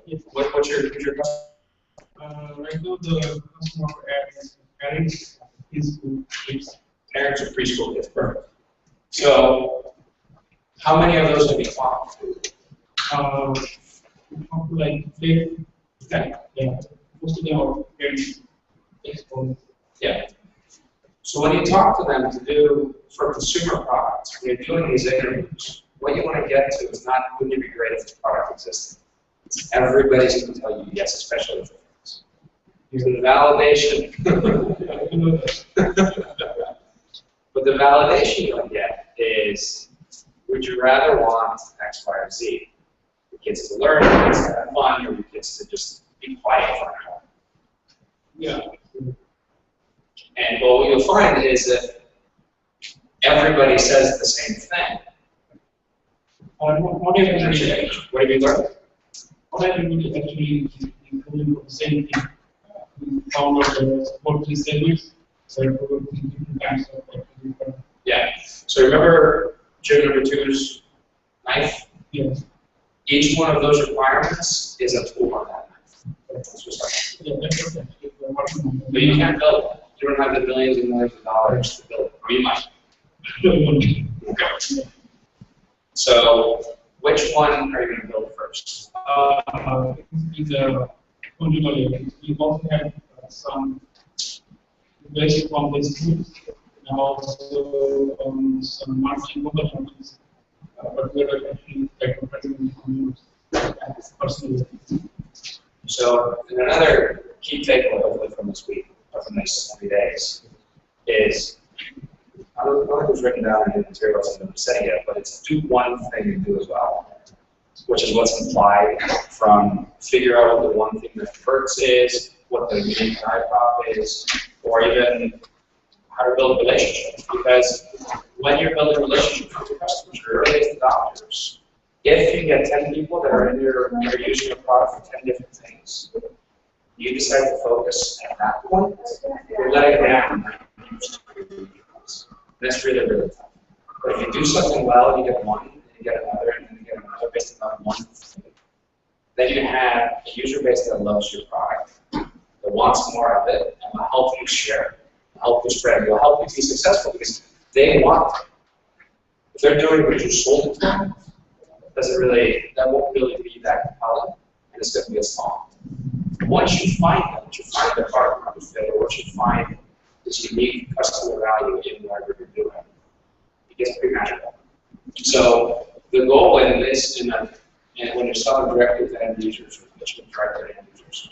Yes. What's your customer? Right now, the customer parents is kids. Parents of preschool kids, perfect. So, how many of those have you taught? Like they, yeah, most of them are parents. Yeah. So when you talk to them to do for consumer products, when you're doing these interviews, what you want to get to is not wouldn't it be great if the product existed. It's everybody's going to tell you yes, especially if it's using the validation. But the validation you'll get is, would you rather want X, Y, or Z? Your kids to learn, your kids to have fun, or your kids to just be quiet for an hour? Yeah. And what you'll find is that everybody says the same thing. Not everybody. What have you learned? Not everybody actually including the same thing. We found out there was 40 segments, so probably different kinds of activity. Yeah. So remember Jim number two's knife? Yes. Each one of those requirements is a tool on that knife. That's what's like. Yeah, that's okay. But you can't build it. You don't have the millions and millions of dollars to build it. Or you might. Okay. So which one are you going to build first? It's a conjugal layer. We also have some basic complex tools and also some marketing mobile functions. But we are actually like present personally. So and another key takeaway hopefully from this week, or from these 3 days, is I don't know if it was written down in the materials and I'm saying it, but it's do one thing and do as well, which is what's implied from figure out what the one thing that hurts is, what the unique value prop is, or even how to build a relationship. Because when you're building relationships with your customers, your earliest adopters, if you get 10 people that are are using your product for 10 different things, you decide to focus at that point, you're letting it down. That's really, really tough. But if you do something well, you get one, and you get another, and then you get another based on one thing. Then you have a user base that loves your product, that wants more of it, and will help you share, help you spread, will help you be successful because they want it. If they're doing what you sold it to them, that won't really be that compelling, and it's going to be a small. Once you find them, once you find the product market fit, or once you find this unique customer value in whatever you're doing, it gets pretty magical. So the goal in this, and when you're selling directly to end users, or pitching directly to end users,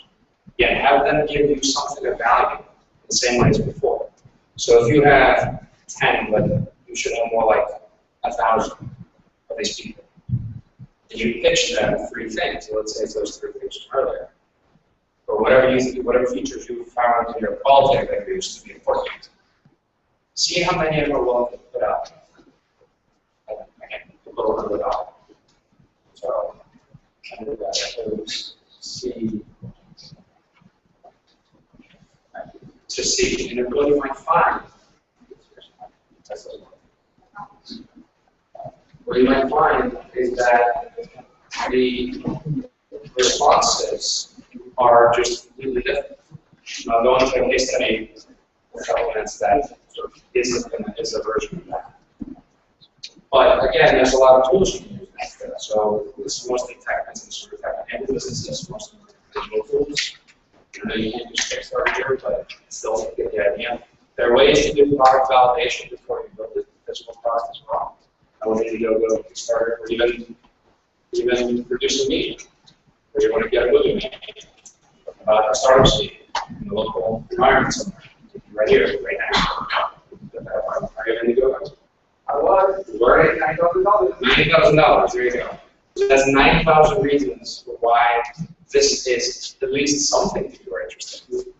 have them give you something of value the same way as before. So if you have 10, but you should have more like 1,000 of these people, and you pitch them 3 things. So let's say it's those 3 things from earlier, or whatever features you found in your qualitative interviews to be important. See how many of them are willing to put up. Again, a little bit off. So, see. To see, and what you might find, what you might find is that the responses are just completely different. I'll go into a case study in a couple minutes that sort of is a version of that. But again, there's a lot of tools you can use. So this is mostly tech business, sort of tech-enabled businesses, mostly digital tools. I know you can't use Kickstarter here, but still get the idea. There are ways to do product validation before you build the physical product as well. I want you to go to Kickstarter, or even produce a meeting, or you want to get a movie made about a startup meeting in the local environment somewhere, right here, right now. Are you ready to go? I was. We're at $90,000. $90,000. There you go. So that's 9,000 reasons why this is at least something that you are interested in.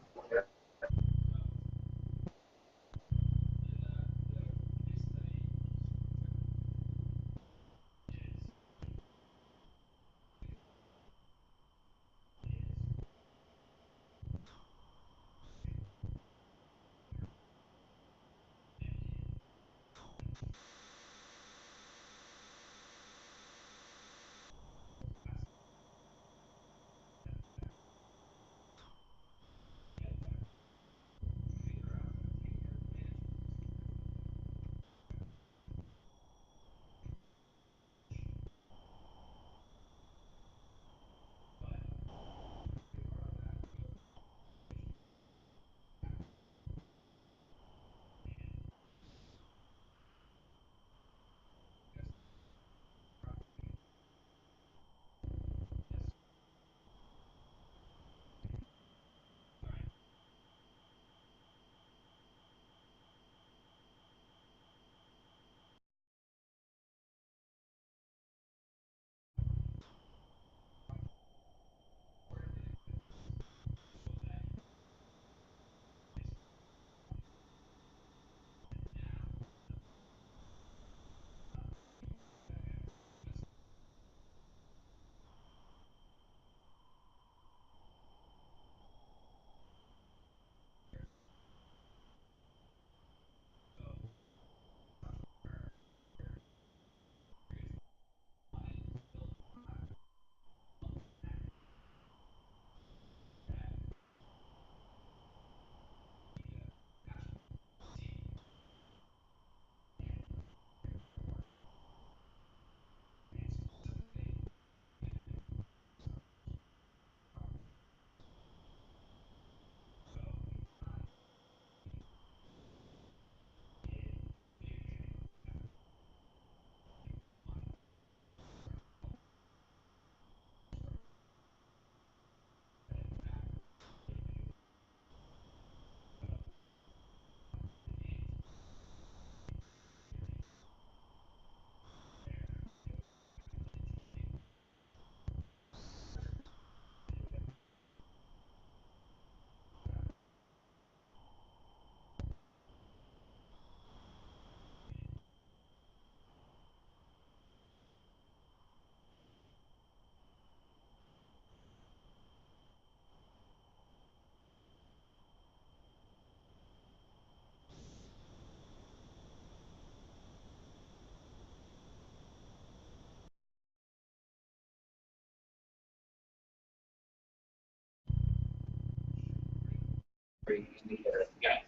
indicator at the beginning.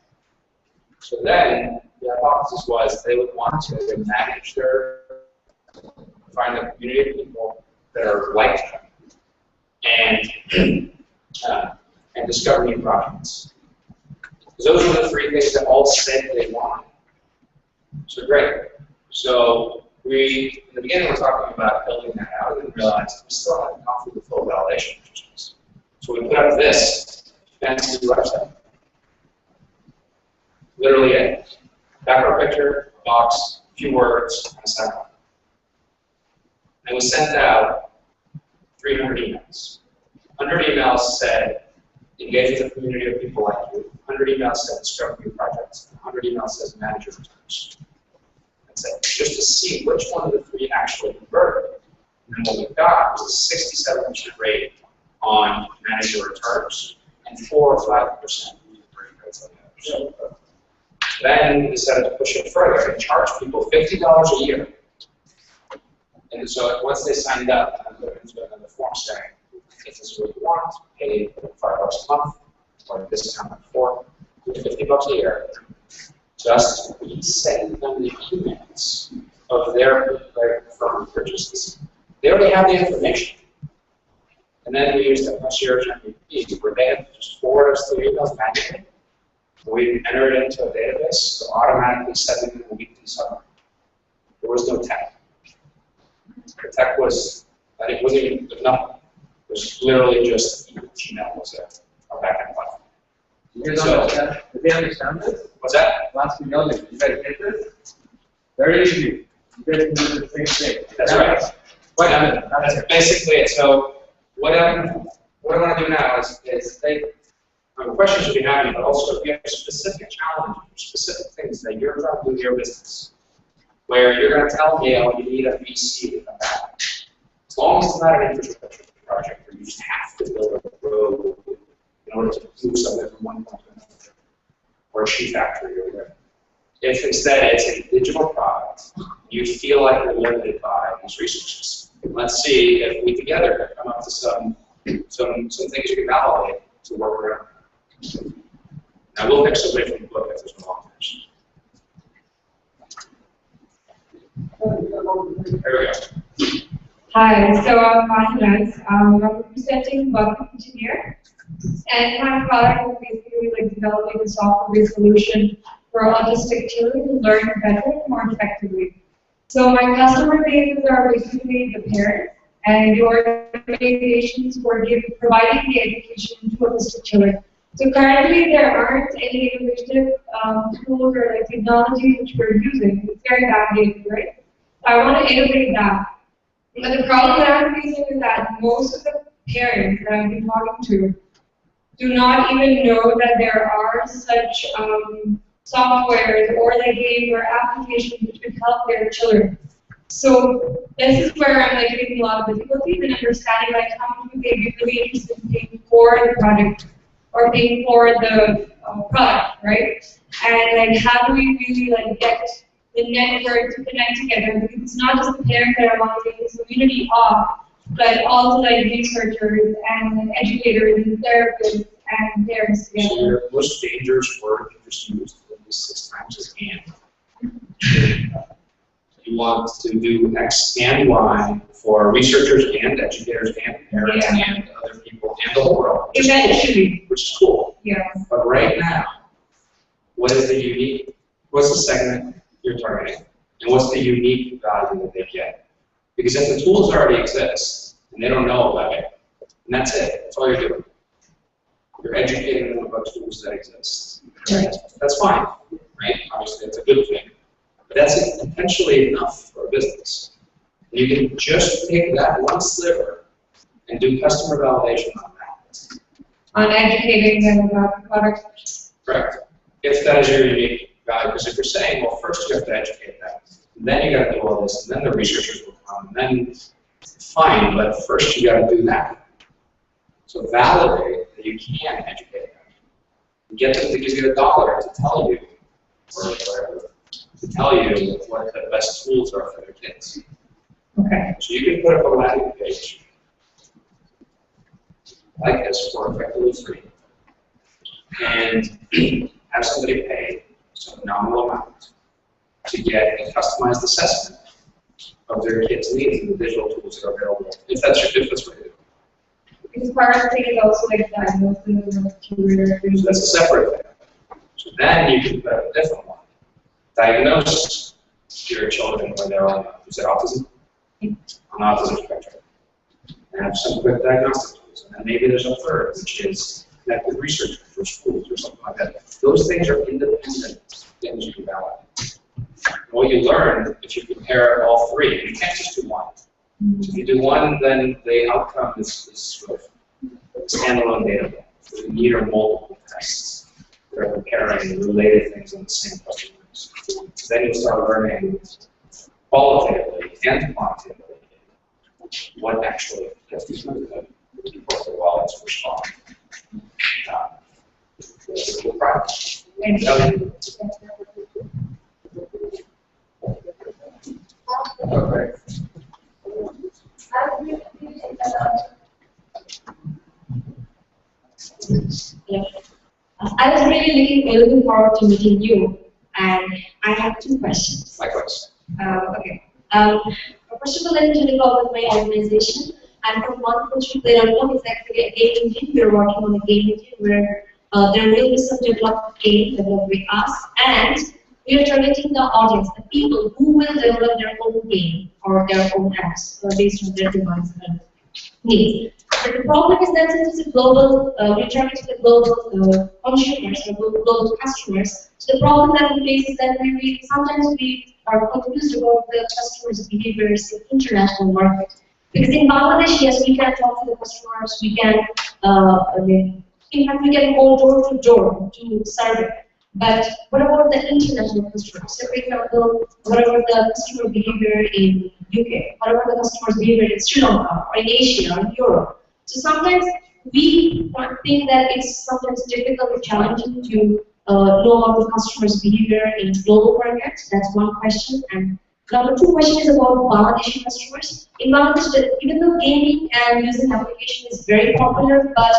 So then, the hypothesis was they would want to manage find a community of people that are like them, and discover new projects. Because those were the three things that all said they wanted. So great. So in the beginning, we're talking about building that out, and realized we still haven't gone through the full validation process. So we put up this fancy website. Literally a background picture, a box, a few words, and a second. And we sent out 300 emails. 100 emails said, engage with a community of people like you. 100 emails said, discover new projects. 100 emails says, manage your returns. That's it. Just to see which one of the three actually converted. And then what we got was a 67% rate on manage your returns and 4 or 5% Then we decided to push it further and charge people $50 a year. And so once they signed up, I put into another form saying, if this is what you want, pay $5 a month, or a discount of $50 a year. Just send them the emails of their firm purchases. They already have the information. And then we used a concierge MVP where they had to just forward us the emails manually. We enter it into a database, so automatically sending them a weekly summary. There was no tech. The tech was, it wasn't even enough. It was literally just Gmail was a backend platform. Did they understand this? What's that? Last we know this. You guys get this? Very easy. You guys can do the same thing. That's right. That's basically it. So what I want to do now is take questions you have, but also if you have specific challenges, specific things that you're trying to do with your business, where you're going to tell me, oh, you need a VC to come back. As long as it's not an infrastructure project where you just have to build a road in order to move something from one point to another, or a shoe factory or whatever. If instead it's a digital product, you feel like you're limited by these resources. Let's see if we together can come up to some things you can validate to work around. Now we'll pick somebody from the book if there's no long finish. There we go. Hi, so I'm Mahiraz. I'm representing BootCamp engineer, and my product is basically like developing a software solution for autistic children to learn better and more effectively. So my customer bases are basically the parents and the organizations who are providing the education to autistic children. So currently there aren't any innovative tools or like technologies which we're using. It's very backdated, right? I want to innovate that. But the problem that I'm facing is that most of the parents that I've been talking to do not even know that there are such softwares or like games or applications which could help their children. So this is where I'm like facing a lot of difficulties in understanding like how much would they be really interested in paying for the project or paying for the product, right? And like how do we really like get the network to connect together, because it's not just the parents that are want to take this community off, but also like researchers and like, educators and therapists and parents together. So your most dangerous word you just used at least 6 times is and. You want to do X and Y for researchers and educators and parents and other people and the whole world. Eventually. Which is cool. Yeah. But right now, what is the unique, what's the segment you're targeting? And what's the unique value that they get? Because if the tools already exist and they don't know about it, and that's it, that's all you're doing. You're educating them about tools that exist. Right? That's fine, right? Obviously, that's a good thing. But that's potentially enough for a business. And you can just take that one sliver and do customer validation on that. On educating them about the product. Correct. If that is your unique value, because if you're saying, well, first you have to educate them, then you got to do all this, and then the researchers will come, and then fine, but first you got to do that. So validate that you can educate them. And get them to give you $1 to tell you, or whatever, to tell you what the best tools are for their kids. Okay. So you can put up a landing page like this for effectively free. and have somebody pay some nominal amount to get a customized assessment of their kids' needs and the digital tools that are available. If that's what you do. Because parenting is also like diagnosing of career. So that's a separate thing. So then you can put a different one. Diagnose your children when they're on, is it autism? On autism spectrum. And have some quick diagnostic tools. And then maybe there's a third, which is connect with researchers or schools or something like that. Those things are independent things you can validate. And what you learn, if you compare all three, you can't just do one. If you do one, then the outcome is sort of standalone data. So you need are multiple tests that are comparing related things on the same customers. So then you'll start learning qualitatively and quantitatively what actually gets these people for wallets respond. It's a cool practice. Okay. Yeah. I was really looking forward to meeting you, and I have two questions. Likewise. Okay. First of all, let me tell you about my organization. I'm from one country where it's actually a game engine. We're working on a game engine where there will be some developed game developed with us, and we are targeting the audience, the people who will develop their own game or their own apps based on their device needs. But the problem is that since it's a global, we're targeting the global consumers or global customers. So the problem that we face is that sometimes we are confused about the customers' behaviors in international market. Because in Bangladesh, yes, we can talk to the customers, we can, in fact, we can go door to door to serve it. But what about the international customers? So, for example, what about the customer behavior in UK? What about the customer's behavior in Sri Lanka, or in Asia, or in Europe? So sometimes we think that it's sometimes difficult or challenging to know about the customer's behavior in global markets. That's one question. And number two question is about Bangladeshi customers. In Bangladesh, even though gaming and using application is very popular, but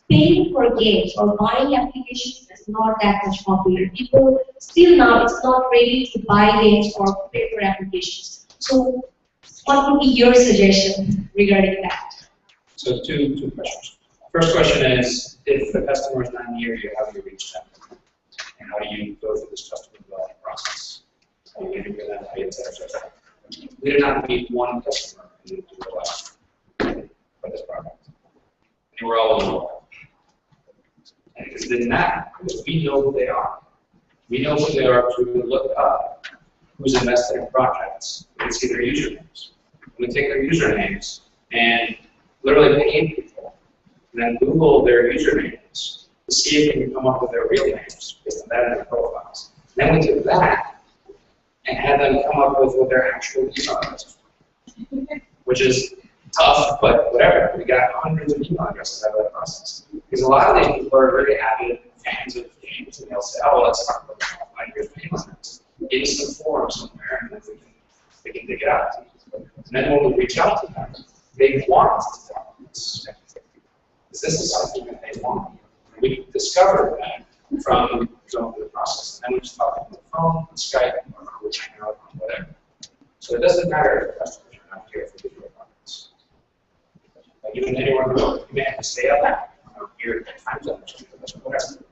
paying for games or buying applications is not that much popular. People still now it's not ready to buy games or pay for applications. So what would be your suggestion regarding that? So two questions. First question is, if the customer is not near you, how do you reach them? And how do you go through this customer development process? How do you interview them, how do you et cetera. We did not meet one customer in the last for this product. And we're all in the world. And it didn't matter, because we know who they are. We know who they are to look up who's invested in projects. We can see their usernames. We take their usernames and literally pay people, and then Google their usernames to see if we can come up with their real names based on that in their profiles. Then we took that and had them come up with what their actual email address was, which is tough, but whatever. We got hundreds of email addresses out of that process. Because a lot of these people are very avid fans of games, and they'll say, oh, well, let's talk about here's my email address. In some forum somewhere, and then we can dig it out. And then when we reach out to them, they want to talk to us. Because this is something that they want. We discovered that from going through the process. And then we just talk on the phone, on Skype, or we hang out on whatever. So it doesn't matter if the customers are not here for digital products. Like even anywhere in the world, you may have to stay up here at time zones, whatever.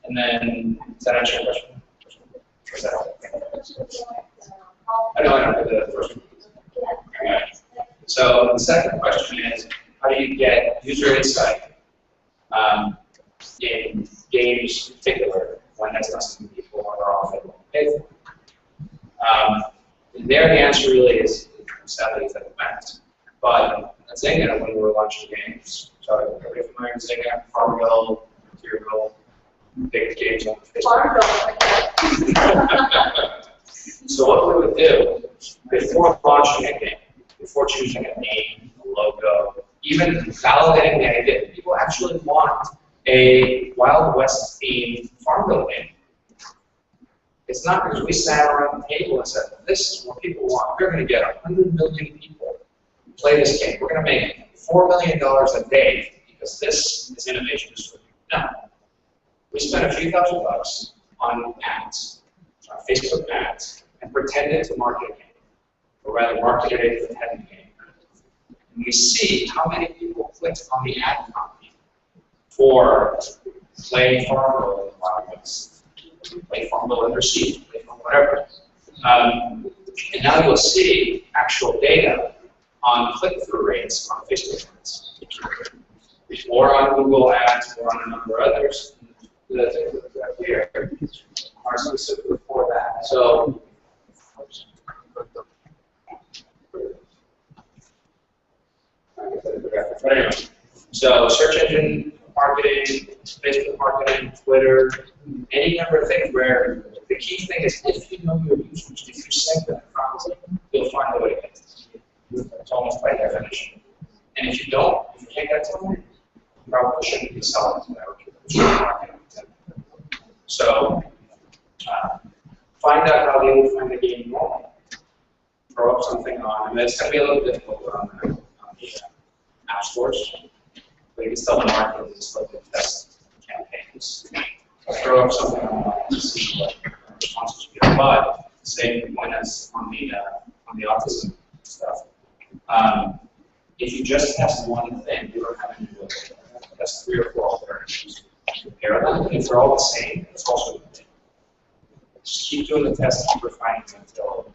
And then, does that answer your question? I know, the first one. Okay. So the second question is, how do you get user insight in games in particular, when that's not something people are often pay for? And there the answer really is, sadly, is that it depends. But at Zynga, when we were launching games, so everybody familiar with Zynga, Farmville, Material, big games on Facebook. So what we would do, before launching a game, before choosing a name, a logo, even validating the idea that people actually want a Wild West themed Farmville game. It's not because we sat around the table and said, this is what people want. We're going to get 100 million people to play this game. We're going to make $4 million a day because this is innovation disrupting. Now, we spent a few $1,000s on ads, on Facebook ads, and pretended to market a game, or rather marketed a pretend game. And we see how many people clicked on the ad copy for Play Farmville in the Wild West, Play Farmville Under Siege, Play Farmville whatever. And now you'll see actual data on click-through rates on Facebook ads, or on Google ads, or on a number of others. The things that we have here are specifically for that. So, but anyway, so search engine marketing, Facebook marketing, Twitter, any number of things where the key thing is if you know your users, if you segment properly, you'll find a way to get it. It's almost by definition. And if you don't, if you can't get to them, you probably shouldn't be selling to them. So, find out how they will find the game normal. Throw up something on, and it's going to be a little difficult on the app stores. But you can still market and still do test campaigns. Throw up something online to see what responses you get. But same point as on the autism stuff. If you just test one thing, you don't have to do it. That's 3 or 4 alternatives. Compare them, and if they're all the same, it's also good. Just keep doing the test, keep refining them until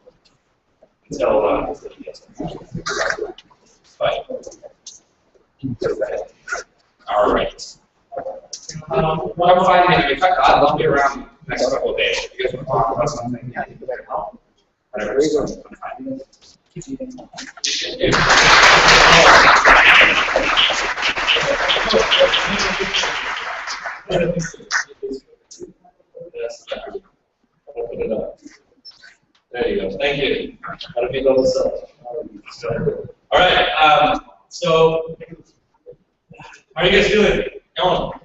you get them. But all right. What I'm finding, in fact, I'd love to be around the next couple of days. If you guys want to talk about something, yeah, you better help. Whatever. Open it up. There you go. Thank you. How do we go this up? All right. So, how are you guys doing? Ellen?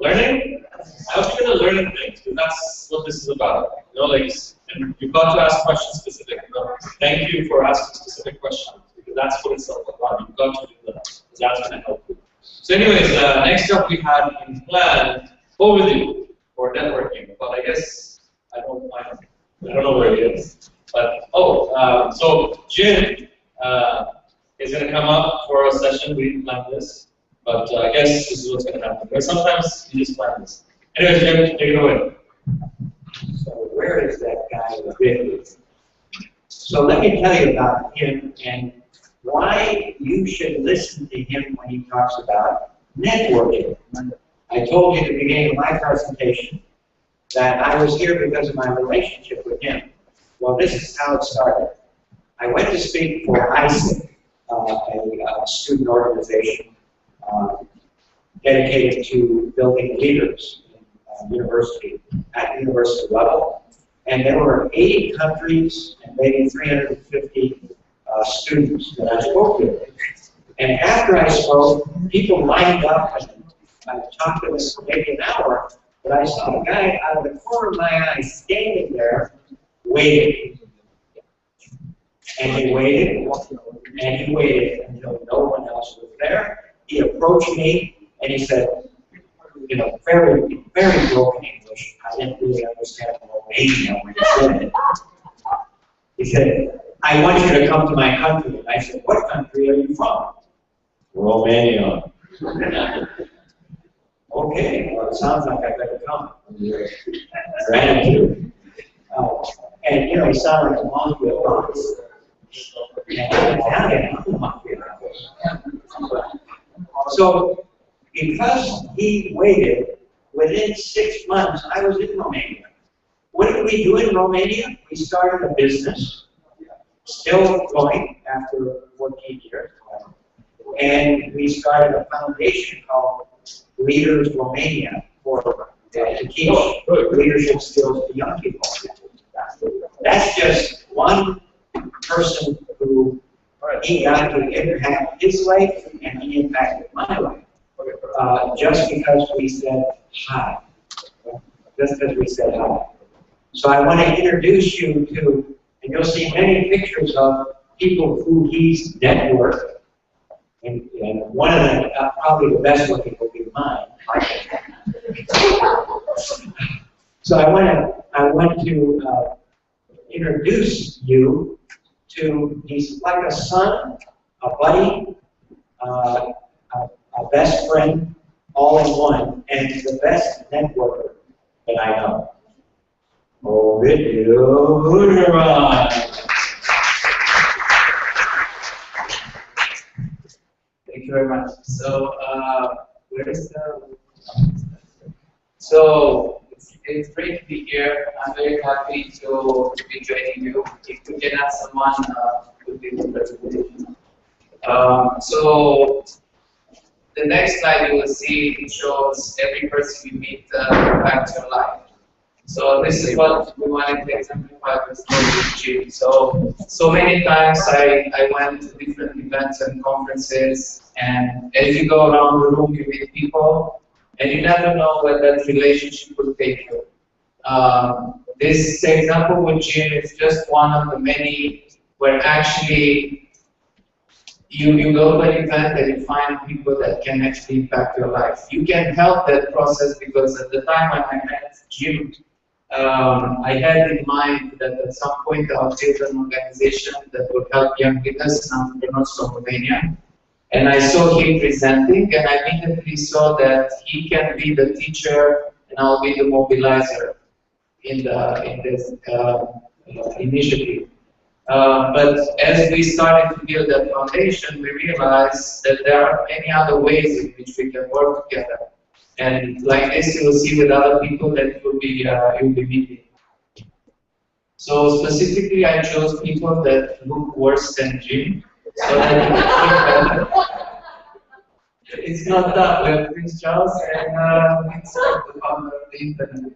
Learning? I hope you're gonna learn things, because that's what this is about. You know, like, and you've got to ask questions specific. Thank you for asking specific questions, because that's what it's all about. You've got to do that, because that's going to help you. So anyways, next up we had in plan overview for networking, but I guess I don't know where it is. But so Jim is going to come up for a session. We didn't plan this, but I guess this is what's going to happen. But sometimes you just plan this. Anyways, Jim, take it away. So where is that guy with? So let me tell you about him and why you should listen to him when he talks about networking. I told you at the beginning of my presentation that I was here because of my relationship with him. Well, this is how it started. I went to speak for ISIC, a student organization dedicated to building leaders in university, at university level. And there were 80 countries and maybe 350 students that I spoke to. And after I spoke, people lined up and I talked to them for maybe an hour, but I saw a guy out of the corner of my eye standing there waiting. And he waited, and he waited until no one else was there. He approached me and he said, you know, very, very broken English. I didn't really understand Romanian when he said it. He said, I want you to come to my country. And I said, what country are you from? Romania. Okay, well, it sounds like I better come. Gratitude. And, you know, he sounded like a monkey at once. So, because he waited, within 6 months, I was in Romania. What did we do in Romania? We started a business, still going after 14 years. And we started a foundation called Leaders Romania to teach leadership skills to young people. That's just one person who he got to impact his life and he impacted my life. Just because we said hi. Just because we said hi. So I want to introduce you to, and you'll see many pictures of people who he's networked And one of them, probably the best looking, will be mine. So I want to introduce you to, he's like a son, a buddy, a best friend, all in one, and the best networker that I know. Thank you very much. So, where is the? So, it's great to be here. I'm very happy to be joining you. If we can have someone to do the presentation. So, the next slide you will see, it shows every person you meet impacts your life. So this is what we wanted to exemplify with Jim. So many times I went to different events and conferences, and as you go around the room, you meet people, and you never know where that relationship will take you. This example with Jim is just one of the many where actually you go to an event and you find people that can actually impact your life. You can help that process because at the time when I met Jim, I had in mind that at some point I'll build an organization that will help young leaders and entrepreneurs from Romania. And I saw him presenting, and I immediately saw that he can be the teacher and I'll be the mobilizer in this initiative. But as we started to build that foundation, we realized that there are many other ways in which we can work together. And like this, you will see with other people that you'll be meeting. So specifically, I chose people that look worse than Jim, so that you can think better. It's not that. We have Prince Charles and it's the founder of the internet.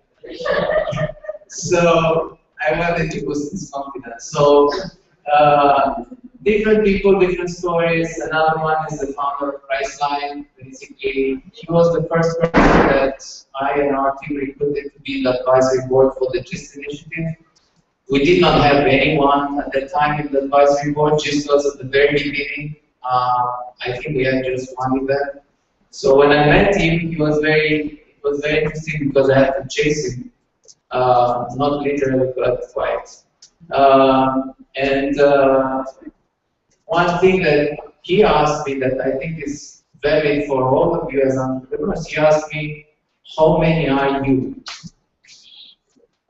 So I wanted to boost his confidence. So different people, different stories. Another one is the founder of Priceline. Basically, he was the first person that I and our team recruited to be the advisory board for the GIST initiative. We did not have anyone at that time in the advisory board. GIST was at the very beginning. I think we had just one event. So when I met him, it was very interesting because I had to chase him. Not literally, but quite. One thing that he asked me that I think is valid for all of you as entrepreneurs, he asked me, how many are you?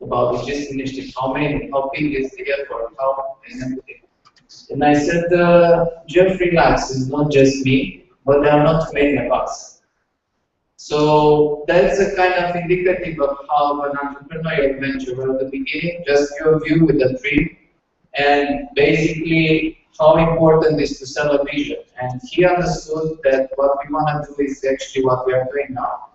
About the GIST initiative, how big is the effort, and everything. And I said, Jeff, relax, it's not just me, but there are not too many of us. So that's a kind of indicative of how an entrepreneurial venture at the beginning, just your view with a dream, and basically how important it is to sell a vision. And he understood that what we want to do is actually what we are doing now.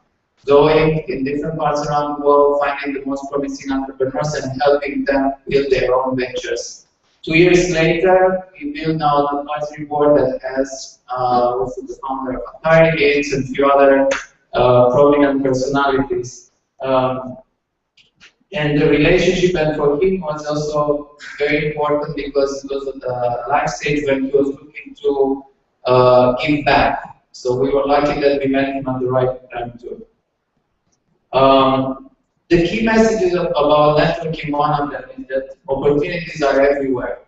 Going in different parts around the world, finding the most promising entrepreneurs and helping them build their own ventures. 2 years later, we built now an advisory board that has also the founder of Atari Games and a few other prominent personalities. And the relationship, and for him, was also very important because it was at the life stage when he was looking to give back. So we were lucky that we met him at the right time too. The key messages about networking, one of them is that opportunities are everywhere.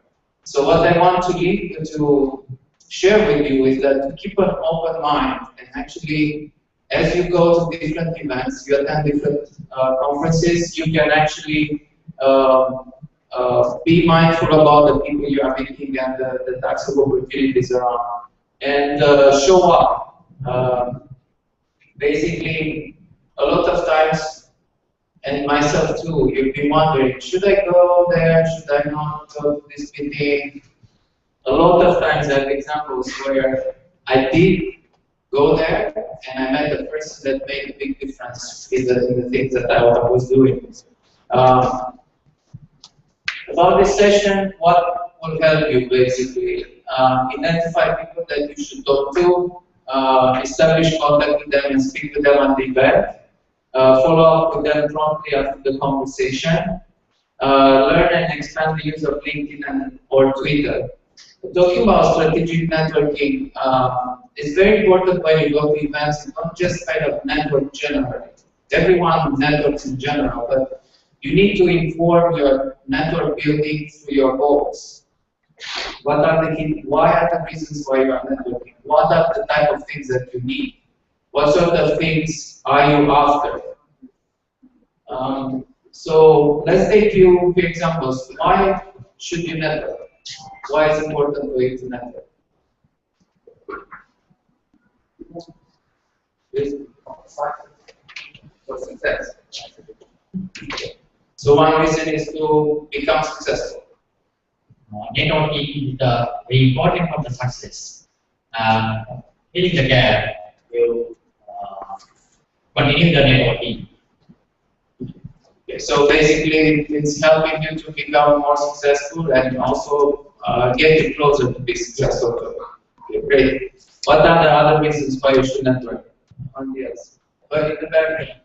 So what I want to share with you is that to keep an open mind and actually, as you go to different events, you attend different conferences, you can actually be mindful about the people you are meeting and the types of opportunities around, and show up. Basically, a lot of times, and myself too, you've been wondering, should I go there, should I not go to this meeting? A lot of times I have examples where I did go there and I met a person that made a big difference in the things that I was doing. About this session, what will help you basically? Identify people that you should talk to, establish contact with them and speak with them at the event. Follow up with them promptly after the conversation. Learn and expand the use of LinkedIn or Twitter. Talking about strategic networking, it's very important when you go to events, it's not just kind of network generally. Everyone networks in general, but you need to inform your network building through your goals. What are the key, why are the reasons why you are networking? What are the type of things that you need? What sort of things are you after? So let's take few examples. Why should you network? Why is it important for you to network? For success. So one reason is to become successful. Networking is very important for the success. Filling the gap will continue the networking. Okay, so basically, it's helping you to become more successful and also get you closer to be successful. Okay, great. What are the other reasons why you should network? Yes. But in the back.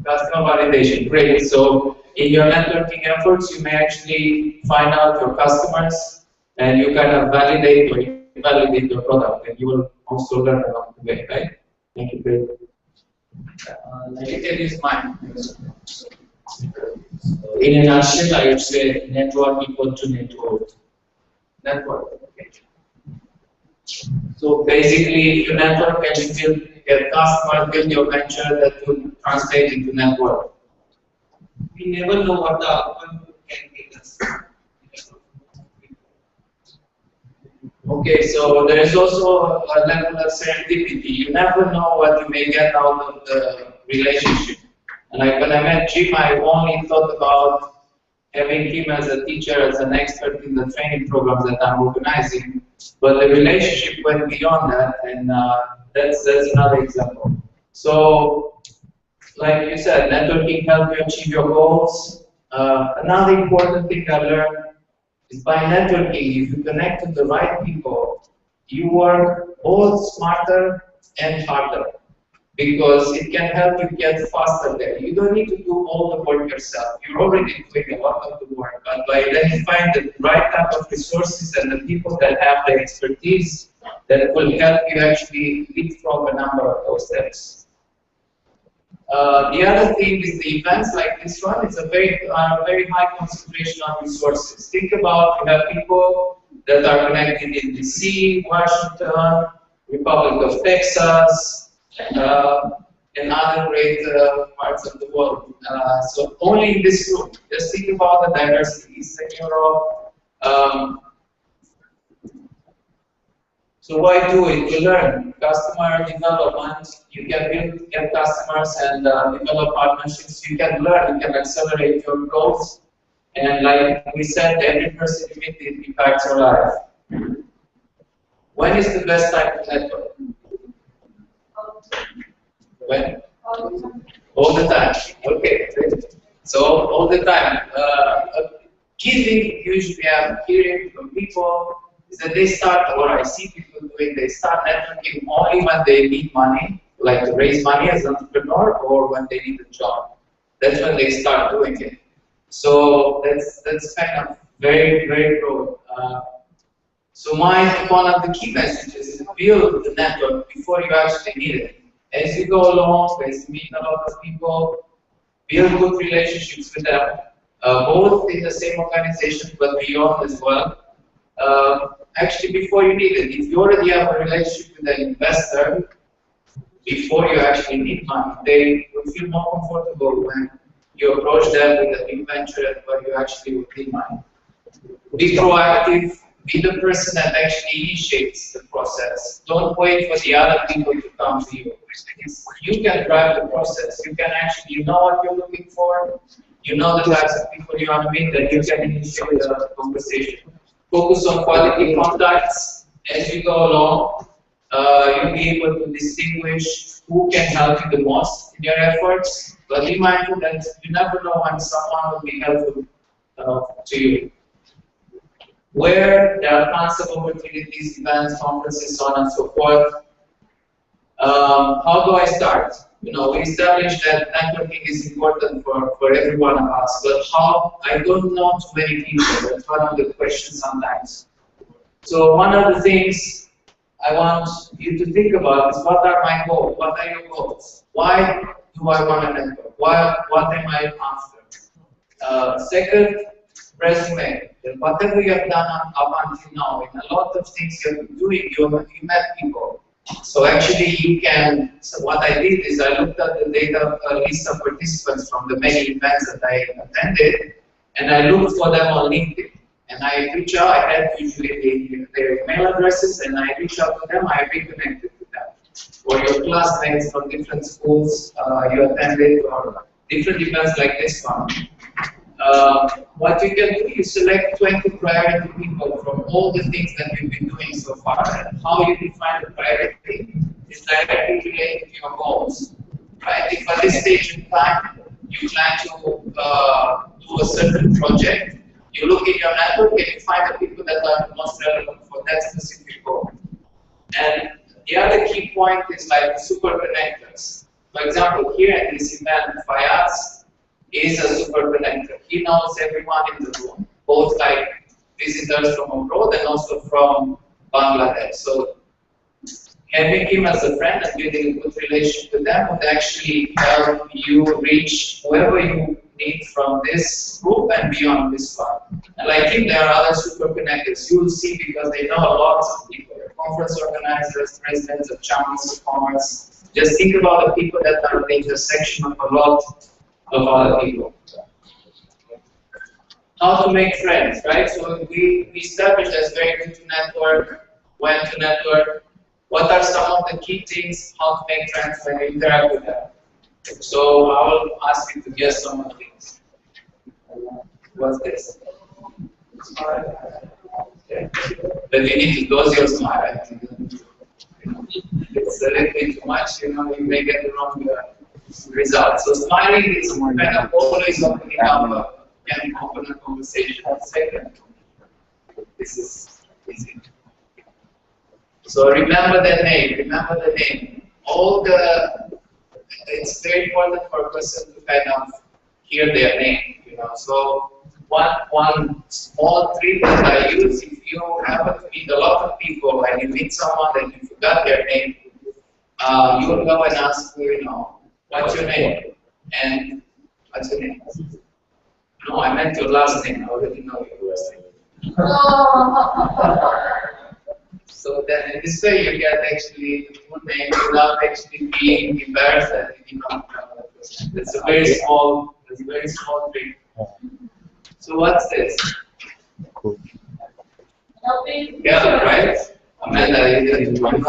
Customer validation, great. So in your networking efforts, you may actually find out your customers and you kind of validate or invalidate your product, and you will also learn along the way, right? Thank you, great. You can use mine. In a nutshell, I would say network equal to network. Network. Okay. So basically, if you network and you build a customer, build your venture, that will translate into network. We never know what the outcome can be. Okay, so there is also a level of serendipity. You never know what you may get out of the relationship. And like when I met Jim, I only thought about having him as a teacher, as an expert in the training programs that I'm organizing. But the relationship went beyond that, and that's another example. So, like you said, networking helps you achieve your goals. Another important thing I learned is by networking, if you connect to the right people, you work both smarter and harder, because it can help you get faster there. You don't need to do all the work yourself. You're already doing a lot of the work, but by identifying the right type of resources and the people that have the expertise, that will help you actually leapfrog a number of those steps. The other thing is the events like this one, it's a very high concentration of resources. Think about, you have people that are connected in DC, Washington, Republic of Texas, and other great parts of the world. So only in this room, just think about the diversity, Eastern Europe. So why do it? You learn customer development. You can get customers and develop partnerships. You can learn. You can accelerate your growth. And like we said, every person you meet it impacts your life. When is the best time to network? When? All the time. Okay. So all the time. Key thing usually I'm hearing from people is that they start, or I see people doing, they start networking only when they need money, like to raise money as an entrepreneur, or when they need a job. That's when they start doing it. So that's kind of very, very broad. So one of the key messages is build the network before you actually need it. As you go along, as you meet a lot of people, build good relationships with them, both in the same organization but beyond as well. Actually, before you need it, if you already have a relationship with an investor, before you actually need money, they will feel more comfortable when you approach them with a big venture where you actually will need money. Be proactive, be the person that actually initiates the process. Don't wait for the other people to come to you. You can drive the process. You can actually, you know what you're looking for, you know the types of people you want to meet, that you can initiate the conversation. Focus on quality contacts as you go along. You'll be able to distinguish who can help you the most in your efforts. But be mindful that you never know when someone will be helpful to you. Where there are tons of opportunities, events, conferences, so on and so forth. How do I start? You know, we established that networking is important for every one of us, but how? I don't know too many people. That's one of the questions sometimes. So one of the things I want you to think about is, what are my goals? What are your goals? Why do I want to network? What am I after? Second, resume. Whatever you have done up until now, in a lot of things you have been doing, you met people. So actually you can, so what I did is I looked at the data list of participants from the many events that I attended, and I looked for them on LinkedIn. And I reach out, I had usually their email addresses, and I reach out to them, I reconnected with them. Or your classmates from different schools you attended, or different events like this one. What you can do is select 20 priority people from all the things that you've been doing so far, and how you define the priority is directly related to your goals. Right? If at this stage in time you plan to do a certain project, you look in your network and you find the people that are most relevant for that specific goal. And the other key point is like super connectors. For example, here at this event, Fayaz is a super connector. He knows everyone in the room, both like visitors from abroad and also from Bangladesh. So having him as a friend and building a good relationship with them would actually help you reach whoever you need from this group and beyond this one. And like him, there are other super connectors. You will see, because they know a lot of people. Conference organizers, presidents of chambers of commerce. Just think about the people that are at the intersection of a lot of other people. How to make friends, right? So we established as very good to network, when to network, what are some of the key things, how to make friends when you interact with them. So I will ask you to guess some of things. What's this? Okay. But you need to dose your smile. It's a little bit too much, you know, you may get the wrong results. So smiling is kind of always opening up can open a conversation. Second, this is easy. So remember the name. Remember the name. It's very important for a person to kind of hear their name. You know. So one small trick that I use: if you happen to meet a lot of people and you meet someone and you forgot their name, you will go and ask, you know, what's your name? And what's your name? No, I meant your last name. I already know your last name. So then in this way you get actually the full name without actually being embarrassed that you don't know that person. That's a very small trick. So what's this? Cool. Yeah, right? Amanda, you didn't do one.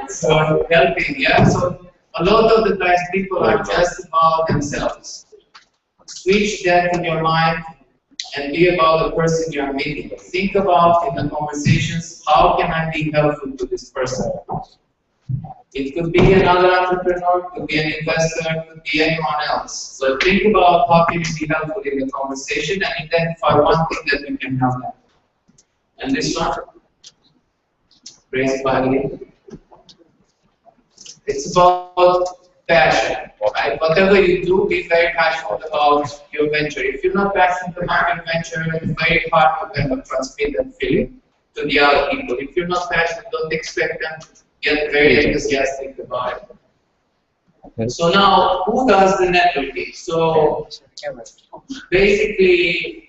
So helping, yeah. So a lot of the times people are just about themselves. Switch that in your mind and be about the person you are meeting. Think about in the conversations, how can I be helpful to this person? It could be another entrepreneur, it could be an investor, it could be anyone else. So think about how can you be helpful in the conversation and identify one thing that you can help them. And this one, raised body. It's about passion, right? Whatever you do, be very passionate about your venture. If you're not passionate about your venture, it's very hard to kind of transmit that feeling to the other people. If you're not passionate, don't expect them to get very enthusiastic about it. So now, who does the networking? So basically,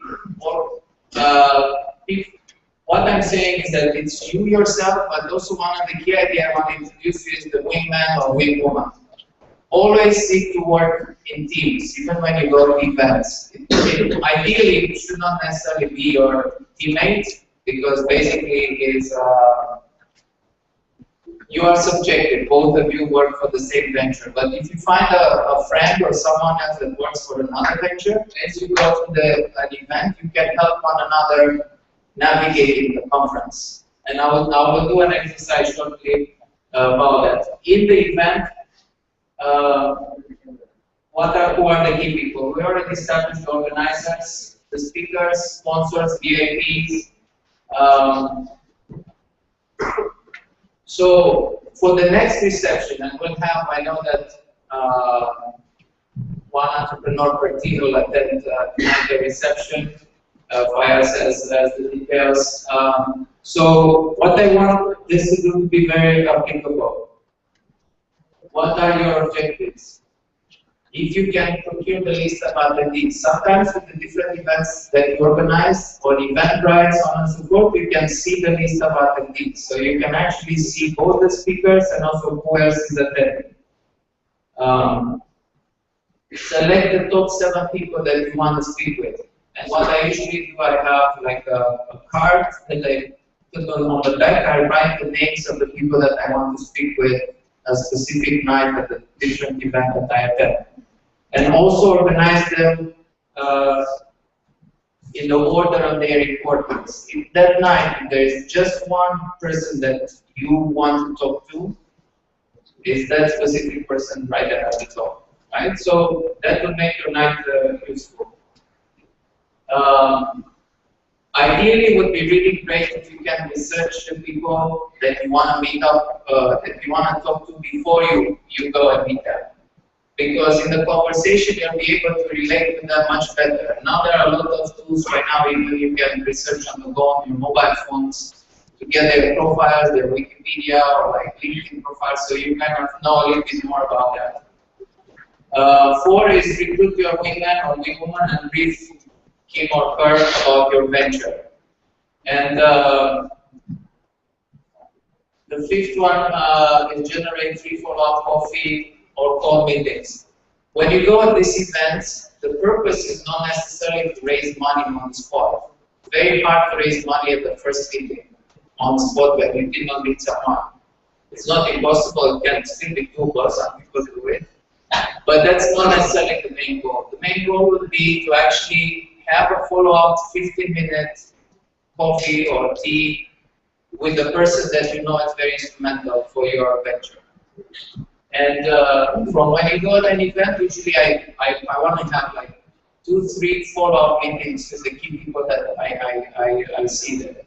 what I'm saying is that it's you yourself, but also one of the key ideas I want to introduce you is the wingman or wingwoman. Always seek to work in teams, even when you go to events. Ideally, it should not necessarily be your teammate, because basically it's, you are subjective. Both of you work for the same venture. But if you find a friend or someone else that works for another venture, as you go to an event, you can help one another navigating the conference. And I will do an exercise shortly about that. In the event, who are the key people? We already established the organizers, the speakers, sponsors, VIPs. So for the next reception, and we'll have, I know that one entrepreneur per team will attend the reception. Fire says the details. So what I want this to do to be very applicable. What are your objectives? If you can procure the list of attendees, sometimes with the different events that you organize or Eventbrite, so on and so forth, you can see the list of attendees. So you can actually see both the speakers and also who else is attending. Select the top 7 people that you want to speak with. And what I usually do, I have like a card that I put on the back. I write the names of the people that I want to speak with a specific night at a different event that I attend. And also organize them in the order of their importance. If that night there is just one person that you want to talk to, is that specific person right at the top, right? So that will make your night useful. Ideally, it would be really great if you can research the people that you want to meet up, that you want to talk to before you go and meet them. Because in the conversation, you'll be able to relate to them much better. Now there are a lot of tools right now, even you can research on the go on your mobile phones to get their profiles, their Wikipedia or like LinkedIn profiles, so you kind of know a little bit more about that. 4 is recruit your wingman or wingwoman and brief him or her about your venture. And the 5th one is generate 3 follow-up coffee or call meetings. When you go at these events, the purpose is not necessarily to raise money on the spot. It's very hard to raise money at the first meeting on the spot when you did not meet someone. It's not impossible, it can still be doable, some people do it. But that's not necessarily the main goal. The main goal would be to actually have a follow-up 15-minute coffee or tea with the person that you know is very instrumental for your venture. And from when you go to an event, usually I want to have like 2-3 follow-up meetings with the key people that I see there.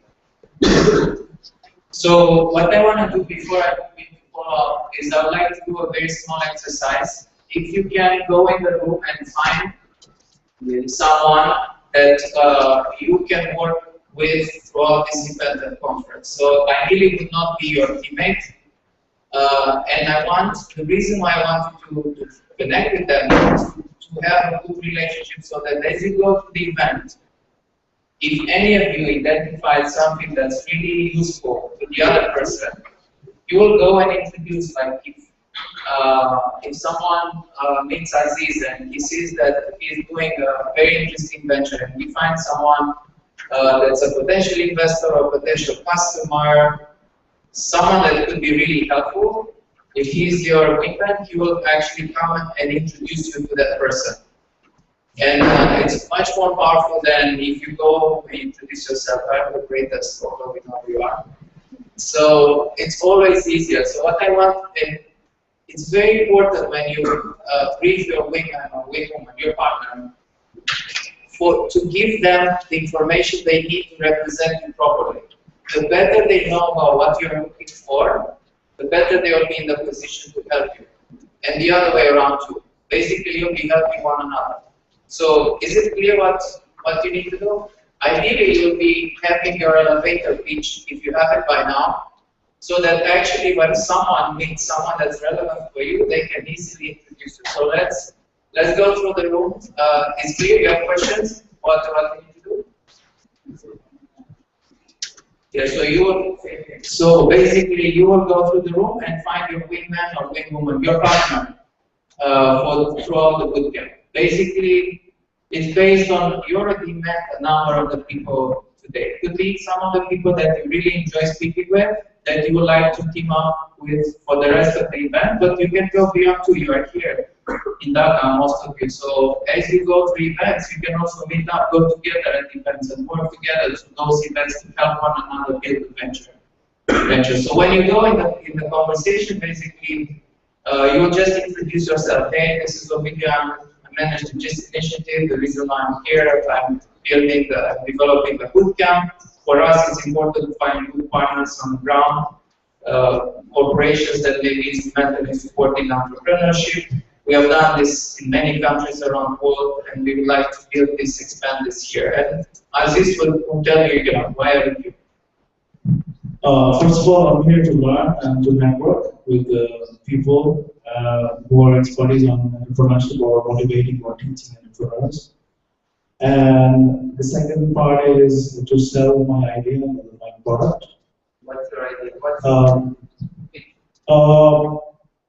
So what I want to do before I begin to follow up is I would like to do a very small exercise. If you can go in the room and find someone that you can work with throughout this event and conference. So ideally it would not be your teammate. And the reason why I want you to connect with them is to have a good relationship so that as you go to the event, if any of you identify something that's really useful to the other person, you will go and introduce, like if someone meets Aziz and he sees that he's doing a very interesting venture and he finds someone that's a potential investor or potential customer, someone that could be really helpful, if he's your wingman, he will actually come and introduce you to that person. And it's much more powerful than if you go and introduce yourself. I'm the greatest, although we know who you are. So it's always easier. So what I want, it's very important when you brief your wingman or wingwoman, your partner, to give them the information they need to represent you properly. The better they know about what you're looking for, the better they will be in the position to help you. And the other way around too. Basically, you'll be helping one another. So, is it clear what you need to do? Ideally, you'll be having your elevator pitch, if you have it by now, so that actually when someone meets someone that's relevant for you, they can easily introduce you. So let's go through the room. Is clear? You have questions? What you need to do? Yeah, so basically you will go through the room and find your wingman or wingwoman, your partner, throughout the bootcamp. Basically, it's based on you already met a number of the people today. It could be some of the people that you really enjoy speaking with, that you would like to team up with for the rest of the event, but you can go beyond too. You are here in Dhaka, most of you. So as you go through events, you can also meet up, go together at events and work together to those events to help one another build the venture. So when you go in the conversation, basically, You will just introduce yourself. Hey, this is Ovidio. I manage the GIST initiative. The reason why I'm here, I'm developing a bootcamp. For us, it's important to find good partners on the ground, corporations that may be instrumental in supporting entrepreneurship. We have done this in many countries around the world, and we would like to build this, expand this here. And Aziz will tell you, why are you? First of all, I'm here to learn and to network with people who are experts on entrepreneurship or motivating or teaching entrepreneurs. And the second part is to sell my idea and my product. What's your idea?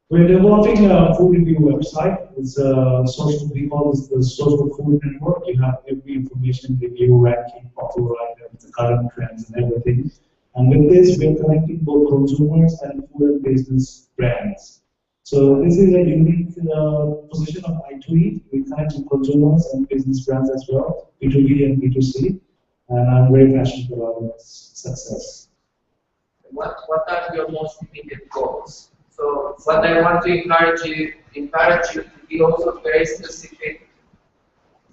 We're developing a food review website. It's a social, we call this the social food network. You have every information, review, ranking, popular items, the current trends, and everything. And with this, we're connecting both consumers and food and business brands. So this is a unique position of I2E. We connect with consumers and business brands as well, B2B and B2C. And I'm very passionate about its success. What are your most immediate goals? So what I want to encourage you to be also very specific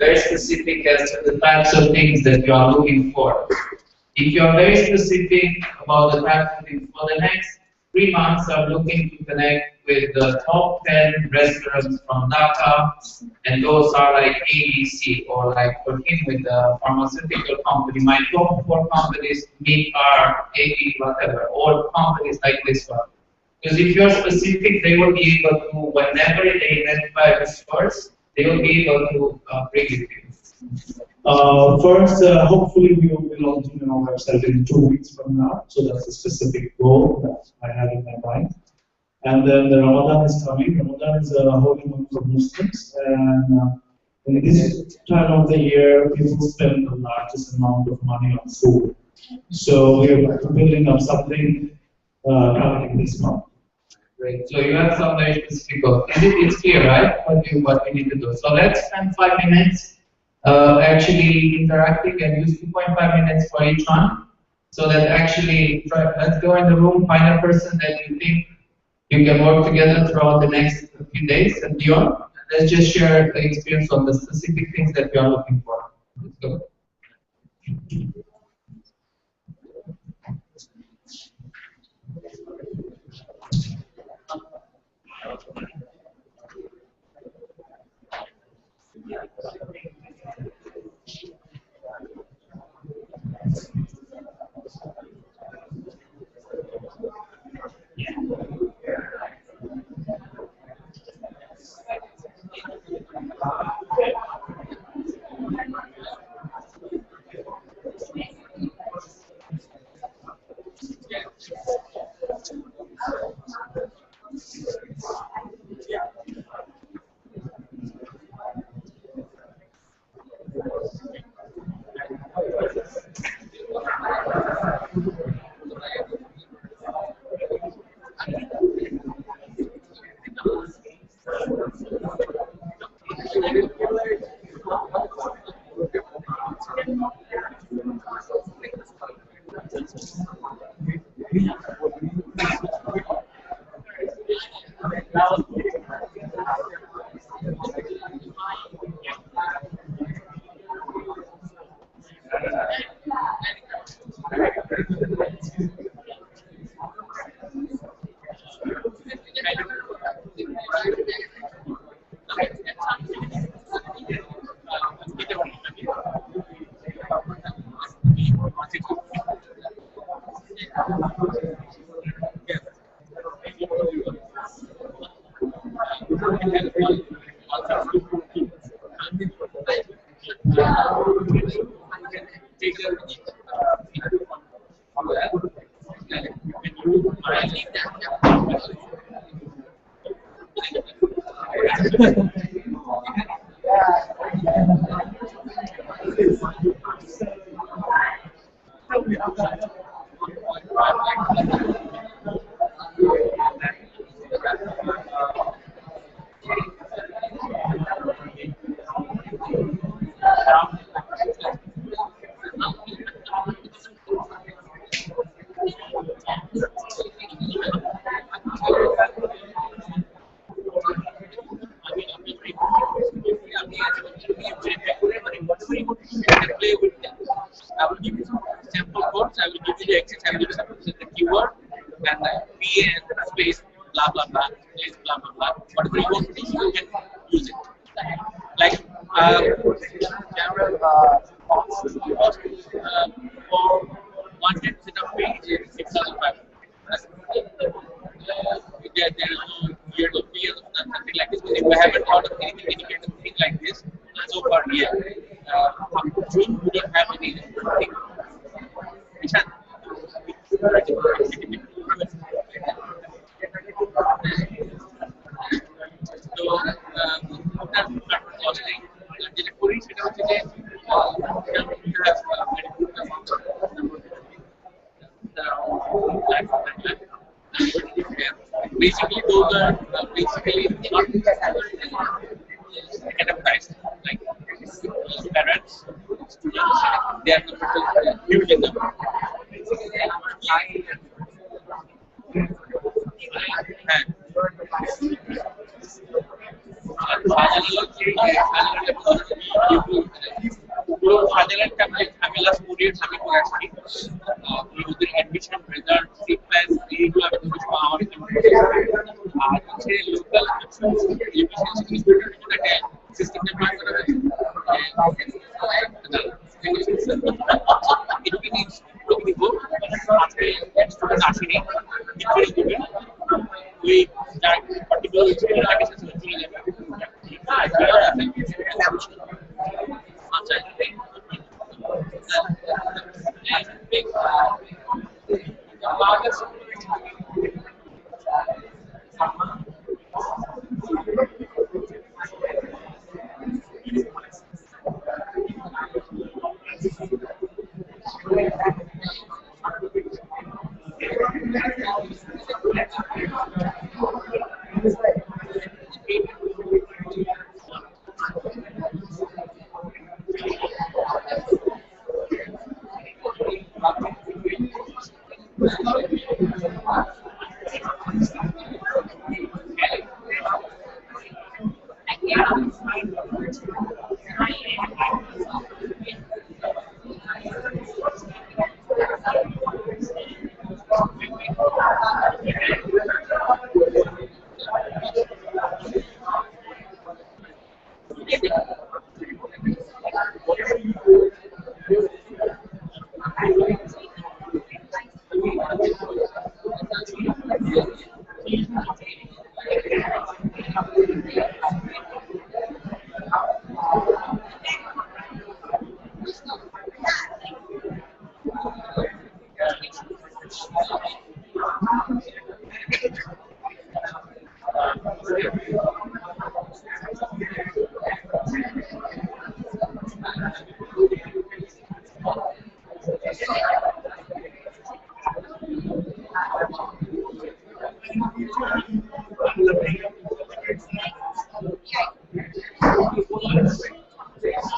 as to the types of things that you are looking for. If you are very specific about the types of things, for the next 3 months, I'm looking to connect with the top 10 restaurants from Dhaka, and those are like ABC, or like for him with the pharmaceutical company. My top 4 companies meet are AB, whatever, or companies like this one. Because if you're specific, they will be able to, whenever they identify the stores, they will be able to bring it in. First, hopefully we will be launching our website in 2 weeks from now. So that's a specific goal that I have in my mind. And then the Ramadan is coming. Ramadan is a holy month for Muslims. And in this time of the year, people spend the largest amount of money on food. So we're building up something targeting this month. Great. So you have some very specific goals. It's clear, right? What we need to do. So let's spend 5 minutes actually interacting and use 2.5 minutes for each one. So that actually, let's go in the room, find a person that you think you can work together throughout the next few days and beyond. And let's just share the experience on the specific things that you are looking for. Let's go. sample codes. I will give you the access. I will give you the keyword and P and space blah blah blah space blah blah blah. Whatever you want to use, you can use it. Like general for 100 setup page is 6,500. There is no year of fee or something like this. Because if we haven't thought of anything, any kind of thing like this so far here, June we don't have anything. So, costing, basically, those are basically not enterprise, like parents, students, they are huge in number. Admission results, C++, system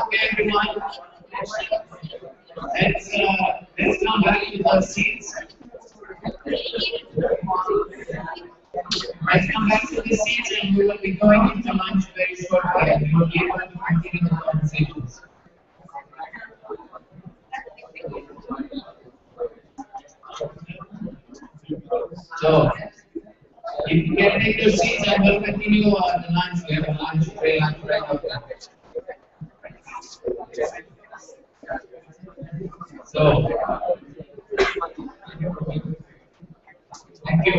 Okay, everyone. Let's come back to the seats. Let's come back to the seats, and we will be going into lunch very shortly, and we will be able to continue the conversations. So, if you can take your seats, and we'll continue on the lunch. We have a lunch break So, thank you.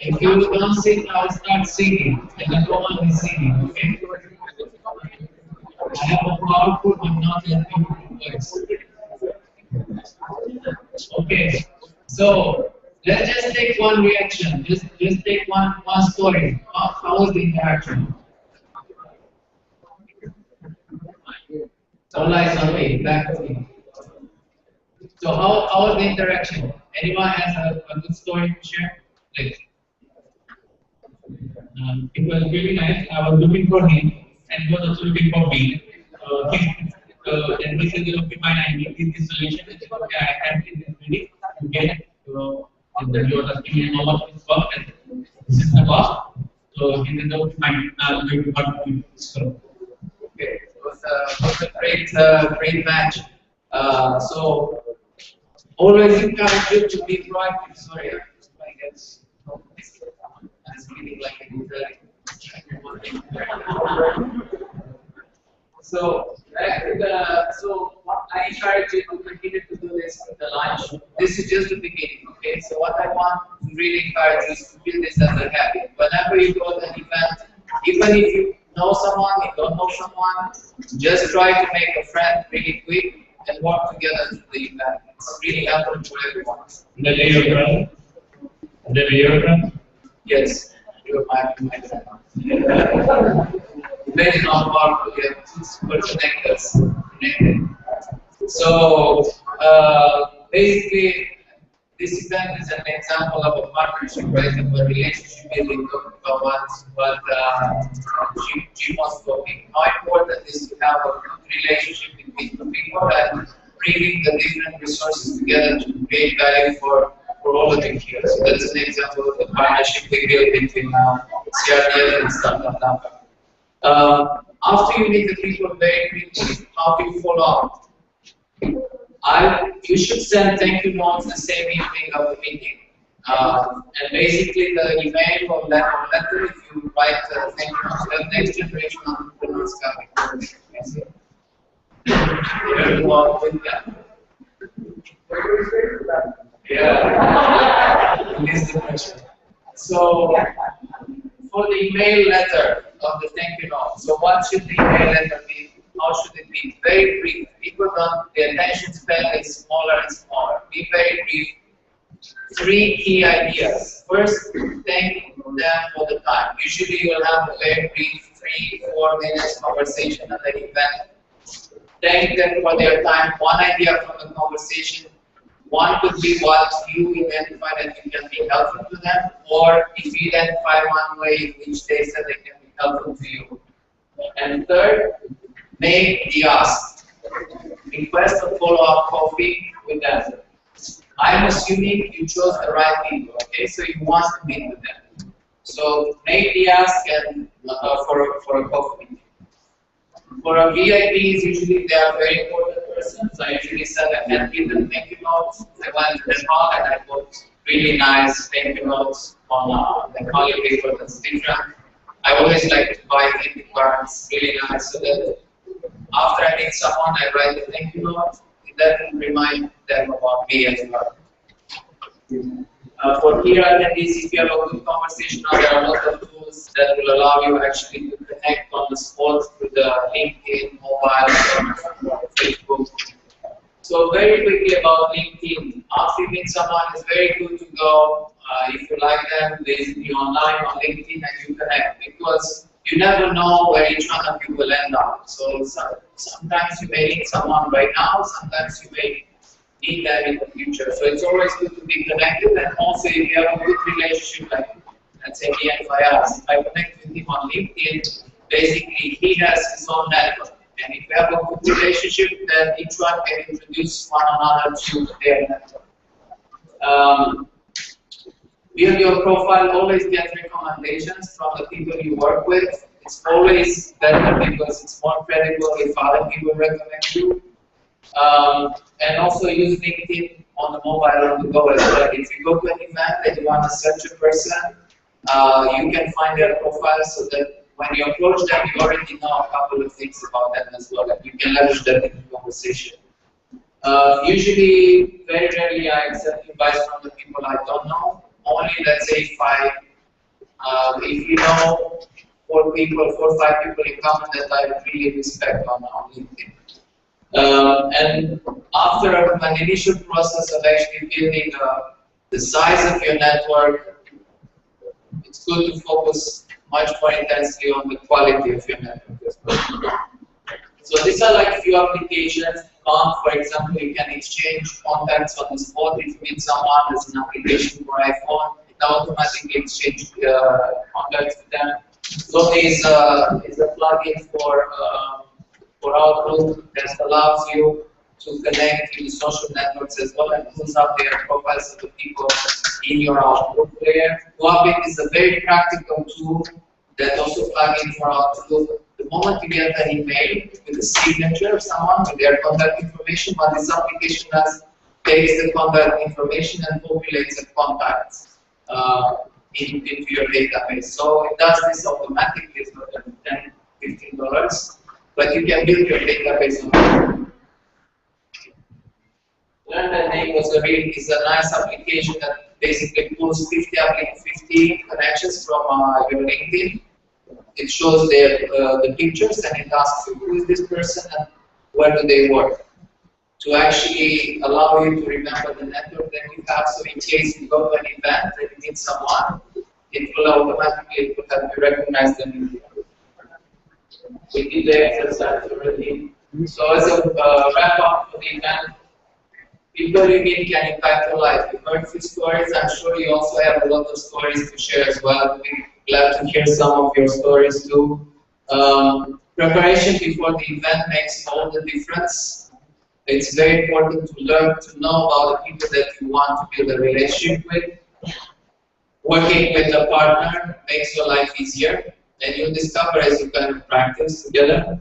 If you don't sit, I'll start singing, and I don't want to be singing, okay? I have a powerful but not a beautiful voice. Okay, so let's just take one reaction. Just take one story. How was the interaction? All eyes on me, back to me. So how was the interaction? Anyone has a good story to share? Please. It was really nice. I was looking for him, and he was also looking for me. Then we said, okay, fine, I need this solution. Okay, I have it ready to get it. And then he was asking me how much it's worth, and this is the cost. So he said, okay, fine, I'm going to work with this. Okay, it was a great match. So always encourage you to be proactive. Sorry, I guess I'm speaking like a Israeli. So, I encourage you to continue to do this with the lunch. This is just the beginning, okay? So what I want to really encourage you is to build this as a habit. Whenever you go to an event, even if you know someone, you don't know someone, just try to make a friend really quick and work together to the event. It's really helpful for everyone. The video friend? The video friend? Yes, you're my friend. Very non-powerful, you have two super connectors. So, basically, this event is an example of a partnership, right? Of a relationship building of what Jim was talking. How important it is to have a good relationship between the people and bringing the different resources together to create value for all of you here. So that's an example of the partnership we built between CRDF and Startup. After you meet the people very quickly, how do you follow up? You should send thank you notes the same evening of the meeting. And basically the email or letter, if you write thank you notes, the next generation of entrepreneurs coming. You work with them. Yeah. Release the pressure. So, for the email letter of the thank you note, so what should the email letter be? How should it be? Very brief. People don't, the attention span is smaller and smaller. Be very brief. 3 key ideas. First, thank them for the time. Usually you'll have a very brief 3-4 minutes conversation at the event. Thank them for their time. One idea from the conversation. One could be what you identify that you can be helpful to them, or if you identify one way in which they said they can be helpful to you. And third, make the ask. Request a follow-up coffee with them. I'm assuming you chose the right people, okay? So you want to meet with them. So make the ask and for a coffee meeting. For our VIPs, usually they are very important persons. I usually send a handwritten thank you notes. I went to the hall and I put really nice thank you notes on the collie paper that's different. I always like to buy thank you cards, really nice, so that after I meet someone, I write a thank you note. That will remind them about me as well. For here attendees, if you have a good conversation, there are a lot of tools that will allow you actually to connect on the spot with the LinkedIn, mobile, Facebook. So very quickly about LinkedIn. After you meet someone, it's very good to go. If you like them, visit you online on LinkedIn and you connect, because you never know where each one of you will end up. So sometimes you may need someone right now, sometimes you may need them in the future. So it's always good to be connected, and also if you have a good relationship, like let's say me and Fayaz, if I connect with him on LinkedIn, basically he has his own network. And if you have a good relationship, then each one can introduce one another to their network. Build your profile, always get recommendations from the people you work with. It's always better because it's more credible if other people recommend you. And also use LinkedIn on the mobile on the go as well. If you go to an event and you want to search a person, you can find their profile so that when you approach them, you already know a couple of things about them as well, and you can leverage that in the conversation. Usually, very rarely I accept advice from the people I don't know. Only, let's say, if you know 4 or 5 people in common that I really respect on LinkedIn. And after an initial process of actually building the size of your network, it's good to focus much more intensely on the quality of your network as well. So these are like few applications. For example, you can exchange contacts on the spot. If you meet someone, there's an application for iPhone, it automatically exchanges contacts with them. So is a plugin for Outlook that allows you to connect to the social networks as well and pulls up their profiles of the people in your Outlook layer. Plugin is a very practical tool that also plugin for Outlook The moment you get an email with a signature of someone with their contact information, what this application does, takes the contact information and populates a contact into your database. So it does this automatically. It's not $10, $15, but you can build your database on it. Learn that name is a nice application that basically pulls 50 connections from your LinkedIn. It shows the pictures and it asks you who is this person and where do they work, to actually allow you to remember the network that you have. So in case you go to an event and you meet someone, it will automatically help you recognize them. We did the exercise already. So as a wrap up for the event, people you meet can impact your life. You've heard a few stories. I'm sure you also have a lot of stories to share as well. We're glad to hear some of your stories too. Preparation before the event makes all the difference. It's very important to learn to know about the people that you want to build a relationship with. Working with a partner makes your life easier, and you'll discover as you kind of practice together.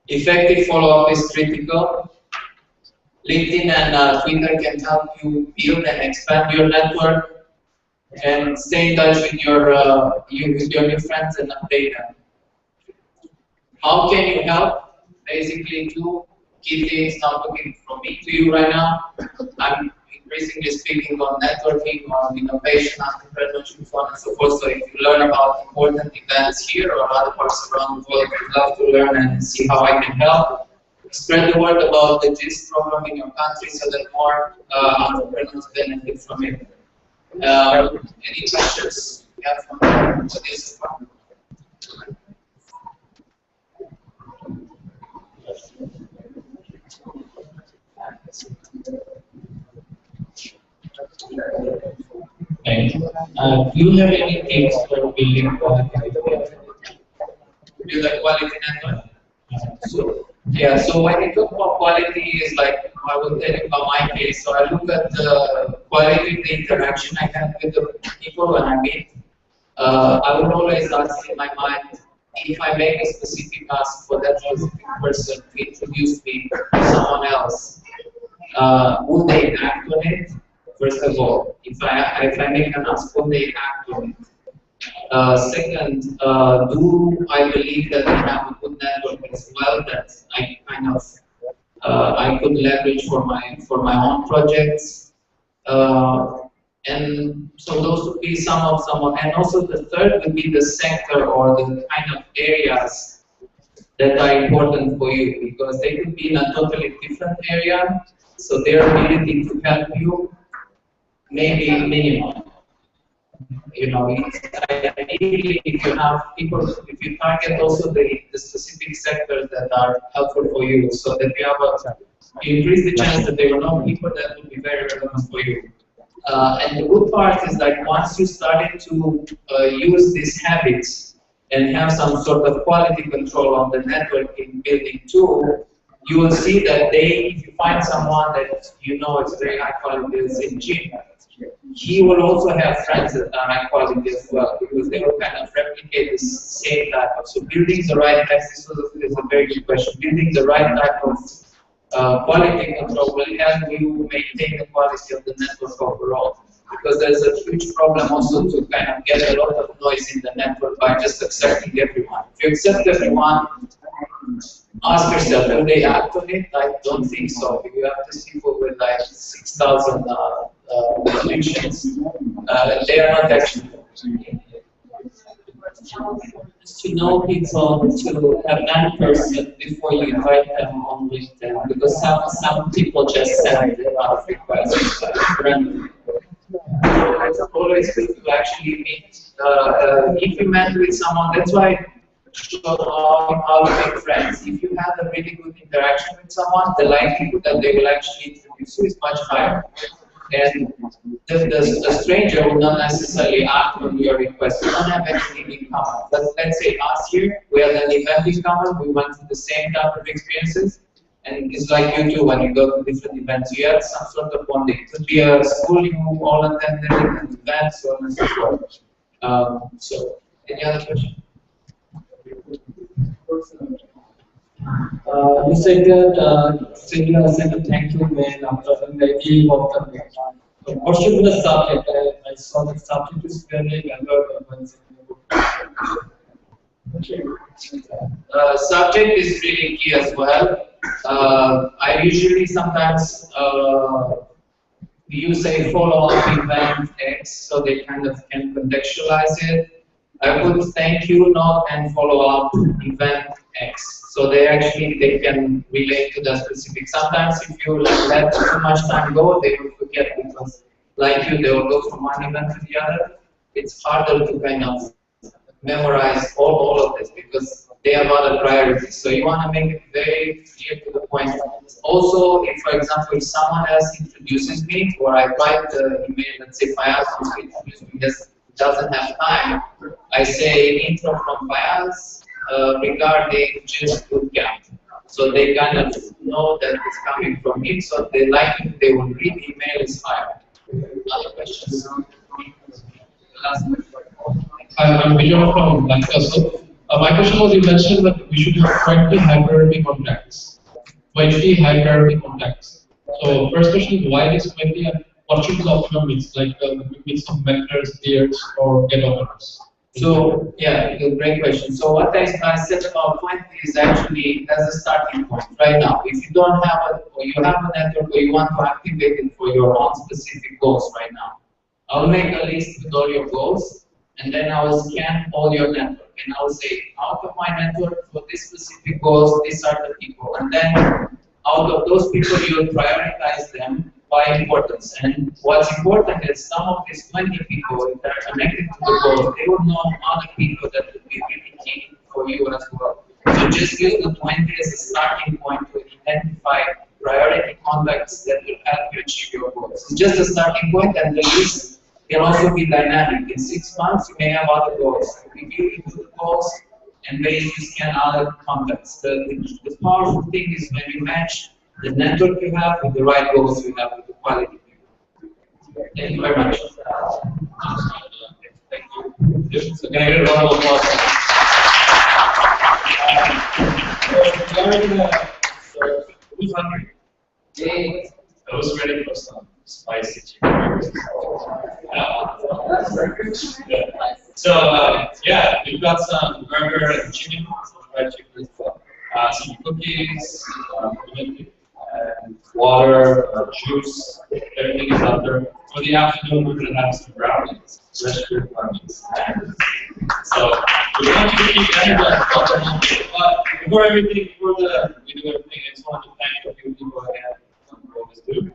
Effective follow-up is critical. LinkedIn and Twitter can help you build and expand your network, and stay in touch with your new friends and update them. How can you help? Basically, two key things. Not looking from me to you right now. I'm increasingly speaking on networking, on innovation, entrepreneurship, so on and so forth. So if you learn about important events here or other parts around the world, I'd love to learn and see how I can help. Spread the word about the GIST program in your country so that more entrepreneurs benefit from it. Any questions you have from this? Thank you. Do you have any tips for building quality? Build a quality network? So when you talk about quality, is like, I will tell you about my case. So I look at the quality of the interaction I have with the people when I meet. I would always ask in my mind, if I make a specific ask for that specific person to introduce me to someone else, would they act on it? First of all, if I make an ask, would they act on it? Second, do I believe that I have a good network as well that I kind of I could leverage for my own projects? And so those would be some of and also the third would be the sector or the kind of areas that are important for you, because they could be in a totally different area, so their ability to help you may be minimal. You know, ideally, if you have people, if you target also the specific sectors that are helpful for you, so that you increase the chance that there are no people that will be very relevant for you. And the good part is that once you started to use these habits and have some sort of quality control on the networking building too, you will see that if you find someone that you know is very high quality as in Jim, he will also have friends that are high quality as well, because they will kind of replicate the same type of. So building the right type, this is a very good question. Building the right type of quality control will help you maintain the quality of the network overall. Because there's a huge problem also to kind of get a lot of noise in the network by just accepting everyone. If you accept everyone, ask yourself, will they act on it? I don't think so. If you have these people with like 6,000 connections, they are not actually. Just to know people, to have that person before you invite them on LinkedIn, because some people just send a lot of requests randomly. It's always good to actually meet. If you met with someone, that's why how to make friends. If you have a really good interaction with someone, the likelihood that they will actually introduce you is much higher. And the stranger will not necessarily act on your request. You don't have anything in common. But let's say us here, we had an event in common, we went through the same type of experiences, and it's like you do when you go to different events. You have some sort of bonding. It could be a school you all attended, different events, so on and so forth. So, any other question? You said that Sylvia sent a thank you mail after the eve of the meeting. So what should be the subject? I saw the subject is very Subject is really key as well. I usually sometimes use a follow-up event X so they kind of can contextualize it. I would thank you note and follow-up event X. So they can relate to the specific. Sometimes if you let too much time go, they will forget because like you, they will go from one event to the other. It's harder to kind of memorize all of this because they have other priorities. So you want to make it very clear to the point. Also, if for example, if someone else introduces me or I write the email, let's say Fayaz wants to introduce me, just doesn't have time, I say intro from Fayaz regarding just BootCamp. So they kind of know that it's coming from him, so they will read the email is fine. Other questions? I'm Vijay from Lancaster. My question was, you mentioned that we should have 20 hierarchy contacts. 20 hierarchy contacts. So first question is, why is 20 and what should the optimum mix? Like mix of mentors, peers, or get owners? So yeah, great question. So what I said about 20 is actually as a starting point right now. If you don't have or you have a network or you want to activate it for your own specific goals right now, I'll make a list with all your goals, and then I will scan all your network, and I will say, out of my network for this specific goals, these are the people, and then out of those people, you will prioritize them by importance. And what's important is some of these 20 people that are connected to the goals, they will know other people that would be really key for you as well. So just use the 20 as a starting point to identify priority contacts that will help you achieve your goals. It's just a starting point, and the list can also be dynamic. In 6 months, you may have other goals. Review into the goals, and then you scan other contacts. The powerful thing is when you match the network you have with the right goals you have with the quality people. Thank you very much. Thank you. So can I get a round of applause? Who's hungry? I was ready for some spicy chicken. So yeah, we've got some burger and chicken, fried chicken as well. Some cookies, and water, juice, everything is out there. For the afternoon, we're going to have some brownies, restaurant brownies. So we want you to keep energized. But before we do everything, I just want to thank a few people again for this do. We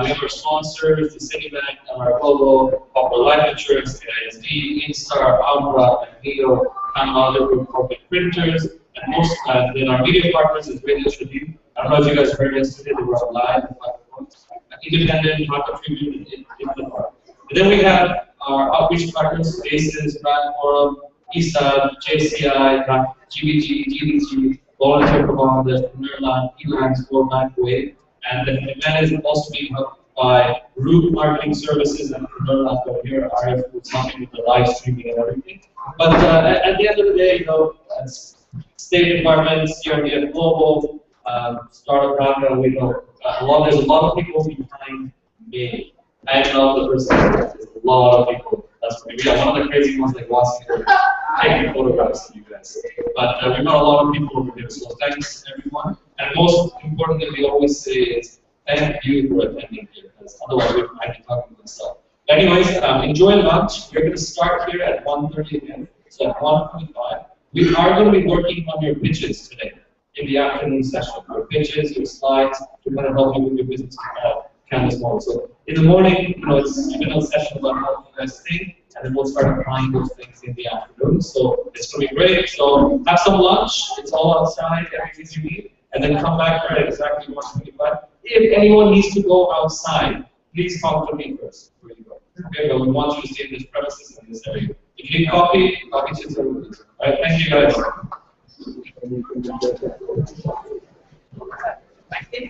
have our sponsors, the Citibank, our Global, Popular Life Insurance, AISD, Instar, Alpha, and Leo, and other group corporate printers, and most then our media partners is Radio Tribune. I don't know if you guys heard yesterday, they were live. Independent, not contributed in the part. And then we have our outreach partners, Basis, Brand Forum, ESA, JCI, GBG, GDG, Volunteer Providers, Nerland, Elance, World Bank Wave. And the event is also being helped by Root Marketing Services and Nerland over here, RF, who's helping with the live streaming and everything. But at the end of the day, State Departments, CRDF Global, Startup Raka, we know there's a lot of people behind me. I am not the person. There's a lot of people. That's what we are one of the crazy ones that wants to take photographs of you guys. But we've got a lot of people over here. So thanks everyone. And most importantly, we always say is thank you for attending here, because otherwise we might be talking to myself. Anyways, enjoy lunch. We're going to start here at 1:30 again. So at 1:45. We are going to be working on your pitches today in the afternoon session. Your pitches, your slides, to kind of help you with your business canvas model. So in the morning, it's a general session about how you guys think, and then we'll start applying those things in the afternoon. So it's going to be great. So have some lunch. It's all outside, everything you need, and then come back here at exactly 1:25. If anyone needs to go outside, please talk to me first before you go. Okay, but we want you to stay in this premises in this area. If you need coffee chips are good. All right, thank you guys. Thank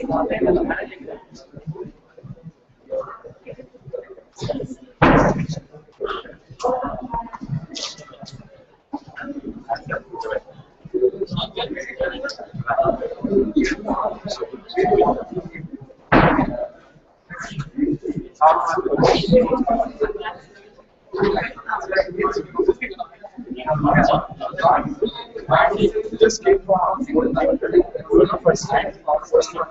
you. Just came from first time, first one.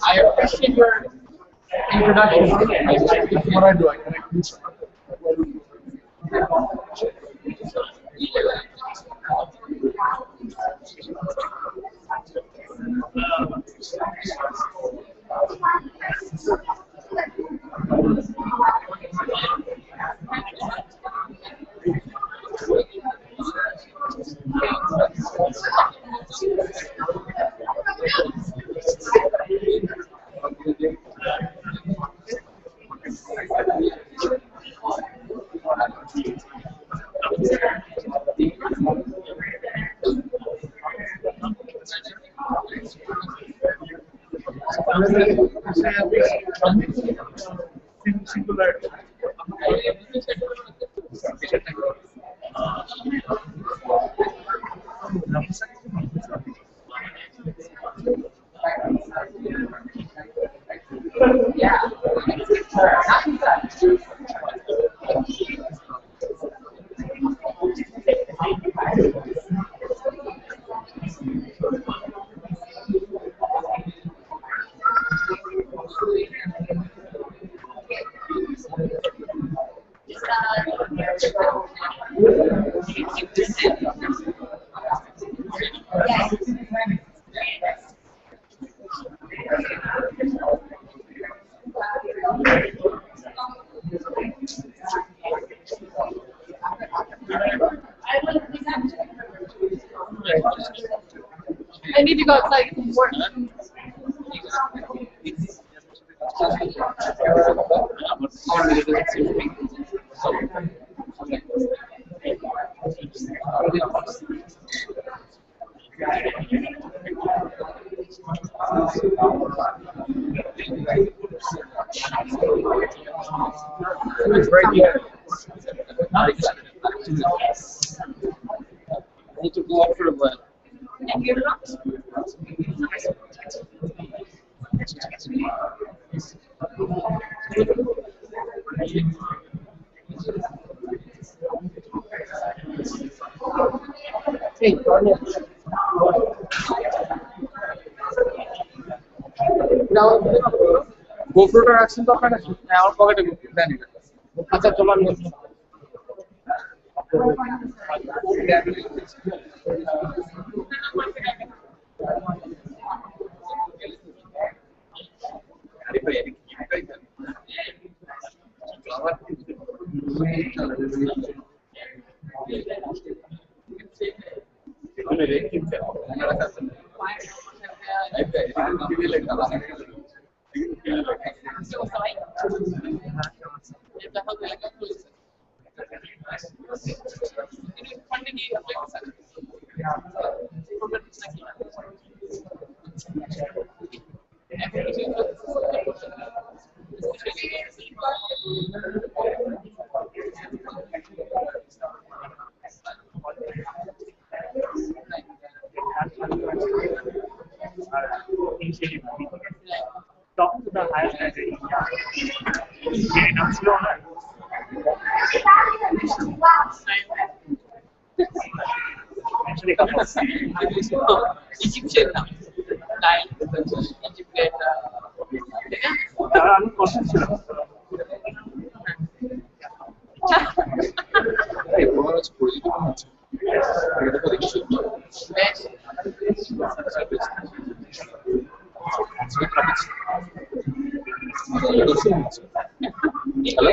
I appreciate your introduction. What I do, I connect this. I need to go outside and work. It's right here. I need to go out for a while. And you're not? Hey, GoPro action তো আপনার কাছে আমার পকেটে দেন আচ্ছা চলো আমি Egyptian now. Like Egyptian. I'm conscious. Hey, what was for you? Hello?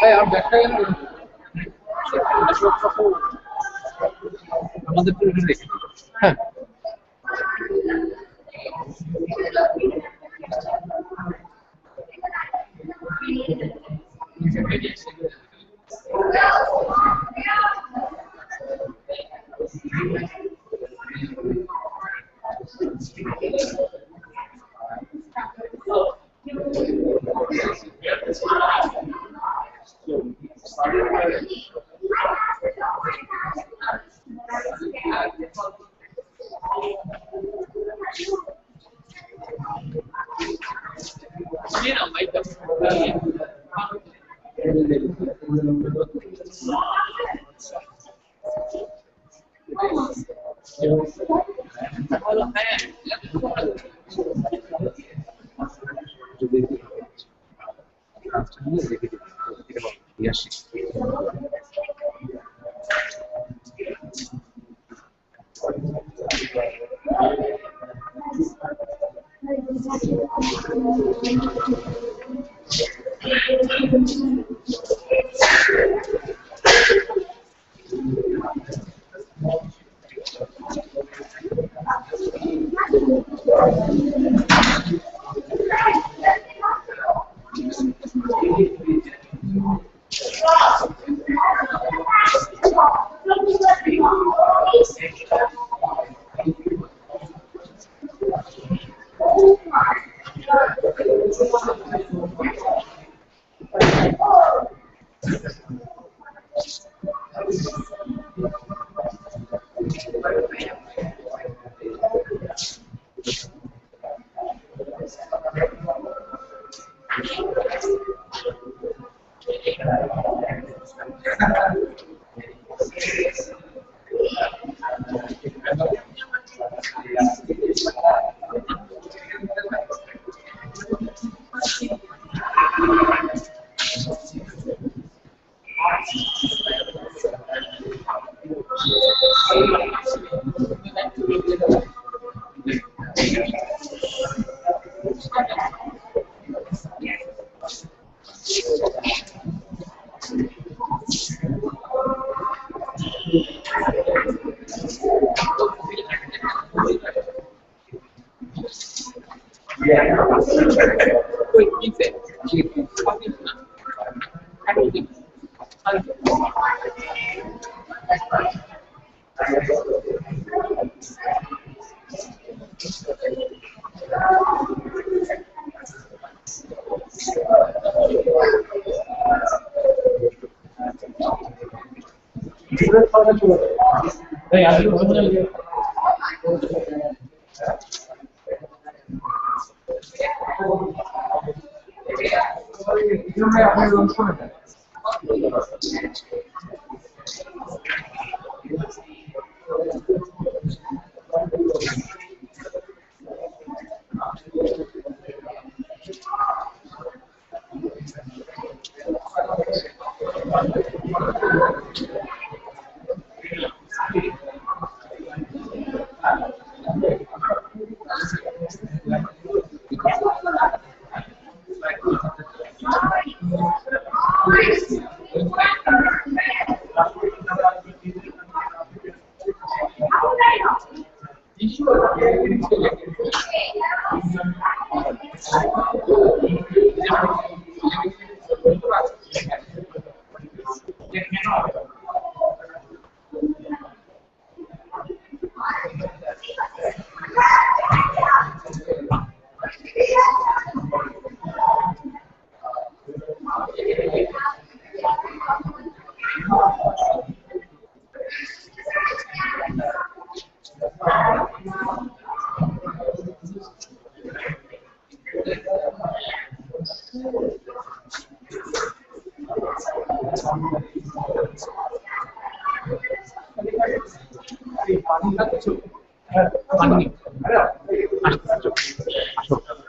Hey, I'm back. আমাদের পুরো রেখে হ্যাঁ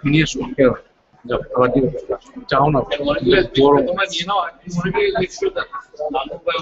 নিয়ে এসো আবার দিও চাও না গরম তোমরা নিয়ে নাও আর মনে করি লিস্ট করে দাও লালু ভাই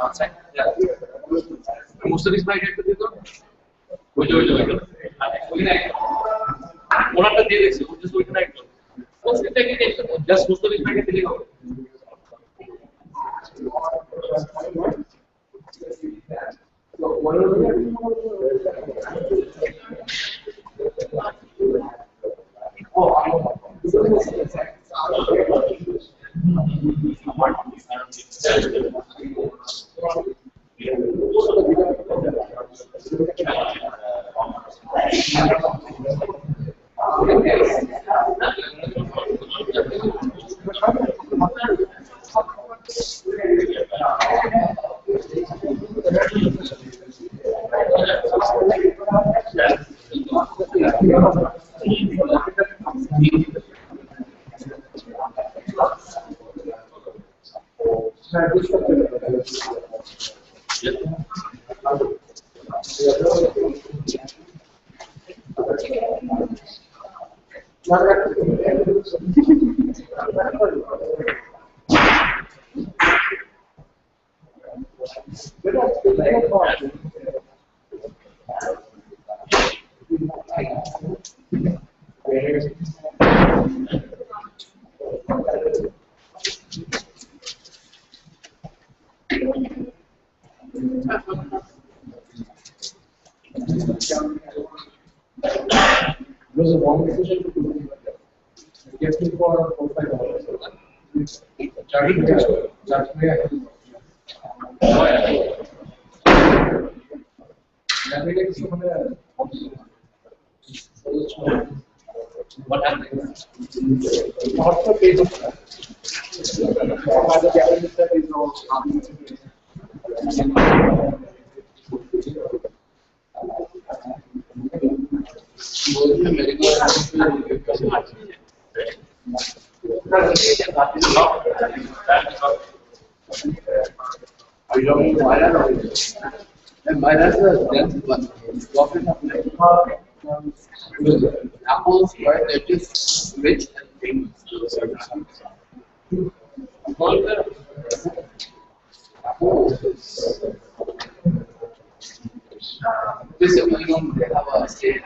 outside. Yeah. Mustafa is right at the door. One of the days, just wait night. What's the technique? Just Mustafa is right at the door. It was a wrong decision to do it. Get me for $4-5. Charging that's where what happened? What's the page of that? Apples were that is rich and famous. This is going on. They have a state.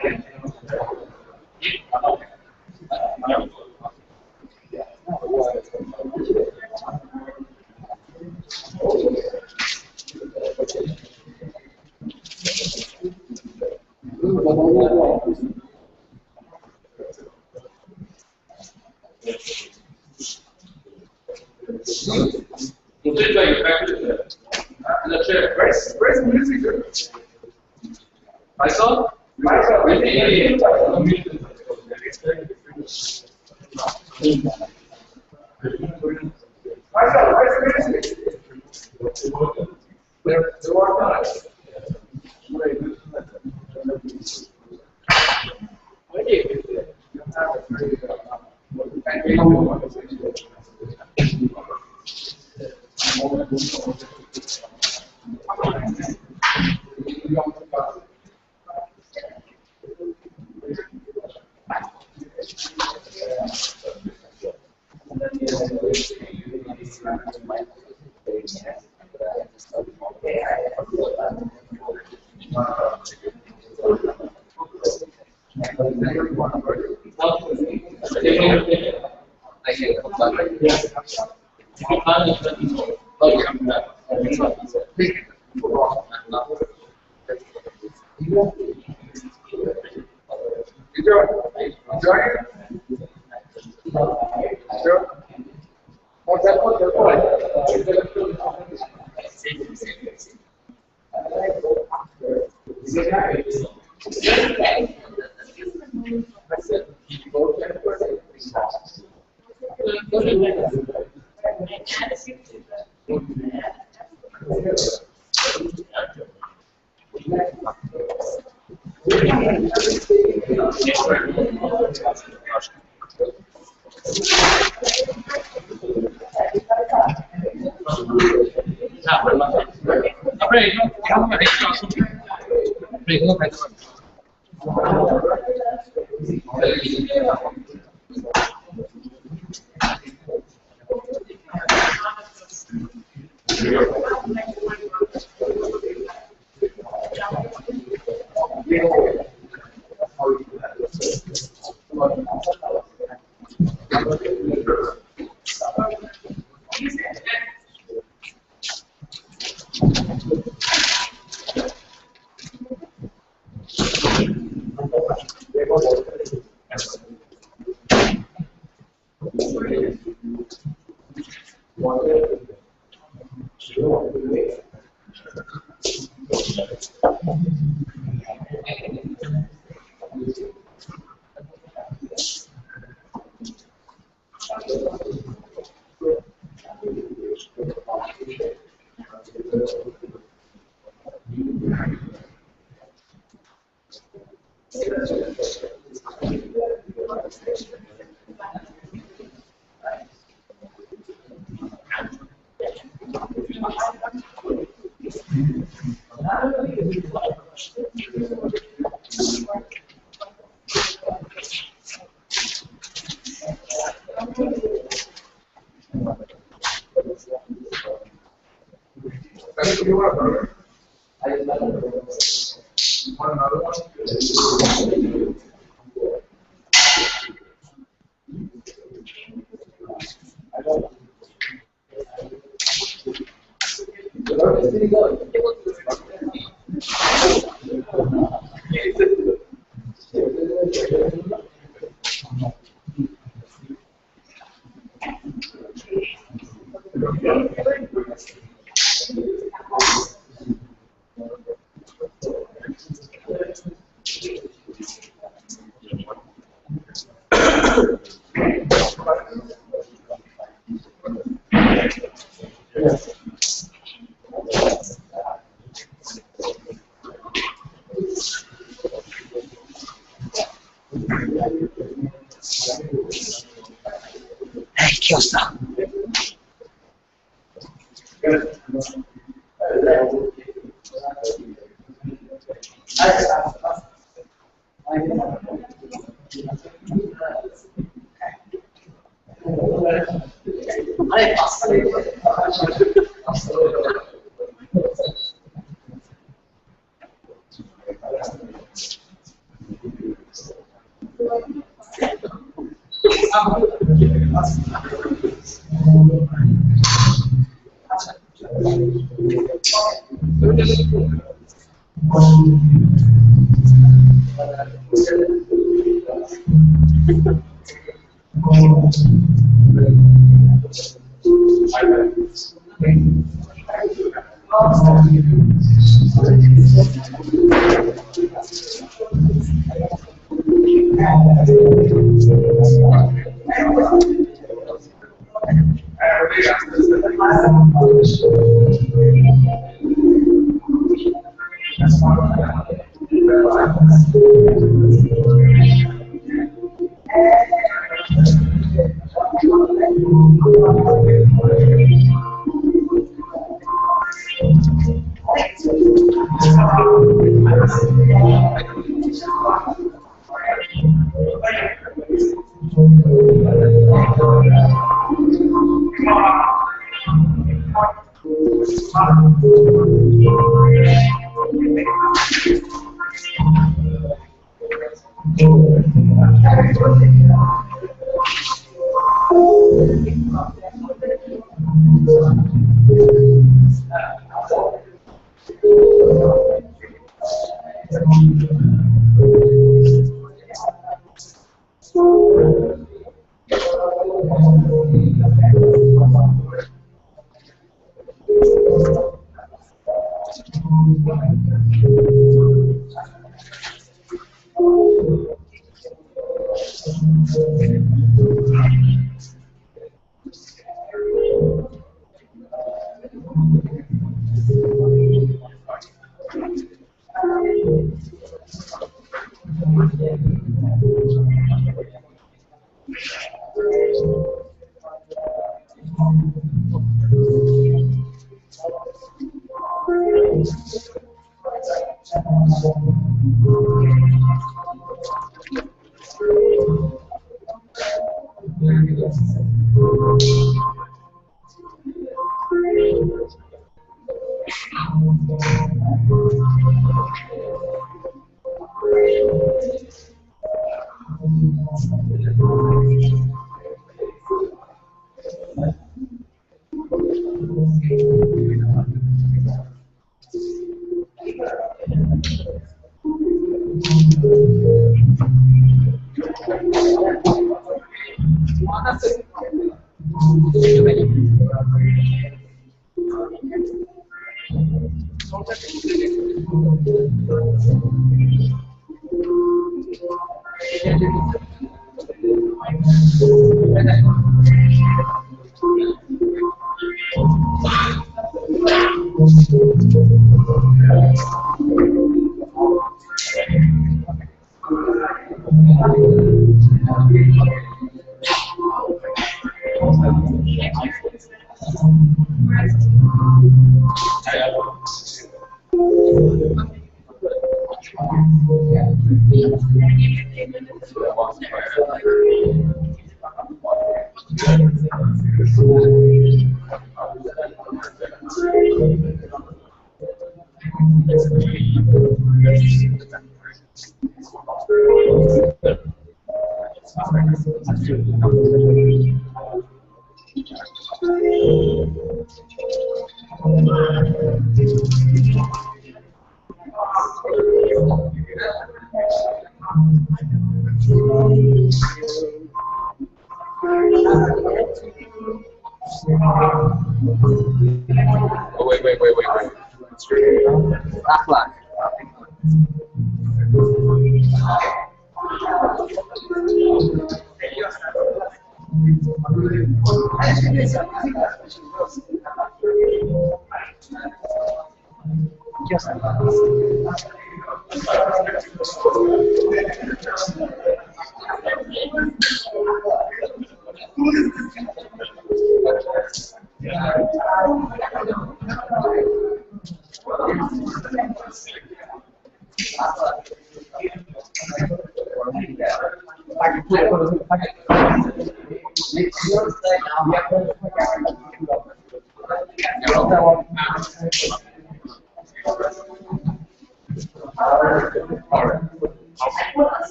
Where's the music? I saw.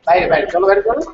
Baik, baik. Kalau baik, kalau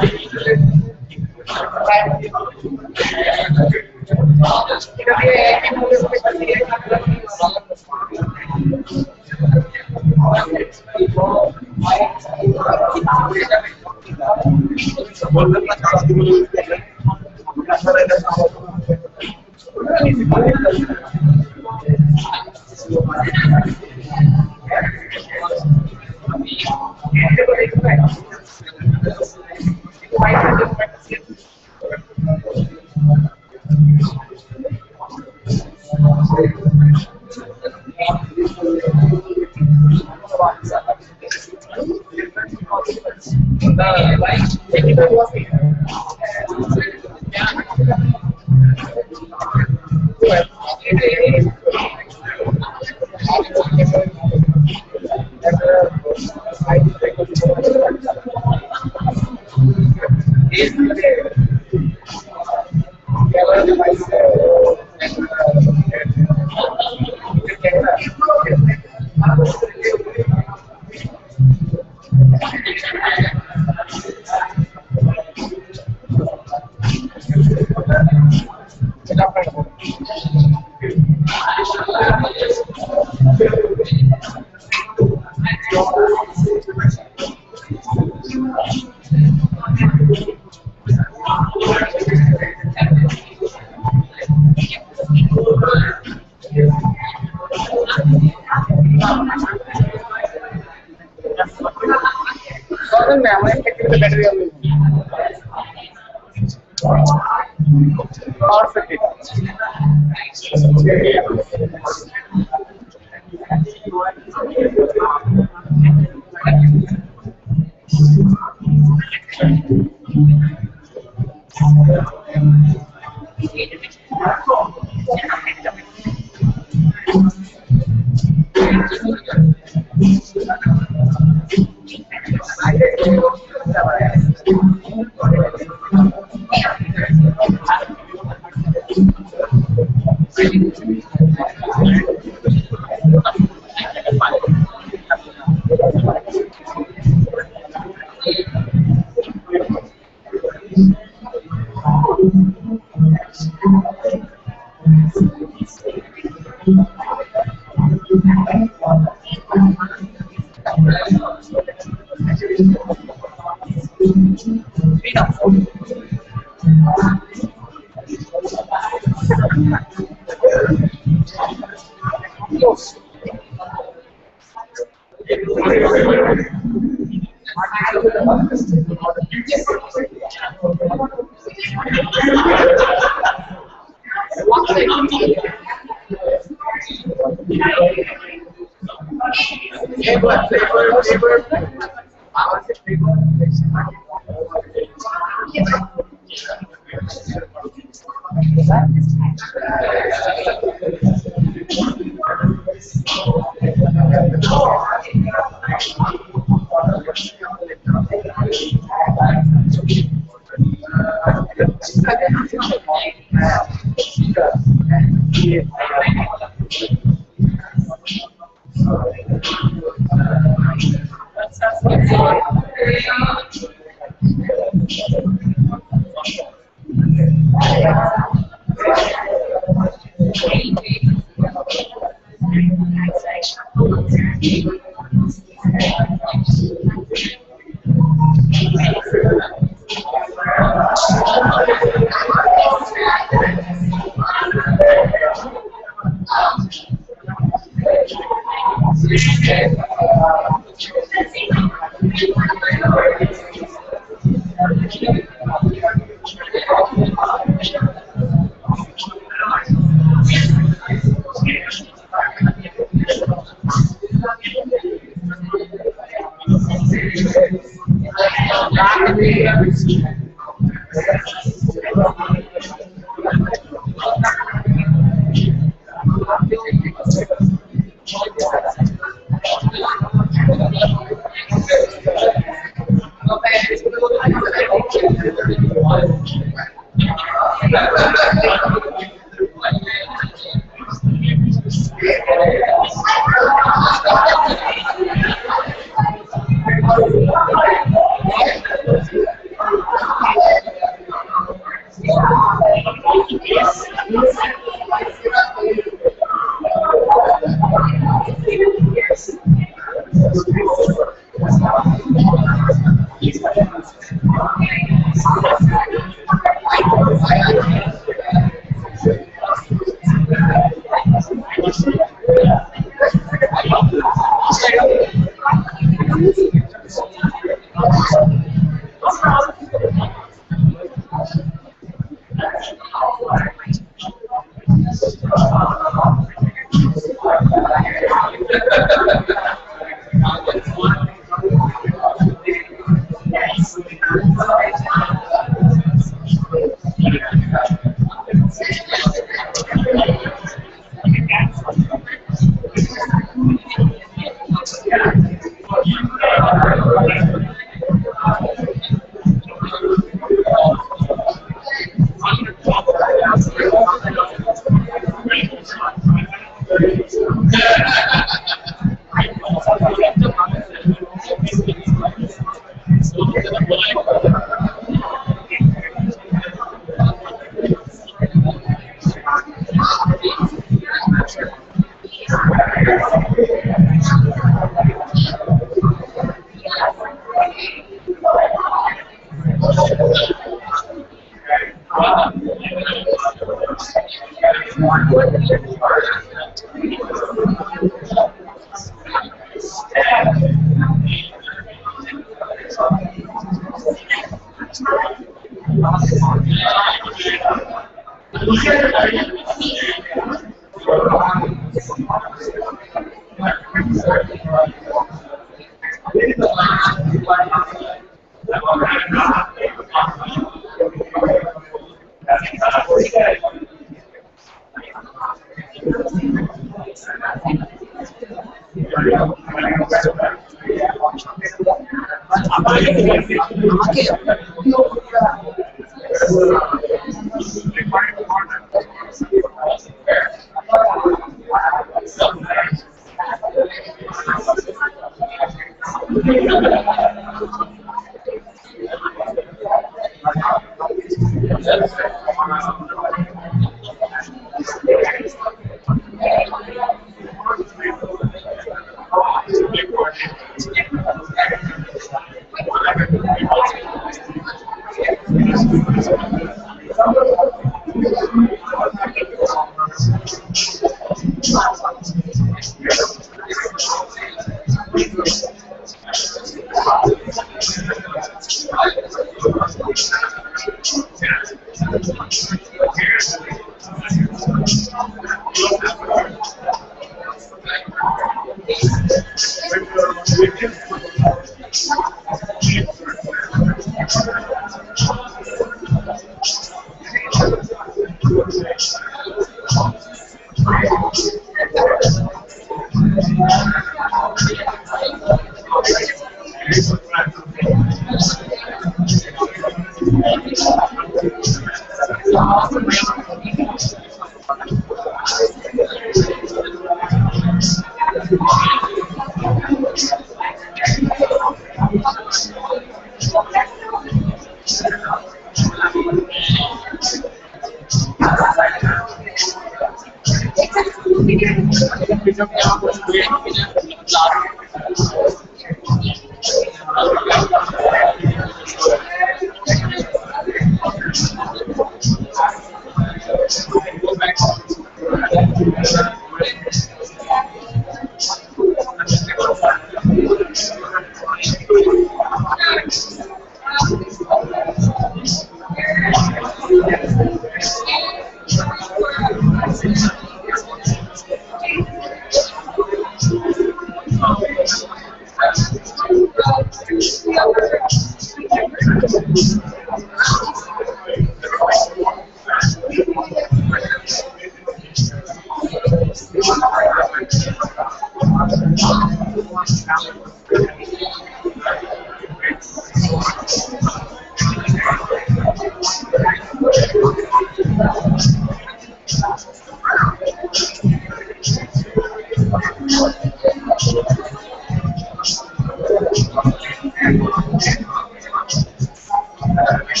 Hi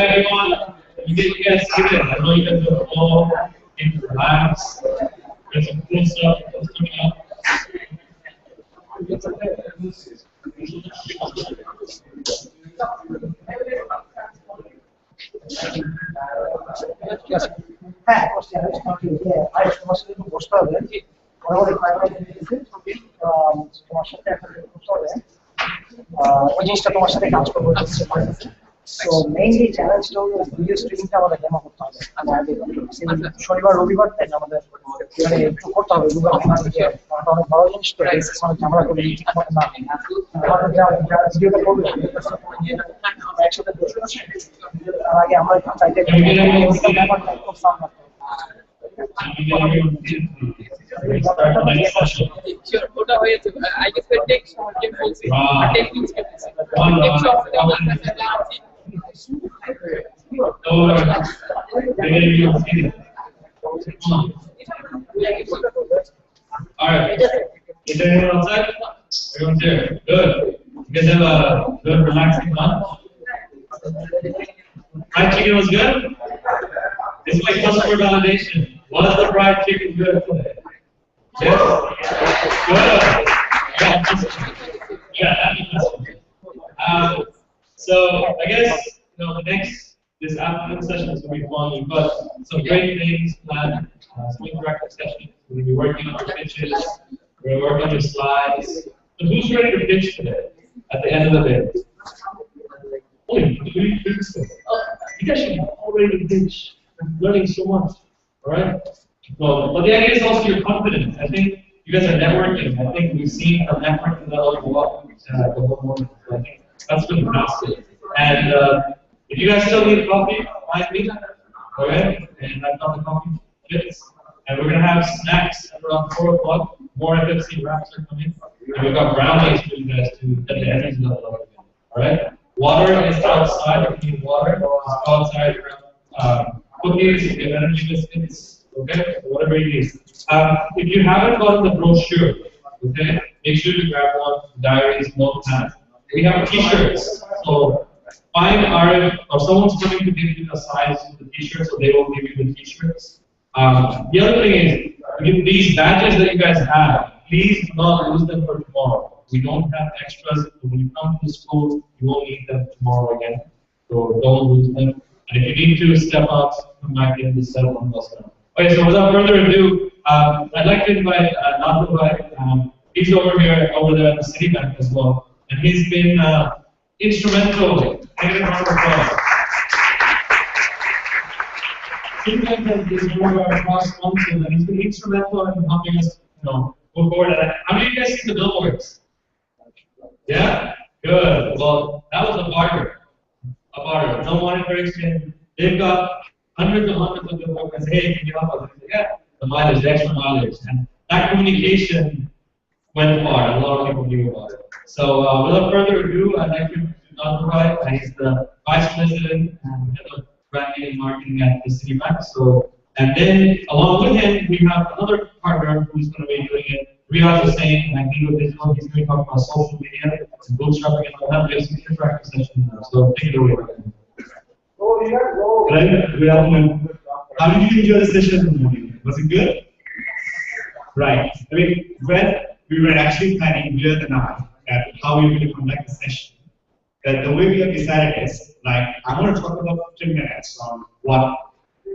everyone, you guys seated. I know you guys are all in relax. There's some cool stuff that's coming up. হ্যাঁ, তোমার সাথে একটু বসতে হবে। মোটামুটি 5 minutes তোমার সাথে এখন বসতে হবে। ওই জিনিসটা তোমার সাথে কাজ করবো। So mainly challenge to video streaming টা আমাদের ডেমো করতে হবে। শনিবার রবিবার থেকে আমাদের মানে একটু করতে হবে গুগল ক্যামেরা দিয়ে। কারণ অনেক বড় জিনিস তো মানে ঝামেলা করে ঠিক মতো না। আমাদের যারা ভিডিওটা করবে একসাথে বসে তার আগে আমরা চাইতে Sure, ওটা হয়েছে। I guess the text can also text Alright. Is anyone outside? Everyone's here. Good. You guys have a good relaxing lunch? Fried chicken was good? This is like customer validation. Was the fried chicken good today? Yes? Good. Yeah. So I guess this afternoon session is going to be fun. We've got some great things planned. Some interactive sessions. We're going to be working on our pitches. We're going to work on your slides. So who's ready to pitch today? At the end of the day. Oh, you guys should be all ready to pitch. I'm learning so much. All right. Well, but the idea is also your confidence. I think you guys are networking. I think we've seen the networking level go up. The whole morning. So I think that's really massive. And if you guys still need coffee, find me. Okay. And I've got the coffee kits. And we're gonna have snacks at around 4 o'clock. More FFC wraps are coming. And we've got brownies for you guys to get the energy level up again. All right. Water is outside. If you need water, it's outside. Cookies, if you have energy biscuits. Okay, whatever you need. If you haven't gotten the brochure, okay, make sure to grab one. Diaries, notepads. We have T-shirts. So find Arif or someone's coming to give you the size of the T-shirts, so they will give you the T-shirts. The other thing is, these badges that you guys have, please do not lose them for tomorrow. We don't have extras. When you come to school, you won't need them tomorrow again. So don't lose them. And if you need to step out, come back in to settle on those stuff. Okay, so without further ado, I'd like to invite Nathulai. He's over there at the City Bank as well. And he's been instrumental. Give it a round of applause. City Bank is one of our cross functions, and he's been instrumental in helping us, go forward. How many of you guys see the billboards? Yeah? Good. Well, that was a barter. No monetary exchange. They've got hundreds of billboards. Hey, can you help us? Yeah. The mileage, the extra mileage. And that communication went far. A lot of people knew about it. So without further ado, I'd like to introduce Nathulai. He's the Vice President and Head of Branding and Marketing at the City Bank. So, and then along with him, we have another partner who's going to be doing it. Riyaz is saying, like digital, he's going to talk about social media, bootstrapping, and all that. We have some interactive sessions now. So take it away. Good afternoon. How did you enjoy the session in the morning? Was it good? Right. I mean, when we were actually planning year and a half at how we were going to conduct the session, the way we have decided is, like, I'm going to talk about 15 minutes on what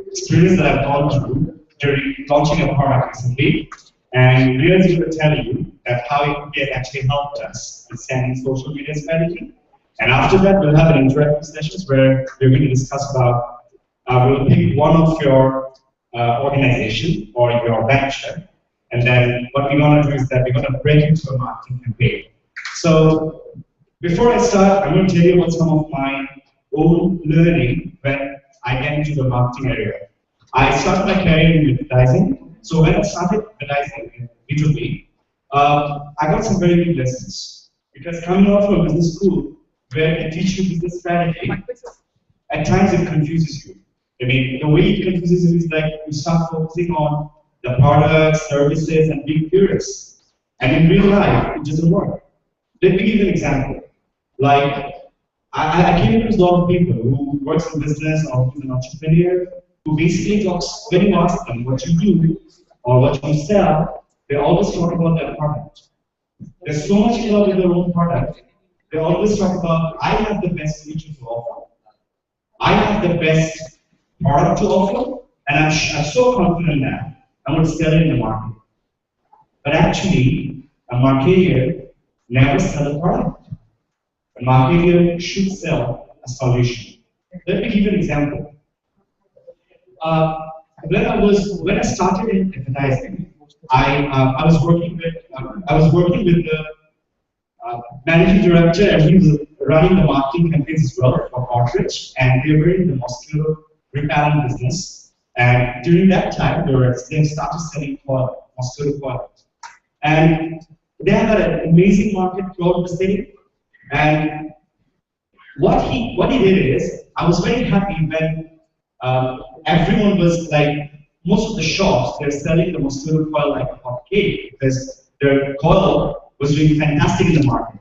experience that I've gone through during launching a product recently, and Riyaz is going to tell you that how it actually helped us understanding social media strategy. And after that, we'll have an interactive sessions where we're going to discuss about, we'll pick one of your organization or your venture, and then what we're going to do is that we're going to break into a marketing campaign. So before I start, I'm going to tell you about some of my own learning when I get into the marketing area. I started my career in advertising. So when I started advertising in B2B, I got some very good lessons. Because coming out from a business school where they teach you business strategy, at times it confuses you. I mean, the way it confuses you is like you start focusing on the products, services, and being curious. And in real life, it doesn't work. Let me give you an example. Like, I came across a lot of people who works in business or who's an entrepreneur who basically talks, when you ask them what you do or what you sell, they always talk about their product. There's so much love in their own product. They always talk about, I have the best feature to offer. I have the best product to offer, and I'm so confident that I'm going to sell it in the market. But actually, a marketer never sells a product. A marketer should sell a solution. Let me give you an example. When I started in advertising, I was working with the managing director, and he was running the marketing campaigns as well for Partridge, and they were in the mosquito repellent business. And during that time, they started selling mosquito coil, and they had an amazing market throughout the city. And what he did is, I was very happy when everyone was like, most of the shops, they're selling the mosquito coil like a hot cake because their coil was doing fantastic in the market.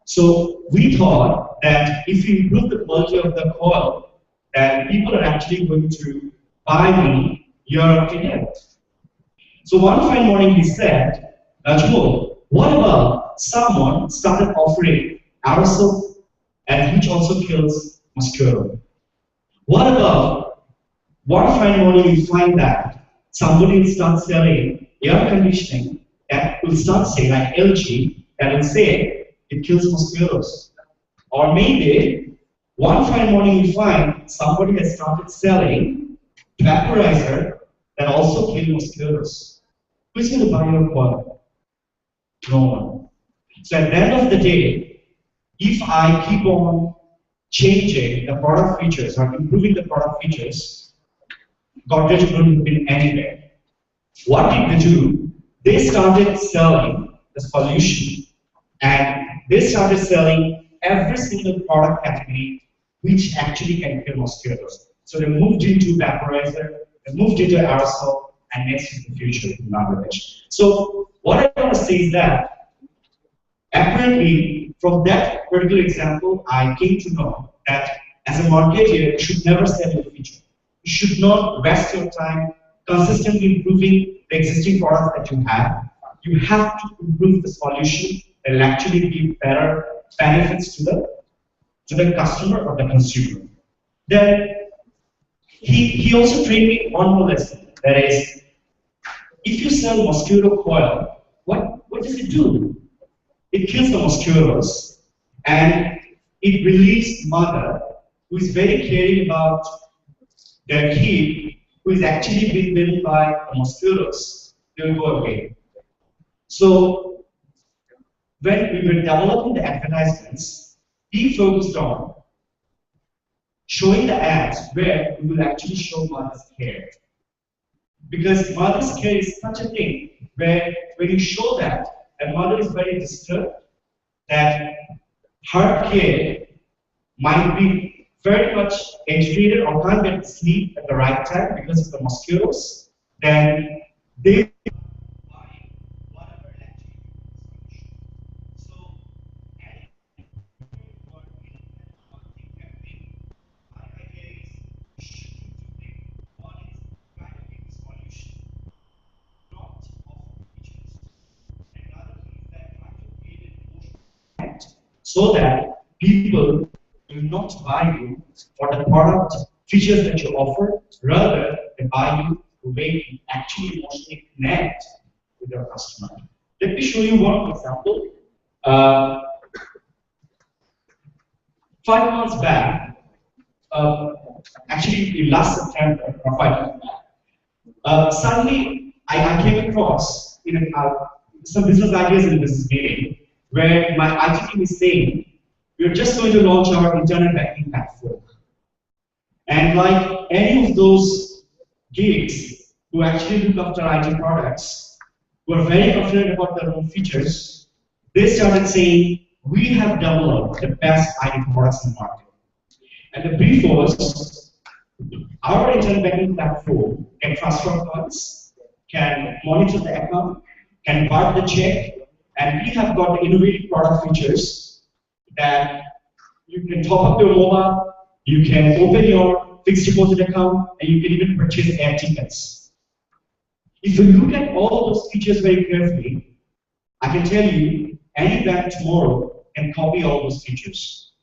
So we thought that if we improve the quality of the coil, then people are actually going to buy me year after year. So one fine morning he said, Rajmo, what about someone started offering aerosol, and which also kills mosquito? What about one fine morning we find that somebody will start selling air conditioning that will start saying, like LG, that will say it kills mosquitoes. Or maybe one fine morning we find somebody has started selling vaporizer that also kills mosquitoes. Who's going to buy your product? No one. So at the end of the day, if I keep on changing the product features or improving the product features, Godrej wouldn't have been anywhere. What did they do? They started selling the solution, and they started selling every single product category which actually can kill mosquitoes. So they moved into vaporizer, they moved into aerosol, and next in the future in Bangladesh. So what I want to say is that apparently from that particular example, I came to know that as a marketer, you should never sell your feature. You should not waste your time consistently improving the existing products that you have. You have to improve the solution that will actually give better benefits to the customer or the consumer. Then he also trained me one more lesson. That is, if you sell mosquito coil, what does it do? It kills the mosquitoes, and it relieves mother who is very caring about their kid who is actually being bitten by the mosquitoes. They will go away. So when we were developing the advertisements, we focused on showing the ads where we will actually show mother's care. Because mother's care is such a thing where when you show that, a mother is very disturbed, that her care might be very much agitated or can't get sleep at the right time because of the mosquitoes, then they so that people will not buy you for the product features that you offer, rather than buy you the way you actually emotionally connect with your customer. Let me show you one example. 5 months back, actually in last September, or 5 months back, suddenly I came across some business ideas in the business meeting where my IT team is saying, we're just going to launch our internet banking platform. And like any of those gigs who actually look after IT products, who are very confident about their own features, they started saying, we have developed the best IT products in the market. And the brief was, our internet banking platform can transfer funds, can monitor the account, can part the check, and we have got the innovative product features that you can top up your mobile, you can open your fixed deposit account, and you can even purchase air tickets. If you look at all those features very carefully, I can tell you, any bank tomorrow can copy all those features,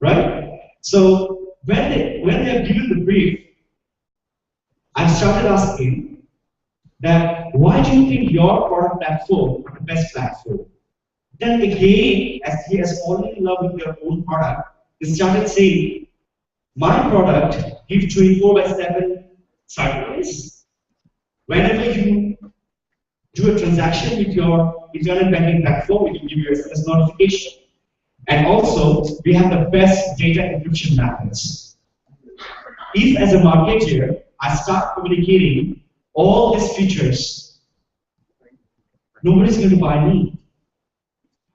right? So when they are given the brief, I started asking that why do you think your product platform is the best platform? Then again, as he has fallen in love with their own product, they started saying, my product gives 24/7 service. Whenever you do a transaction with your internet banking platform, it will give you a SMS notification. And also, we have the best data encryption methods. If as a marketer, I start communicating all these features, nobody's going to buy me.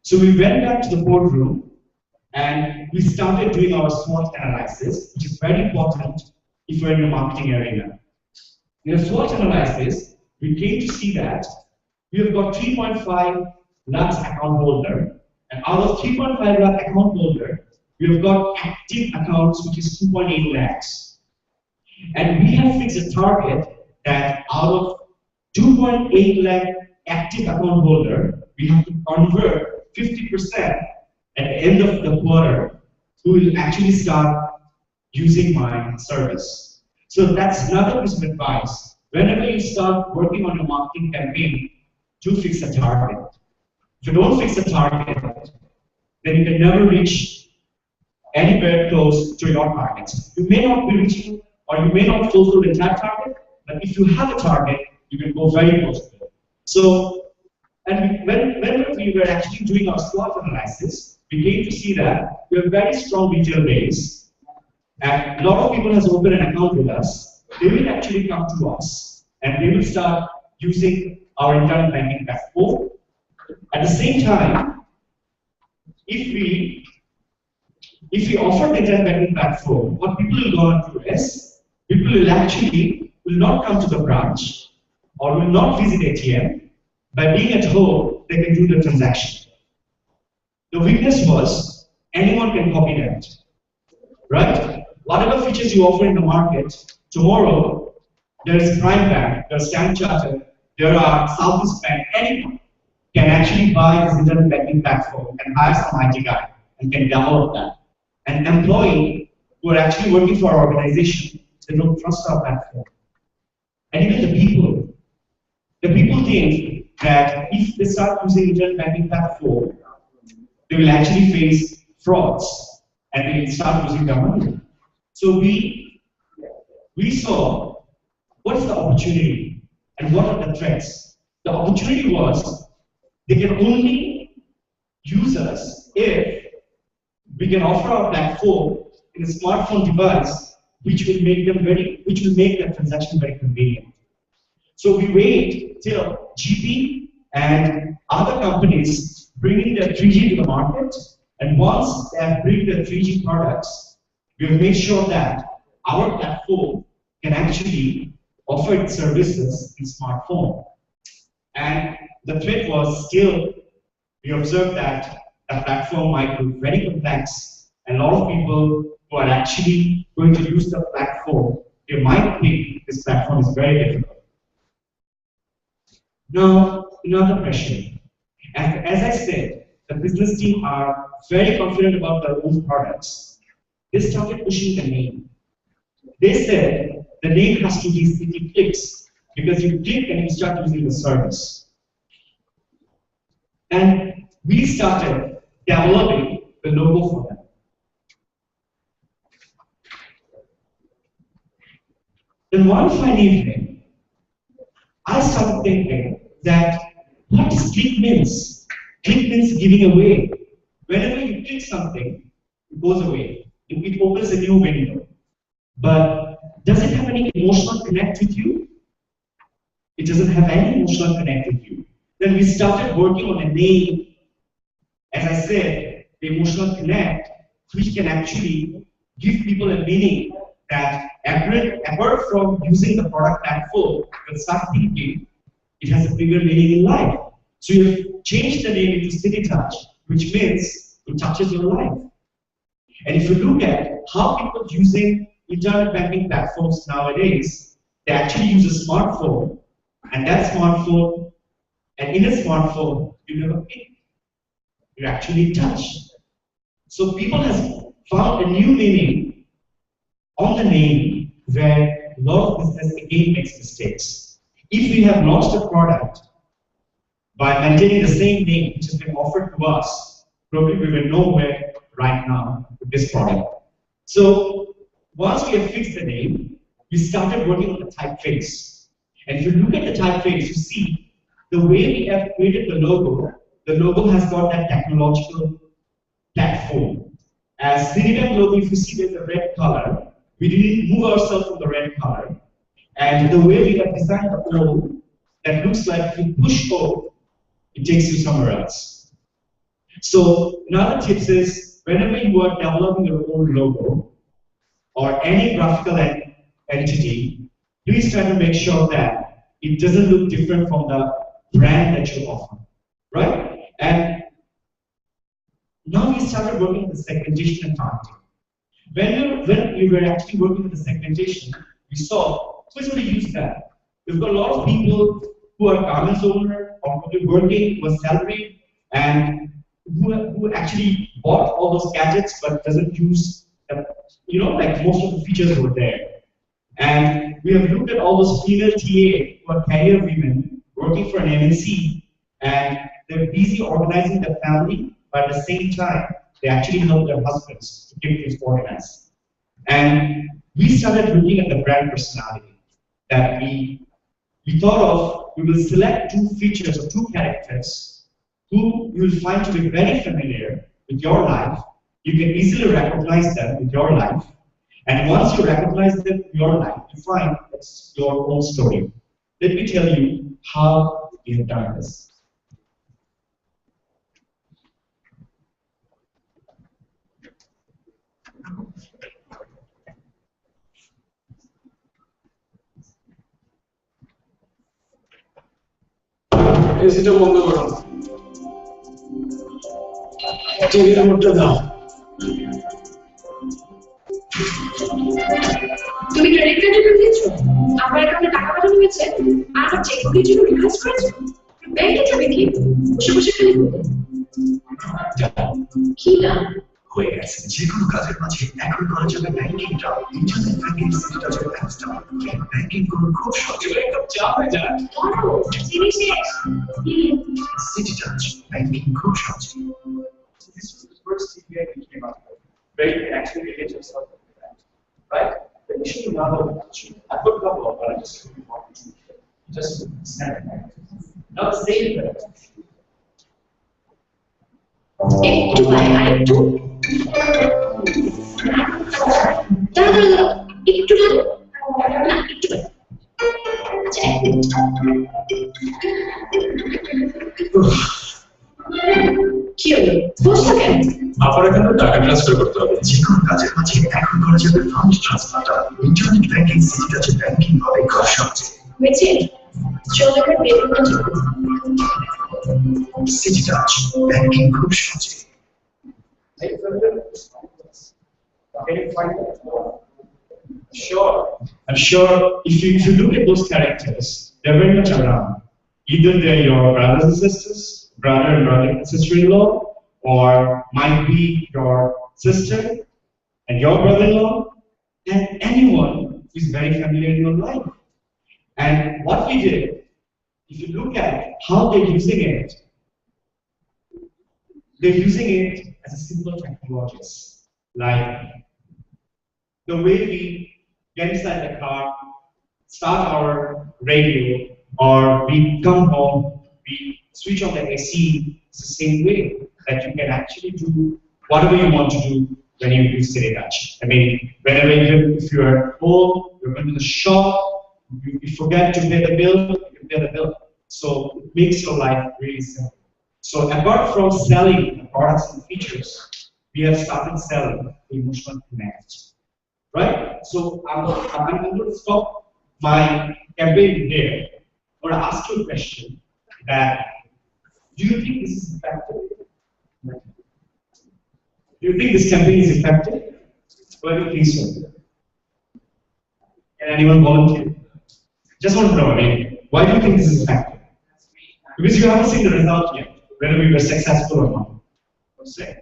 So we went back to the boardroom and we started doing our SWOT analysis, which is very important if you're in the marketing arena. In the SWOT analysis, we came to see that we have got 3.5 lakhs account holder, and out of 3.5 lakh account holder, we have got active accounts, which is 2.8 lakhs. And we have fixed a target that out of 2.8 lakh active account holder, we have to convert 50% at the end of the quarter who will actually start using my service. So that's another piece of advice. Whenever you start working on a marketing campaign, do fix a target. If you don't fix a target, then you can never reach anywhere close to your targets. You may not be reaching, or you may not fulfill the entire target, but if you have a target, you can go very close to it. So, and when we were actually doing our SWOT analysis, we came to see that we have a very strong retail base, and a lot of people has opened an account with us. They will actually come to us, and they will start using our internet banking platform. At the same time, if we offer the internet banking platform, what people will go on to is, people will not come to the branch or will not visit ATM. By being at home, they can do the transaction. The weakness was anyone can copy that, right? Whatever features you offer in the market, tomorrow there is Prime Bank, there is Standard Chartered, there are Southeast Bank, anyone can actually buy this internet banking platform and hire some IT guy and can download that. An employee who are actually working for our organization they don't trust our platform. And even the people think that if they start using internet banking platform, they will actually face frauds and they will start losing their money. So we saw what is the opportunity and what are the threats. The opportunity was they can only use us if we can offer our platform in a smartphone device which will make the transaction very convenient. So we wait till GP and other companies bringing their 3G to the market, and once they have bring their 3G products, we have made sure that our platform can actually offer its services in smartphone. And the threat was still, we observed that the platform might look very complex, and a lot of people who are actually going to use the platform, they might think this platform is very difficult. Now, another question. As I said, the business team are very confident about their own products. They started pushing the name. They said the name has to be City Clicks because you click and you start using the service. And we started developing the logo for them. Then one fine evening, I started thinking that what does click means? Click means giving away. Whenever you click something, it goes away. It opens a new window. But does it have any emotional connect with you? It doesn't have any emotional connect with you. Then we started working on a name, as I said, the emotional connect, which can actually give people a meaning that apart from using the product platform, you start thinking it has a bigger meaning in life. So you've changed the name into City Touch, which means it touches your life. And if you look at how people using internet banking platforms nowadays, they actually use a smartphone, and that smartphone, and in a smartphone, you never pick. You actually touch. So people have found a new meaning on the name where a lot of business again makes mistakes. If we have launched a product by maintaining the same name which has been offered to us, probably we will nowhere right now with this product. So once we have fixed the name, we started working on the typeface. And if you look at the typeface, you see the way we have created the logo has got that technological platform. As Citibank logo, if you see there's a red color, we didn't move ourselves from the red color. And the way we have designed the O, that looks like if you push O, it takes you somewhere else. So another tip is, whenever you are developing your own logo, or any graphical entity, please try to make sure that it doesn't look different from the brand that you offer, right? And now we started working with the segmentation and targeting. When we were actually working with the segmentation, we saw who's going to use that. We've got a lot of people who are garments owner or probably working, who are salaried, and who actually bought all those gadgets but doesn't use them, like most of the features were there. And we have looked at all those female TA who are career women working for an MNC, and they're busy organizing their family, but at the same time, they actually help their husbands to keep things organized. And we started looking at the brand personality that we thought of. We will select 2 features or 2 characters who you will find to be very familiar with your life. You can easily recognize them with your life. And once you recognize them in your life, you find it's your own story. Let me tell you how we have done this. এসিটা বন্ধ করো, টিভির রিমোটটা দাও। তুমি credit কার্ডে বিল দিয়েছো, আমার অ্যাকাউন্টে টাকা পাঠানো হয়েছে, আর আমার চেক বুকের জন্য রিকোয়েস্ট করেছো। ব্যাংকে যাবে কি? বসে বসে খালি কি না? হয়ে গেছে যে কোনো কাজের মাঝে এখন করা যাবে ব্যাংকিংটা ইন্টারনেট ব্যাংকিং সিস্টেমটা অ্যাপসটা ব্যাংকিং করুন খুব সহজে একদম চাপ হয়ে যায় সিটি টাচ ব্যাংকিং খুব সহজে This was the first CPI that came out with. Very actually it yourself with that. Right? The issue now I put a couple of but I just really want to just stand it. Not save that. একটু আরেকটু দাঁড়া একটু না একটু আচ্ছা কি হলো বসো কেন আবার এখানে টাকা ট্রান্সফার করতে হবে যে কোনো কাজের মাঝে এখন করা যাবে ফান্ড ট্রান্সফারটা internet banking City Touch banking হবে খুব সহজে হয়েছে চলো এবার বের করে সিটি টাচ ব্যাংকিং খুব সহজে Sure. I'm sure if you look at those characters, they're very much around. Either they're your brothers and sisters, brother and sister-in-law, or might be your sister and your brother-in-law, and anyone who's very familiar in your life. And what we did, if you look at how they're using it as a simple technologies. Like the way we get inside the car, start our radio, or we come home, we switch on the AC, it's the same way that you can actually do whatever you want to do when you use City Touch. I mean, whenever, even if you're at home, you're going to the shop, you forget to pay the bill, you can pay the bill. So it makes your life really simple. So apart from selling the products and features, we have started selling emotional connect. Right? So I'm going to stop my campaign here. I want to ask you a question that do you think this is effective? Do you think this campaign is effective? Why do you think so? Can anyone volunteer? Just want to know, I mean, why do you think this is effective? Because you haven't seen the result yet, whether we were successful or not. What's that?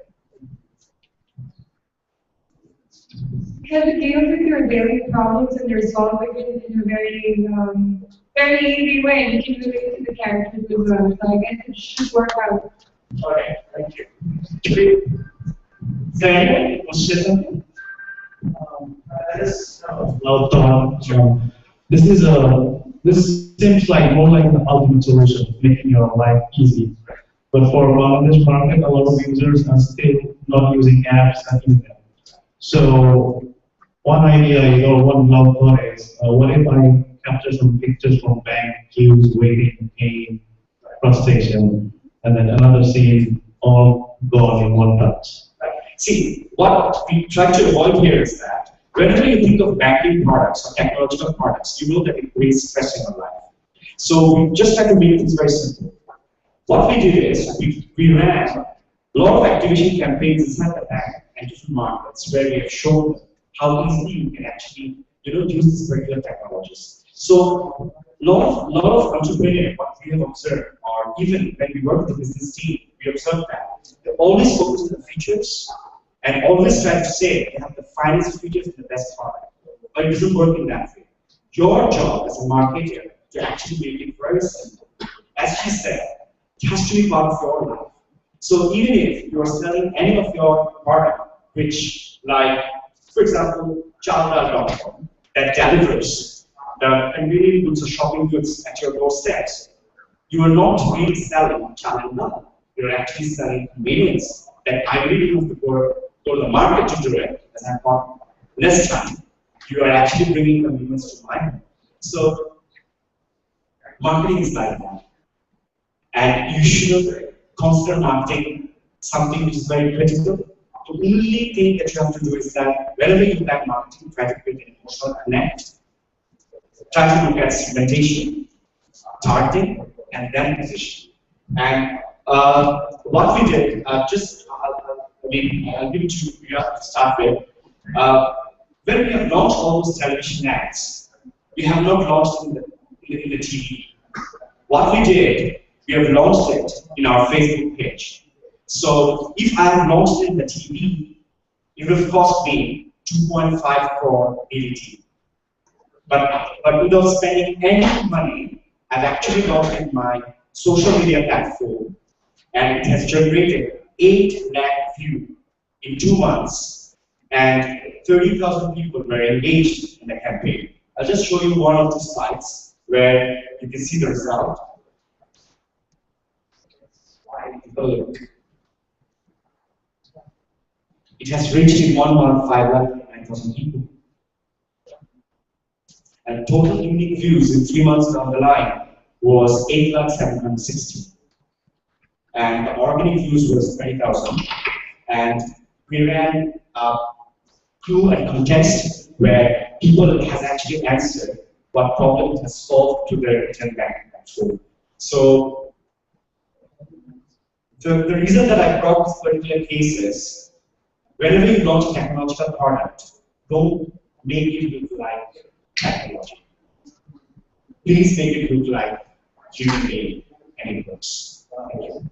Have you deal with your daily problems and you're solving it in a very easy way, and you can relate to the characters as well. So I guess it should work out. Okay, thank you. Is there anyone who wants to say something? This seems like more like the ultimate solution, making your life easy. But for Bangladesh market, a lot of users are still not using apps and email. So one idea is, or one love thought is, what if I capture some pictures from bank queues, waiting, pain, frustration, and then another scene all gone in one touch. See, what we try to avoid here is that whenever you think of banking products or technological products, you know that it creates stress in your life. So we just try to make things very simple. What we did is we ran a lot of activation campaigns inside the bank and different markets where we have shown how easily you can actually use these particular technologies. So lot of entrepreneurs, what we have observed, or even when we work with the business team, we observe that they always focus on the features and always try to say they have the finest features and the best product. But it doesn't work in that way. Your job as a marketer to actually make it very simple. As I said, it has to be part of your life. So even if you are selling any of your product, which like, for example, chalda.com, that delivers the convenient goods or shopping goods at your doorsteps, you are not really selling chalda. You're actually selling convenience that I really have to go to the market to do it, and I've got less time. You are actually bringing convenience to my home. So marketing is like that. And you should consider marketing something which is very critical. The only thing that you have to do is that whenever you like marketing, try to create an emotional connect. Try to look at segmentation, targeting, and then position. And what we did, I'll give it to you to start with. When we have launched all those television ads, we have not launched in the TV. What we did, we have launched it in our Facebook page. So if I have launched it in the TV, it will cost me 2.5 crore BDT. But without spending any money, I've actually launched my social media platform, and it has generated 8 lakh views in 2 months, and 30,000 people were engaged in the campaign. I'll just show you 1 or 2 slides where you can see the result. It has reached in 1 month 5,9,000 people. And total unique views in 3 months down the line was 8,760. And the organic views was 20,000. And we ran a clue and contest where people has actually answered what problem it has solved to their internet banking platform. So the reason that I brought this particular case is, whenever you launch a technological product, don't make it look like technology. Please make it look like human being, and it works. Thank you.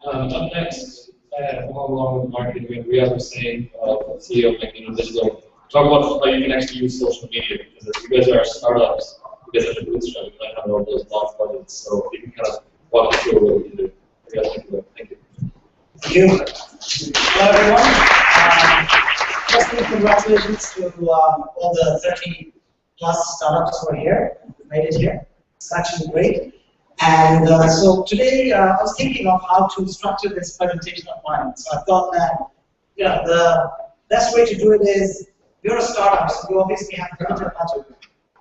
Up next, along marketing, we are saying, CEO of Digital, talk about how you can actually use social media, because you guys are startups, you guys have to bootstrap, you might have all those launch budgets, so you can kind of walk us through what you can do. Thank you. Thank you. Hello, everyone. Firstly, congratulations to all the 30 plus startups who are here, who made it here. It's actually great. And so today, I was thinking of how to structure this presentation of mine. So I thought that, the best way to do it is, you're a startup, so you obviously have limited budget.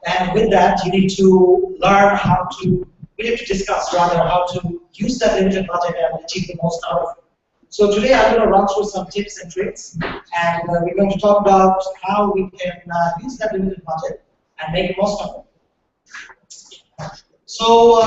And with that, you need to learn how to, we need to discuss rather how to use that limited budget and achieve the most out of it. So today I'm going to run through some tips and tricks, and we're going to talk about how we can use that limited budget and make the most of it. So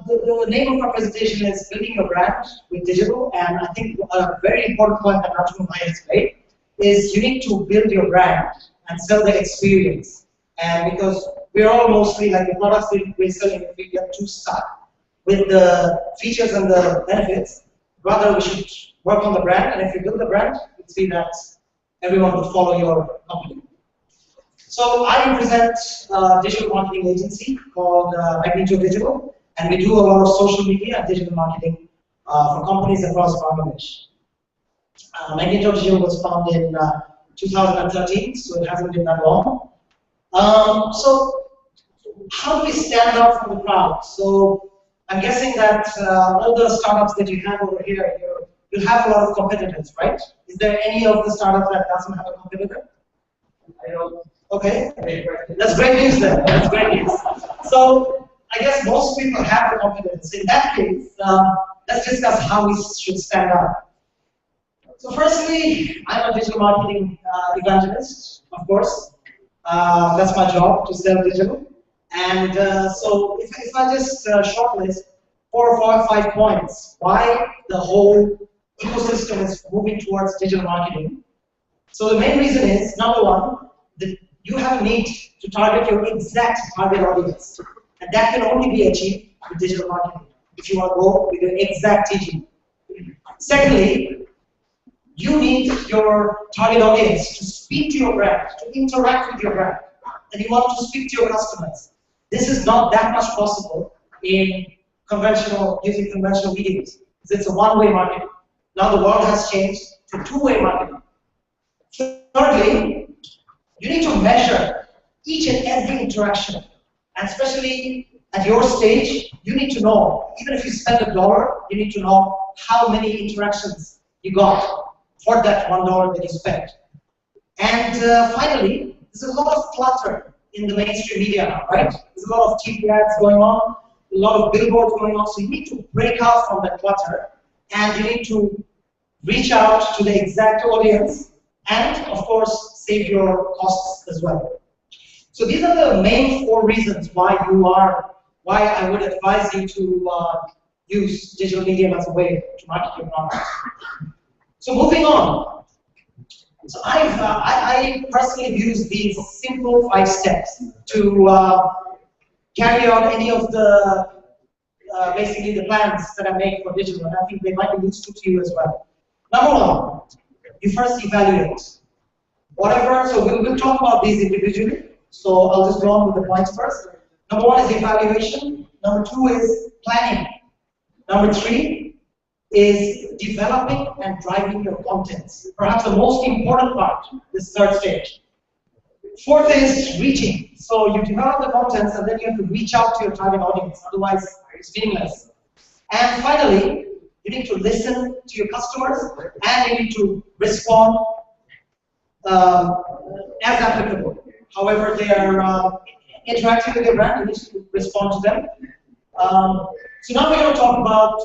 the name of our presentation is Building Your Brand with Digital, and I think a very important point that Rajkumar has made is you need to build your brand and sell the experience. And because we're all mostly like the products we're selling, if we get too stuck with the features and the benefits, rather we should work on the brand, and if you build the brand, you'll see that everyone will follow your company. So I represent a digital marketing agency called Magneto Digital, and we do a lot of social media and digital marketing for companies across Bangladesh. Magneto Digital was founded in 2013, so it hasn't been that long. So how do we stand out from the crowd? So I'm guessing that all the startups that you have over here, you have a lot of competitors, right? Is there any of the startups that doesn't have a competitor? I don't. Okay, that's great news then. That's great news. So I guess most people have the competitors. In that case, let's discuss how we should stand out. So firstly, I'm a digital marketing evangelist, of course. That's my job, to sell digital. And so if I just shortlist 4 or 5 points, why the whole ecosystem is moving towards digital marketing. So the main reason is, number one, that you have a need to target your exact target audience. And that can only be achieved with digital marketing, if you want to go with your exact TG. Secondly, you need your target audience to speak to your brand, to interact with your brand, and you want to speak to your customers. This is not that much possible in using conventional mediums. It's a one-way marketing. Now the world has changed to two-way marketing. Thirdly, you need to measure each and every interaction, and especially at your stage, you need to know, even if you spend $1, you need to know how many interactions you got for that $1 that you spent. And finally, there's a lot of clutter in the mainstream media now, right? There's a lot of TV ads going on, a lot of billboards going on, so you need to break out from that clutter, and you need to reach out to the exact audience, and of course, save your costs as well. So these are the main 4 reasons why I would advise you to use digital media as a way to market your product. So moving on. So I personally use these simple 5 steps to carry out any of the basically the plans that I make for digital, and I think they might be useful to you as well. Number 1, you first evaluate. Whatever, so we'll talk about these individually. So I'll just go on with the points first. Number 1 is evaluation. Number 2 is planning. Number 3 is developing and driving your contents. Perhaps the most important part, this 3rd stage. 4th is reaching. So you develop the contents and then you have to reach out to your target audience. Otherwise, it's meaningless. And finally, you need to listen to your customers and you need to respond as applicable. However, they are interacting with your brand, you need to respond to them. So now we're going to talk about,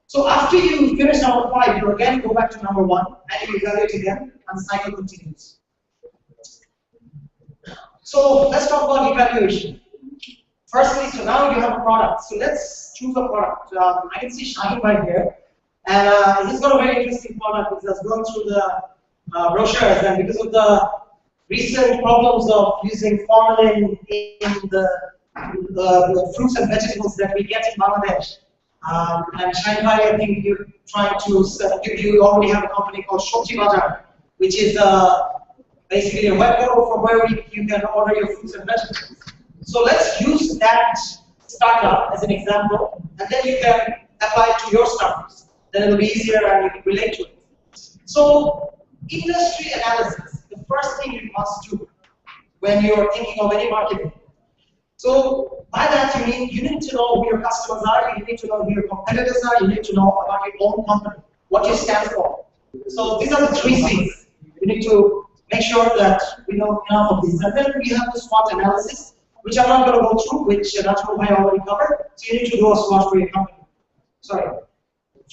so after you finish number 5, you again go back to number 1 and you evaluate again and the cycle continues. So let's talk about evaluation. Firstly, so now you have a product. So let's choose a product. I can see Shaheen right here. And he's got a very interesting product because I was going through the brochures, and because of the recent problems of using formalin in the fruits and vegetables that we get in Bangladesh. And Shaheen, I think you're trying to, you already have a company called Shopji Bazaar, which is basically a web portal from where you can order your fruits and vegetables. So let's use that startup as an example, and then you can apply it to your startups. Then it'll be easier and you can relate to it. So industry analysis, the first thing you must do when you're thinking of any marketing. So by that you mean you need to know who your customers are, you need to know who your competitors are, you need to know about your own company, what you stand for. So these are the 3 C's. You need to make sure that we know enough of these. And then we have the SWOT analysis, which I'm not going to go through, which that's what I already covered. So you need to do a SWOT for your company. Sorry.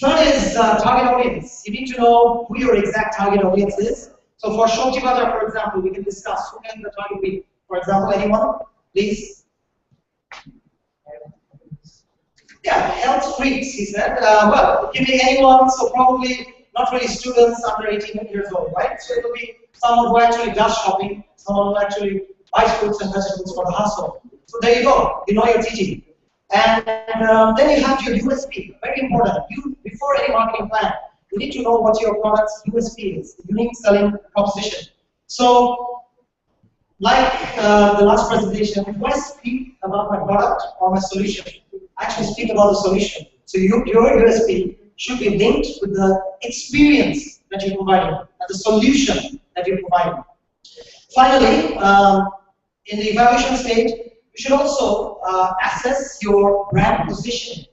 3rd is target audience. You need to know who your exact target audience is. So for Shopji Bazaar, for example, we can discuss who can the target be. For example, anyone, please. Yeah, health freaks, he said. Well, it can be anyone, so probably not really students under 18 years old, right? So it will be someone who actually does shopping, someone who actually buys fruits and vegetables for the household. So there you go, you know your TG. And then you have your USP, very important. Before any marketing plan, you need to know what your product's USP is, the unique selling proposition. So, like the last presentation, if I speak about my product or my solution, I actually speak about the solution. So your USP should be linked with the experience that you're providing, and the solution that you're providing. Finally, in the evaluation stage, you should also assess your brand position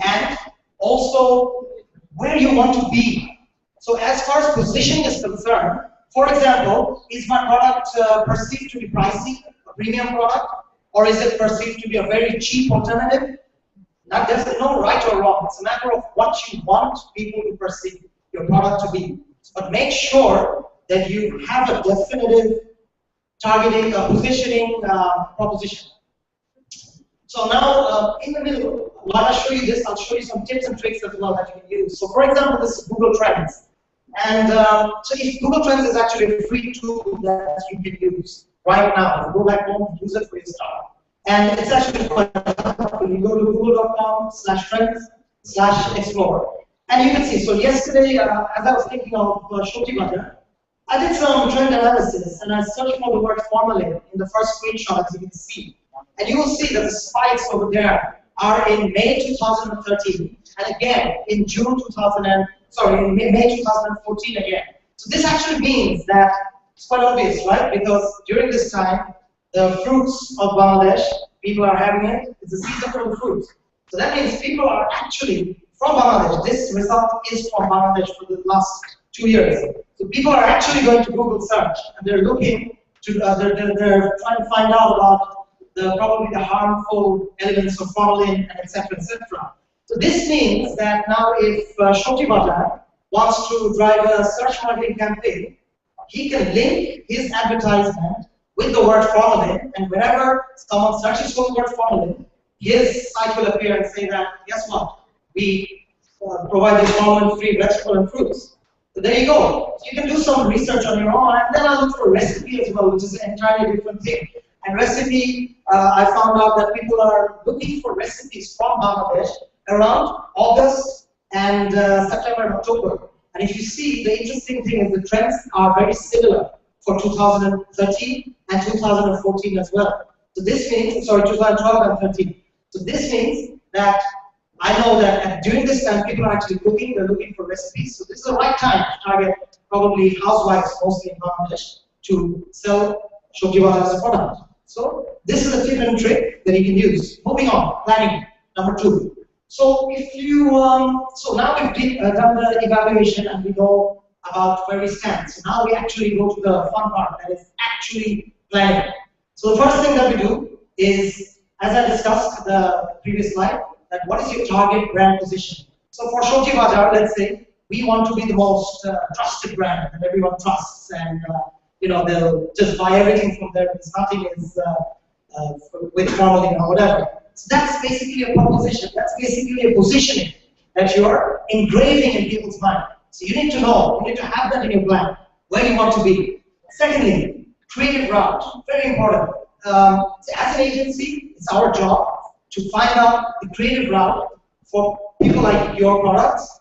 and also where you want to be. So as far as positioning is concerned, for example, is my product perceived to be pricey, a premium product, or is it perceived to be a very cheap alternative? Now, there's no right or wrong. It's a matter of what you want people to perceive your product to be. But make sure that you have a definitive targeting, positioning proposition. So now, in the middle, while I show you this, I'll show you some tips and tricks as well that you can use. So for example, this is Google Trends. And so if Google Trends is actually a free tool that you can use right now. Go back home, use it for your start. And it's actually quite helpful. You go to google.com/trends/explore. And you can see, so yesterday, as I was thinking of Shopji Bazaar, I did some trend analysis and I searched for the word formalin in the first screenshot, as you can see. And you will see that the spikes over there are in May 2013 and again in May 2014 again. So this actually means that it's quite obvious, right? Because during this time, the fruits of Bangladesh, people are having it. It's a season for the fruits. So that means people are actually from Bangladesh. This result is from Bangladesh for the last 2 years. So people are actually going to Google search and they're looking to, they're trying to find out about probably the harmful elements of formalin, and etc., etc. So this means that now if Shopji Bazaar wants to drive a search marketing campaign, he can link his advertisement with the word formalin, and whenever someone searches for the word formalin, his site will appear and say that, guess what? We provide these formalin-free vegetables and fruits. So there you go. So you can do some research on your own, and then I'll look for recipe as well, which is an entirely different thing. And recipe, I found out that people are looking for recipes from Bangladesh around August and September and October. And if you see, the interesting thing is the trends are very similar for 2013 and 2014 as well. So this means, sorry, 2012 and 13. So this means that I know that during this time, people are actually looking, they're looking for recipes. So this is the right time to target probably housewives, mostly in Bangladesh, to sell Shobji Bazaar as a product. So this is a tip and trick that you can use. Moving on, planning, number 2. So if you, so now we've done the evaluation and we know about where we stand. So now we actually go to the fun part, that is actually planning. So the first thing that we do is, as I discussed in the previous slide, that what is your target brand position? So for Shobji Bazaar, let's say, we want to be the most trusted brand that everyone trusts, and you know, they'll just buy everything from there because nothing is with formalin or whatever. So that's basically a proposition. That's basically a positioning that you're engraving in people's mind. So you need to know, you need to have that in your plan, where you want to be. Secondly, creative route, very important. So as an agency, it's our job to find out the creative route for people like your products.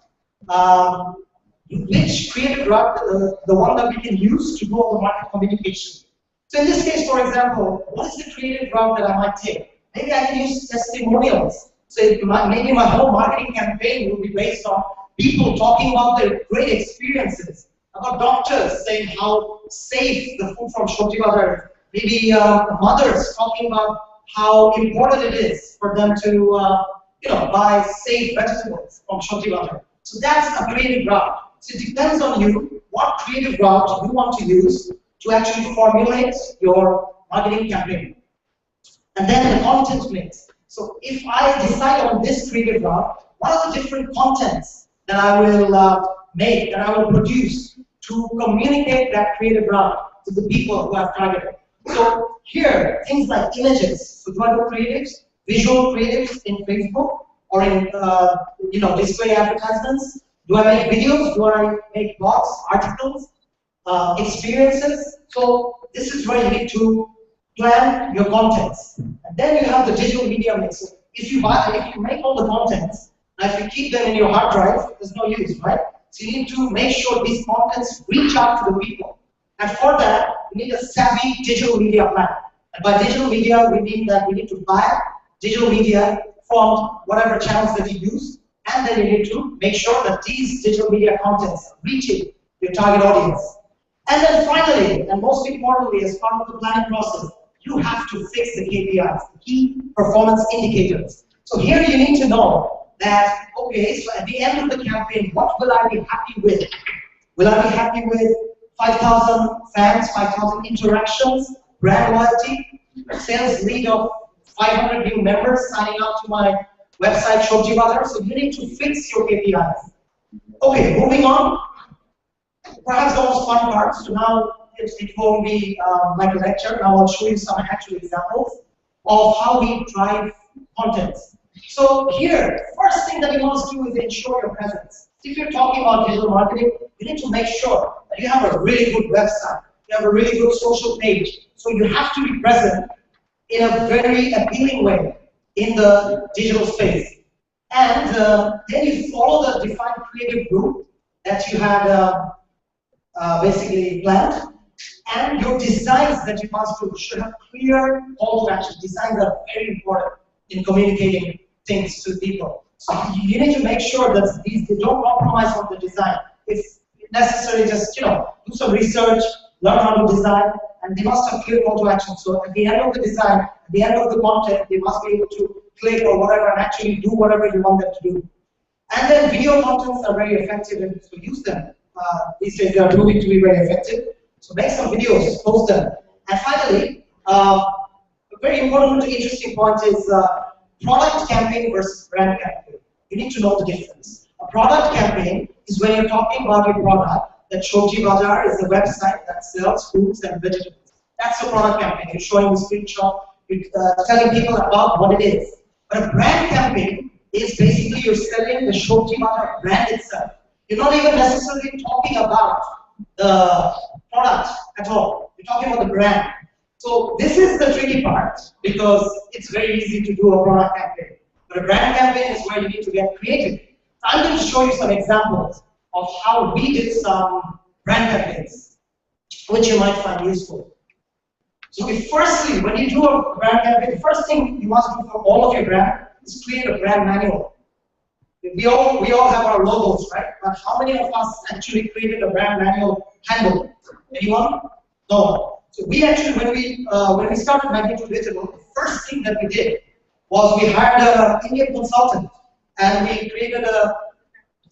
Which creative route, the one that we can use to do all the market communication. So in this case, for example, what is the creative route that I might take? Maybe I can use testimonials. So maybe my whole marketing campaign will be based on people talking about their great experiences, about doctors saying how safe the food from Shobji Bazaar is. Maybe mothers talking about how important it is for them to you know, buy safe vegetables from Shobji Bazaar. So that's a creative route. So it depends on you what creative route you want to use to actually formulate your marketing campaign. And then the content mix. So if I decide on this creative route, what are the different contents that I will make, that I will produce to communicate that creative route to the people who I've targeted? So here, things like images. So do I do creatives, visual creatives in Facebook or in you know, display advertisements? Do I make videos? Do I make blogs, articles, experiences? So this is where you need to plan your contents. And then you have the digital media mix. So if you make all the contents, and if you keep them in your hard drive, there's no use, right? So you need to make sure these contents reach out to the people. And for that, we need a savvy digital media plan. And by digital media, we mean that we need to buy digital media from whatever channels that you use, and then you need to make sure that these digital media contents are reaching your target audience. And then finally, and most importantly, as part of the planning process, you have to fix the KPIs, the key performance indicators. So here you need to know that, okay, so at the end of the campaign, what will I be happy with? Will I be happy with 5,000 fans, 5,000 interactions, brand loyalty, sales lead of 500 new members signing up to my website, Shobji Bazaar? So you need to fix your KPIs. Okay, moving on. Perhaps the most fun part. So now it won't be like a lecture. Now I'll show you some actual examples of how we drive content. So here, first thing that you must do is ensure your presence. If you're talking about digital marketing, you need to make sure that you have a really good website, you have a really good social page. So you have to be present in a very appealing way in the digital space. And then you follow the defined creative route that you had basically planned. And your designs that you must do should have clear call to action. Designs are very important in communicating things to people. So you need to make sure that these don't compromise on the design. If necessary, just do some research, learn how to design, and they must have clear call to action. So at the end of the design, at the end of the content, they must be able to click or whatever and actually do whatever you want them to do. And then video contents are very effective, and so use them. These days they are proving to be very effective. So make some videos, post them. And finally, a very important and interesting point is product campaign versus brand campaign. You need to know the difference. A product campaign is when you're talking about your product, that Shobji Bazaar is a website that sells fruits and vegetables. That's a product campaign. You're showing the screenshot, you're telling people about what it is. But a brand campaign is basically you're selling the Shopee Mata brand itself. You're not even necessarily talking about the product at all. You're talking about the brand. So this is the tricky part because it's very easy to do a product campaign. But a brand campaign is where you need to get creative. So I'm going to show you some examples of how we did some brand campaigns, which you might find useful. So firstly, when you do a brand campaign, the first thing you must do for all of your brand is create a brand manual. We all have our logos, right? But how many of us actually created a brand manual handbook? Anyone? No. So we actually, when we started Magneto Digital, the first thing that we did was we hired an Indian consultant and we created a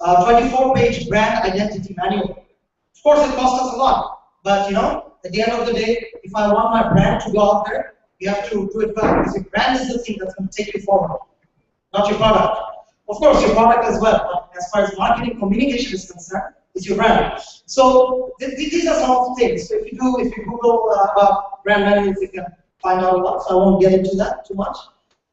24-page brand identity manual. Of course, it cost us a lot, but you know, at the end of the day, if I want my brand to go out there, you have to do it well because your brand is the thing that's going to take you forward, not your product. Of course, your product as well, but as far as marketing communication is concerned, it's your brand. So these are some of the things. So if you Google about brand manuals, you can find out a lot. So I won't get into that too much.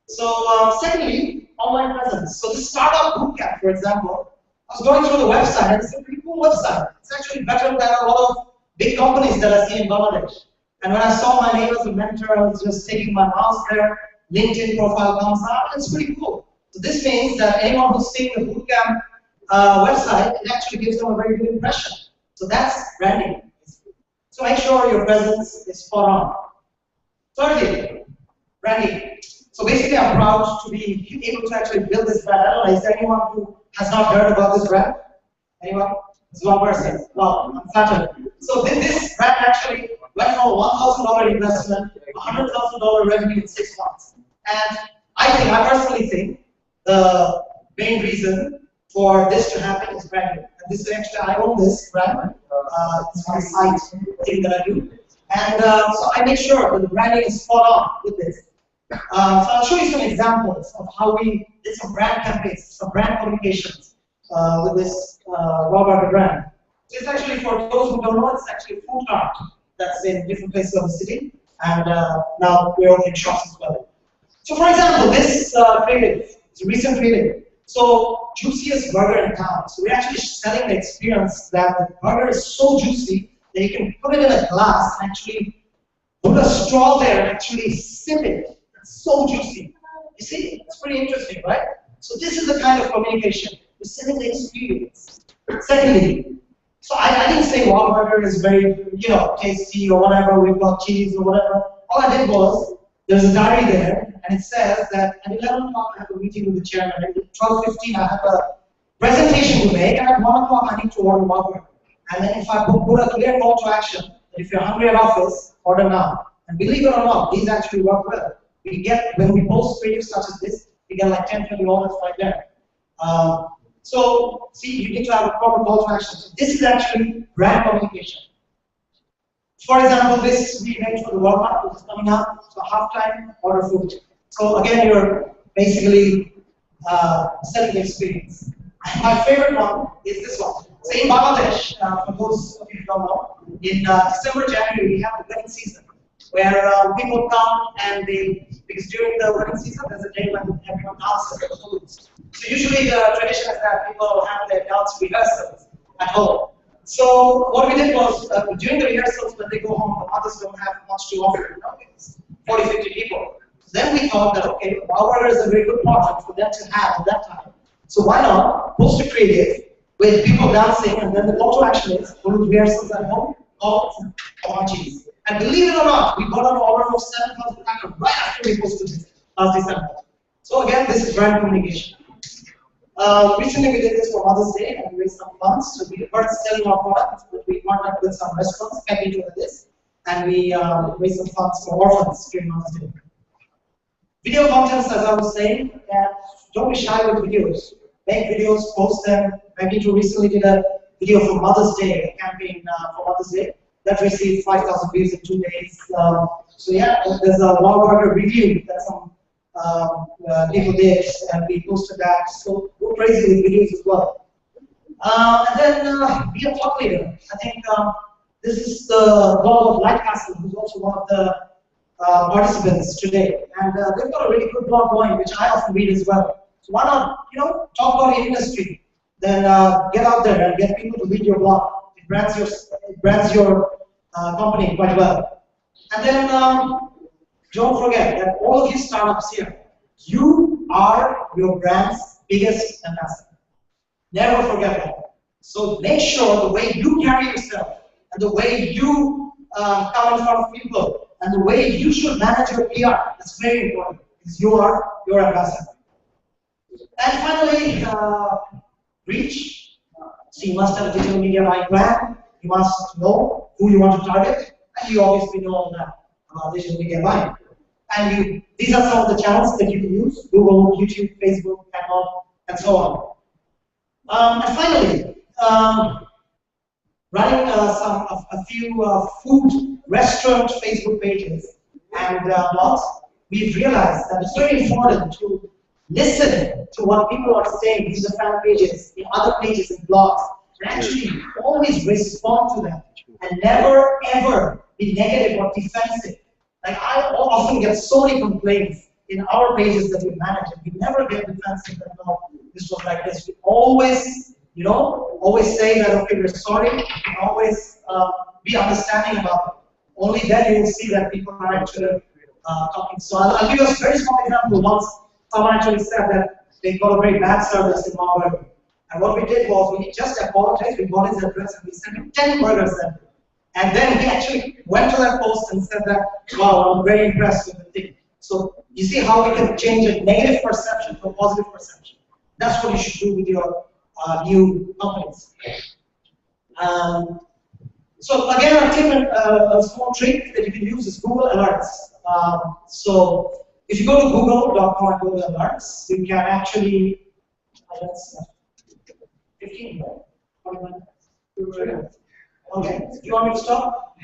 So secondly, online presence. So the startup BootCamp, for example, I was going through the website and it's a pretty cool website. It's actually better than a lot of big companies that I see in Bangladesh. And when I saw my name as a mentor, I was just taking my mouse there. LinkedIn profile comes up, and it's pretty cool. So this means that anyone who's seeing the BootCamp website, it actually gives them a very good impression. So that's branding. So make sure your presence is spot on. Thirdly, branding. So basically, I'm proud to be able to actually build this brand. I don't know, is there anyone who has not heard about this brand? Anyone? It's one person. Wow, I'm flattered. So this brand actually went from a $1,000 investment to $100,000 revenue in 6 months. And I personally think the main reason for this to happen is branding. And this is actually, I own this brand. It's my site thing that I do. And so I make sure that the branding is spot on with this. So I'll show you some examples of how we did some brand campaigns, some brand communications with this Wahlburger brand. So it's actually, for those who don't know, it's actually a food cart that's in different places of the city. And now we're opening shops as well. So for example, this creative, it's a recent creative. So juiciest burger in town. So we're actually selling the experience that the burger is so juicy that you can put it in a glass and actually put a straw there and actually sip it. It's so juicy. You see, it's pretty interesting, right? So this is the kind of communication. We're selling the experience. Secondly, so I didn't say Wahlburger is very, you know, tasty or whatever, we've got cheese or whatever. All I did was, there's a diary there, and it says that at 11 o'clock I have a meeting with the chairman, at 12:15 I have a presentation to make, and at 1 o'clock I need to order Wahlburger. And then if I put a clear call to action, that if you're hungry at office, order now. And believe it or not, these actually work well. We get, when we post videos such as this, we get like 10, 20 orders right there. So, see, you need to have a proper call to action. So this is actually brand communication. For example, this we made for the Walmart, which is coming up. So halftime, order food. So again, you're basically selling the experience. My favorite one is this one. So in Bangladesh, for those of you who don't know, in December, January, we have the wedding season, where people come and because during the wedding season, there's a day when everyone dances at foods. So usually the tradition is that people have their dance rehearsals at home. So what we did was, during the rehearsals, when they go home, the mothers don't have much to offer. You know, it's 40, 50 people. So then we thought that, okay, Wahlburger is a very good product for them to have at that time. So why not post a creative with people dancing, and then the call to action is, go to rehearsals at home, call for cheese. And believe it or not, we got an order of 7,000 packets right after we posted this last December. So again, this is brand communication. Recently we did this for Mother's Day and we raised some funds. So we weren't selling our products, but we partnered with some restaurants, Magneto with this, and we raised some funds for orphans during Mother's Day. Video contents, as I was saying, don't be shy with videos. Make videos, post them. Magneto recently did a video for Mother's Day, a campaign for Mother's Day that received 5,000 views in 2 days. So yeah, there's a Wahlburger review that some people did, and we posted that. So go crazy with videos as well. And then be a thought leader. I think This is the blog of Light Castle, who's also one of the participants today. And they've got a really good blog going, which I often read as well. So why not, talk about the industry? Then get out there and get people to read your blog. It brands your company quite well. And then don't forget that all of you startups here, you are your brand's biggest ambassador. Never forget that. So make sure the way you carry yourself and the way you come in front of people and the way you should manage your PR is very important because you are your ambassador. And finally, reach. So you must have a digital media buying plan. You must know who you want to target, and you obviously know all that about digital media buying. And these are some of the channels that you can use: Google, YouTube, Facebook, and so on. And finally, running a few food restaurant Facebook pages and blogs, we've realized that it's very important to listen to what people are saying in the fan pages, in other pages and blogs, and actually always respond to them, and never ever be negative or defensive. Like I often get so many complaints in our pages that we manage, and we never get defensive and no, this was like this. We always, always say that okay, we're sorry, and always be understanding about it. Only then you will see that people are actually talking. So I'll give you a very small example. Once someone actually said that they got a very bad service in our burger. And what we did was we just apologized, we got his address and we sent him 10 burgers then. And then he actually went to that post and said that, wow, I'm very impressed with the thing. So you see how we can change a negative perception to a positive perception. That's what you should do with your new companies. So again, a small trick that you can use is Google Alerts. So if you go to google.com and go to alerts, you can actually, 15 minutes, 20 minutes. Okay, do you want me to stop?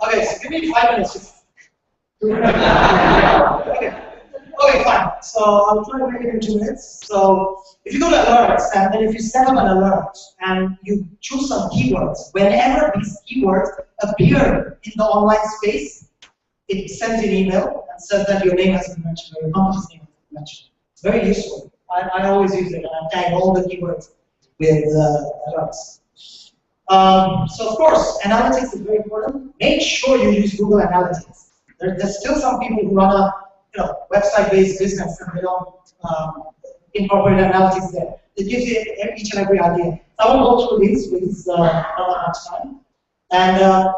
Okay, so give me 5 minutes. Okay, fine. So I'll try to make it in 2 minutes. So if you go to alerts, and then if you set up an alert, and you choose some keywords, whenever these keywords appear in the online space, it sends you an email and says that your name has been mentioned, or your company's name has been mentioned. It's very useful. I always use it, and I tag all the keywords with alerts. So of course, analytics is very important. Make sure you use Google Analytics. There's still some people who run a website-based business and they don't incorporate analytics there. It gives you each and every idea. So I won't go through these because not that much time. And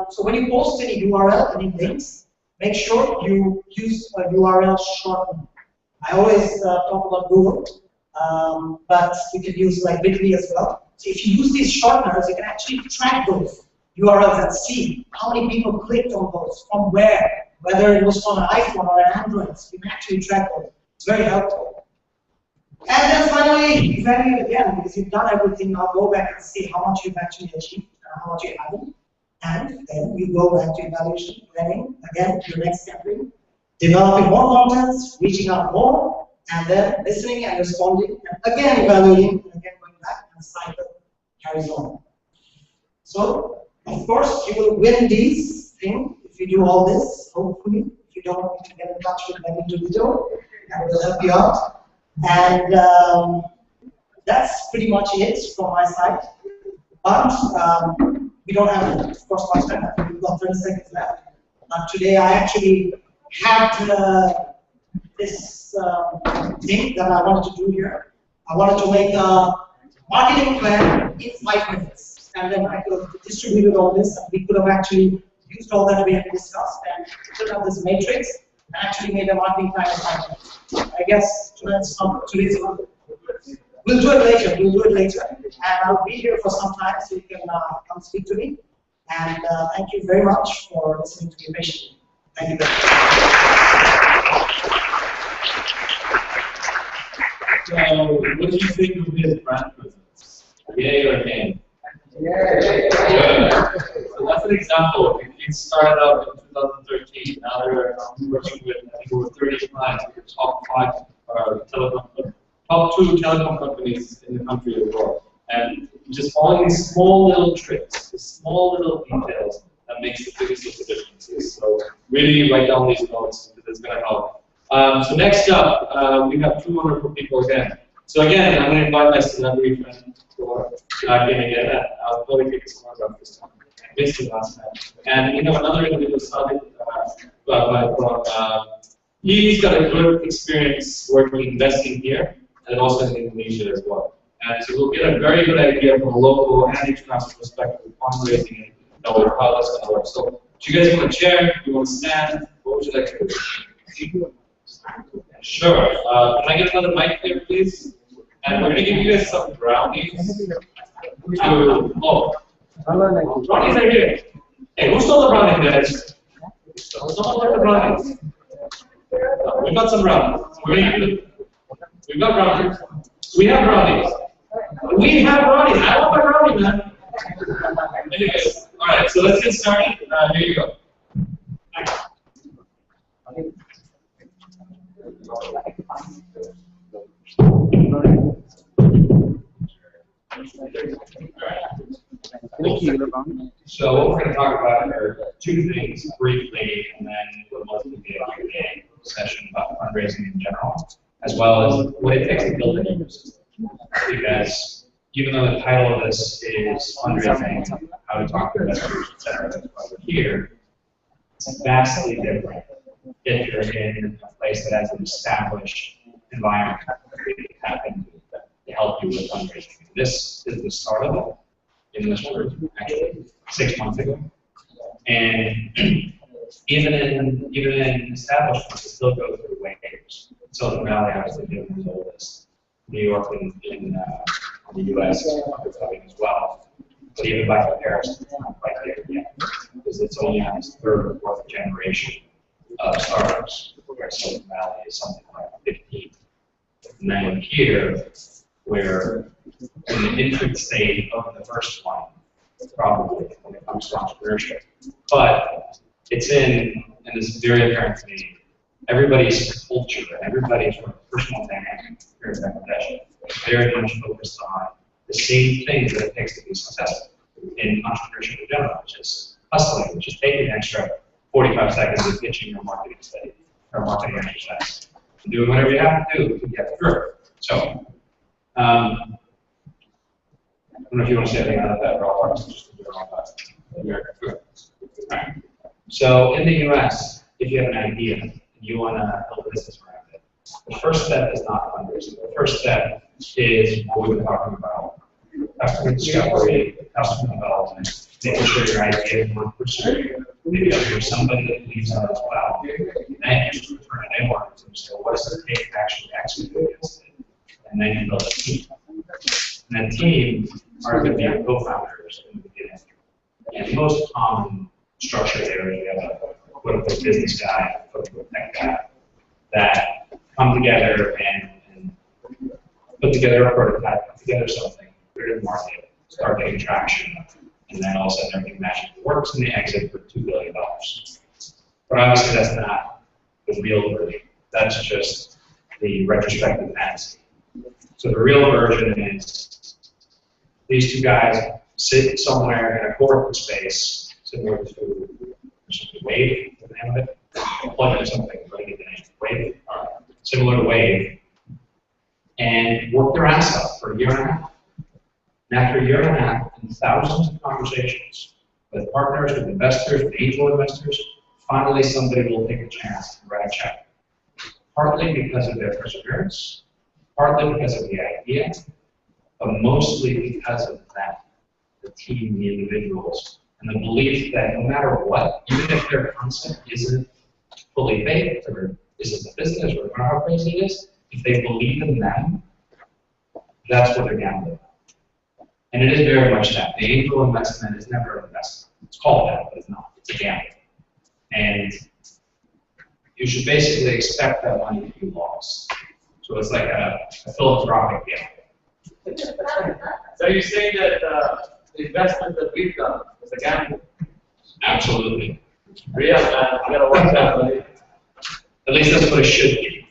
so when you post any URL, any links, make sure you use a URL shortener. I always talk about Google, but you can use like Bitly as well. So if you use these shorteners, you can actually track those URLs and see how many people clicked on those, from where, whether it was on an iPhone or an Android. So you can actually track those. It's very helpful. And then finally, evaluate again, because you've done everything. Now go back and see how much you've actually achieved and how much you haven't. And then you go back to evaluation, planning, again, your next campaign, developing more contents, reaching out more, and then listening and responding, and again evaluating, and again going back, and the cycle carries on. So, of course, you will win these things if you do all this, hopefully. If you don't, you can get in touch with Magneto Video, and we'll help you out. And that's pretty much it from my side. But we don't have, of course, much time. We've got 30 seconds left. But today I actually had this thing that I wanted to do here. I wanted to make a marketing plan in 5 minutes. And then I could have distributed all this, and we could have actually used all that we had discussed and put up this matrix and actually made a marketing plan in 5 minutes. I guess today's one. We'll do it later. We'll do it later. And I'll be here for some time so you can come speak to me. And thank you very much for listening to me patiently. Thank you very much. So, what do you think of his brand presence? Yay or nay? Yay. So that's an example. It started out in 2013. Now they're working with, I think, over 30 clients with the top 5 top 2 telecom companies in the country as well. And Just following these small little tricks, the small little details that makes the biggest of the differences. So really write down these notes because it's going to help. So next up, we have 2 wonderful people again. So again, I'm going to invite my celebrity friend for being again. I'll probably take his photograph this time. I missed it last time. And we have another individual, Sadiq, he's got a good experience working, investing here, and also in Indonesia as well. And so we'll get a very good idea from a local and international perspective of fundraising and how that's going to work. So, do you guys want to chair? Do you want to stand? What would you like to do? Sure. Can I get another mic here, please? And we're going to give you guys some brownies. Brownies are here. Hey, who stole the brownies, guys? Someone took the brownies. We've got some brownies. We've got brownies. We have brownies. We have brownies. I want my brownie, man. Anyways, all right. So let's get started. Here you go. So what we're going to talk about are 2 things briefly, and then we'll mostly be a Q&A session about fundraising in general, as well as what it takes to build an ecosystem. Because even though the title of this is fundraising, how to talk to investors, etc., that's why we're here, it's vastly different if you're in a place that has an established environment that happen to help you with fundraising. This is the start of it in this group, actually, 6 months ago. And even in established ones, it still goes through waves. Silicon Valley obviously doing the oldest. New York and in the US is coming as well. But even by comparison, it's not quite there yet. Because it's only on its 3rd or 4th generation of startups, where Silicon Valley is something like 15. And then here, we're in the infant state of the first one, probably, when it comes to entrepreneurship. But it's and this is very apparent to me, everybody's culture and everybody's personal dynamic here in Bangladesh is very much focused on the same things that it takes to be successful in entrepreneurship in general, which is hustling, which is taking an extra 45 seconds of pitching your marketing study or marketing exercise. And doing whatever you have to do to get through. So, I don't know if you want to say anything about that, or I'll talk just about that. Right. So, in the US, if you have an idea and you want to build a business around it, the first step is not fundraising. The first step is what we've been talking about: customer discovery, customer development, making sure your idea is worth pursuing. Maybe there's somebody that believes in it as well. Then you turn it inward and say, what does it take to actually execute against it? And then you build a team. And that team are going to be your co-founders in the beginning. And the most common structure there is you have a quote-unquote business guy, a quote-unquote tech guy, that come together and put together a prototype, put together something, put it in the market, start getting traction, and then all of a sudden everything magically works and they exit for $2 billion. But obviously that's not the real version. That's just the retrospective fantasy. So the real version is these 2 guys sit somewhere in a corporate space, similar to Wave, the name of it. Plug in something, really get the name. Wave, similar to Wave, and work their ass off for a year and a half. And after a year and a half, and thousands of conversations with partners, with investors, with angel investors, finally somebody will take a chance and write a check. Partly because of their perseverance, partly because of the idea, but mostly because of that, the team, the individuals, and the belief that no matter what, even if their concept isn't fully baked or isn't the business or how crazy it is, if they believe in them, that's what they're gambling. And it is very much that. The angel investment is never an investment. It's called that, but it's not. It's a gamble. And you should basically expect that money to be lost. So it's like a philanthropic gamble. So you're saying that the investment that we've done is a gamble? Absolutely. Real, man. You gotta watch out, buddy. At least that's what it should be.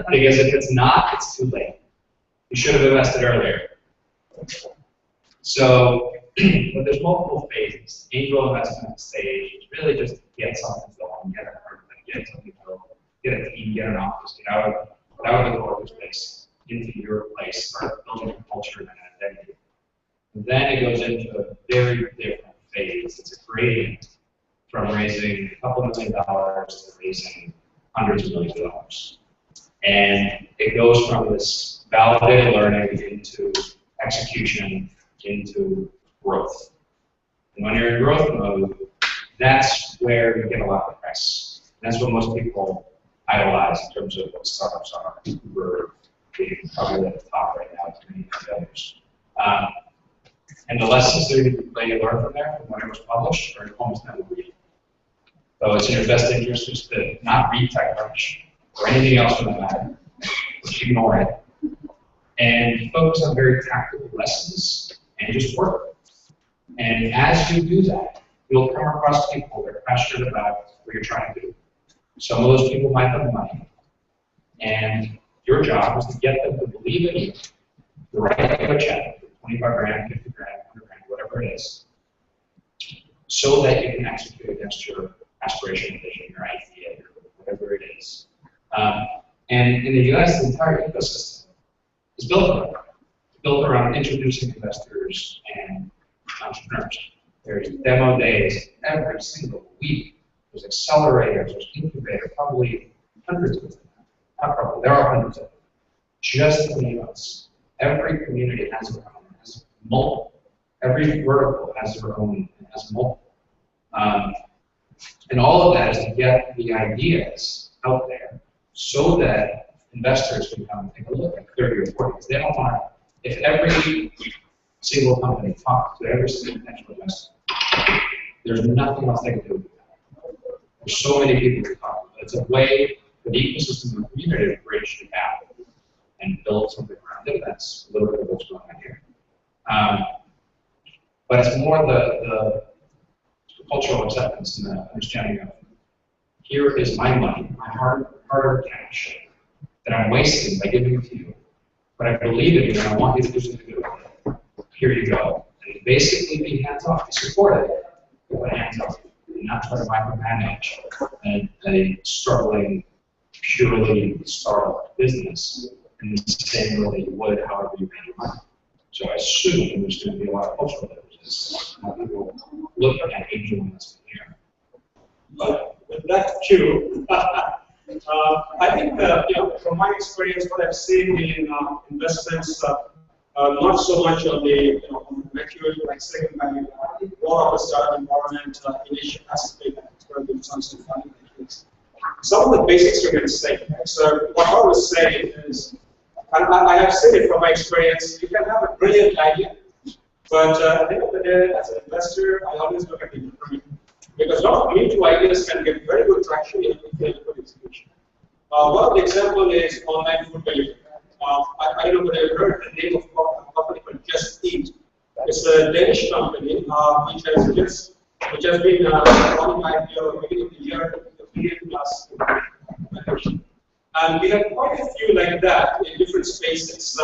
Because if it's not, it's too late. You should have invested earlier. So, but there's multiple phases. Angel investment stage is really just to get something going, get something built, get a team, get an office, get out of the corporate space, into your place, start building a culture and an identity. And then it goes into a very different phase. It's a gradient from raising a couple $1 million to raising hundreds of millions of dollars. And it goes from this validated learning into execution, into growth. And when you're in growth mode, that's where you get a lot of press. That's what most people idolize in terms of what startups are. We're probably at the top right now, to many others. And the lessons that you learn from there, from when it was published, are almost never read. So it's in your best interest just to not read TechCrunch or anything else for that matter. Just ignore it. And focus on very tactical lessons and just work. And as you do that, you'll come across people that are passionate about what you're trying to do. Some of those people might have money. And your job is to get them to believe in you. To write a check for 25 grand, 50 grand, 100 grand, whatever it is, so that you can execute against your aspiration, vision, your idea, whatever it is. And in the US, the entire ecosystem is built around introducing investors and entrepreneurs. There's demo days every single week. There's accelerators, there's incubators, probably hundreds of them. Not probably, there are hundreds of them. Just in the US. Every community has their own, has multiple. Every vertical has their own, and has multiple. And all of that is to get the ideas out there so that investors can come and take a look at 30 or 40. Because they don't want to, if every single company talks to every single potential investor, there's nothing else they can do. There's so many people to talk to. It's a way for the ecosystem and the community to bridge the gap and build something around it. That's a little bit of what's going on here. But it's more the cultural acceptance and the understanding of, here is my money, my hard-earned cash, that I'm wasting by giving it to you. But I believe in you and I want you to do something good with it. Here you go. And basically be hands-off. Be supportive, but hands-off. And not try to micromanage a struggling, purely startup business in the same way that you would however you made your money. So I assume there's going to be a lot of cultural differences. People look at angel investment here. But with that cue, I think from my experience, what I've seen in investments, not so much on the on the maturity, like Second Valley, more of a startup environment, initial aspect, it's going to be something funny. Some of the basics are going to stay. So what I always say is, and I have seen it from my experience, you can have a brilliant idea, but at the end of the day, as an investor, I always look at the improvement. Because a lot of new ideas can get very good traction if they have good execution. One of the examples is online food delivery. I don't know whether you've heard the name of a company called Just Eat. It's a Danish company which has been running by the beginning of the year, the billion plus valuation. And we have quite a few like that in different spaces.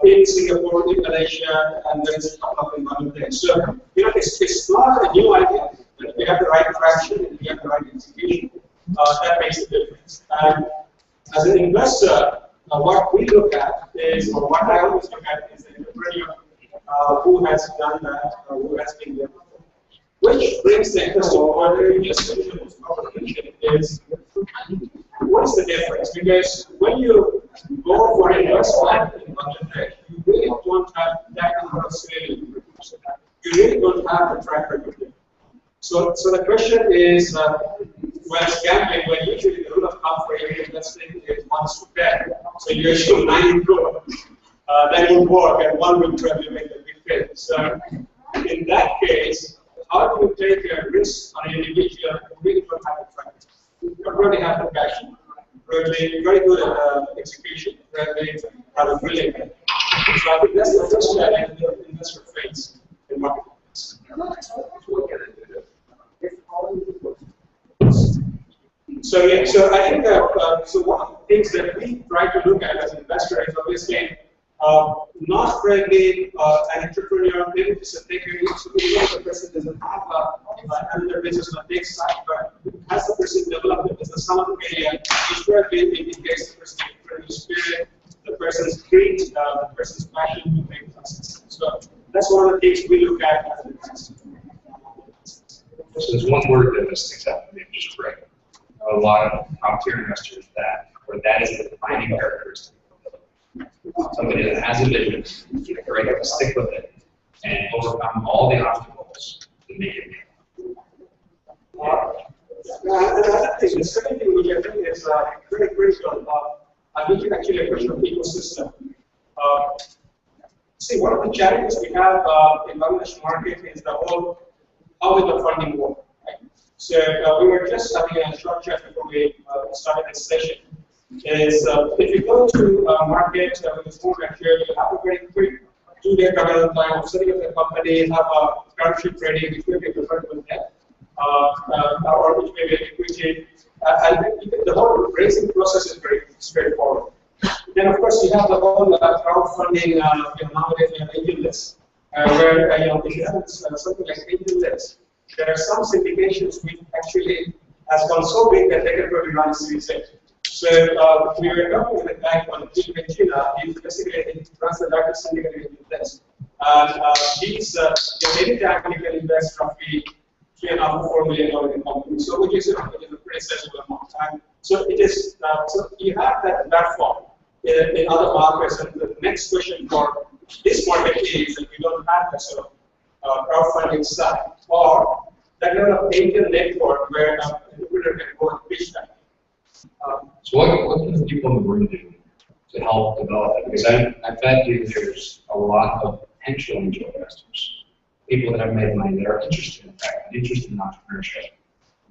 In Singapore, in Malaysia, and there's a couple of in Bangladesh. So, it's not a new idea, but we have the right traction and we have the right execution. That makes a difference. And as an investor, what we look at is, or what I always look at is the entrepreneur who has done that, who has been there before. Which brings the interest of ordinary solution is, what's the difference? Because when you go for investment in Bangladesh, you really don't have that number of sales. You really don't have the track record. So the question is, when it's gambling, when usually the rule of thumb for every investing is 1 to 10. So you assume 9 go, that would work, and 1 will probably make a big fail. So in that case, how do you take a risk on an individual who really don't have the track record? You don't really have the passion. Really very good at execution, really have a brilliant head. So I think that's the first challenge the investor face in marketplace. So yeah, so I think so one of the things that we try to look at as an investor is obviously not really an entrepreneur, maybe it's a taker, so the person doesn't have another business on the big side, but has the person developed the business some area, it's where it indicates the person's entrepreneurial spirit, the person's grit, the person's passion to make success. So that's one of the things we look at as an investor. So there's one word that sticks out to me, which is grit. A lot of top-tier investors that is the defining characteristic. Somebody that has a vision, they're able to stick with it, and overcome all the obstacles to make it happen. Another thing, the second thing we are doing is very critical. I'm looking actually at a question of ecosystem. See, one of the challenges we have in Bangladesh market is the whole, how will the funding work? Right? So we were just having a short chat before we started this session. Is if you go to a market with a small venture, you have a very quick 2-day turnaround time of setting up the company, have a current sheet ready, which may be preferred with that, or which may be equity. And the whole raising process is very straightforward. Then, of course, you have the whole crowdfunding. Nowadays we have AngelList, where if you have something like AngelList, there are some syndications which actually has gone so big that they can probably run Series A. So we were talking with a guy called Jim China. He's basically runs the largest syndicate in this. And he's anytime he can invest roughly $3.5 to $4 million in company. So which is a pretty sizable amount. And so it is. So you have that platform in other markets. And the next question for this market is that we don't have that sort of crowdfunding side or that kind of angel network where an entrepreneur can go and pitch that. So what can the people in the room do to help develop it? Because I bet you there's a lot of potential angel investors, people that have made money that are interested in fact, interested in entrepreneurship,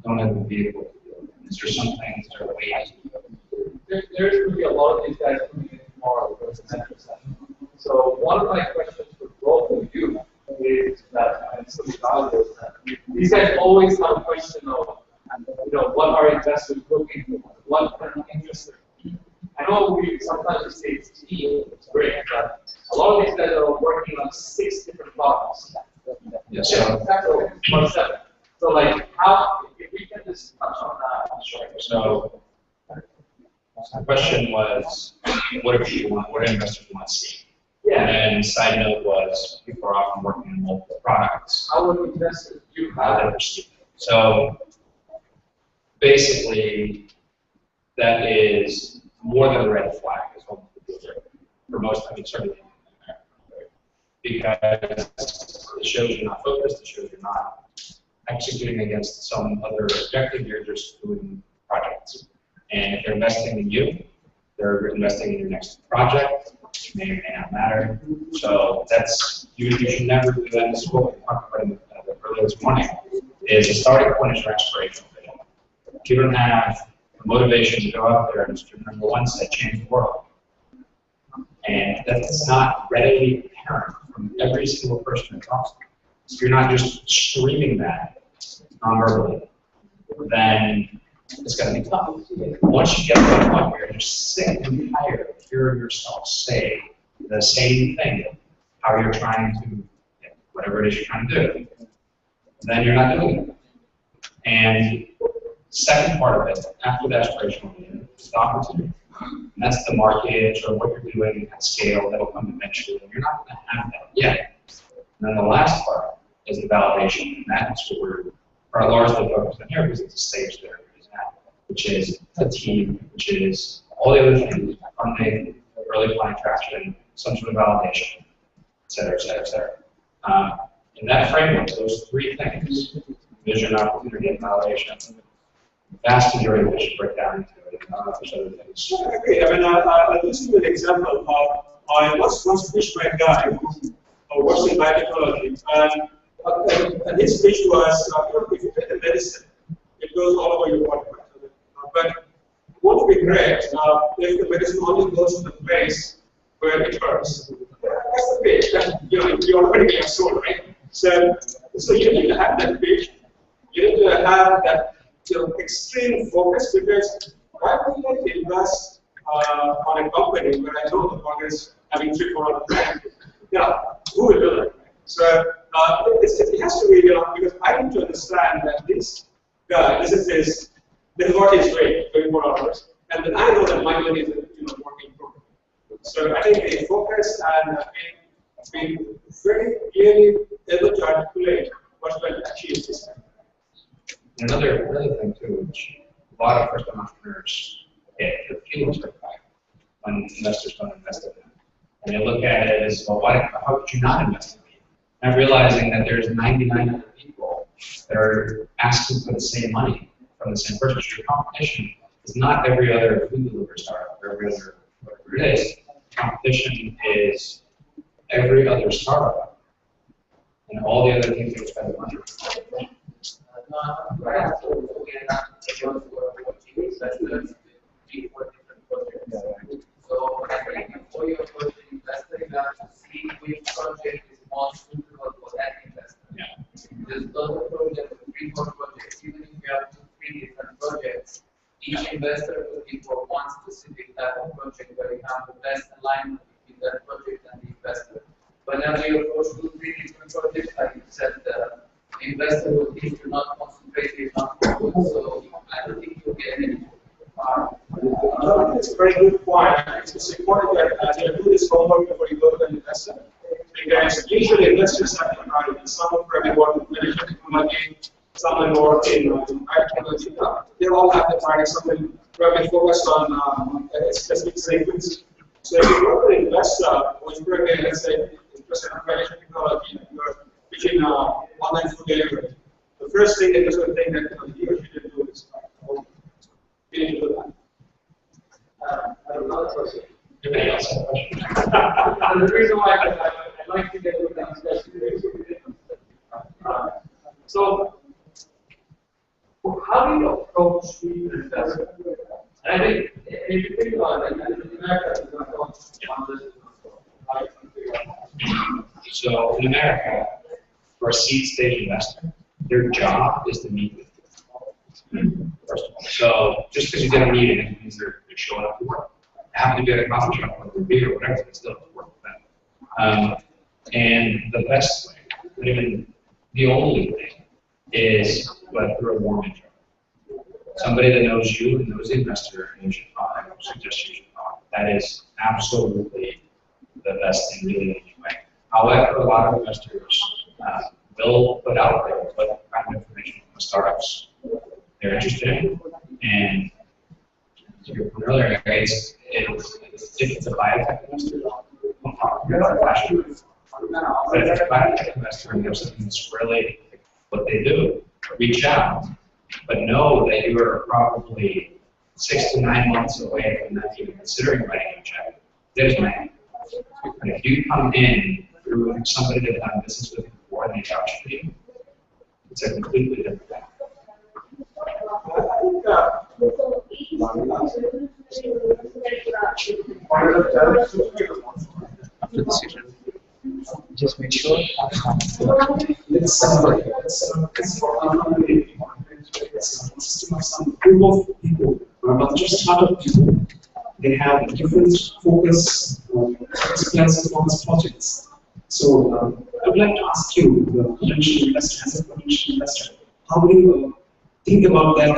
don't have the vehicle to do it. Is there some things that are ways to do it? There's going to be a lot of these guys coming in tomorrow for the mentor session. So one of my questions for both of you is that, and some values that these guys always have a question of, what are investors looking for? What are they interested in? I know we sometimes say it's team, it's great, but a lot of these guys are working on 6 different products. Yes, so like how, if we can just touch on that. Sure. So the question was, what do investors want to see? Yeah. And the side note was, people are often working on multiple products. How would investors do how they perceive it? So basically, that is more than a red flag, is what people do. For most, I mean, certainly in America, because it shows you're not focused, it shows you're not executing against some other objective, you're just doing projects. And if they're investing in you, they're investing in your next project, which may or may not matter. So that's, you should never do that. This is what we talked about earlier this morning, is the starting point is your aspirational vision. If you don't have the motivation to go out there and just remember once that changed the world, and that's not readily apparent from every single person who talks to you. If you're not just screaming that non-verbally, then it's going to be tough. Once you get to the point where you're sick and tired of hearing yourself say the same thing, how you're trying to, whatever it is you're trying to do, then you're not doing it. And second part of it, after the aspirational vision, is the opportunity. And that's the market or what you're doing at scale that'll come eventually, and you're not going to have that yet. And then the last part is the validation, and that's what we're largely focused on here because it's a stage there is at, which is a team, which is all the other things, funding, early client traction, some sort of validation, et cetera, et cetera, et cetera. In that framework, those 3 things, vision, opportunity, and validation, vast majority of it should break down into it. I don't know if there's other things. I agree. I mean, I'll just give you an example. I once pitched by a guy who works in biotechnology, and his pitch was, if you take a medicine, it goes all over your body. But it won't be great if the medicine only goes to the place where it hurts. That's the pitch. You already get sold, right? So you need to have that pitch. You need to have that extreme focus, because why would I invest on a company where I know the progress having 3-4 other people. Who will do that? So it has to be, because I need to understand that this guy, this is what he's doing, 24 hours, and then I know that my money is working properly. So I think the focus and being very clearly able to articulate what will achieve this. Another thing too, which a lot of first-time entrepreneurs get the feelings hurt by when investors don't invest in them. And they look at it as, well, how could you not invest in me? Not realizing that there's 99 other people that are asking for the same money from the same person. Your competition is not every other food delivery startup or every other whatever it is. Competition is every other startup and all the other things that spend money. So, for your project investor, you have to see which project is most suitable for that investor. There's other projects, 3-4 projects, even if you have 2-3 different projects, each investor will be for one specific type of project where you have the best alignment between that project and the investor. Whenever you approach 2-3 different projects, like you said, the investor will need to not concentrate enough on good, so I don't think you'll get any far. It's a very good point. It's important that you do this homework before you go to the investor. Because usually investors have a priority. Some will probably work in management technology, some will work in technology. They all have the priority. Some will probably focus on a specific segments. So if you work with an investor who is probably, let's say, interested in management technology, and you're pitching online food delivery, the first thing that you're going to think that he or she should do is you need to do that. Another question. Anybody else have a question? The reason why I'd like to get with that discussion is so how do you approach the investment? I think if you think about it, in America, it's going to go on this. So in America, for a seed stage investor, their job is to meet with you. First of all. So just because you get a meeting, it means they're showing up to work. They happen to be at a coffee shop or a beer or whatever, they still have to work with them. And the best way, not even the only thing, is through a warm intro. Somebody that knows you and knows the investor and you should talk, suggest you should talk. That is absolutely the best thing to do anyway. However, a lot of investors will put out there what kind of information from the startups they're interested in. And to your point earlier, if it's a biotech investor, you're not fashion. But if it's a biotech investor and there's something that's really what they do, reach out. But know that you are probably 6 to 9 months away from them even considering writing a check. There's my hand. And if you come in through somebody that I've done business with before and they vouch for you, it's a completely different thing. After the season. Just make sure. It's somebody. It's some group of people, not just startup people. They have different focus, plans for focus projects. So I would like to ask you, the potential investor, as a potential investor, how do you think about that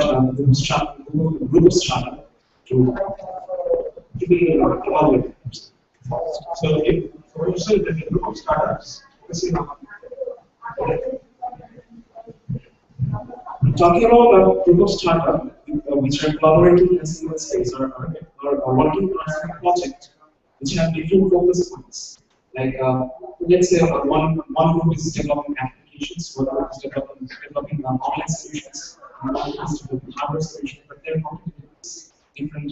group of startup to be evaluated? So if for you say that the group of startups, talking about a group of startups which are collaborating in a single space or working on a single project which have different focus points. Like let's say one group is developing applications, one group is developing online solutions, and one group is developing hardware solutions, but they're working in different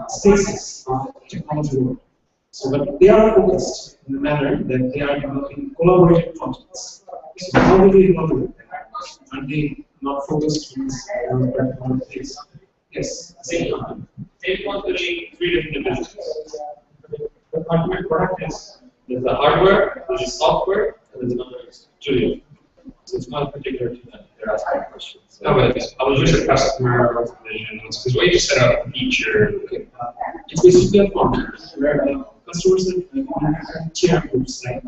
spaces of technology world. So, but they are focused in the manner that they are developing collaborative projects. So how do they collaborate? Are they not focused on one place? Yes. Same time. Take one to be 3 different divisions. The ultimate product is there's the hardware, there's the software, and there's another studio. So it's not particular to them. They're asking questions. No, but I was just a customer vision, because what you just said about feature. It's basically a format where customers in tier groups, like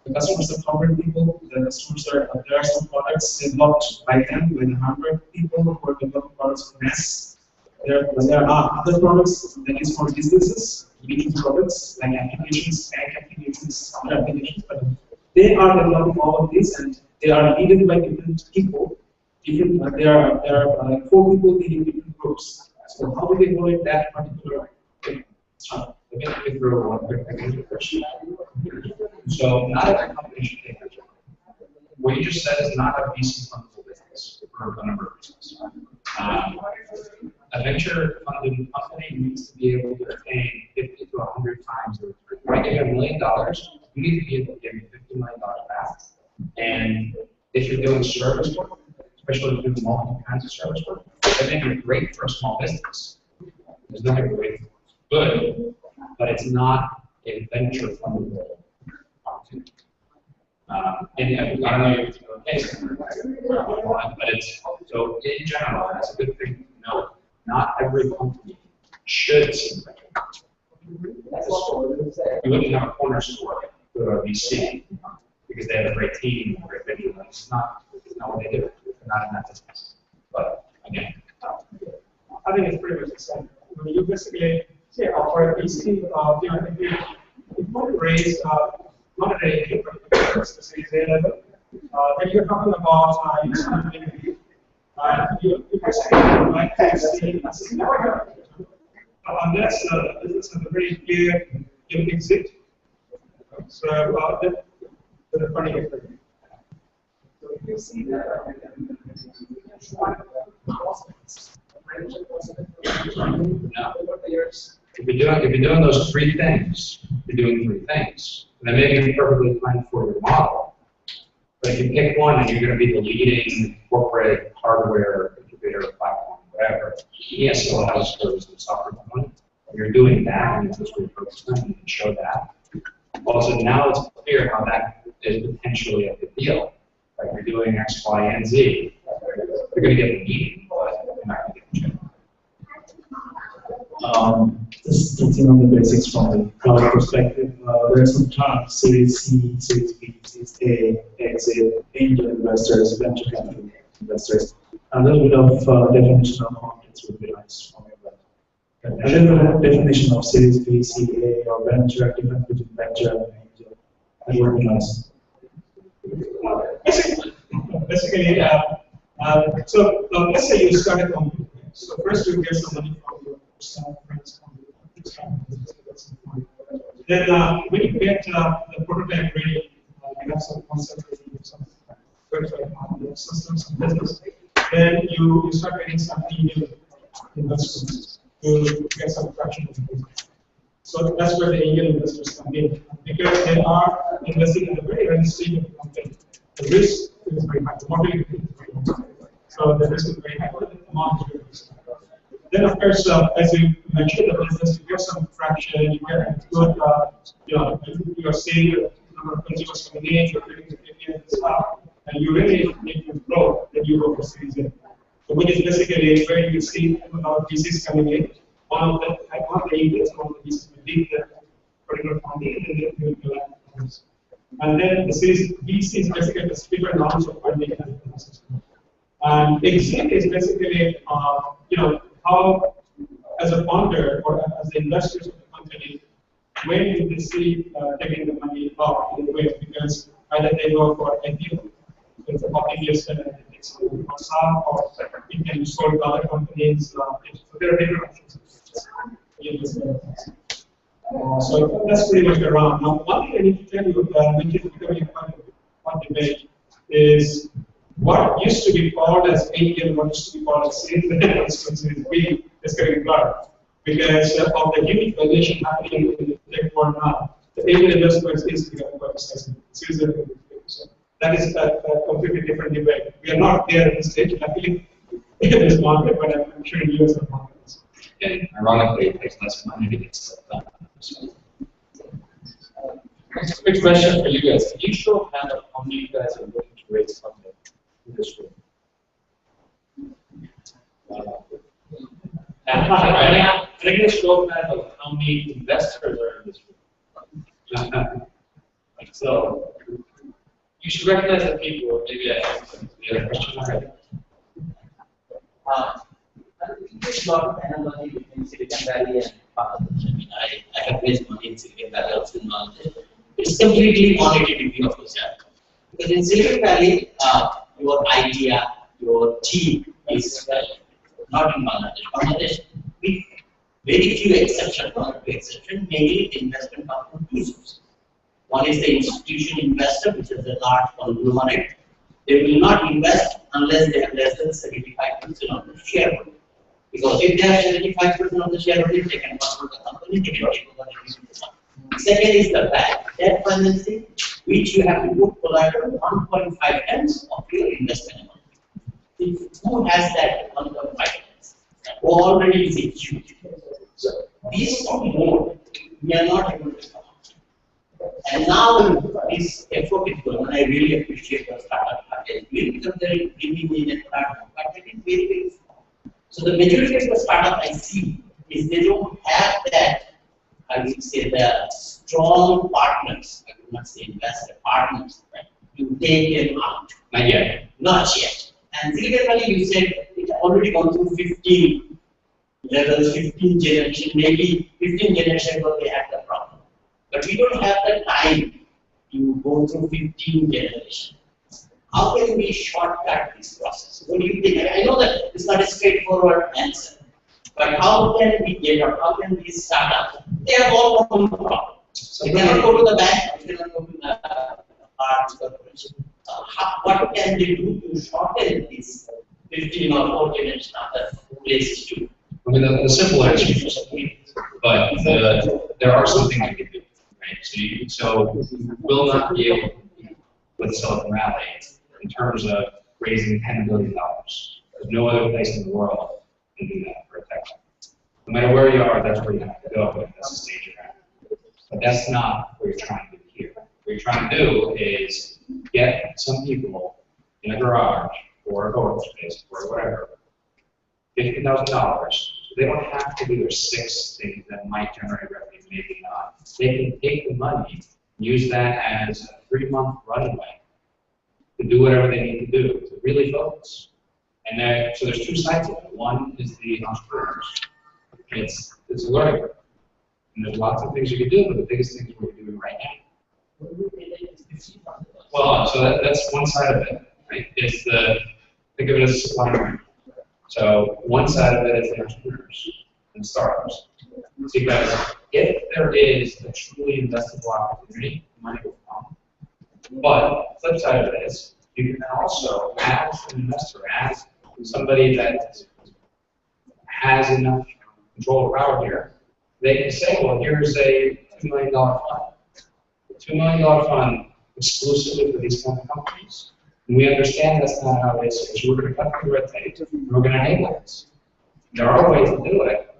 the customers are corporate people, the customers are, there are some products developed by them, by the hardware people who are developing products for mass. There are other products that is for businesses, B2B products, like applications, bank applications, other applications, but they are developing all of these and they are needed by different people. There are like 4 people leading different groups. So how do they go in that particular thing? Let me throw one quick question. So not every company should take that job. What you just said is not a VC fundable business for a number of reasons. A venture funded company needs to be able to pay 50 to 100 times the return. If I give you $1 million, you need to be able to give me $50 million back. And if you're doing service work, especially if you're doing multiple kinds of service work, that may be great for a small business. There's nothing great for it. Good, but it's not a venture fundable opportunity. And I don't know if it's the case, but it's, so in general, that's a good thing to know. Not every company should see venture capital. You wouldn't have a corner store to a VC because they have a great team, a great venture. It's not what they do. They're not in that business. But again, I think it's pretty much the same. I mean, you basically say offer a VC, if you want to raise not at a Series A level, then you're talking about you basically might see unless the business has a very clear exit. So the funding is there. So if you see that. If you're doing those 3 things, you're doing 3 things. And that may be perfectly fine for your model. But if you pick one and you're going to be the leading corporate hardware incubator platform, whatever, yes, still has service and software component. You're doing that, and it's just repurposing, you can show that. Also, now it's clear how that is potentially a big deal. Like you're doing X, Y, and Z. You're going to get the meeting, but you're not going to get the check. Just touching on the basics from the cloud perspective, there are some terms: Series C, Series B, Series A, exit, angel investors, venture capital investors. A little bit of definition of markets would be nice for me. But a little bit of definition of Series B, C, A, or venture, difference between venture and angel. That would be nice. Basically, so let's say you start a company. So first you get some money from your friends. Then when you get the prototype ready, you have some concept ready, some systems and business. Then you start getting some angel investors to get some traction in the business. So that's where the angel investors come in, because they are investing in the very early stage of the company. The risk is very high, the modeling is very high. So the risk is very high, but the amount is very high. Then, of course, as you mentioned, the business, you get some traction, you get good, you are seeing the number of consumers coming in, you're getting the KPIs and stuff, and you really need to grow, then you go for Series A. So which is basically where you see a lot of VCs coming in. One of the angels, one of the VCs will lead the particular funding, and then they will collect. And then the Series VC is basically the different rounds of funding and the system. And exit is basically, how, as a founder or as the investors of the company, when do they see taking the money out in the way? Because either they go for IPO, it's a obvious and it takes some or it can be sold to other companies. So there are different options. So that's pretty much around. Now, one thing I need to tell you, which is becoming a debate, is what used to be called as angel, what used to be called as Series A, what used to be Series B, is getting blurred. Because of the unique valuation happening in the tech world now, the angel investment is becoming quite expensive. So that is a completely different debate. We are not there at this stage, luckily, in this market, but I'm sure in US markets. And ironically, it takes less money to get stuff done. So. Quick question for you guys. Can you show a hand of how many of you guys are looking to raise funding in this room? Can I get a show of hand of how many investors are in this room? So you should recognize that people. Maybe I have the other question already. There's a lot of analogy between Silicon Valley and Bangladesh. I mean, I have raised money in Silicon Valley, also in Bangladesh. It's completely quantitative view of the chart. Because in Silicon Valley, your idea, your team is not in Bangladesh. Bangladesh, with very few exceptions, mainly the investment comes from two sources. One is the institutional investor, which is a large conglomerate. They will not invest unless they have less than 75% of the shareholding. Because if they have 75% of the shareholding, they can control the company, they can take over the company. Second is the debt financing, which you have to put collateral 1.5 times of your investment amount. Who has that 1.5 times? Who already is a huge. So these are more, we are not able to come. And now this effort is going on. I really appreciate the startup package. Because they're bringing in a platform, but it is very, very small. So the majority of the startup I see is they don't have that, I would say, the strong partners, I would not say investor partners, right, to take them out. Not yet. Not yet. And Silicon Valley, you said, it's already gone through 15 levels, 15 generations, maybe 15 generations ago they had the problem. But we don't have the time to go through 15 generations. How can we shortcut this process? What do you think? I know that it's not a straightforward answer, but how can we get up? How can these startups? They have all common problems. They cannot go to the bank, they cannot go to the large corporation. What can they do to shorten this 15 or 4 generations after places to? I mean, the simple answer is but there are some things you can do. Right? So you will not be able to compete with Silicon Valley in terms of raising $10 billion. There's no other place in the world can do that for a tech company. No matter where you are, that's where you have to go, and that's the stage you're at. But that's not what you're trying to do here. What you're trying to do is get some people in a garage or a co-working space or whatever, $50,000, so they don't have to do their 6 things that might generate revenue, maybe not. They can take the money, use that as a 3-month runway to do whatever they need to do, to really focus. And then, so there's 2 sides of it. One is the entrepreneurs. It's a learning curve. And there's lots of things you can do, but the biggest thing is what you're doing right now. Well, so that's one side of it, right? It's think of it as a supply chain. So one side of it is the entrepreneurs and startups. Because if there is a truly investable opportunity, money will come. But the flip side of it is, you can also, as an investor, as somebody that has enough control or power here, they can say, well, here's a $2 million fund. A $2 million fund exclusively for these kind of companies. And we understand that's not how it is, because we're going to cut through red tape, and we're going to enable this. There are ways to do it,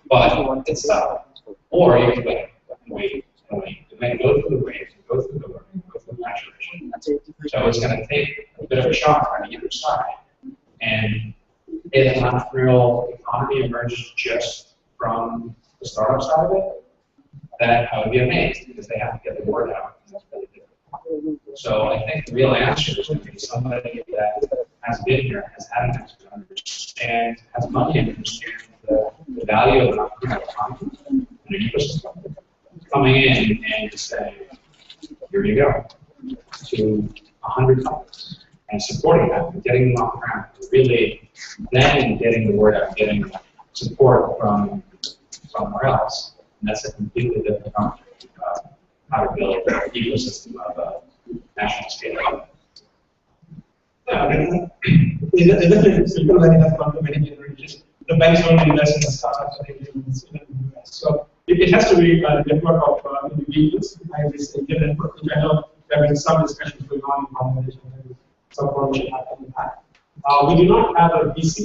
but it's tough. Or you can wait, and wait. You may go through the waves, go through the learning, go through the maturation. So it's going to take a bit of a shock on either side. And if an entrepreneurial economy emerges just from the startup side of it, then I would be amazed, because they have to get the word out. And that's really difficult. So I think the real answer is going to be somebody that has been here, has had an answer, understands, has money, and understands the value of an entrepreneurial economy and an ecosystem, coming in and just saying, here you go, to 100 companies, and supporting them, and getting them off the ground, really then getting the word out, getting support from somewhere else. And that's a completely different concept of how to build an ecosystem of a national scale. Yeah, definitely, Silicon Valley has gone to many generations. The banks don't invest in the startups in the US. So it has to be a network of individuals behind this Indian network, which I know there have been some discussions going on in Bangladesh and some formation happening in that. We do not have a VC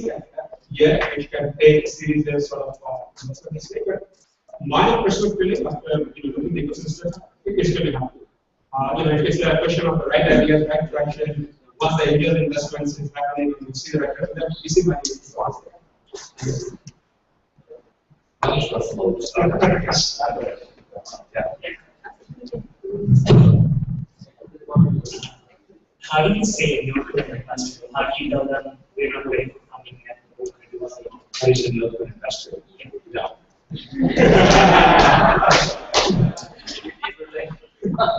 yet, which can take a series of sort of investment statement. My personal feeling after looking at the ecosystem, it's going to happen. If it's a question of the right ideas, right traction, once the ideal investments is happening, and you see the right traction, then VC money is possible. How do you say no to an investor? How do you tell them we're not ready for coming and we're going to do something? How do you say no to an investor? No.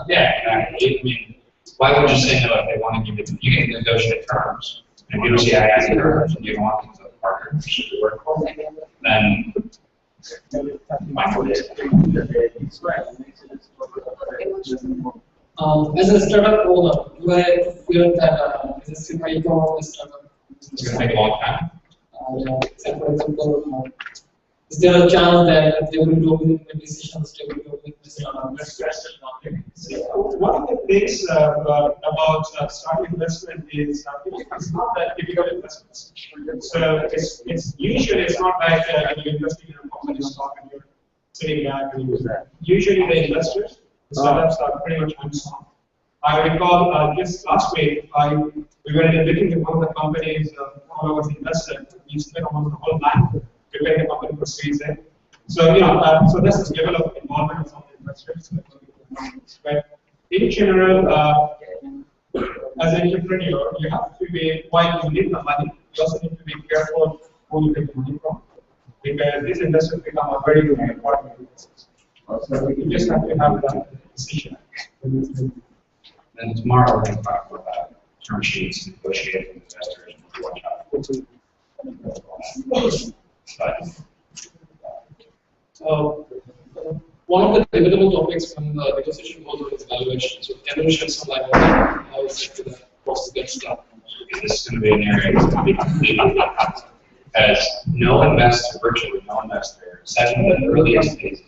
Yeah, exactly. I mean, why would you say no if they want to give it? You can negotiate terms. And if you don't see eye on terms and you don't want them as a partner to work for, then fine for this. As a startup owner, do I feel that as a CEO of a startup, It's going to take a long time. say for example, is there a chance that they will do the decisions they will do with the startup? One of the things about startup investment is it's not that difficult investments. So it's usually it's not like you're investing in a company stock and you're sitting back and you do that. Usually the investors, the startups are pretty much hands-on. I recall just last week, we were in a meeting with one of the companies I was invested. We spent almost the whole night preparing the company for Series A. So so that's the level of involvement of some investors. But in general, as an entrepreneur, you have to be, while you need the money, you also need to be careful who you take the money from, because these investors become a very, very important investors. So you just have to have that decision. Then tomorrow we're going to talk about term sheets, negotiating with investors, and watch out. One of the debatable topics when the negotiation goes on is valuation. So can you shed some light on how is it the process gets done? Because this is going to be an area that's going to be completely different. Because no investor, virtually no investor, especially in the earliest days,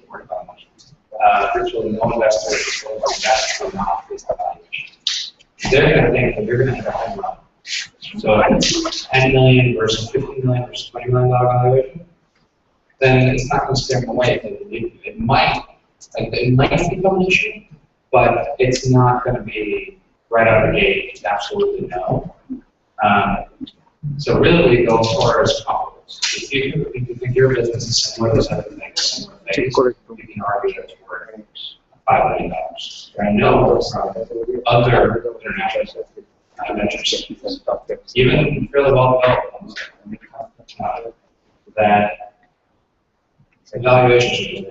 worry about money. Virtually no investor is going to invest or not based on valuation. They're going to think that you're going to have a home run. So if it's 10 million versus 15 million versus $20 million valuation, then it's not going to scare them away. It might become an issue, but it's not going to be right out of the gate, absolutely no. So really, we go towards comparables. If you think your business is similar to other things, similar things, you can argue that it's worth $5 million. There are no other international ventures, even fairly well developed ones, that evaluations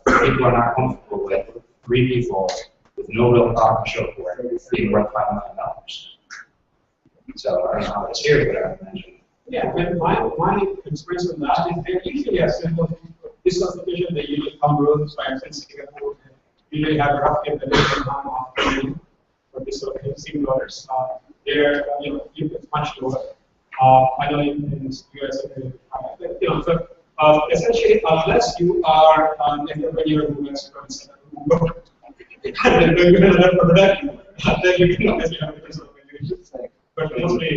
people are not comfortable with 3 people with no real product to show for it being worth $5 million. So I don't know how it's here, but I mentioned. Yeah, but my experience with that is they usually have simple discontinuation, they usually come rules, for instance, Singapore usually have roughly the minimum amount of for this sort of $6. They're it's much lower. I know in US, so essentially, unless you are an entrepreneur who has Uber, then you can learn from that. Then you can obviously have different sort of regulations. But mostly,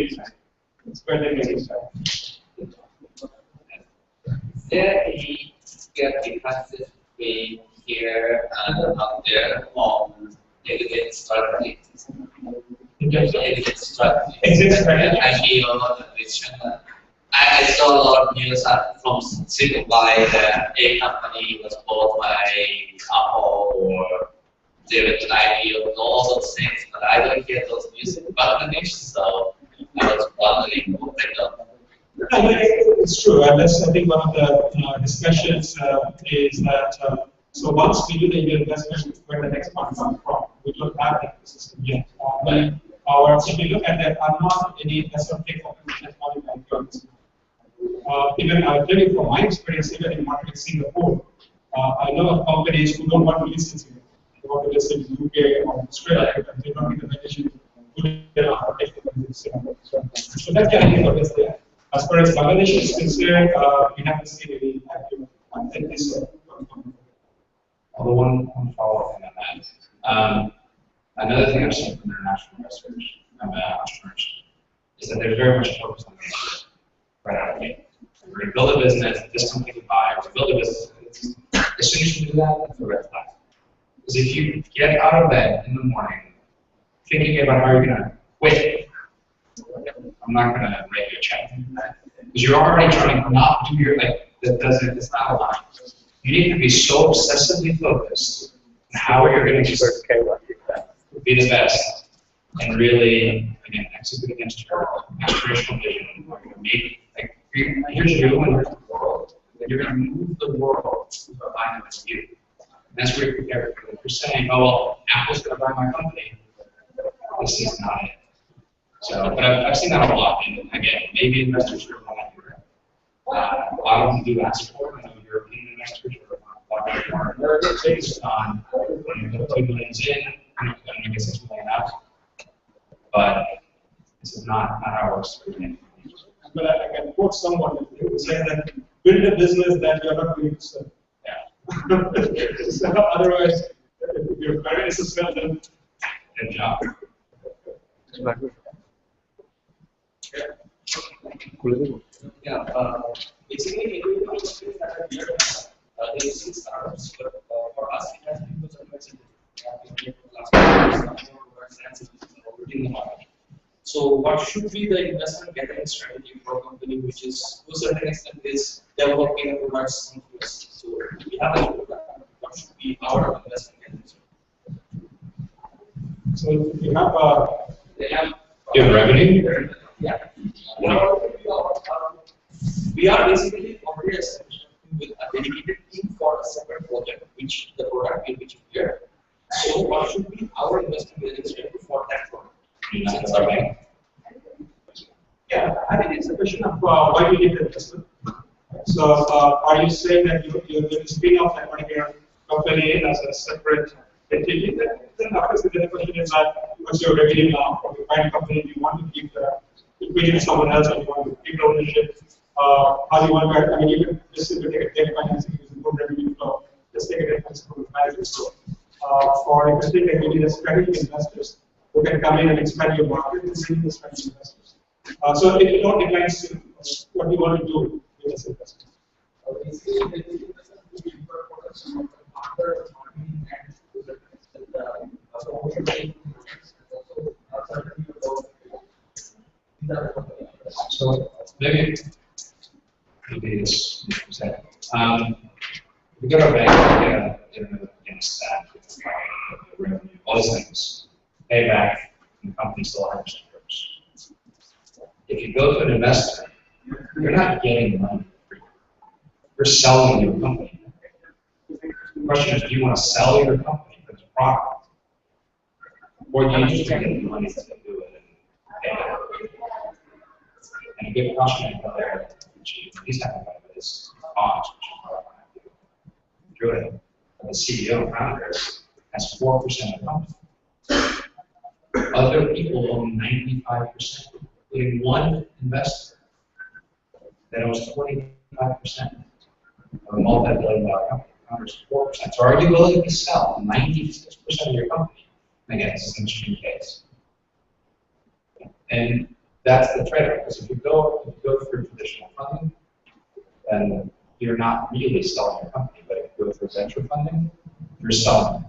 it's quite amazing. Is there any differences between here and out there on exit strategy? Exit strategy. I saw a lot of news from Silicon Valley that a company was bought by Apple or they went to IPO and all those things, but I don't hear those news about the news, so I was wondering what they done. It's true, and that's I think one of the discussions is that so once we do the investment, where the next fund comes from, we don't have that system yet. If you look at that, are not any SFK companies that even I'll tell you from my experience, even in market in Singapore, I know of companies who don't want to list in Singapore. They want to list in the UK or Australia, and they don't need the valuation to in Singapore. So that can be what is there. As far as valuation is concerned, we have to see the active and this. Although one follow-up on that. Another thing I've seen from international investors and entrepreneurs is that they're very much focused on the right out of the gate. We're going to build a business, this company can buy, we're going to build a business. As soon as you do that, that's the red flag. Because if you get out of bed in the morning thinking about how you're going to quit, I'm not going to write you a check. Because you're already trying to not do your, it's not aligned. You need to be so obsessively focused how you're going to be the best and really, again, execute against your aspirational vision. You're going to make, like, here's you and here's the world. And you're going to move the world to align with you. And that's where you're prepared for. If you're saying, oh, well, Apple's going to buy my company, this is not it. So, but I've seen that a lot. And again, maybe investors are not here. A lot of them do ask for it. I know European investors are more based on when you put 2 million in, and you get 6 million out. But this is not how it works. But I can quote someone who said that build a business that you're not going to sell. Yeah. So otherwise, if your parent is a sell, then good job. Yeah, basically, everyone is that are here. There is 6 startups, but for us, it has been the advisory. We have been already in the market. So, what should be the investment gathering strategy for a company which is, to a certain extent, is developing towards influence? So, we have a what should be our investment gathering strategy? So, if you have you have revenue? Yeah. We are basically already established with a dedicated team for a separate project, which the product will be here. So, what should be our investment gathering strategy for that product? Yeah, I think it's a question of why you need the investment. So, are you saying that you're going to spin off that particular company as a separate entity? Then obviously the question is that what's your revenue now from your current company? Do you want to keep the equity to someone else, or do you want to keep the ownership? How do you want to? I mean, you can just simply take a debt financing using good revenue flow. Just take a debt financing from the management flow. For existing equity, the strategic investors who can come in and expand your market and bring the strategic investors. So it all depends on what you want to do with this investment. So maybe this. We go to a bank, get a staff, revenue, all these things, pay back, and the company still 100% grows. If you go to an investor, you're not getting the money for free. You're selling your company. The question is, do you want to sell your company for the product? Or do you just get the money to do it and pay it? And a good question there, which he's talking about, is cost, which is what I want to do. The CEO and founder has 4% of the company. Other people own 95%, including one investor that owns 25% of a multi-billion-dollar company. Founders 4%. So are you willing to sell 96% of your company? And again, this is an extreme case. And that's the trade-off, because if you go through traditional funding, then you're not really selling your company. But if you go through venture funding, you're selling.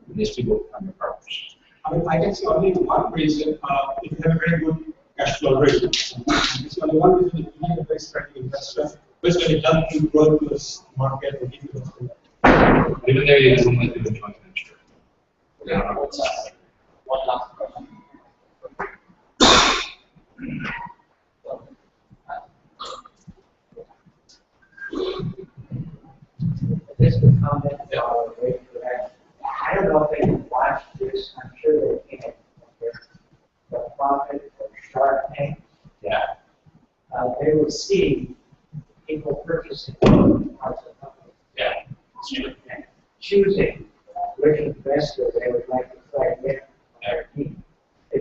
And these people become your partners. I mean, I can see only one reason if you have a very good cash flow rate. It's only one reason if you have a very strategic investor, which when it doesn't grow to this market or give you even there, you don't want to do a joint venture. Yeah. One last question. Just a comment on the way for that. I don't know if they watched this, I'm sure they can. The profit of Shark Tank. Yeah. They will see people purchasing parts of the company. Yeah. And choosing which investor they would like to try to get on their team. I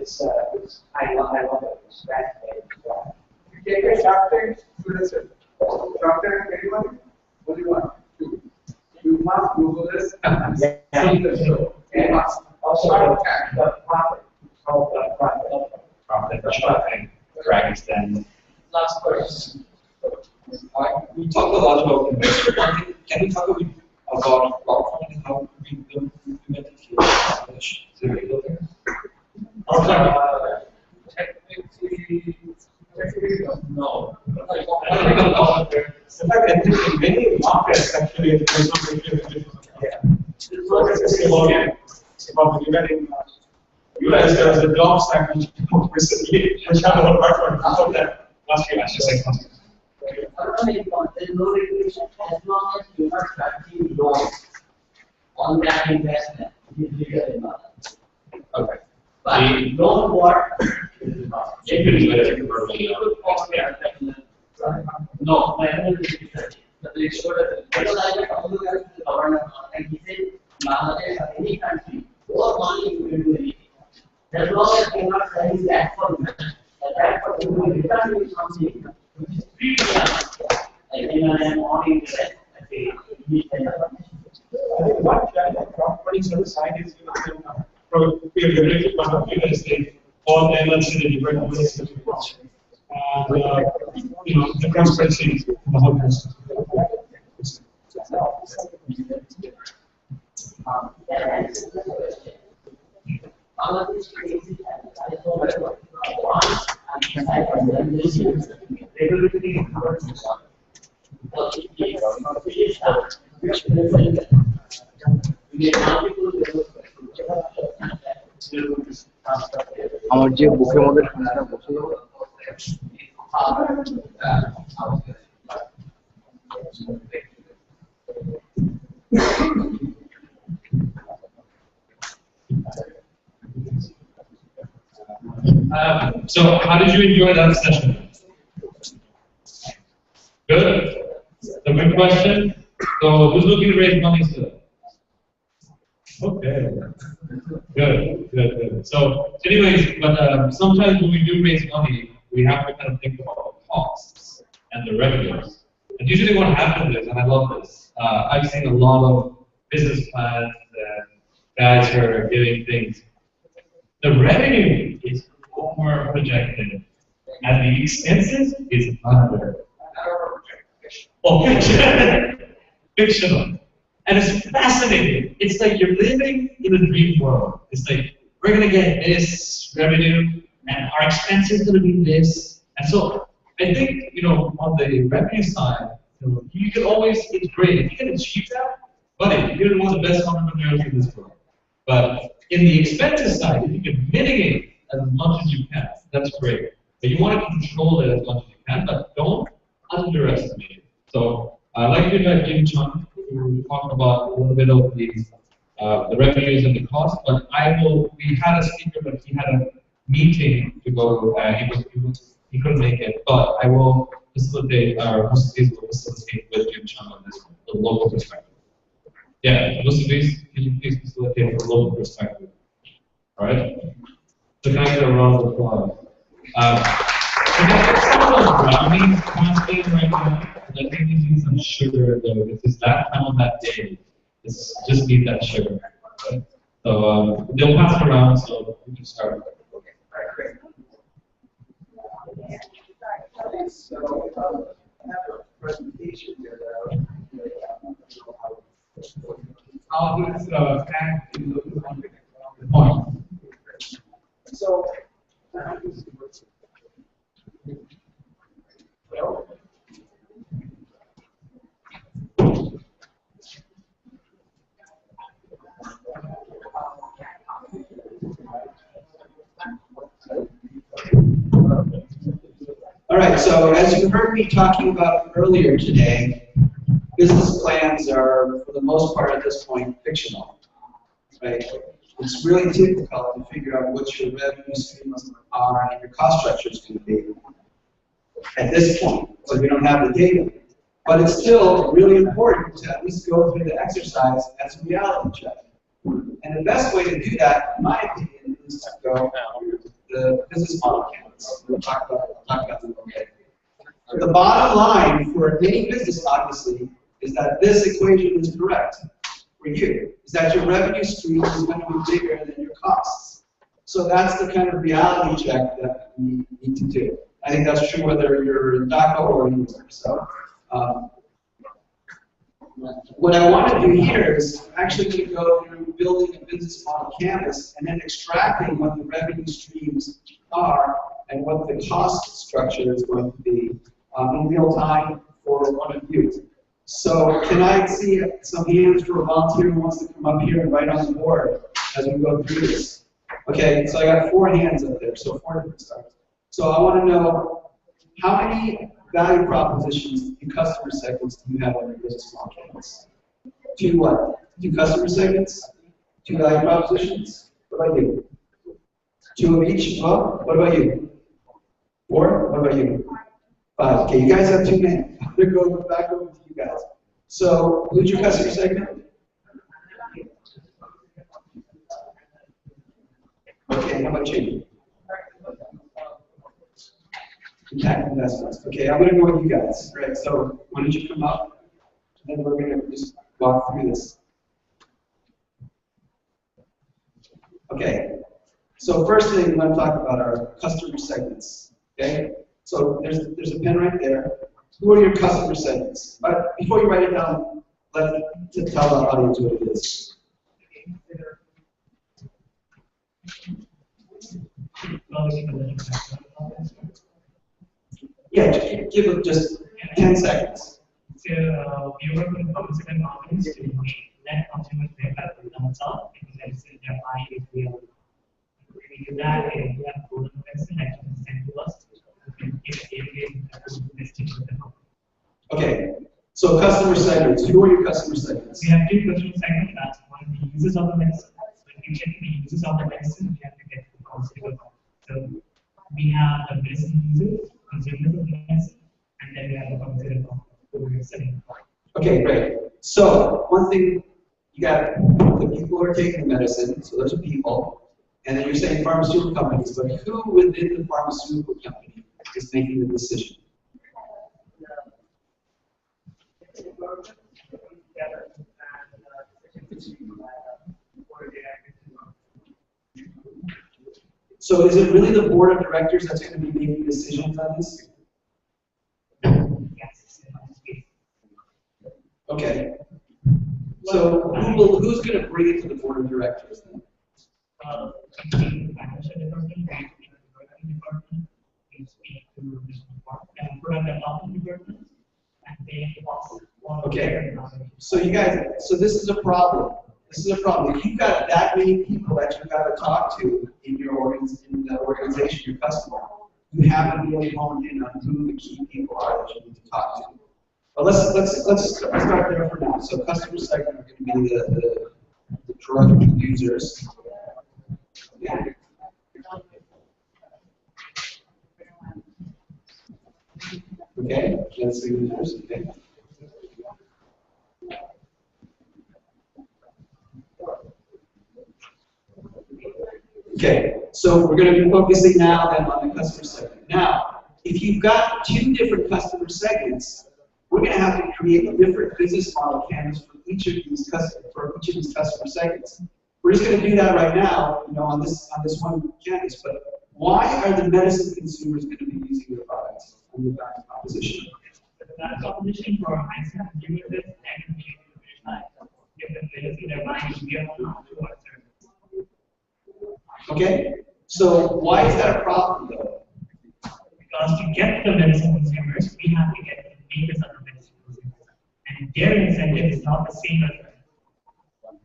love it. It's fascinating stuff. You take a Shark Tank, Shark Tank, anyone? What do you want? You must Google this. See the show. And also the profit. Profit for Shark Tank, Dragon's Den. Last question. We talked a lot about investor funding. Can we talk a bit about crowdfunding? How we implement it here? Is there a there? Technically, no. In fact, in many markets, actually, there's no. it's about even in US, there's a job stack which came out recently, which had a lot of that last year. There's no regulation as long as you are tracking loans on that investment. It's legal enough. Okay. But loan what? No, my other is but they showed us because I just also got the government and he said Bangladesh or any country, all money you can do anything. As long as you're not selling that for me, that for you will return you something which is free to them. Like I'm on internet, okay. I think one challenge of crowdfunding service side is from a regulatory point of view is they all elements in the different ways that you watch. And the transparency in the whole process. আমার যে বুকের মধ্যে ঠান্ডা বসে যাবে So, how did you enjoy that session? Good? A good question? So, who's looking to raise money still? Okay. Good. So, anyways, but sometimes when we do raise money, we have to kind of think about the costs and the revenues. And usually what happens is, and I love this, I've seen a lot of business plans and guys who are giving things. The revenue is over projected, and the expenses is under. Oh, fictional. And it's fascinating. It's like you're living in a dream world. It's like, we're going to get this revenue, and our expense is going to be this. And so, I think, on the revenue side, you can always, it's great. If you can achieve that, buddy, you're one of the best entrepreneurs in this world. But in the expenses side, if you can mitigate as much as you can, that's great. But you want to control it as much as you can, but don't underestimate it. So, I'd like to invite Jim Chung to talk about a little bit of the revenues and the costs, but we had a speaker, but he had a meeting to go to, he couldn't make it, but I will facilitate, our Mustafiz will facilitate with Jim Chung on this one, the local perspective. Yeah, Mustafiz, can you please facilitate from a local perspective? Alright? So can I get a round of applause? Can I get some of those brownies constantly right now? I think you need some sugar though. This is that time of that day. Just need that sugar. Right? So they'll pass it around, so we can start. Okay. All right, great. So I have a presentation here How this can be looked on the point. So all right, so as you heard me talking about earlier today, business plans are, for the most part at this point, fictional, right? It's really difficult to figure out what your revenue streams are and your cost structure is going to be at this point, so we don't have the data. But it's still really important to at least go through the exercise as a reality check. And the best way to do that, in my opinion, is to go through the business model canvas. We'll talk about that in a little bit. The bottom line for any business, obviously, is that this equation is correct for you. Is that your revenue stream is going to be bigger than your costs. So that's the kind of reality check that we need to do. I think that's true whether you're in DACA or anywhere. So what I want to do here is actually going to go through building a business model canvas and then extracting what the revenue streams are and what the cost structure is going to be in real time for one of you. So can I see some hands for a volunteer who wants to come up here and write on the board as we go through this? Okay, so I got 4 hands up there, so 4 different styles. So I want to know how many value propositions and customer segments do you have on your business model canvas? 2 what? 2 customer segments? 2 value propositions? What about you? 2 of each? Well, what about you? 4? What about you? 5. Okay, you guys have 2 men. I'm going to go back over to you guys. So, who's your customer segment? Okay, how about you? Impact investments. Okay, I'm going to go with you guys. Right, so why don't you come up, and then we're going to just walk through this. Okay, so first thing we want to talk about are customer segments. Okay, so there's a pen right there. Who are your customer segments? But before you write it down, let's tell the audience what it is. Yeah, give it just 10 seconds. So, we work with pharmaceutical companies to let consumers verify themselves because their buying is real. We do that, we have golden medicine that can send to us. We can give a Okay, so customer segments. Who are your customer segments? We have 2 customer segments. That's one the users of the medicine. When we check the users of the medicine, we have to get the pharmaceutical. So we have the medicine users, consumers of the medicine, and then we have the pharmaceutical who we're selling. Okay, great. So one thing, you got the people who are taking the medicine, so those are people, and then you're saying pharmaceutical companies, but who within the pharmaceutical company is making the decision? So is it really the board of directors that's going to be making decisions on this? Okay. So who's going to bring it to the board of directors then? Financial department, marketing department, we speak to product development department, and they also want Okay. So you guys, so this is a problem. This is a problem. If you've got that many people that you've got to talk to in your organization, your customer, you haven't really honed in on who the key people are that you need to talk to. But let's start there for now. So customer segment are going to be the drug users. Yeah. Okay, that's the users. Okay. Okay, so we're going to be focusing now then on the customer segment. Now, if you've got 2 different customer segments, we're going to have to create a different business model canvas for each of these customer segments. We're just going to do that right now, on this one canvas. But why are the medicine consumers going to be using your products on the value proposition? The value proposition for medicine consumers is and give them medicine they're buying to give them to us. Okay, so why is that a problem though? Because to get the medicine consumers, we have to get the makers of the medicine consumers. And their incentive is not the same as ours.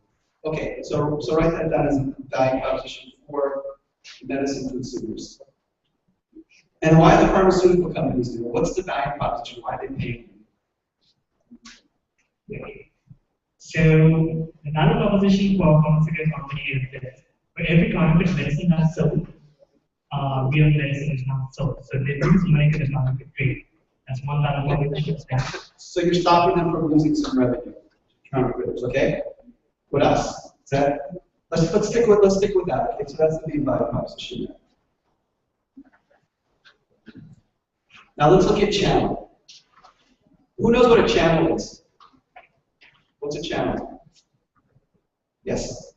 Okay, so write that down as a value proposition for medicine consumers. And why the pharmaceutical companies do it? What's the value proposition? Why are they paying you? Okay. So the value proposition for pharmaceutical company is this. For every counterfeit medicine that's sold, real medicine is not sold. So they lose money to the counterfeit trade. That's one value proposition. So you're stopping them from losing some revenue, counterfeiters, okay? What else? Is that let's stick with that. Okay, so that's the main value proposition. Now let's look at channel. Who knows what a channel is? What's a channel? Yes.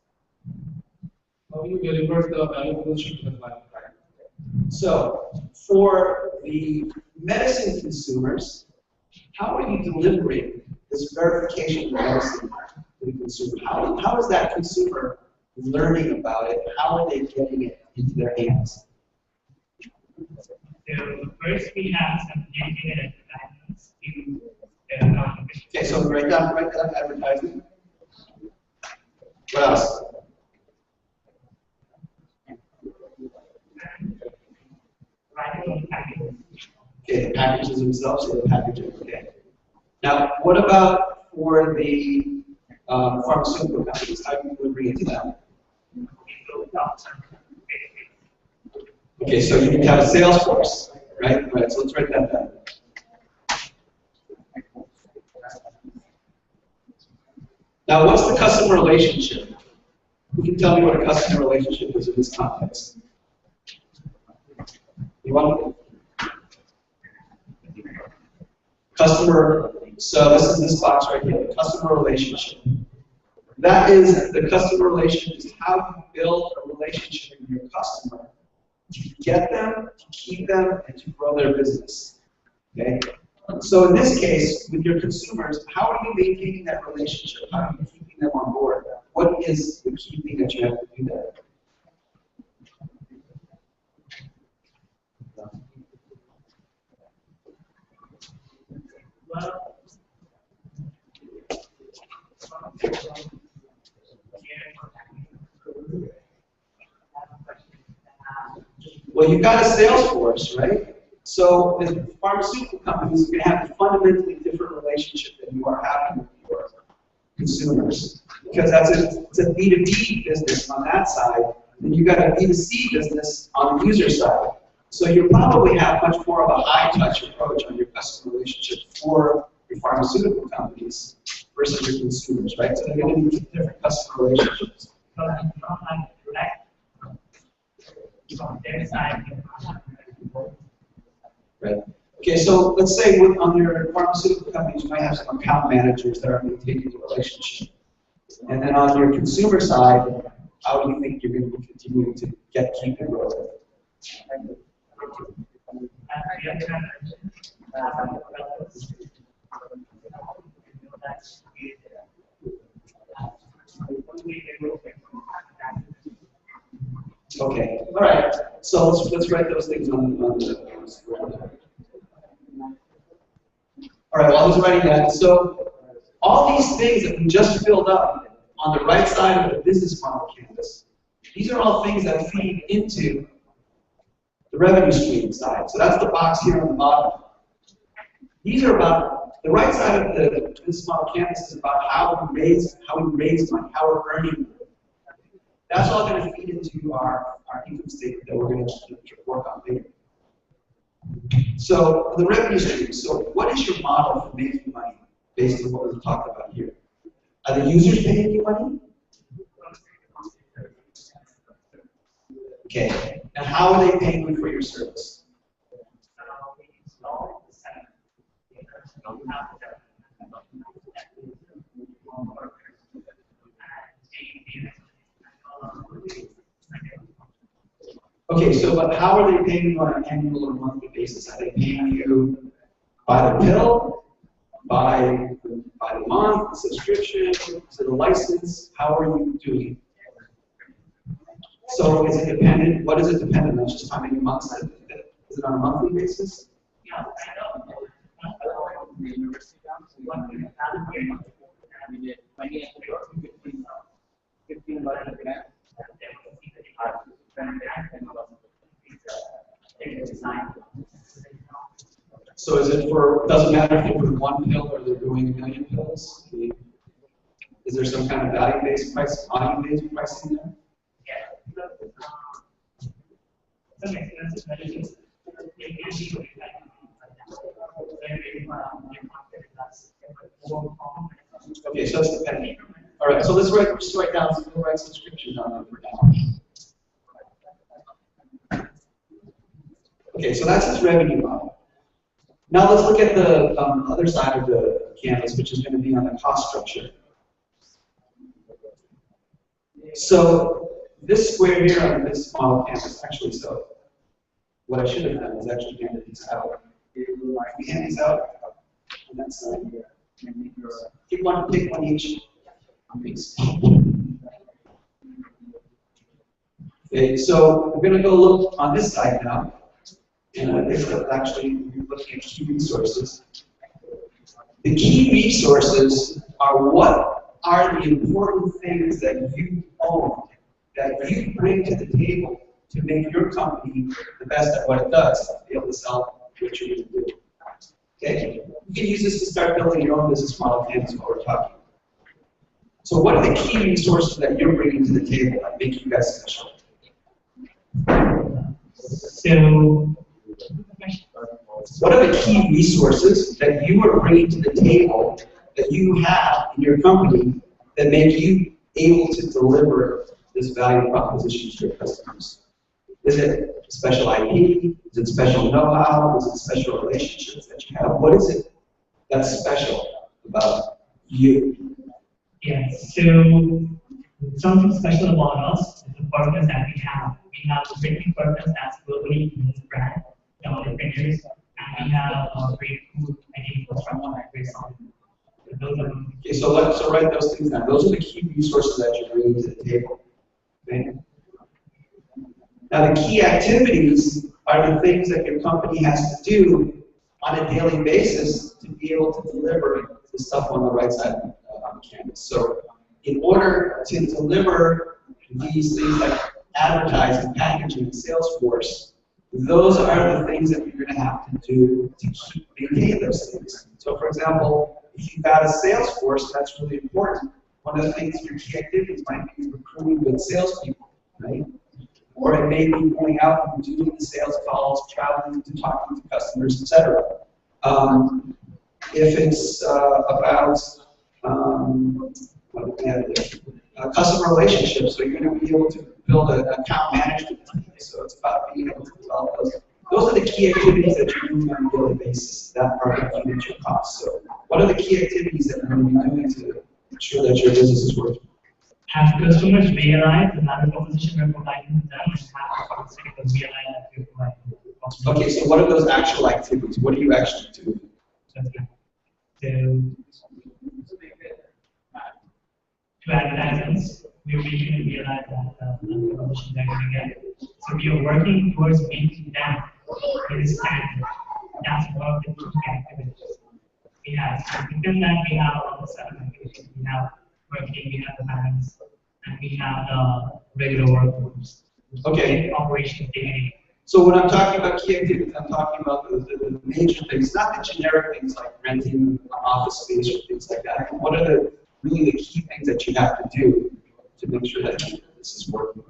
How do you deliver the value proposition to the client? So, for the medicine consumers, how are you delivering this verification of the medicine to the consumer? How is that consumer learning about it? How are they getting it into their hands? So first we have some dedicated advertisements to Okay, so write down advertising. What else? Okay, the packages themselves or the packaging. Okay. Now, what about for the pharmaceutical companies? How do you bring it to them? Okay, so you need to have a sales force, right? All right, so let's write that down. Now, what's the customer relationship? Who can tell me what a customer relationship is in this context? You want customer, so this is this box right here, the customer relationship. That is, the customer relationship is how you build a relationship with your customer to get them, to keep them, and to grow their business. Okay? So in this case, with your consumers, how are you maintaining that relationship? How are you keeping them on board? What is the key thing that you have to do there? Well, you've got a sales force, right? So the pharmaceutical companies are going to have a fundamentally different relationship than you are having with your consumers. Because it's a B2B business on that side, and you've got a B2C business on the user side. So you probably have much more of a high-touch approach on your customer relationship for your pharmaceutical companies versus your consumers, right? So they're going to be different customer relationships. Right. Okay, so let's say on your pharmaceutical companies, you might have some account managers that are maintaining the relationship. And then on your consumer side, how do you think you're going to be continuing to keep and grow it? Okay, all right. So let's write those things on the. All right, while I was writing that, so all these things that we just filled up on the right side of the business model canvas, these are all things that feed into the revenue stream side. So that's the box here on the bottom. These are about the right side of the business model canvas is about how we raise money, how we're earning. That's all going to feed into our income statement that we're going to work on later. So the revenue stream. So what is your model for making money based on what we've talked about here? Are the users paying you money? Okay. And how are they paying you for your service? Okay, so but how are they paying you on an annual or monthly basis? Are they paying you by the bill, by the month, the subscription, is it a license? How are you doing? So is it dependent? What is it dependent on? Just how many months? Is it on a monthly basis? So is it for, doesn't matter if they're doing one pill or they're doing a million pills? Is there some kind of value-based price, volume-based pricing there? Okay, so that's dependent. All right, so let's write down some right subscription on for now. Okay, so that's its revenue model. Now let's look at the other side of the canvas, which is going to be on the cost structure. So this square here on this model canvas, actually, so what I should have done is actually handed these out. We hand these out on that side here. Take one each. Okay, so we're going to go look on this side now. And I think that actually we're looking at key resources. The key resources are what are the important things that you own, that you bring to the table to make your company the best at what it does, to be able to sell what you're going to do. Okay? You can use this to start building your own business model, and that's what we're talking about. So what are the key resources that you're bringing to the table that make you guys special? So, what are the key resources that you are bringing to the table that you have in your company that make you able to deliver this value proposition to your customers? Is it special IP? Is it special know-how? Is it special relationships that you have? What is it that's special about you? yeah, so something special about us is the purpose that we have. We have a printing purpose that's globally unique brand, the printers, and we have a very cool identity structure that we're solving. Okay, so write those things down. Those are the key resources that you're bringing to the table. Okay? Now, the key activities are the things that your company has to do on a daily basis to be able to deliver the stuff on the right side on the canvas. So, in order to deliver these things like advertising, packaging, Salesforce, those are the things that you're going to have to do to maintain those things. So, for example, if you've got a Salesforce, that's really important. One of the things your key activities might be recruiting good salespeople, right? Or it may be going out and doing the sales calls, traveling to talking to customers, etc. If it's about customer relationships, so you're going to be able to build an account management team. So it's about being able to develop those. Those are the key activities that you're doing on a daily basis. That part of manage your costs. So what are the key activities that you're going to be doing to ensure that your business is working? As customers realize the value proposition we're providing to them and have a pharmaceutical realize that we're providing. Okay, so what are those actual activities? What do you actually do? To advertisements, we're making them realize that the proposition they're going to get. So we are working towards making them in standard. That's one of the key activities. We have, within that, we have all the 7 activities. We have working, we have the balance, and we have the regular workforce. Okay. Operation day. So when I'm talking about key activities, I'm talking about the major things, not the generic things like renting office space or things like that. What are the really the key things that you have to do to make sure that this is working?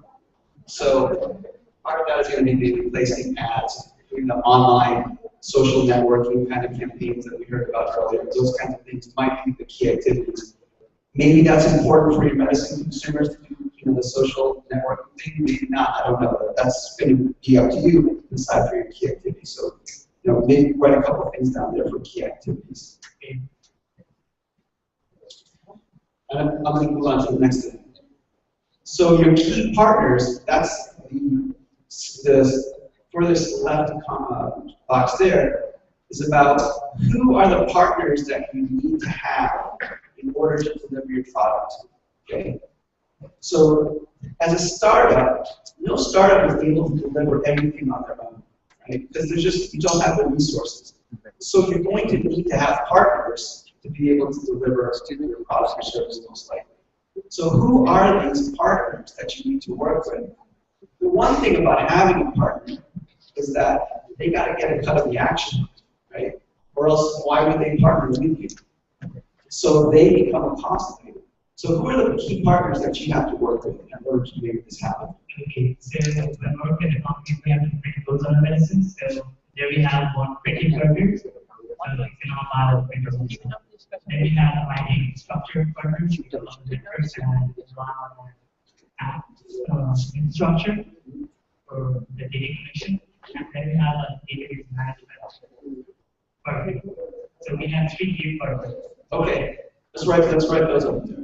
So part of that is going to be maybe placing ads, doing the online social networking kind of campaigns that we heard about earlier. Those kinds of things might be the key activities. Maybe that's important for your medicine consumers to do, the social networking thing. Maybe not. I don't know. That's going to be up to you to decide for your key activities. So, maybe write a couple of things down there for key activities. And I'm going to move on to the next thing. So your key partners, that's the furthest left box there, is about who are the partners that you need to have in order to deliver your product. Okay? So as a startup, no startup is able to deliver everything on their own, right? Because you don't have the resources. So you're going to need to have partners to be able to deliver your product or service most likely. So who are these partners that you need to work with? The one thing about having a partner is that they got to get a cut of the action, right? Or else why would they partner with you? So they become a cost leader. So who are the key partners that you have to work with in order to make this happen? Okay, so when we're working in the company, we have to print those on the medicines. So there we have one printing partner. So it's in a lot of printers. Then we have the mining structure partners, which are the printers and infrastructure for the data connection. And then we have a database management. Perfect. So we have 3 key partners. Okay, let's write those up there.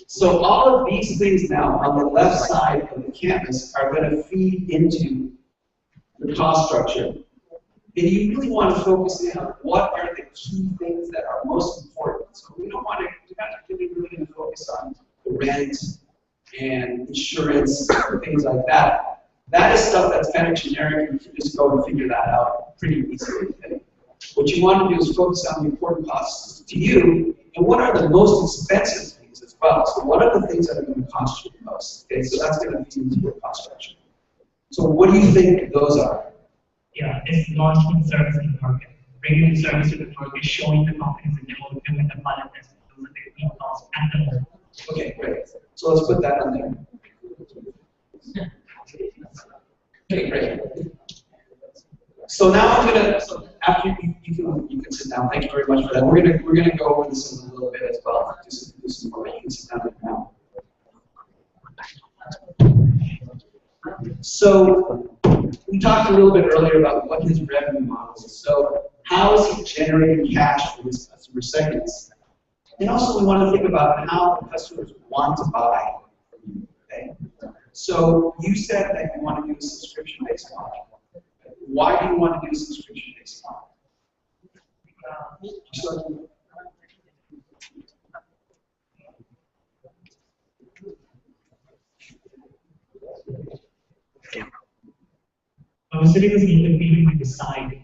So all of these things now on the left side of the canvas are going to feed into the cost structure. And you really want to focus in on what are the key things that are most important. So we're not really going to focus on the rent and insurance and things like that. That is stuff that's kind of generic, and you can just go and figure that out pretty easily. Okay? What you want to do is focus on the important costs to you, and what are the most expensive things as well. So what are the things that are going to cost you the most? Okay, so that's going to feed into your cost structure. So what do you think those are? Yeah, it's launching service in the market. Bringing the service to the market, showing the companies that they will implement the pilot test. Those are the key costs at the moment. Okay, great. So let's put that on there. Okay, great. So now I'm gonna. So after you can sit down. Thank you very much for that. We're gonna go over this in a little bit as well. Do some more. You can sit down now. So we talked a little bit earlier about what his revenue model is. So how is he generating cash for his customer segments? And also we want to think about how the customers want to buy from you. Okay? So you said that you want to do a subscription-based model. Why do you want to do a subscription-based model? Pharmaceuticals need to people decide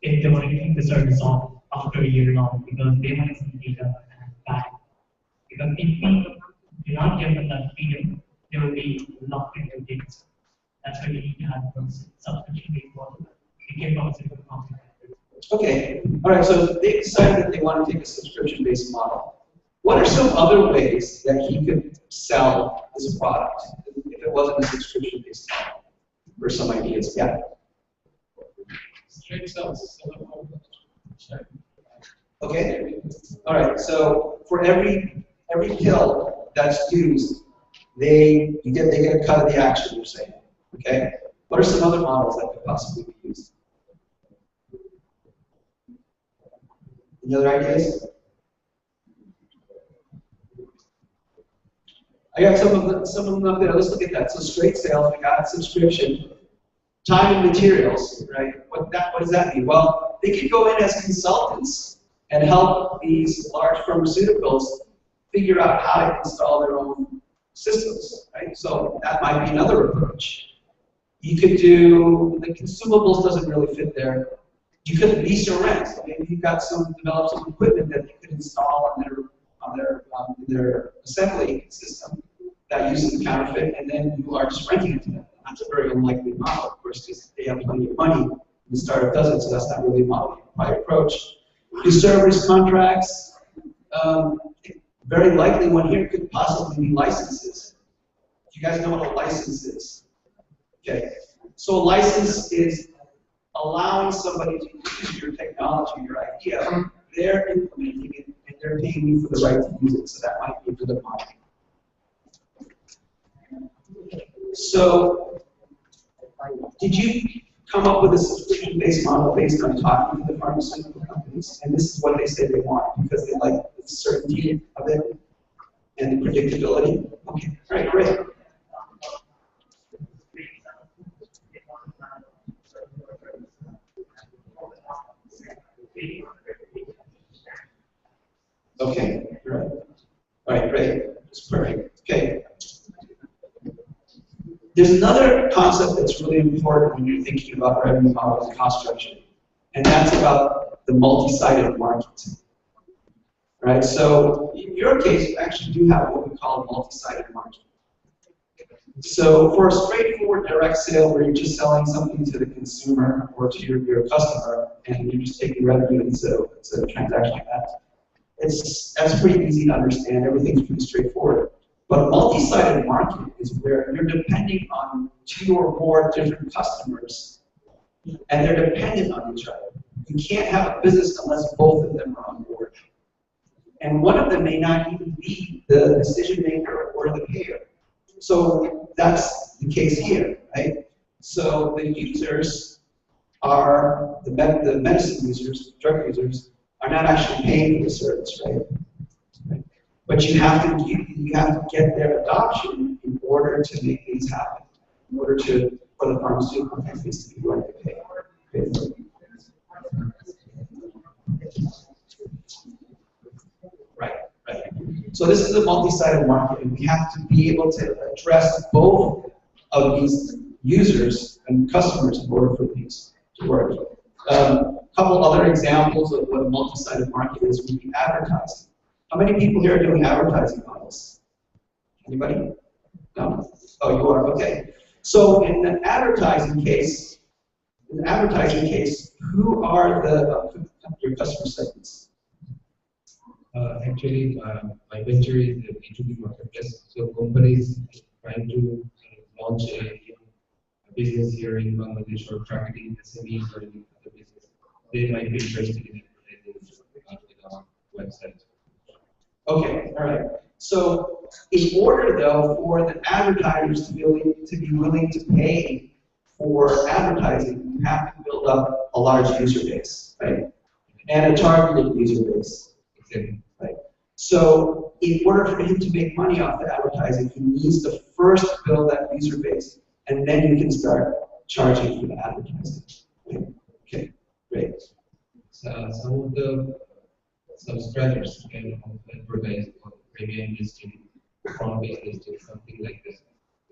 if they want to keep the service on after a year long because they want to see data and back. Because if we do not give them that freedom, they will be locked into data. That's why we need to have those subscription-based model. We give pharmaceutical companies. Okay, all right, so they decided that they want to take a subscription-based model. What are some other ways that he could sell his product if it wasn't a subscription-based model? For some ideas, yeah. Straight sales. Okay, all right, so for every pill that's used, they get a cut of the action, you're saying. Okay, what are some other models that could possibly be used? Any other ideas? I got some of them up there. Let's look at that. So straight sales, we got subscription, time and materials, right? What does that mean? Well, they could go in as consultants and help these large pharmaceuticals figure out how to install their own systems, right? So that might be another approach. You could do the consumables doesn't really fit there. You could lease or rent. So maybe you've got develop some equipment that you could install on their assembly system that uses the counterfeit, and then you are just renting it to them. That's a very unlikely model, of course, because they have plenty of money. The startup doesn't, so that's not really a model by approach. Do service contracts. Very likely one here could possibly be licenses. Do you guys know what a license is? Okay. So a license is allowing somebody to use your technology, your idea. They're implementing it, and they're paying you for the right to use it. So that might be for the model. So, did you come up with a subscription-based model based on talking to the pharmaceutical companies? And this is what they say they want because they like the certainty of it and the predictability. Okay, all right, great. Okay, right. All right, great. That's perfect. Okay. There's another concept that's really important when you're thinking about revenue models and cost structure, and that's about the multi-sided market. Right? So in your case, you actually do have what we call a multi-sided market. So for a straightforward direct sale where you're just selling something to the consumer or to your customer, and you're just taking revenue instead of a transaction like that, that's pretty easy to understand. Everything's pretty straightforward. But a multi-sided market is where you're depending on 2 or more different customers, and they're dependent on each other. You can't have a business unless both of them are on board. And one of them may not even be the decision maker or the payer. So that's the case here, right? So the users are, the medicine users, drug users, are not actually paying for the service, right? But you have to get their adoption in order to make things happen, in order for the pharmaceutical companies to be willing to pay for it. Right. So this is a multi-sided market, and we have to be able to address both of these users and customers in order for these to work. Couple other examples of what a multi-sided market is would be advertising. How many people here are doing advertising models? Anybody? No? Oh, you are, okay. So in an advertising case, who are your customer segments? Actually, my venture is the B2B marketplace. So companies trying to launch a business here in Bangladesh or targeting SMEs or any other business, they might be interested in advertising on our website. Okay, all right. So in order, though, for the advertisers to be willing to pay for advertising, you have to build up a large user base, right? And a targeted user base. Exactly. Right. So in order for him to make money off the advertising, he needs to first build that user base, and then you can start charging for the advertising. Okay, great. So some of the subscribers can advertise on premium listing, front-page listing, something like this.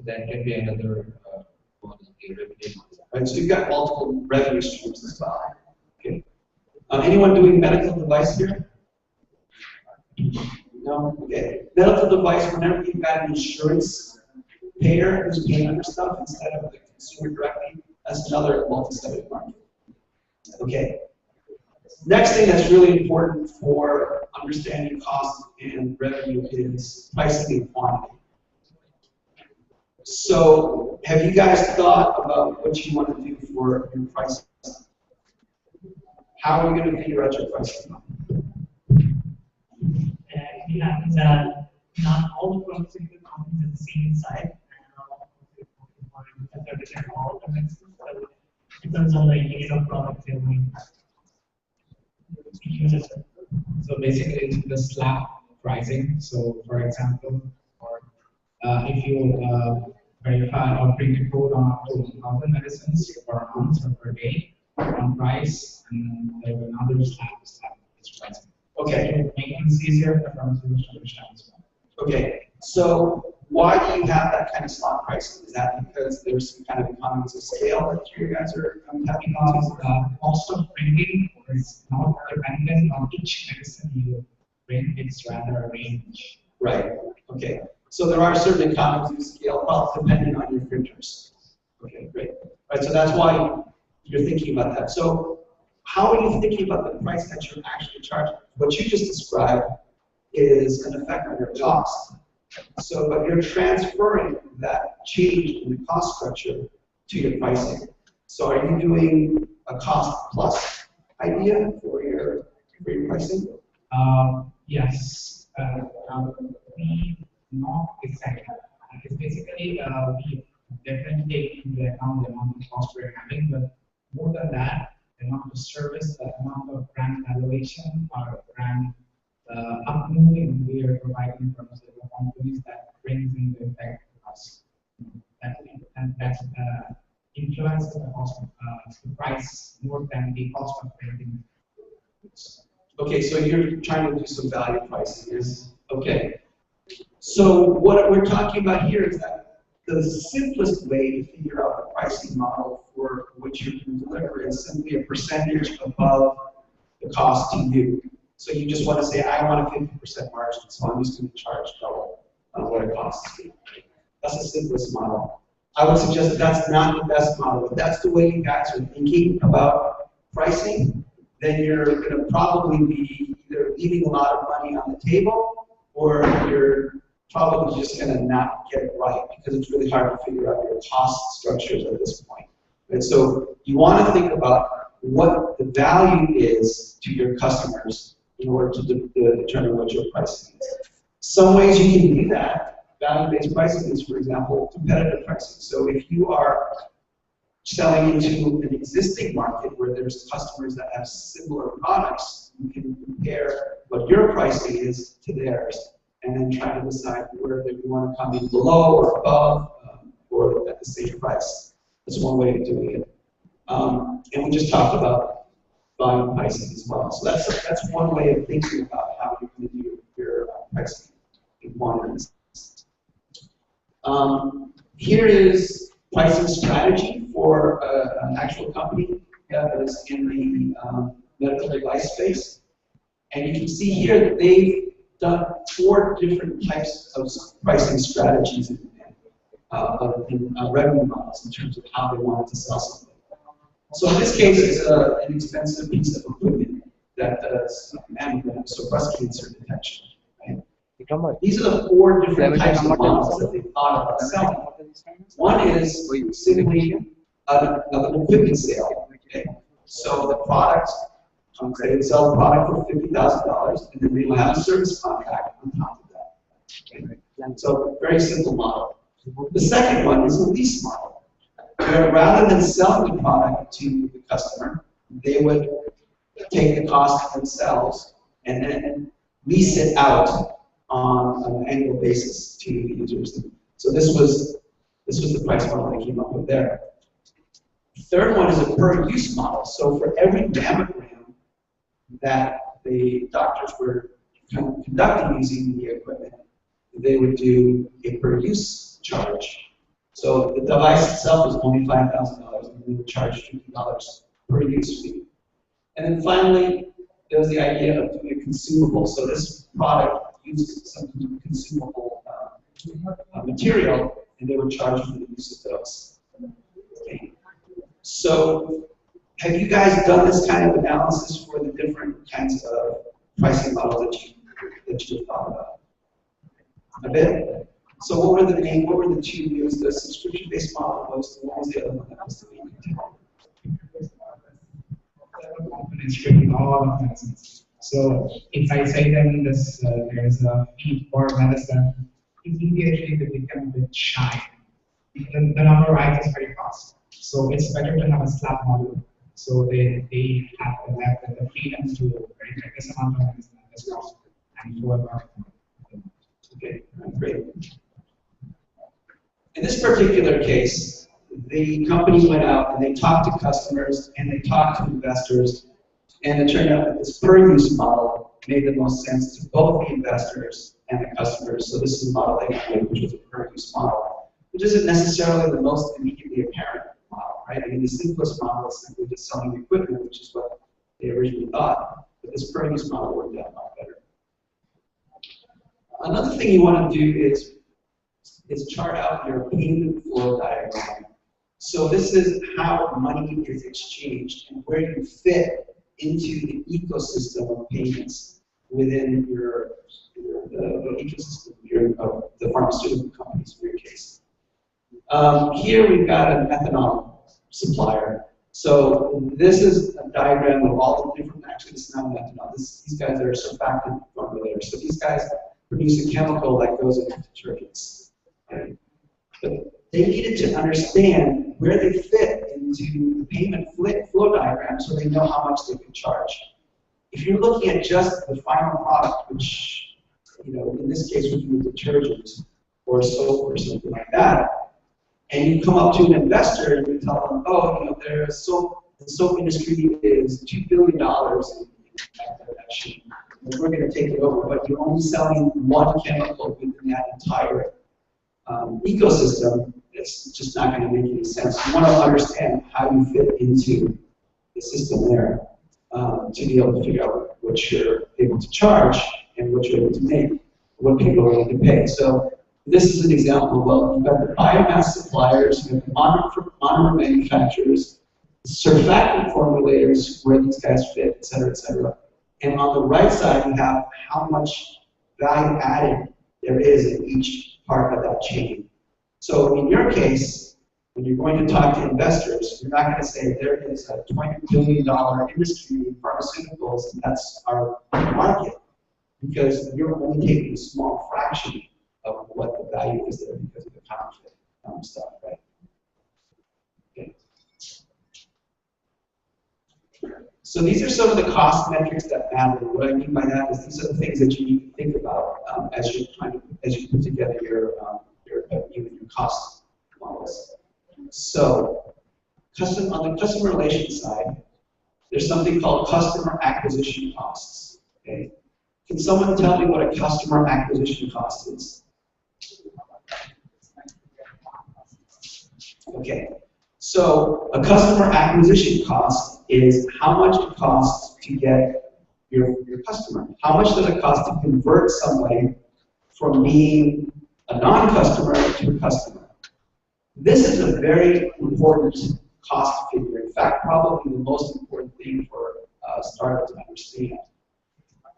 That can be another model, revenue. Right, so you've got multiple revenue streams as well. Okay. Anyone doing medical device here? No? Okay. Medical device, whenever you've got an insurance payer who's paying for stuff instead of the consumer directly, that's another multi-sided market. Okay. Next thing that's really important for understanding cost and revenue is pricing and quantity. So, have you guys thought about what you want to do for your pricing? How are you going to figure out your pricing? It happens that not all the processing companies at the same side, and all the mixes, but it depends on the unit of product they're going to use. So basically, it's the slab pricing. So, for example, if you verify or print a code on up to 1,000 medicines per month or per day on price, and there's another slab pricing. Okay. To make things easier for pharmaceuticals to understand as well. Okay. So why do you have that kind of slot pricing? Is that because there's some kind of economies of scale that you guys are tapping into? Cost of printing is not dependent on each medicine you print, it's rather a range. Right. Okay. So there are certain economies of scale, well, depending on your printers. Okay, great. Right. So that's why you're thinking about that. So how are you thinking about the price that you're actually charging? What you just described is an effect on your cost. So, but you're transferring that change in the cost structure to your pricing. So are you doing a cost plus idea for your pricing? Yes. We not exactly. It's basically we definitely take into account the amount of cost we're having, but more than that, the amount of service, the amount of brand valuation or brand upmoving we are providing from the companies that brings in the effect to us. That influences the cost of the price more than the cost of printing. Okay, so you're trying to do some value pricing. Yes. Okay. So what we're talking about here is that the simplest way to figure out the pricing model for what you can deliver is simply a percentage above the cost to you. So you just want to say, I want a 50% margin, so I'm just going to charge double what it costs me. That's the simplest model. I would suggest that that's not the best model. If that's the way you guys are thinking about pricing, then you're going to probably be either leaving a lot of money on the table, or you're probably just going to not get it right, because it's really hard to figure out your cost structures at this point. And so you want to think about what the value is to your customers in order to determine what your pricing is. Some ways you can do that, value-based pricing is, for example, competitive pricing. So if you are selling into an existing market where there's customers that have similar products, you can compare what your pricing is to theirs, and then try to decide whether you want to come in below or above or at the same price. That's one way of doing it. And we just talked about volume pricing as well. So that's one way of thinking about how you're going to do your pricing in quantities. Here is pricing strategy for an actual company that is in the medical device space. And you can see here that they've done 4 different types of pricing strategies in revenue models in terms of how they wanted to sell something. So in this case, it's an expensive piece of equipment that does mammograms, so breast cancer detection. Right? These are the 4 different types of models that they thought about selling. One is simply an equipment sale. Okay? So the product, they would sell the product for $50,000, and then they will have a service contract on top of that. Okay? So very simple model. The second one is a lease model, where rather than selling the product to the customer, they would take the cost themselves and then lease it out on an annual basis to the users. So this was the price model they came up with there. The third one is a per-use model. So for every mammogram that the doctors were conducting using the equipment, they would do a per-use charge. So the device itself was only $5,000, and they would charge $50 per use fee. And then finally, there was the idea of doing a consumable. So this product used some consumable material, and they would charge for the use of those. Okay. So have you guys done this kind of analysis for the different kinds of pricing models that you thought about? A bit? So what were the 2 views? The subscription-based model was, what was the other one that was the main components shaping all of medicines. So if I say that this, there's a fee for medicine, it's immediately they become a bit shy. The number rise is very fast. So it's better to have a slab model. So they have the freedom to verify this amount of medicine at this cost and go about it. Okay, great. In this particular case, the company went out and they talked to customers and they talked to investors, and it turned out that this per-use model made the most sense to both the investors and the customers. So this is the model they created, which was a per-use model, which isn't necessarily the most immediately apparent model, right? I mean, the simplest model is simply just selling equipment, which is what they originally thought. But this per-use model worked out a lot better. Another thing you want to do is chart out your payment flow diagram. So this is how money is exchanged and where you fit into the ecosystem of payments within the ecosystem of the pharmaceutical companies in your case. Here we've got an ethanol supplier. So this is a diagram of all the different, actually this is not an ethanol, these guys are surfactant formulators. So these guys produce a chemical that goes into detergents. Right? But they needed to understand where they fit into the payment flow diagram so they know how much they can charge. If you're looking at just the final product, which, in this case would be detergent or soap or something like that, and you come up to an investor and you tell them, oh, the soap industry is $2 billion and we're going to take it over, but you're only selling one chemical within that entire ecosystem, it's just not going to make any sense. You want to understand how you fit into the system there to be able to figure out what you're able to charge and what you're able to make, what people are willing to pay. So this is an example. Well, you've got the biomass suppliers, you have the monomer manufacturers, surfactant formulators, where these guys fit, et cetera, et cetera. And on the right side, you have how much value added there is in each part of that chain. So in your case, when you're going to talk to investors, you're not going to say there is a $20 billion industry in pharmaceuticals and that's our market, because you're only taking a small fraction of what the value is there because of the conflict stuff, right? Okay. So these are some of the cost metrics that matter. What I mean by that is these are the things that you need to think about as you put together your cost models. So, on the customer relations side, there's something called customer acquisition costs. Okay? Can someone tell me what a customer acquisition cost is? Okay. So a customer acquisition cost is how much it costs to get your customer. How much does it cost to convert somebody from being a non-customer to a customer? This is a very important cost figure. In fact, probably the most important thing for a startup to understand.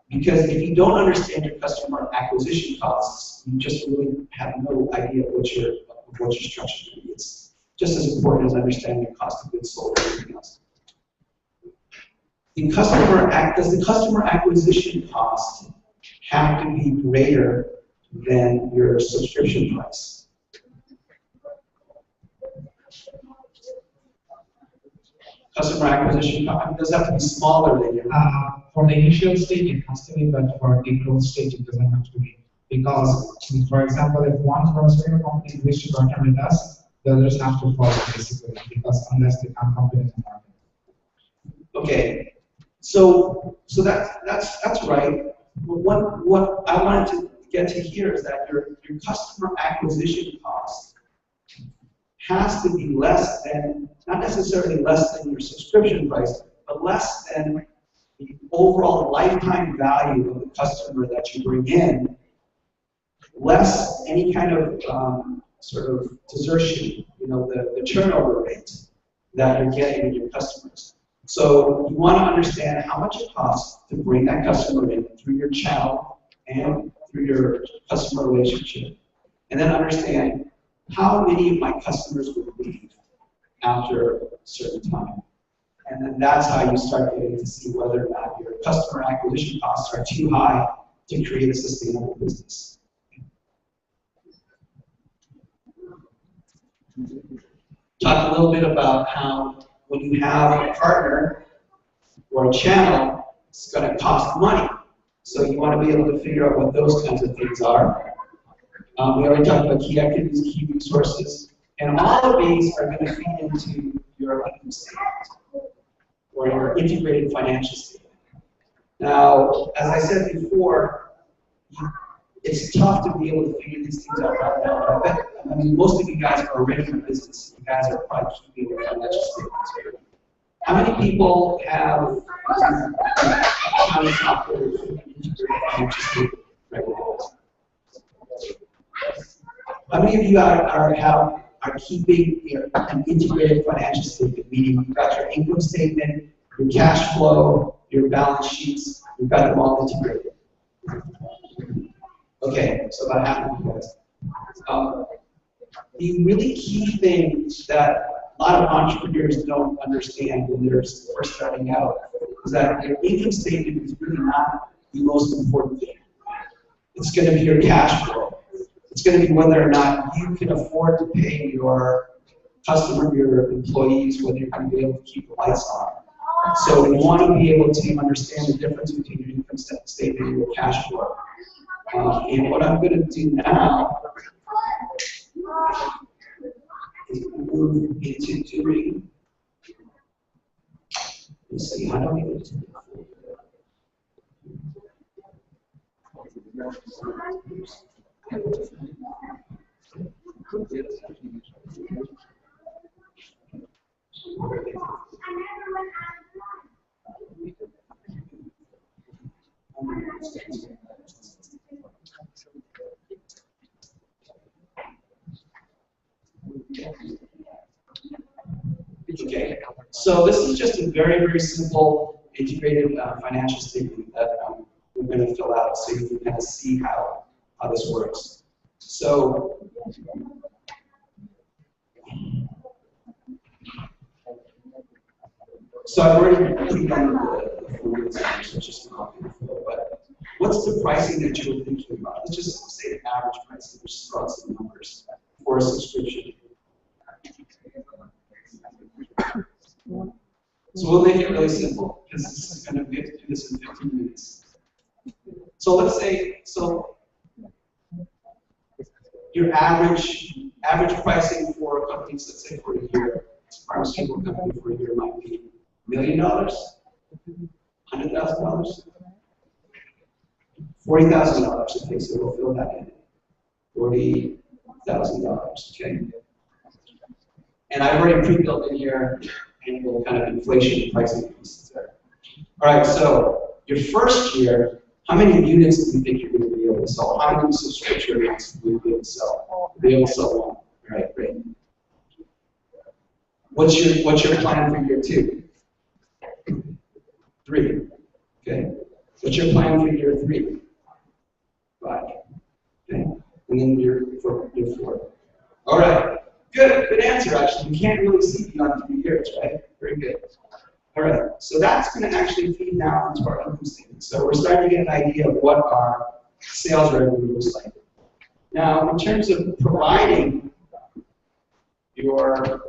Because if you don't understand your customer acquisition costs, you just really have no idea what your structure is. It's just as important as understanding your cost of goods sold and everything else. Does the customer acquisition cost have to be greater than your subscription price? Customer acquisition cost does have to be smaller than your. For the initial stage, it has to be, but for the growth stage, it doesn't have to be. Because, for example, if one grocery company wishes to partner with us, the others have to follow basically, because unless they can't compete in the market. Okay, so that's right. But what I wanted to get to here is that your customer acquisition cost has to be less than, not necessarily less than your subscription price, but less than the overall lifetime value of the customer that you bring in, less any kind of sort of desertion, the turnover rate that you're getting with your customers. So you want to understand how much it costs to bring that customer in through your channel and through your customer relationship. And then understand how many of my customers will leave after a certain time. And then that's how you start getting to see whether or not your customer acquisition costs are too high to create a sustainable business. Talk a little bit about how when you have a partner or a channel, it's going to cost money. So you want to be able to figure out what those kinds of things are. We already talked about key activities, key resources, and all of these are going to feed into your income statement or your integrated financial statement. Now, as I said before, it's tough to be able to figure these things out right now. I mean, most of you guys are already in business. You guys are probably keeping your financial statements here. How many people have accounting software with integrated financial statement right now? How many of you are keeping an integrated financial statement, meaning you've got your income statement, your cash flow, your balance sheets, you've got them all integrated? Okay, so about half of you guys. The really key thing that a lot of entrepreneurs don't understand when they're first starting out is that your income statement is really not the most important thing. It's going to be your cash flow. It's going to be whether or not you can afford to pay your customer, your employees, whether you're going to be able to keep the lights on. So you want to be able to understand the difference between your income statement and your cash flow. And what I'm going to do now is move into doing, let's see, how do we get to the Okay, so this is just a very, very simple integrated financial statement that we're going to fill out so you can kind of see how this works. So, I've already put down the formulas, so it's just not beautiful, but what's the pricing that you were thinking about? Let's just say the average pricing, just throw out some numbers for a subscription. So we'll make it really simple, because this is going to be able to do this in 15 minutes. So let's say, your average pricing for a company, let's say for a year, a pharmaceutical company for a year might be $1 million, $100,000, $40,000. Okay, so we'll fill that in. $40,000. Okay. And I've already pre-built in here annual kind of inflation pricing increases there. All right, so your first year, how many units do you think you're going to be able to sell? How many subscription rates will you be able to sell? You'll be able to sell one. All right, great. What's your plan for year 2? 3. Okay. What's your plan for year 3? 5. Okay. And then year 4. All right. Good answer, actually. You can't really see beyond 3 years, right? Very good. All right. So that's going to actually feed now into our income statement. So we're starting to get an idea of what our sales revenue looks like. Now, in terms of providing your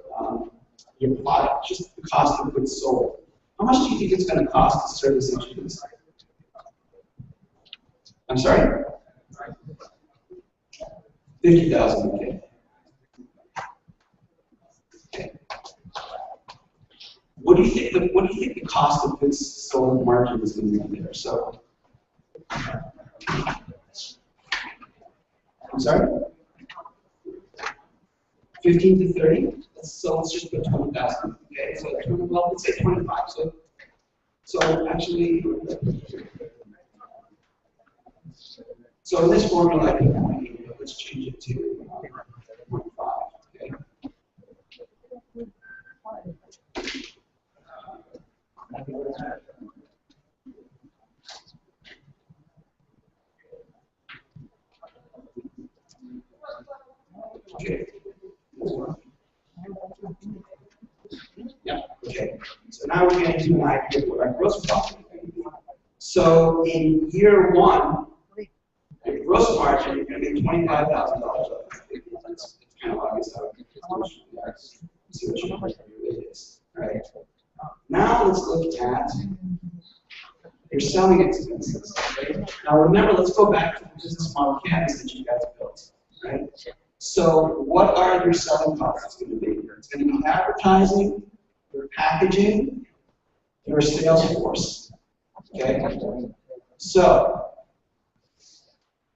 product, just the cost of goods sold, how much do you think it's going to cost to service each of these? I'm sorry? 50,000, okay. What do you think the cost of goods sold margin is going to be there? So, I'm sorry? 15 to 30? So let's just put 20,000. Okay, so well, let's say 25. So actually, so in this formula, I think let's change it to 25. Okay. Okay. Yeah, okay. So now we're getting to an idea of what our gross profit is. So in year 1, your gross margin, you're going to get $25,000. It's kind of obvious how it see what your rate is. Right? Now let's look at your selling expenses. Right? Now remember, let's go back to the business model canvas that you guys built. Right? So what are your selling costs going to be? It's going to be advertising, your packaging, your sales force. Okay? So,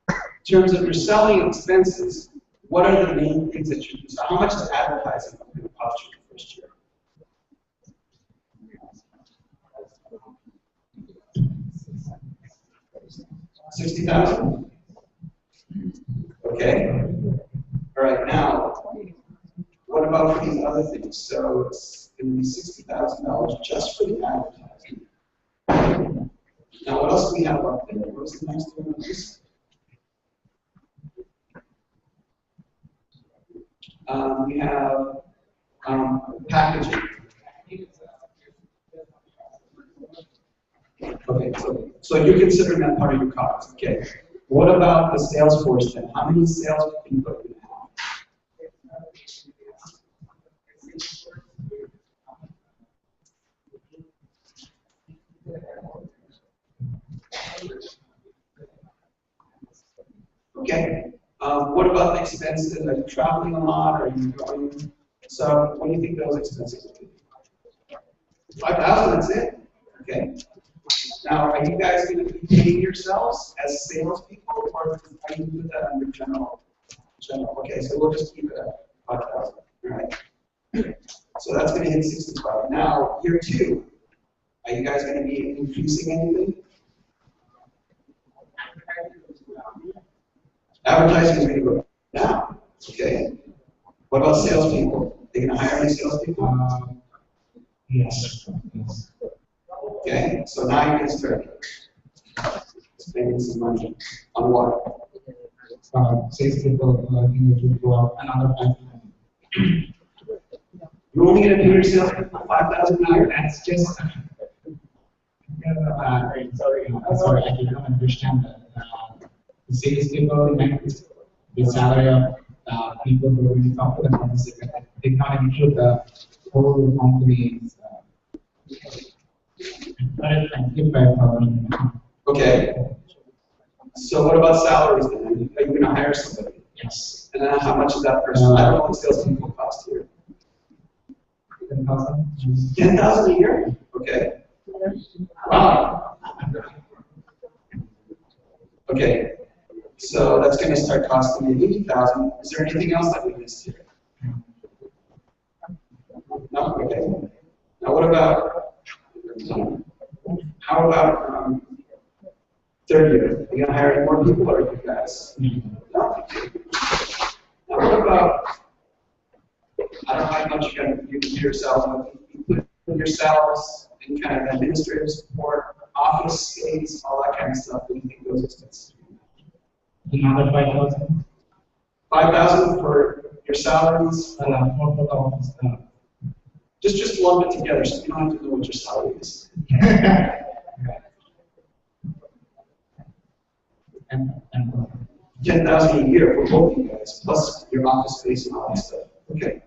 in terms of your selling expenses, what are the main things that you do? So how much is advertising going to cost you the first year? $60,000? Okay. All right, now, what about for these other things? So it's going to be $60,000 just for the advertising. Now, what else do we have up there? What's the next one on this? We have packaging. Okay, so you're considering that part of your cost. Okay. What about the sales force then? How many sales people do you have? Okay. What about the expenses? Are you traveling a lot? Are you going? So, what do you think those expenses would be? 5,000. That's it. Okay. Now, are you guys going to be paying yourselves as salespeople, or are you going to put that under general? Okay, so we'll just keep it at 5,000. All right. So that's going to hit 65. Now, year 2, are you guys going to be increasing anything? Advertising is going to go down. Okay. What about salespeople? Are they going to hire any salespeople? Yes. Okay, so now you can start spending some money on what? Salespeople, will go up another 5,000. You're only going to pay your salespeople 5,000 a year? That's just. Sorry, I did not understand that. The salespeople, the salary of people who we talked about, did not include the whole company's. Okay. So what about salaries then? Are you going to hire somebody? Yes. And then how much is that person? I don't know what salespeople cost here. 10,000. 10,000 a year? Okay. Wow. Okay. So that's going to start costing me 80,000. Is there anything else that we missed here? No, okay. Now what about, how about third year? Are you gonna hire more people or you guys? No. Now what about, I don't know how much you're gonna do yourself, but put yourselves in kind of administrative support, office space, all that kind of stuff. What do you think those expenses? Another 5,000. 5,000 for your salaries? For the office. Just lump it together so you don't have to know what your salary is. And 10,000 a year for both of you guys, plus your office space and all that stuff. Okay.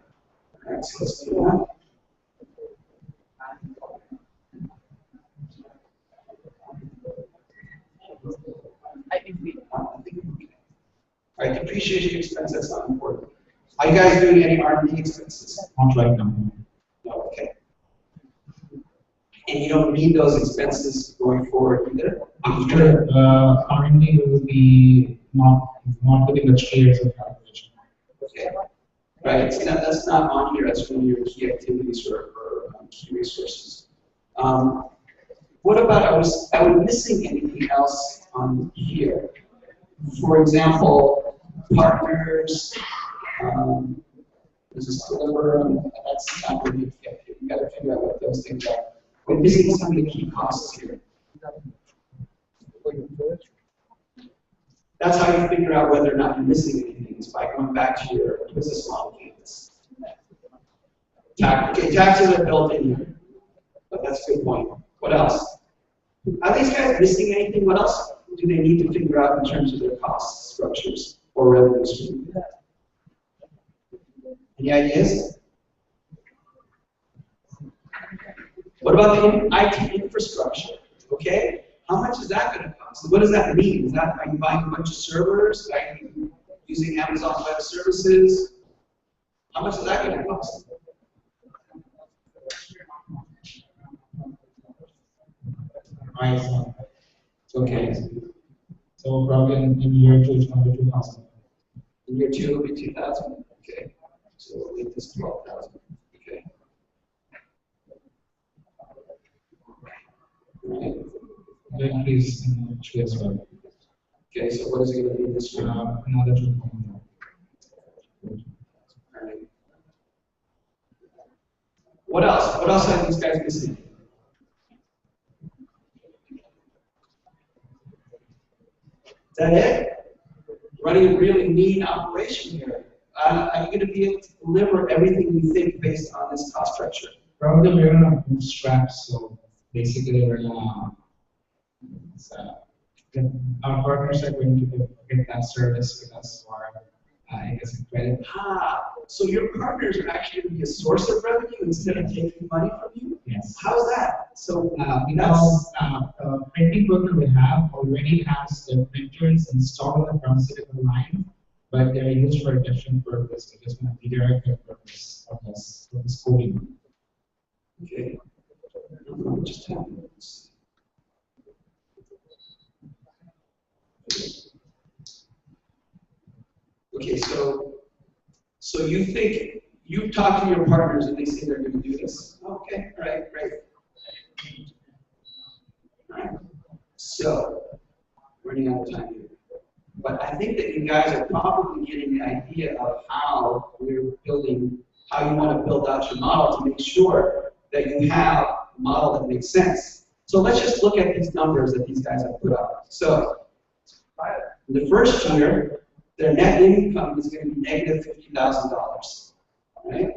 All right, so let's do that. All right, depreciation expense, that's not important. Are you guys doing any R&D expenses? Not right now. No, okay. And you don't need those expenses going forward either? After R&D will be not within the 3 years of calculation. Okay. Right, so that's not on here, that's one of your key activities or key resources. What about, I was missing anything else on here? For example, partners, this is deliver, that's not really key activity. You gotta figure out what those things are. We're missing some of the key costs here. That's how you figure out whether or not you're missing anything, is by going back to your business model canvas. Okay, taxes are built in here, but that's a good point. What else? Are these guys missing anything? What else do they need to figure out in terms of their cost structures or revenue stream? Any ideas? What about the IT infrastructure? Okay, how much is that going to cost? What does that mean? Is that, are you buying a bunch of servers? Are you using Amazon Web Services? How much is that going to cost? Okay. So probably in year 2 it's going to be 2,000. In year 2 it'll be 2,000. Okay. So we'll make this 12,000. Okay. Right. The increase in next year as well. Okay, so what is it going to be this year? Another 2,000. Right. What else? What else are these guys missing? Is that it? Running a really lean operation here. Are you going to be able to deliver everything you think based on this cost structure? Probably we're going to bootstrap, so basically we're going to, our partners are going to get that service with us for, I guess, credit. So your partners are actually going to be a source of revenue instead of taking money from you? Yes. How's that? So because printing worker we have already has the printers installed on the pharmaceutical line, but they're used for a different purpose. They just want to be direct purpose of this coding. Okay. Just okay, so you think you talk to your partners and they say they're going to do this? Okay, all right, great. All right. So, running out of time here. But I think that you guys are probably getting the idea of how we're building, how you want to build out your model to make sure that you have a model that makes sense. So let's just look at these numbers that these guys have put up. So, in the first year, their net income is going to be negative $50,000. Right?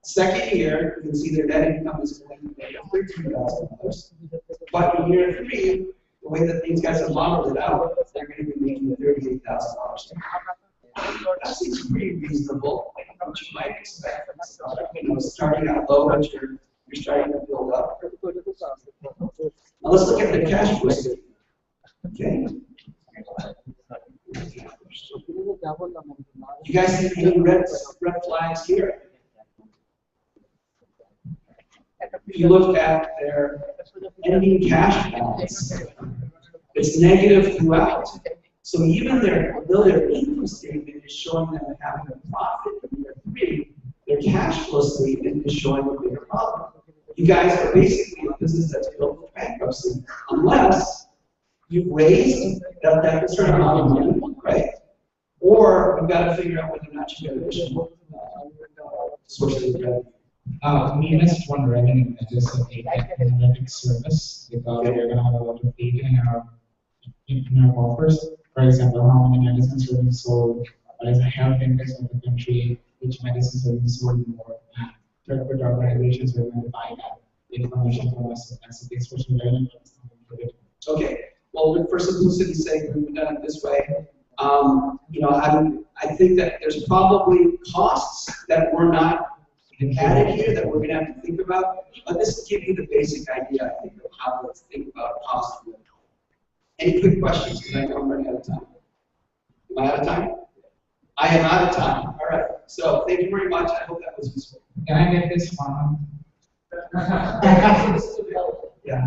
Second year, you can see their net income is going to be negative $13,000. But in year 3, the way that these guys have modeled it out, they're going to be making $38,000. That seems pretty reasonable, like what you might expect. You know, starting out low, but you're starting to build up. Now let's look at the cash flow statement. Okay. You guys see any red flags here? If you look at their ending cash balance, it's negative throughout. So even though their income statement is showing them having a profit in year 3, their cash flow statement is showing a bigger problem. You guys are basically a business that's built for bankruptcy unless you've raised that certain amount of money, right? Or you've got to figure out whether or not you get additional sources of revenue. We missed one revenue that is a data analytics service because we're going to have a lot of data in our offers. For example, how many medicines are being sold, what is the health index of the country, which medicines are being sold more, and third-party organizations are going to buy that information from us. That's a big source of revenue. Okay. Well, for simplicity's sake, we've done it this way. You know, I think that there's probably costs that we're not added here that we're going to have to think about. But this will give you the basic idea, I think, of how to think about cost. Any quick questions? Because I know I'm running out of time. Am I out of time? I am out of time. All right. So thank you very much. I hope that was useful. Can I get this one? Yeah.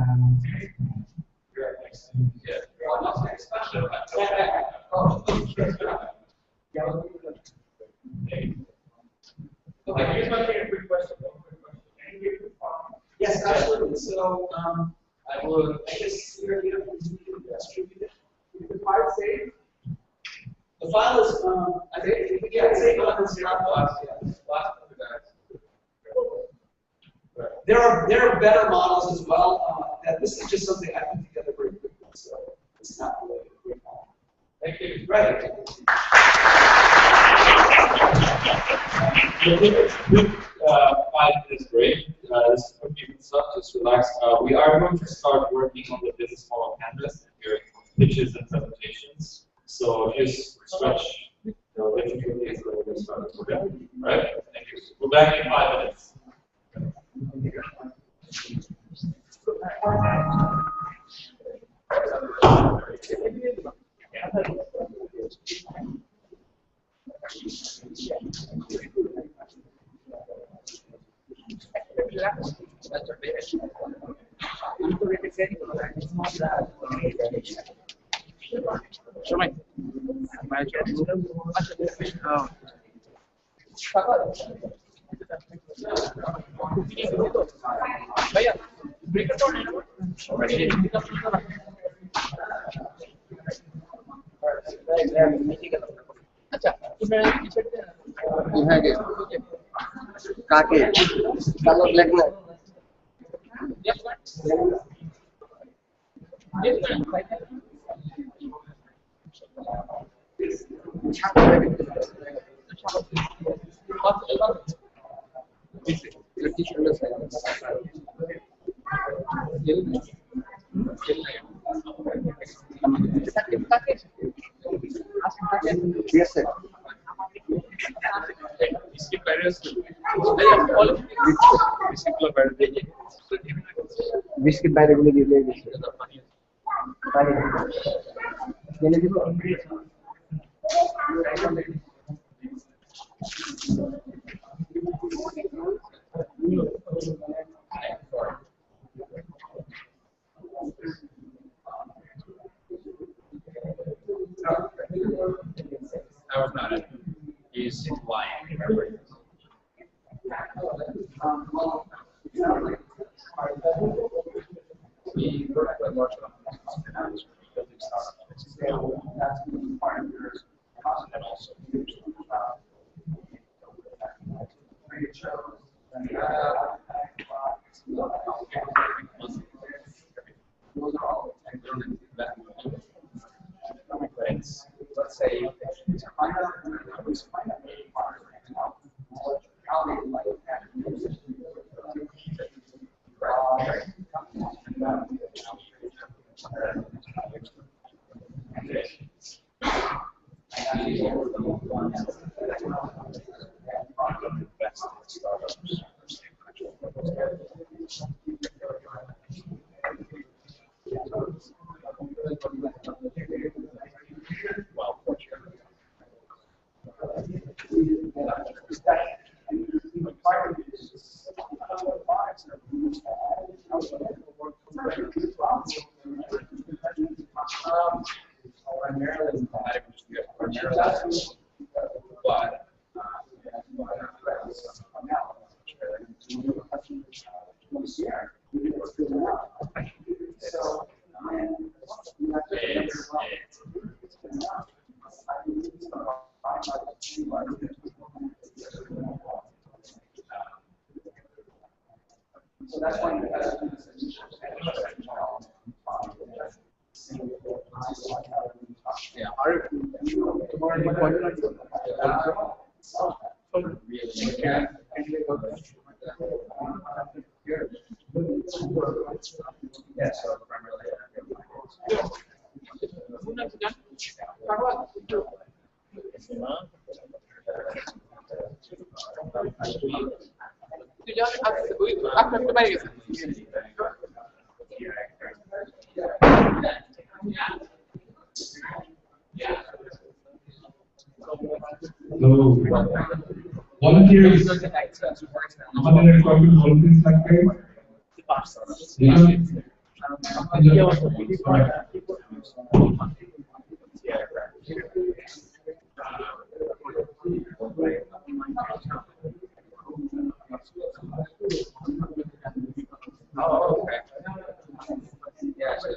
Yes, absolutely. So I will. I guess you're going to distribute it. Is the file saved? The file is. I think it's saved on the Dropbox. There are better models as well. That this is just something I put together very quickly, so it's not really a great model. Thank you. Right. Quick 5 minutes break. This is quickly stuff, just relax. We are going to start working on the business model canvas and your pitches and presentations. So just stretch the difficulties so we can start. Okay? All right? Thank you. We're back in 5 minutes. কাকে কালো black না ঠিক আছে biscuit বাইরে গুলো দিয়ে গেছে বাইরে জেনে দিব That was not it. He's lying. We work with large companies building startups. And also let's say primarily, but So, so that's why you have to do this. Yeah. Yeah, so primarily. So, volunteers, volunteers like Oh, okay. Yeah, so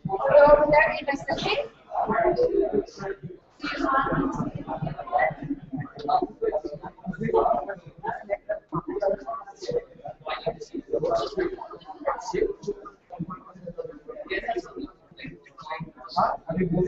Over there in my section. I think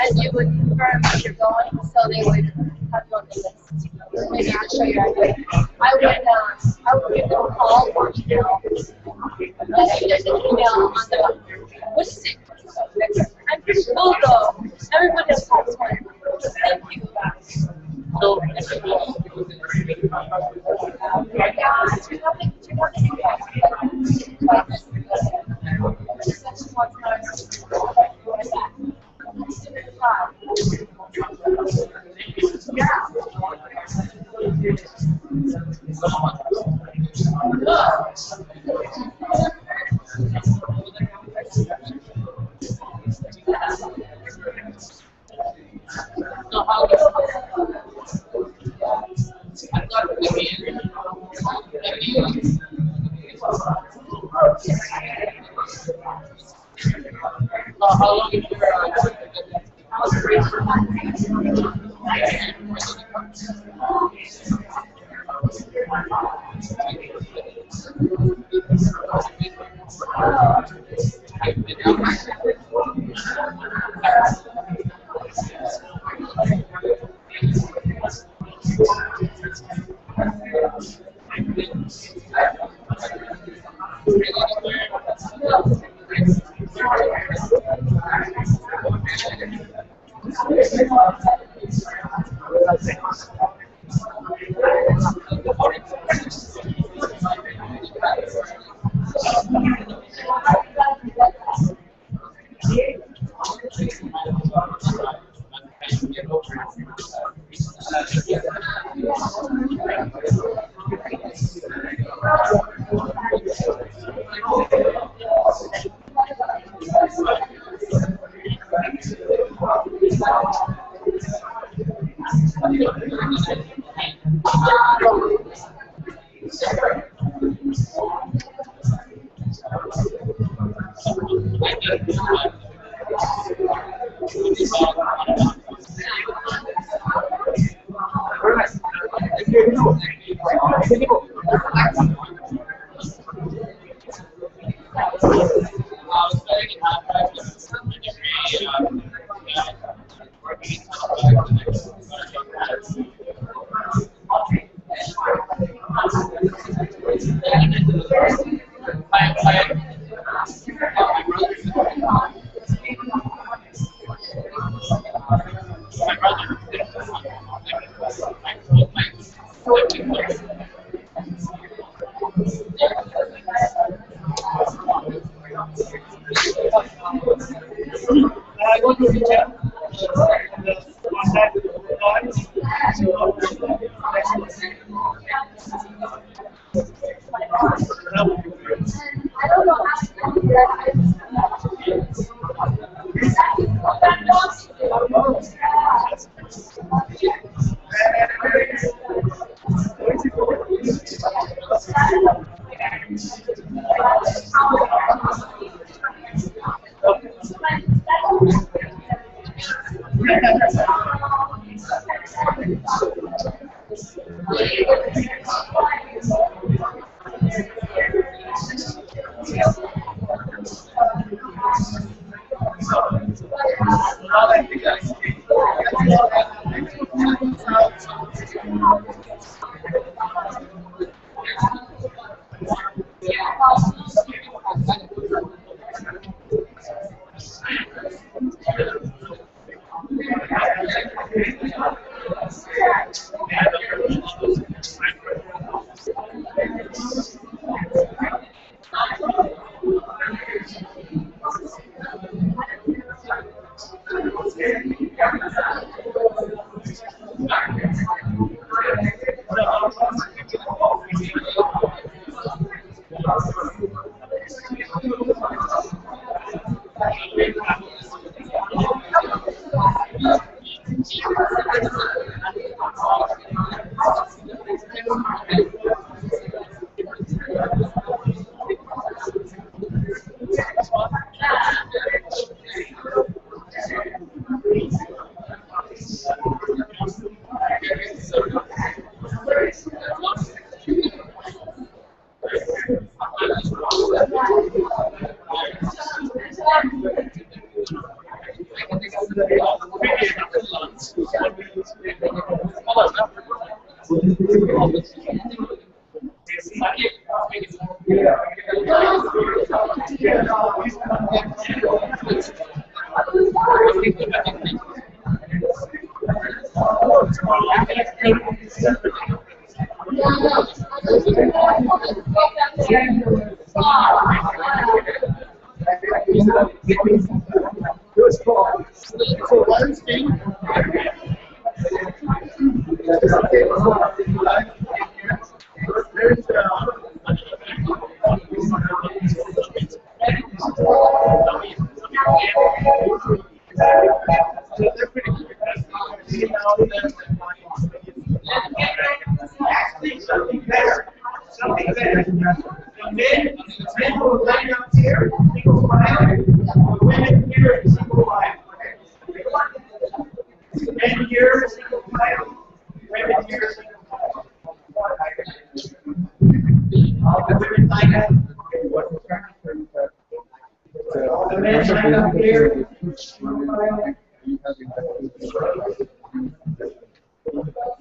And you would confirm where you're going, so they would have you on the list. Maybe I'll show you. I would give them a call or email. There's an email on the, what is it? I'm pretty cool though. Everybody has password. Thank you. So, how long is your I go to reach out contact with the guys.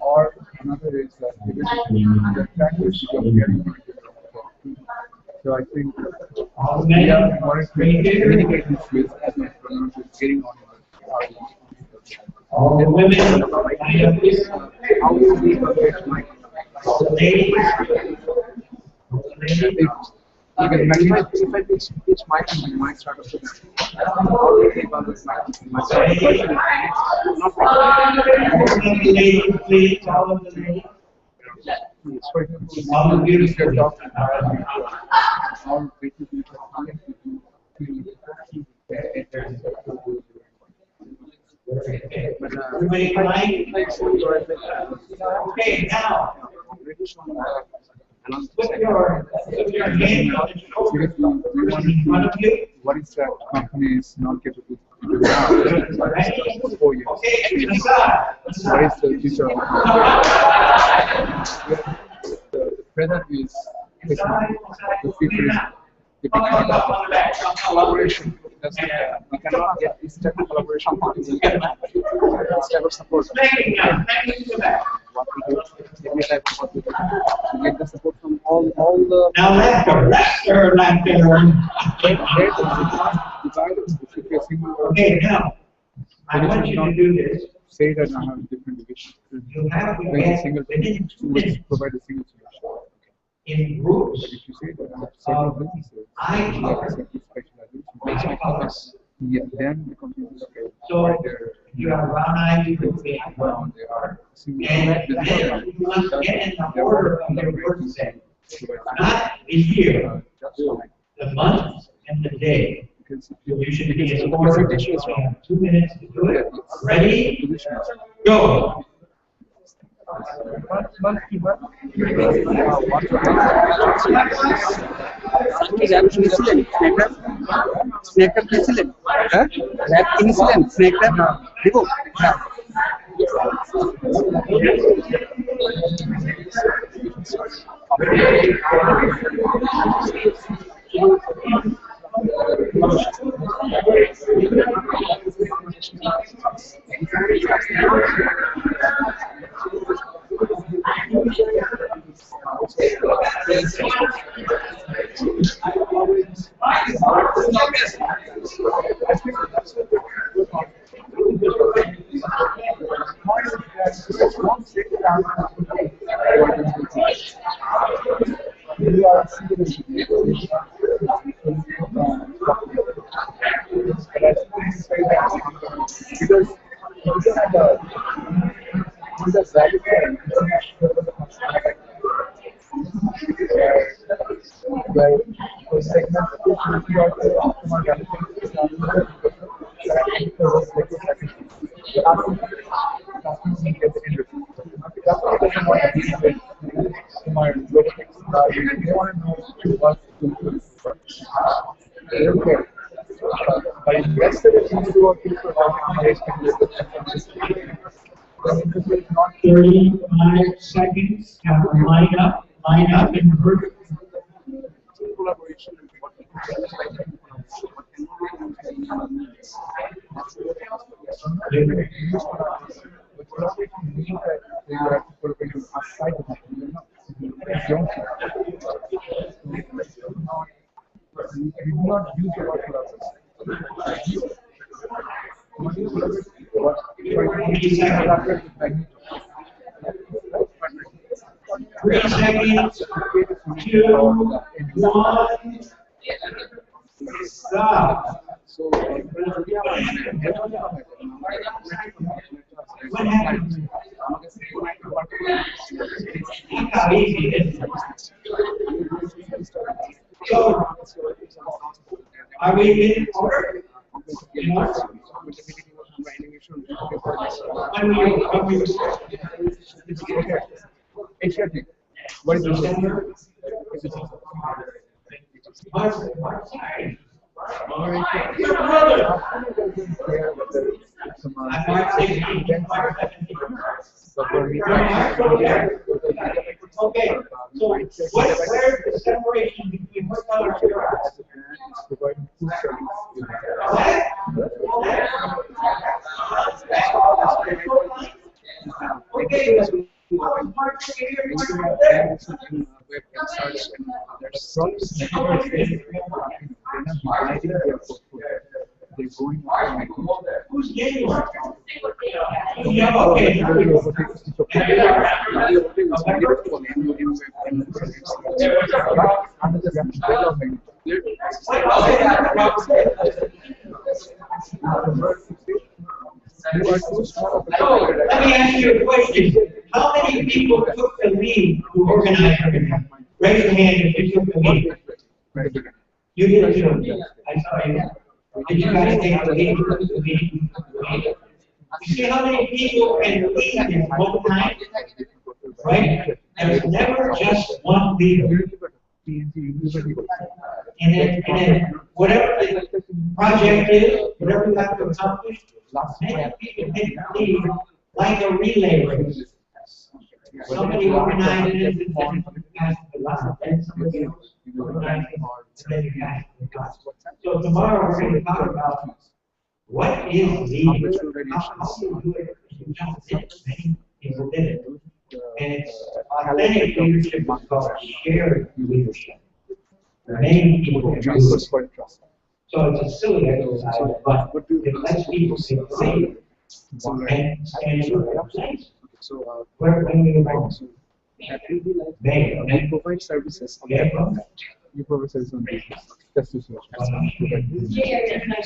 Or another is that the practice you are getting. So I think we are more communication skills as entrepreneurs is getting on All the women, how will we affect my you can imagine if I teach my company, my startup, how do you think about this my startup? For example, if you're talking about how basically okay, now. What is that company is not capable to do now? 4 years. What is the future of the present is the future is the big part of collaboration. That's we cannot get this type of collaboration this type of support. What we do, every type of what we do, we get the support from all the. Now laughter. Okay, now I want you to do this. Say that I have different divisions. You have to Make a get single within provide a single solution. in groups. But if you say that I have several businesses, like a certain specialization, yeah, then the company is okay. So you have one ID group they have one. They are And then you must get in the order of their birthday. Not the year, the month, and the day. You should be in order. You have 2 minutes to do it. Ready? Go. Snake trap incident. Rap incident. Snake trap. देखो. Seconds. Line up in group. Stop. What happened? Look how easy it is. So, are we in order? When we what is the Okay, so where's the separation between what color is your eyes? Okay, who's getting one? Yeah, okay. Let me ask you a question. How many people took the lead to organize everything? Raise your hand if you took the lead. You did too. I saw you. Did you guys take the lead? You see how many people can lead at one time? Right? There's never just one leader. And then whatever the project is, whatever you have to accomplish, many people take the lead like a relay race. Somebody organizes it, and then you pass the last, and somebody else organizes it, and then you pass the last. So tomorrow we're going to talk about what is leading, how do you do it? You just did it. Many people did it. And it's authentic leadership is called shared leadership. Many people do it. So it's a silly exercise, but it lets people take the lead and stand for their place. So, Where we go? we provide services on that front. You provide services on this. Just to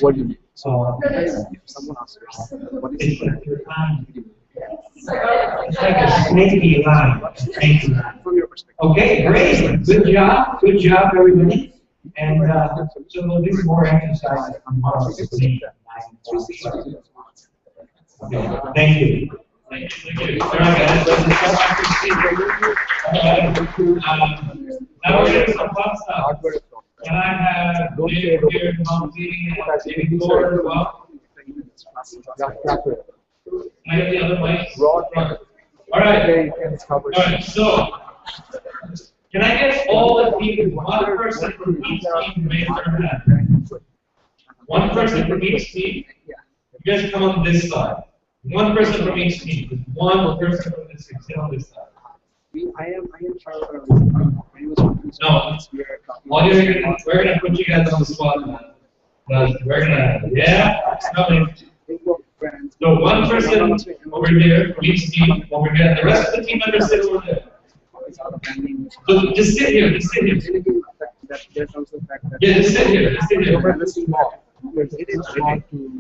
what do you mean? So, if someone asks you, what is your time? It's like a snaky line. From your perspective. Okay, great. Good job, everybody. And so we'll do more exercise on March 16th. Okay, thank you. Thank you. All right, guys. So the stuff I can see now we're getting some fun stuff. Can I have Dave here commenting and Thor as well? Can I get the other mics? All right. All right. So, can I get all the teams, one person from each team, raise their hand? One person from each team. You guys come on this side. One person from each team. One person from this team. Sit on this side. I am No. We're gonna put you guys on the spot, man. We're gonna, yeah. So one person over here from each team over here. The rest of the team members sit over there. So just sit here. Just sit here. Yeah, just sit here. Just sit here.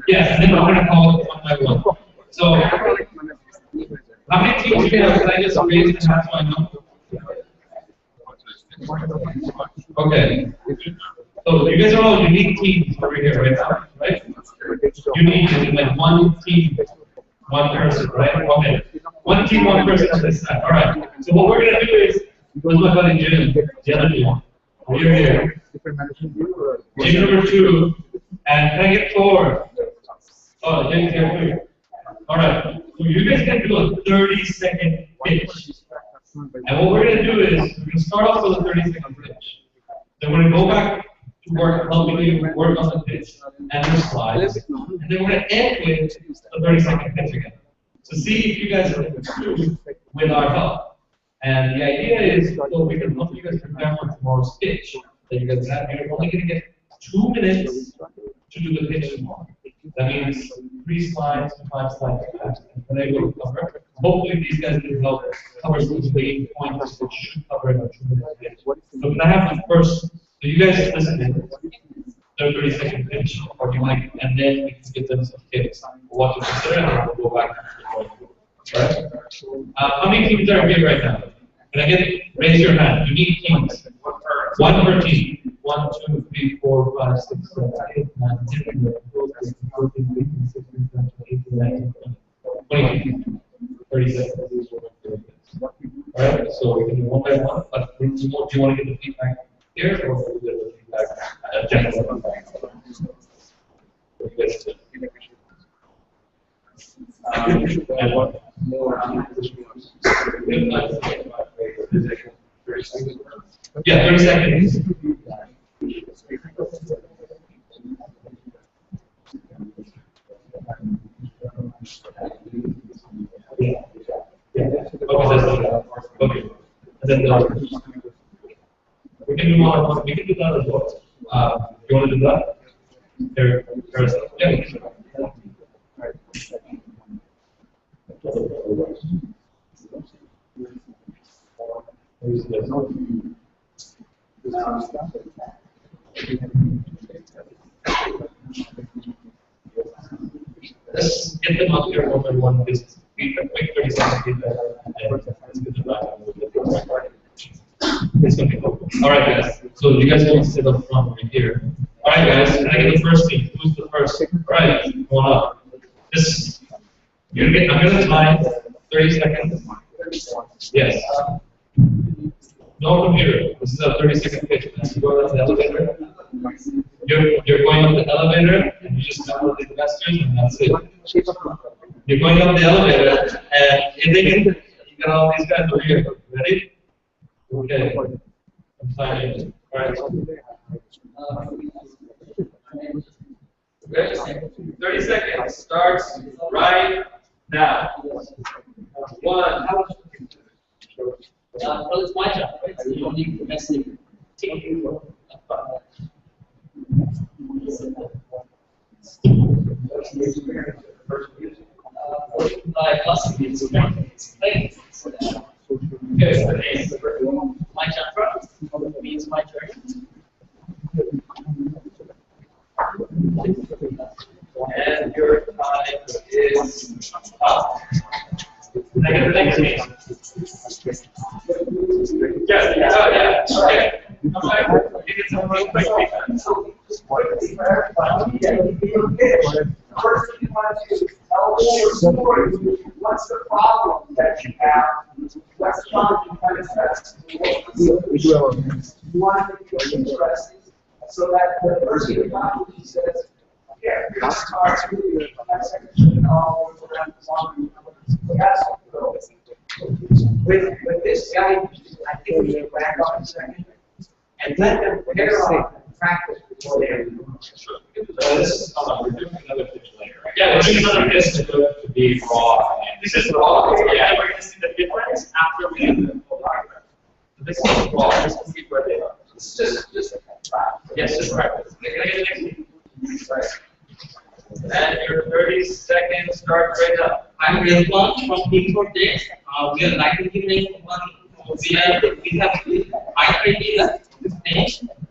Yeah, and then I'm gonna call it one by one. So, how many teams you have? Can I just raise the hand so I know? Okay. So you guys are all unique teams over here right now, right? Unique, like one team, one person, right? Okay. One team, one person on this side. All right. So what we're gonna do is, where's my buddy Jim? The other Jim. You're here. Team number 2, and can I get 4? Oh, Jim's here too. All right. So you guys can do a 30-second pitch. And what we're gonna do is we're gonna start off with a 30-second pitch. Then we're gonna go back to work, helping you work on the pitch and the slides. And then we're gonna end with a 30-second pitch again. So see if you guys are improved with our help. And the idea is so we can help you guys prepare for tomorrow's pitch that you guys have. You're only gonna get 2 minutes to do the pitch tomorrow. That means 3 slides to 5 slides, and they will cover. Hopefully these guys will help cover some of the main points that you should cover in a 2 minute pitch. So can I have the first, so you guys listen in the 30-second pitch, or do you want to, and then we can get them some tips for what to consider, and then we'll go back to the point. Right? How many teams are here right now? Can I get it? Raise your hand. You need teams. One per team. 1, 2, 3, 4, 5, 6, 7, 8, 9, 10, 11, 12, 13, 14, 15, 16, 17, 18, 19, 20, 30 seconds. Alright, so we can do one by one, but do you want to get the feedback here, or do we get the feedback general? Yeah, 30 seconds. Okay. And then we can do one. We can do that as well. You want to do that? There. Yeah. Let's get them up here one by one. Just quick 30-second feedback. It's going to be cool. Alright, guys. So you guys want to sit up front right here. Alright, guys. Can I get the first team? Who's the first? Alright, come on up. I'm going to time 30 seconds. Yes. No computer. This is a 30-second pitch. Once you go up the elevator, you're going up the elevator, and you just met with the investors, and that's it. You're going up the elevator, and you got all these guys over here. Ready? Okay. I'm planning. All right. Okay. 30 seconds. Starts right now. One. Well, it's my job, right? So you don't need to mess with my job means my journey. And your time is up. Negative. Yes, yeah. Okay. Come back. You get some real quick feedback. First, you want to tell your story. What's the problem that you have? What's the problem you want to make it interesting so that the person who comes to you says, yeah, here's the car, it's really good. That's with this guy, I think we should back up a second and let them pair off and practice before they This is we're doing another pitch later. Right? Yeah, we're doing another pitch to be raw. This is raw. Yeah, we're going to see the difference after we end the whole document. So this is raw. This is see where they are. This is just practice. Yes, just practice. Can I get the next one? Right. And your 30 seconds start right now. I'm Rizwan from Team for Days. We are like engineering company. We have IIT this thing.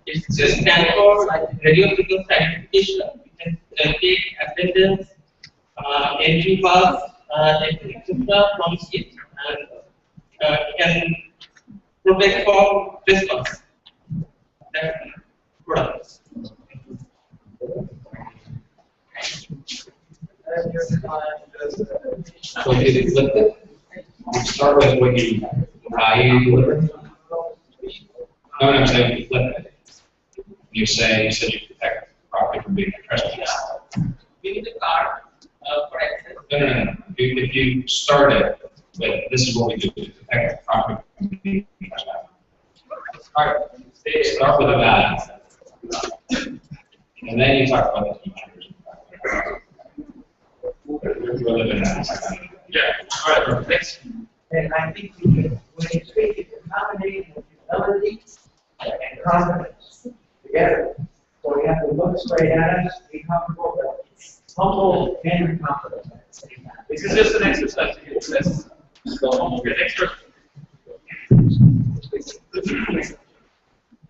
It's just stand for like radio frequency identification. We can take attendance, entry pass, etc. from it, and can protect from response. That's products. So you flip it. You start with what you value deliver. No, I'm saying you flip it. You said you protect the property from being trespassed. We need a card for access. No. If you start it with this is what we do to protect the property from being trespassed. Start with a value. And then you talk about the key measures. Yeah, all right, thanks. And I think when you speak, it's a combination of humility and confidence together. So we have to look straight at us, be comfortable, but humble and confident at the same time. This is just an exercise to get this. So, get extra.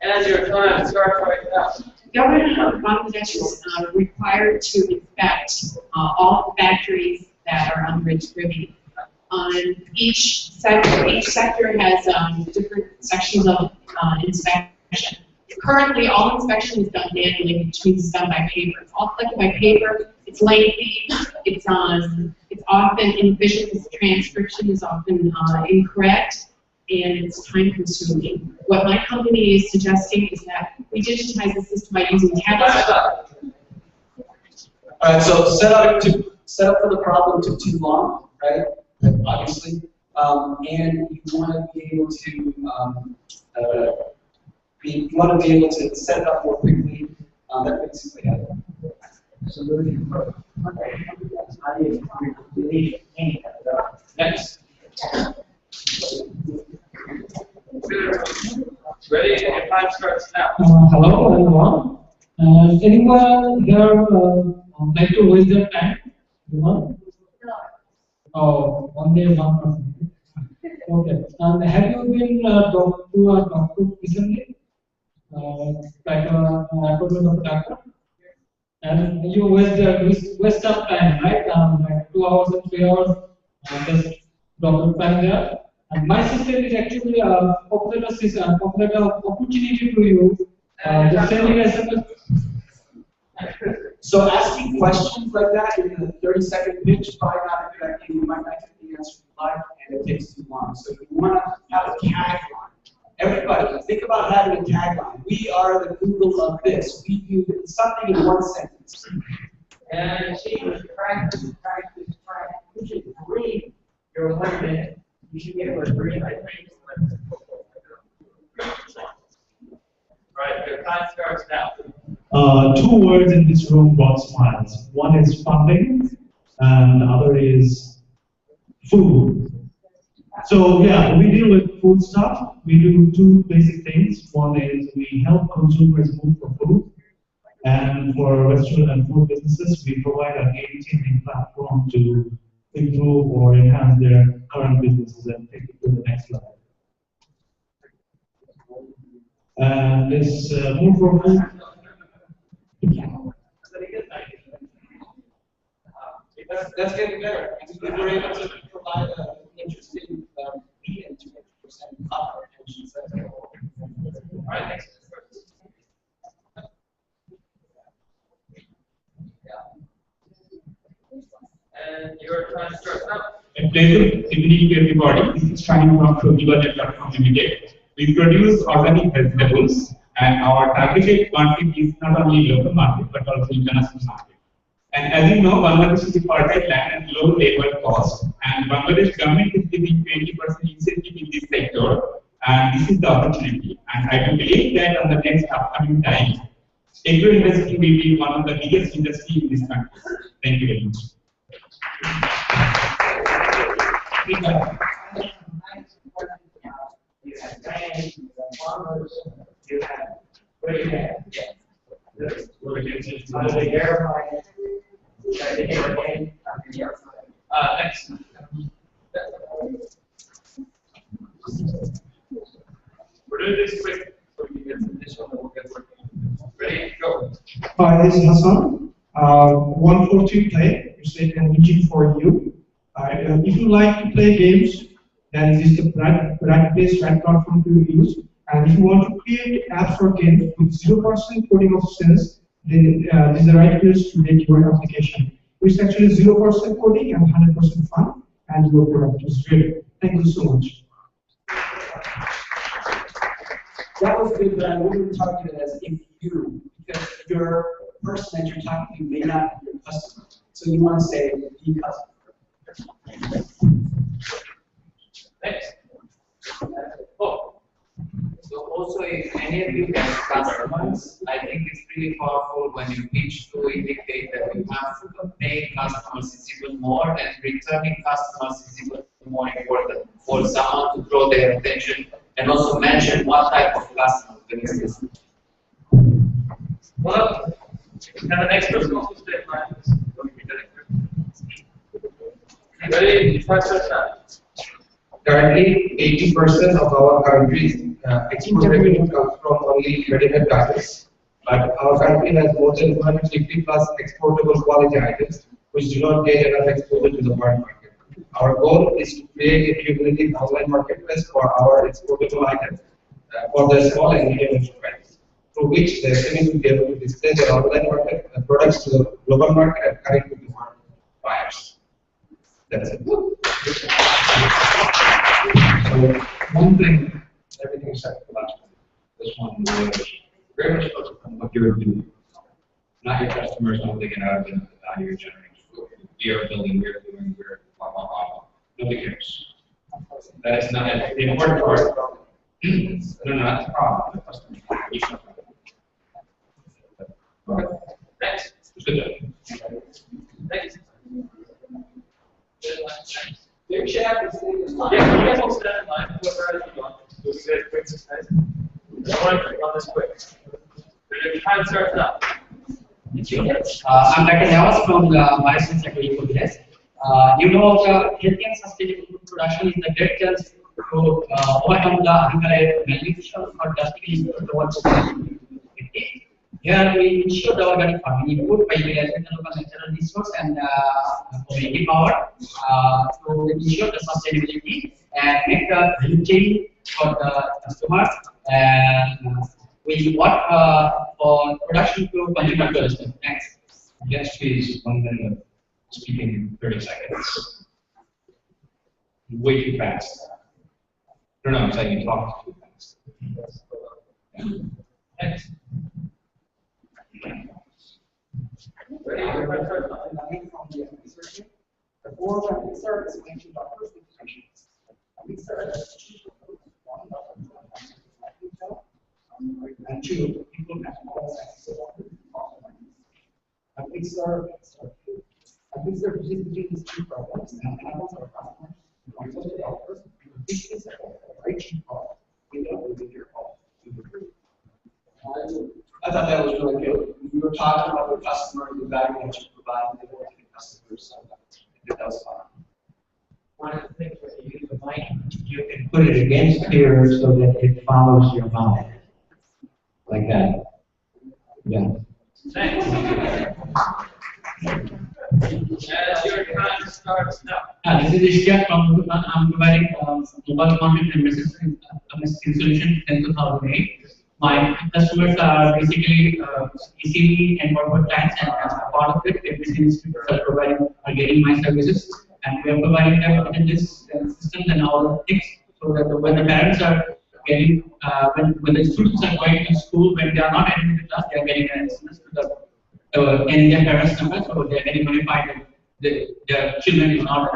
And your time starts right now. The government of Bangladesh is required to inspect all factories that are under its purview. Each sector has different sections of inspection. Currently, all inspection is done manually, which means it's done by paper. It's all collected by paper. It's lengthy. It's often inefficient because the transcription is often incorrect, and it's time consuming. What my company is suggesting is that we digitize the system by using tablets. All right, so set up for the problem took too long, right? Obviously, and you want to be able to set it up more quickly. That basically happens. Next. Ready? Your time starts now. Hello, everyone. Anyone here like to waste their time? Anyone? Oh, only one person. Okay. And have you been talked to a doctor recently? Like appointment of a doctor? And you waste some time, right? Like 2 hours and 3 hours, just doctor time there. And my system is actually a popular opportunity to you. Just sending SMS. So asking questions like that in a 30-second pitch is probably not a good idea. You might not get the answer you like, and it takes too long. So you want to have a tagline Everybody, think about having a tagline. We are the Google of this. We do something in one sentence. And she was practice. You should read your 1 minute. You should be able to read, I think. Right, your time starts now. 2 words in this room brought smiles. One is funding, and the other is food. So yeah, we deal with food stuff. We do 2 basic things. One is we help consumers move for food, and for restaurant and food businesses, we provide a game-changing platform to improve or enhance their current businesses and take it to the next level. And this move for food. That's getting better. We were able to provide an interesting median to 20% up. All right, next. And your time starts now. A pleasant evening to everybody. This is Shine from Shobjibajar.com Limited. We produce organic vegetables, and our targeted market is not only local market but also international market. And as you know, Bangladesh is a fertile land and low labor cost, and Bangladesh government is giving 20% incentive in this sector, and this is the opportunity. And I do believe that on the next upcoming time, agro industry will be one of the biggest industry in this country. Thank you very much. Next. We're doing this quick so we can get some additional and we'll get working. Ready? Go. Hi, this is Hassan. 142 play. You said an engine for you. If you like to play games, then this is the right place, right platform to use. And if you want to create apps for games with 0% coding of sense, then this is the right place to make your application. It's actually 0% coding and 100% fun, and your product is great. Thank you so much. That was good, but I wouldn't target it as if you, because your person that you're talking to may not be your customer. So you want to say the customer. Next. Oh. So also, if any of you have customers, I think it's really powerful when you pitch to indicate that you have paying customers is even more, and returning customers is even more important for someone to draw their attention, and also mention what type of customer there is. Well, and the next person also stay in line. Ready? Time starts now. Currently, 80% of our country's export revenue comes from only ready-made garments, but our country has more than 250 plus exportable quality items, which do not get enough exposure to the foreign market. Our goal is to create a cumulative online marketplace for our exportable items for the small and medium enterprises, through which the SMEs will be able to display their online market products to the global market and connect with the foreign buyers. That's it. So one thing, everything except the last one. This one is very much focused on what you're doing. Not your customers, not taking out of the value you're generating. We are building, we're doing, we're blah, blah, blah. Nobody cares. That is not the important part. No, that's the problem. The customer. You should. Okay. Next. Good job. Next. Big chat is Yeah, you guys all stand in line. Whoever has you want. We'll get a quick exercise. I want to run this quick. Time starts now. I'm Dr. Nawaz from Bioscience Secretary for this. You know, the healthy and sustainable food production is the great chance to overcome the hunger malnutrition or drastically improve the world population. Here we ensure the organic farming input by utilizing the local natural resource and community power to ensure the sustainability and make the value chain for the customer. And we work for production to consumer goods. Thanks. Yes, please, 1 minute. Speaking in 30 seconds. Way too fast. No, I'm saying you talk too fast. Next. The four family service mentioned our first education. We started and two people have all access. I think sir, between these two programs and animals are customers, also developers, this is a very cheap cost. We know we did your cost. I thought that was really good. We were talking about the customer, the value that you provide to the customers. So that was fun. One of the things when you use the mic, you can put it against here so that it follows your mouth. Like that. Yeah. Your time starts now. This is Ishaq from BootCamp. I'm providing mobile content and messaging solution in 2008. My customers are basically ECB and corporate clients, and as a part of it, every institute are getting my services, and we are providing them within this systems and all things, so that when the parents are getting, when the students are going to school, when they are not attending the class, they are getting an SMS to the in their parents' number, so they are getting notified that their children is not.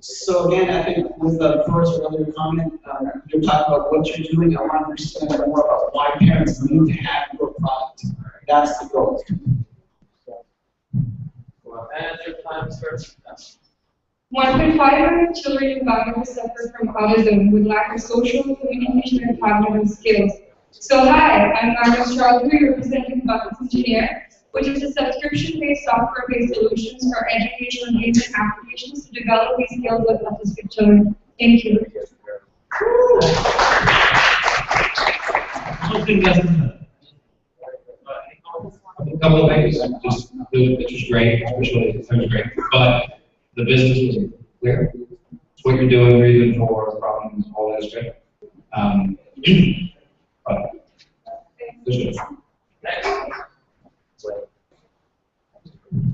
So again, I think with the first earlier comment, you're talking about what you're doing. I want to understand more about why parents need to have your product. That's the goal. And your time starts now. 1.5 million children in Bangladesh suffer from autism with lack of social, communication, and cognitive skills. So hi, I'm Margaret Chaudhary, representing Buttons Engineer, which is a subscription-based software-based solutions for educational needs and applications to develop these skills with autistic children. Thank you. A couple of things, just the picture's great, especially the picture's great, but the business was clear. It's what you're doing, where you're doing for, problems, all that is good. But there's good.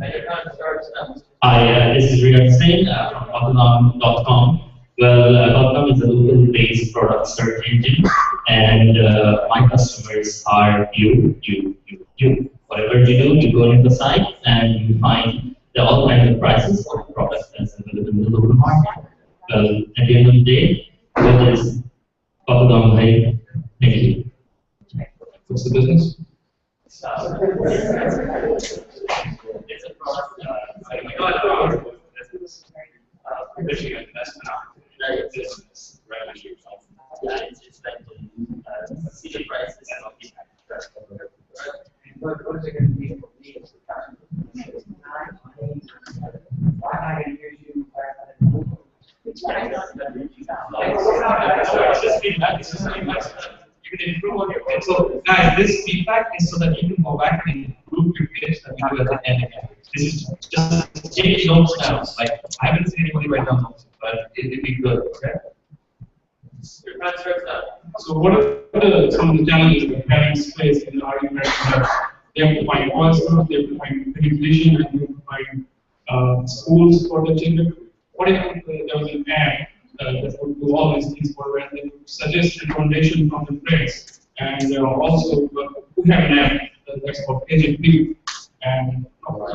And your time starts now. Hi, this is Riyad Singh from Autonom.com. Well, Autonom is a local-based product search engine, and my customers are you. Whatever you do, you go into the site and you find all kinds of prices of the products that's available in the local market. Well, at the end of the day, what is Autonom like? Thank you. What's the business? It's a product. Fishing investment opportunity, business revenue. It's like the seed prices of the what is it going to be for me as a customer? Why am I going to use you? You can improve on your page. So, guys, this feedback is so that you can go back and improve your page that you do at the end again. This is just take notes down. Like, I haven't seen anybody write down notes, but it'd be good, okay? Your time starts now. So, what are some of the challenges that parents face in the argument that they have to find courses, they have to find education, and they have to find schools for the children? What if there was an app that would do all these things for them, and they would suggest recommendation from the friends, and also we have an app that's called Agent View, and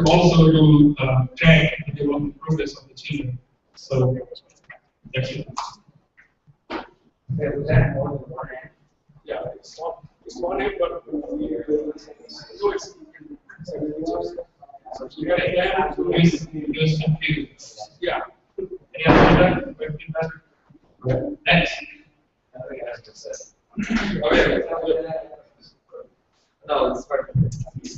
also do track the development progress of the children. So that's it. Was that more than one app? Yeah, it's one app, but so you have an app to yeah. Any other feedback? Next. Okay. No, it's perfect.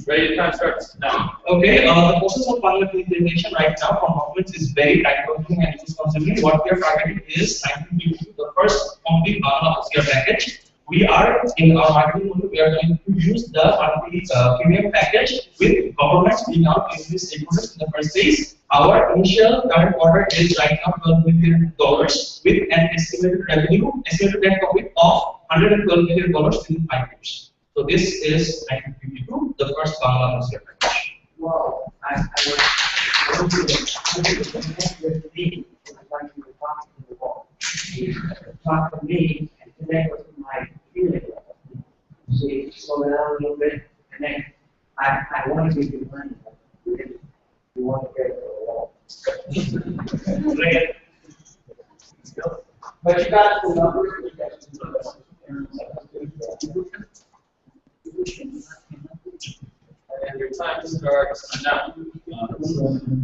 Ready, time starts now. Okay, the process of parameterization right now from documents is very time-consuming and consuming. What we are targeting is trying to give you the first complete Bangla package. We are in our marketing model. We are going to use the premium package with governments being our business stakeholders in the first phase. Our initial current order is right now $12 million with an estimated net profit of $112 million within 5 years. So this is 1952, the first Bangla package. Wow, I want to with me, like you were talking to the wall. she talked to me and connect with my feeling level. She slowed down a little bit, and then I want to give you money. You want to get it for a wall. But you got the numbers. And your time starts now.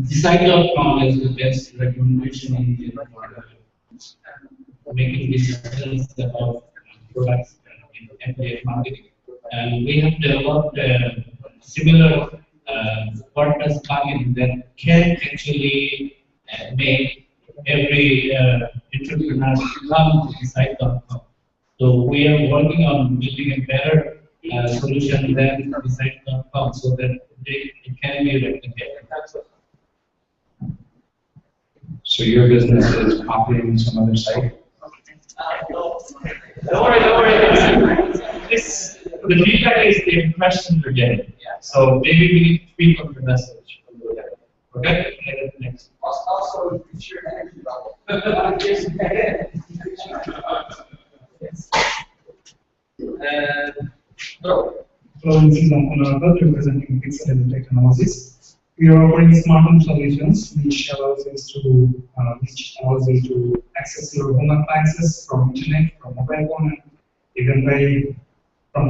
Decide.com is the best recommendation engine for making decisions about products and affiliate marketing. And we have developed a similar WordPress plugin that can actually make every entrepreneur come to Decide.com. So we are working on building a better solution than Decide.com so that it can be replicated. So your business is copying some other site? Don't worry. The feedback is the impression you're getting. So maybe we need to tweak up the message a little bit. Okay? Next. Also, it's your energy level. Hello, this is Ankunar, representing Pixel Tech Analysis. We are offering smart home solutions which allows you to access your home appliances from internet, from mobile phone, and even from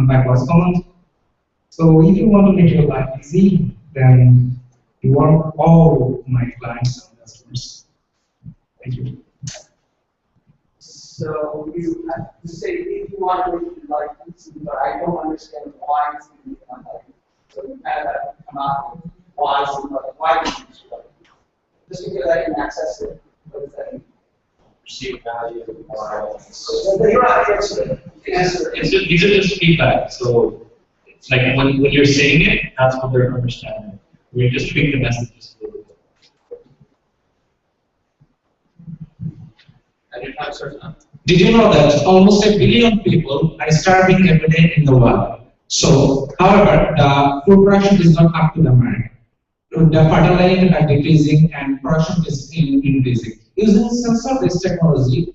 by voice command. So if you want to make your life easy, then you want all my clients and customers. Thank you. So you say if you want to make your life easy, but I don't understand why it's going to be unhealthy. So you kind of come out with why do you choose it? Just because I can access it, what does that mean? Perceived value. You're not answering. These are just feedback. So it's like when you're saying it, that's what they're understanding. We just tweak the messages a little bit. And your time starts now. Did you know that almost 1 billion people are starving every day in the world? So, however, the food production is not up to the mark. The fertilizer are decreasing and production is increasing. Using sensor-based technology,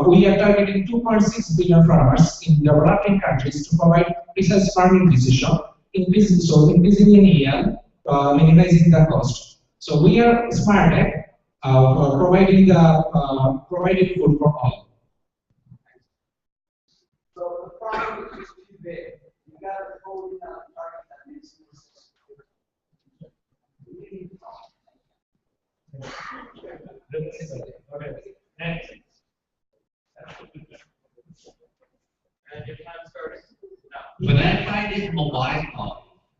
we are targeting 2.6 billion farmers in developing countries to provide precise farming decision, increasing in yield, minimizing the cost. So we are smart at providing food for all. So the problem is just too big. You got to hold down a target that makes more sense. Next. And your time starts now. When I buy this mobile phone,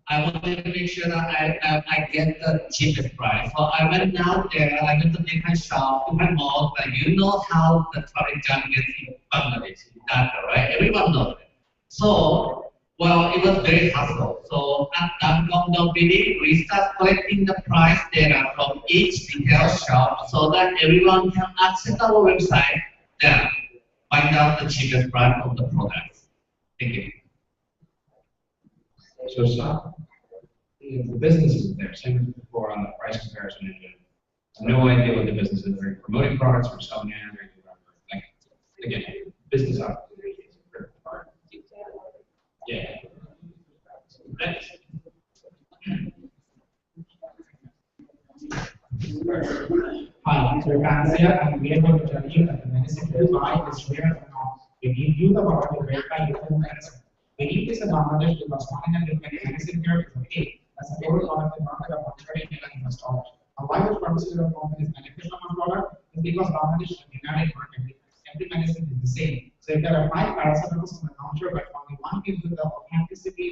I want to make sure that I get the cheapest price. So I went out there, I went to different shop, different malls, but you know how the traffic jam gets in Bangladesh, in Dhaka, right? Everyone knows it. So, well, it was very hassle. So at that company, we start collecting the price data from each retail shop so that everyone can access our website and find out the cheapest price of the products. Thank you. So it's not, the business is there, same as before on the price comparison engine. No idea what the business is. They're promoting products or selling it, or like, again, business opportunity is a critical part. Yeah. Next. Hi, I'm Surkansia, and we are going to tell you that the municipal buy is rare or not. We give you the power to verify your own answer. We need this in Bangladesh because one in many medicine here is okay. As a total of the market of monitoring and installed. Why would pharmaceutical companies benefit from a product? Is because Bangladesh is a generic market. Every medicine is the same. So if there are 5 paracetamols on the counter, but only one gives you the authenticity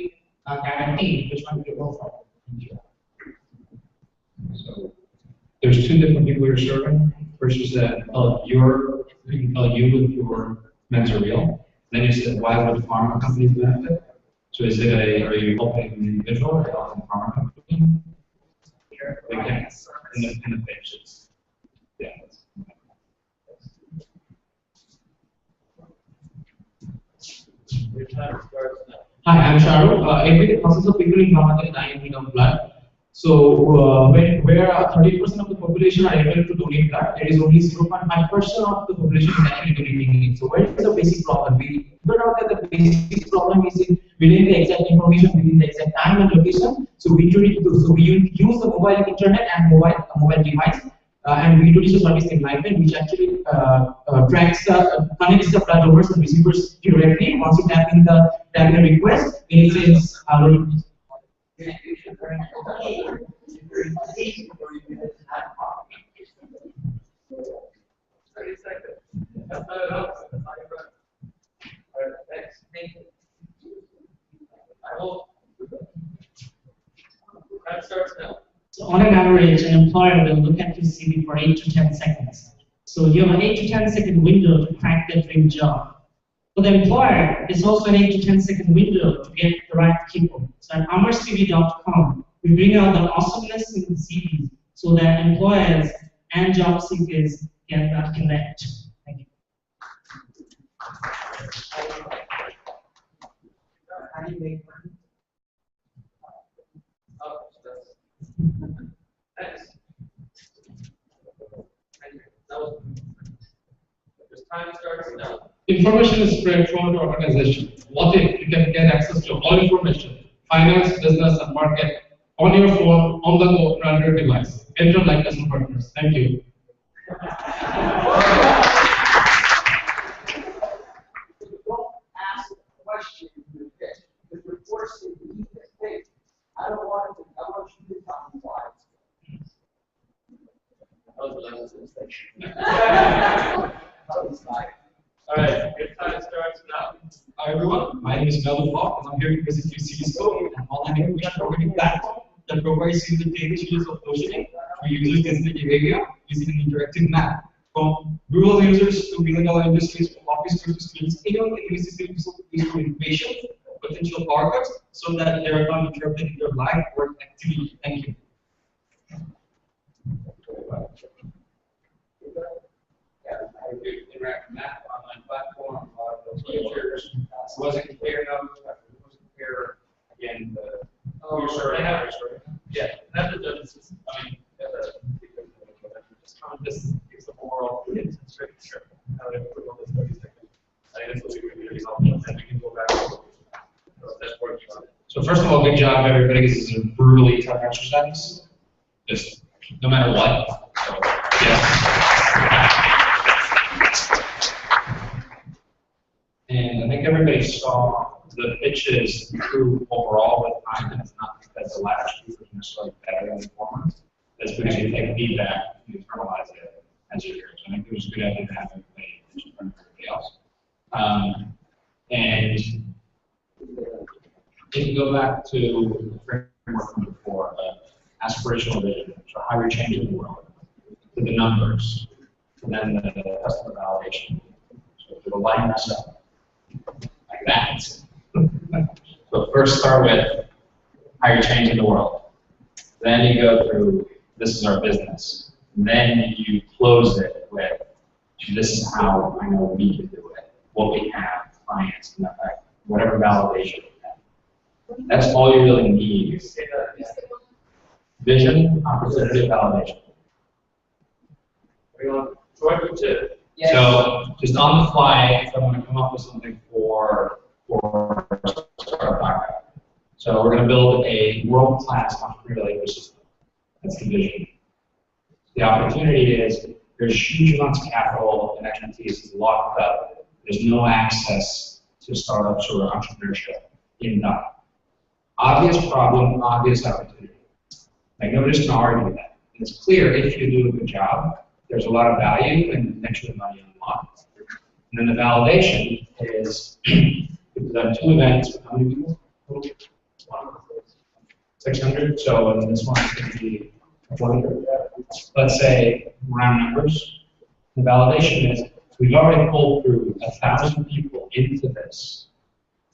guarantee, which one will you go for? So there's 2 different people you're serving. First you said, we can tell you if your meds are real. Then you said, why would pharma companies benefit? So is it are you helping an individual or helping a pharma company? Again, independent patients. Yeah. Your time starts now. Hi, I'm Shahrukh. Every process of people in Bangladesh dying of blood. So where 30% of the population are able to donate blood, there is only 0.5% of the population is actually donating it. So where is the basic problem? We figured out that the basic problem is in within the exact information, within the exact time and location. So we use the mobile internet and mobile device. And we introduce a service in Lifeline, which actually connects the blood donors and receivers directly. Once you tap in the request, then it says, So on an average, an employer will look at your CV for 8 to 10 seconds. So you have an 8 to 10 second window to crack that dream job. For the employer, it's also an 8 to 10 second window to get the right people. So at amarcv.com, we bring out the awesomeness in the CVs so that employers and job seekers can connect. Thank you. How do you make money? Time starts now. Information is spread throughout the organization. What if you can get access to all information, finance, business, and market on your phone, on the go, or on your device? Enter like business partners. Thank you. Don't ask a question in your pitch, because we're forced to read this page. I want you to tell me why. All right, your time starts now. Hi everyone, my name is Melvin Hawk, and I'm here to visit UCScope, an online information programming platform that provides you with daily tools of notioning for user-centric behavior using an interactive map. From rural users to billion-dollar industries, from office to students, anyone can use this useful information, potential power cuts, so that they are not interrupted in their life or activity. Thank you. Interactive map, online platform, a lot of those features. Wasn't clear enough. Wasn't clear again. Yeah, that is. I mean, this is the moral. It's very sure. How they put all this 30 seconds. I think that's what we really help us, and we can go back. That's working on it. So first of all, good job, everybody. This is a brutally tough exercise. Just no matter what. So, yeah. And I think everybody saw the pitches improve overall with time, and it's not because the last speaker was necessarily better than the former. It's because you take feedback and you internalize it as you hear. So I think it was a good idea to have everybody pitch in front of everybody else. And if you go back to the framework from before, aspirational vision, so how you're changing the world, to the numbers, to then the customer validation. So if you line this up like that. So first start with how you're changing the world. Then you go through, this is our business. And then you close it with, this is how I know we can do it. What we have, clients, and effect, whatever validation we have. That's all you really need. Vision, opportunity, validation. So just on the fly, if I want to come up with something for startup. So we're going to build a world-class entrepreneurial ecosystem. That's the vision. The opportunity is there's huge amounts of capital and expertise locked up. There's no access to startups or entrepreneurship in that. Obvious problem, obvious opportunity. Like nobody's going to argue that. And it's clear if you do a good job, there's a lot of value and eventually money unlocked. And then the validation is we've done 2 events with how many people? 600. So in this one it's going to be 400. Let's say round numbers. The validation is we've already pulled through 1,000 people into this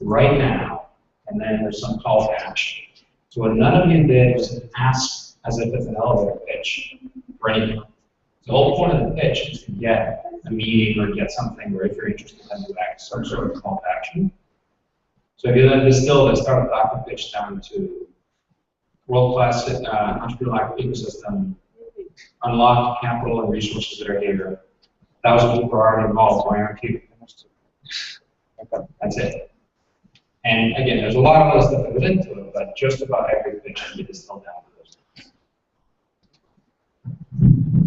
right now, and then there's some call to action. So what none of you did was ask as if it's an elevator pitch for anyone. The whole point of the pitch is to get a meeting or get something where if you're interested in the back, some sort of call to action. So if you then distill the startup document pitch down to world-class entrepreneurial ecosystem, unlock capital and resources that are here. 1,000 people are already involved. Why aren't you? That's it. And again, there's a lot of other stuff that goes into it, but just about everything should be distilled down to those.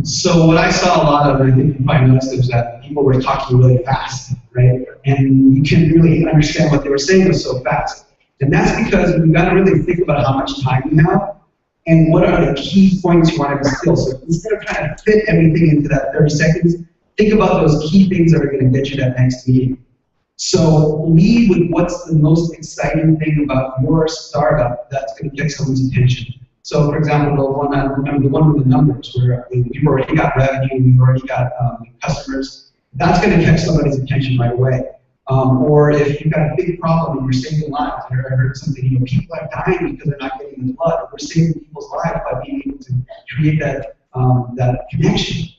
So what I saw a lot of, and I think you probably noticed, was that people were talking really fast, right? And you couldn't really understand what they were saying was so fast. And that's because we've got to really think about how much time we have and what are the key points you want to distill. So instead of trying to fit everything into that 30 seconds, think about those key things that are going to get you that next meeting. So lead with what's the most exciting thing about your startup that's going to get someone's attention. So, for example, the one I remember, the one with the numbers, where we've already got revenue, we've already got customers. That's going to catch somebody's attention right away. Or if you've got a big problem and you're saving lives, I heard something, you know, people are dying because they're not getting the blood. We're saving people's lives by being able to create that that connection.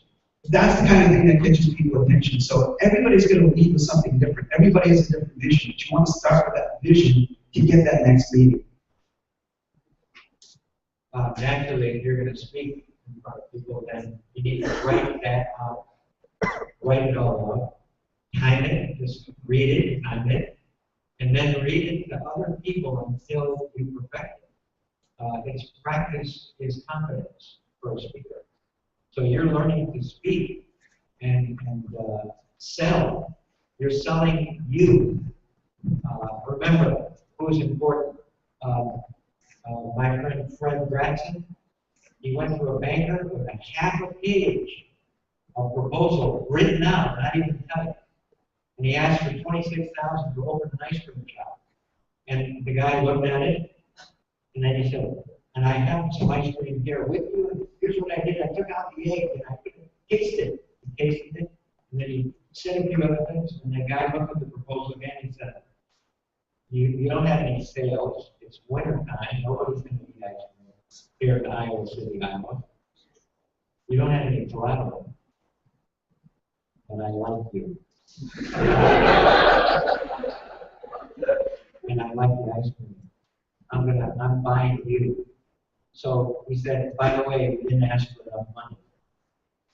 That's the kind of thing that catches people's attention. So everybody's going to lead with something different. Everybody has a different vision, but you want to start with that vision to get that next meeting. Naturally, if you're going to speak in front of people, then you need to write that out, write it all out, time it, just read it, time it, and then read it to other people until you perfect it. It's practice is confidence for a speaker. So you're learning to speak and sell. You're selling you. Remember who's important. My friend Fred Gratson, he went to a banker with a half a page of proposal written out, not even typed. And he asked for $26,000 to open an ice cream shop. And the guy looked at it, and then he said, and I have some ice cream here with you, and here's what I did. I took out the egg, and I tasted it, and then he said a few other things, and the guy looked at the proposal again, and he said, you don't have any sales. It's winter time. Nobody's going to eat ice cream here in Iowa City, Iowa. You don't have any collateral. And I like you. And I like the ice cream. I'm buying you. So he said, by the way, we didn't ask for enough money.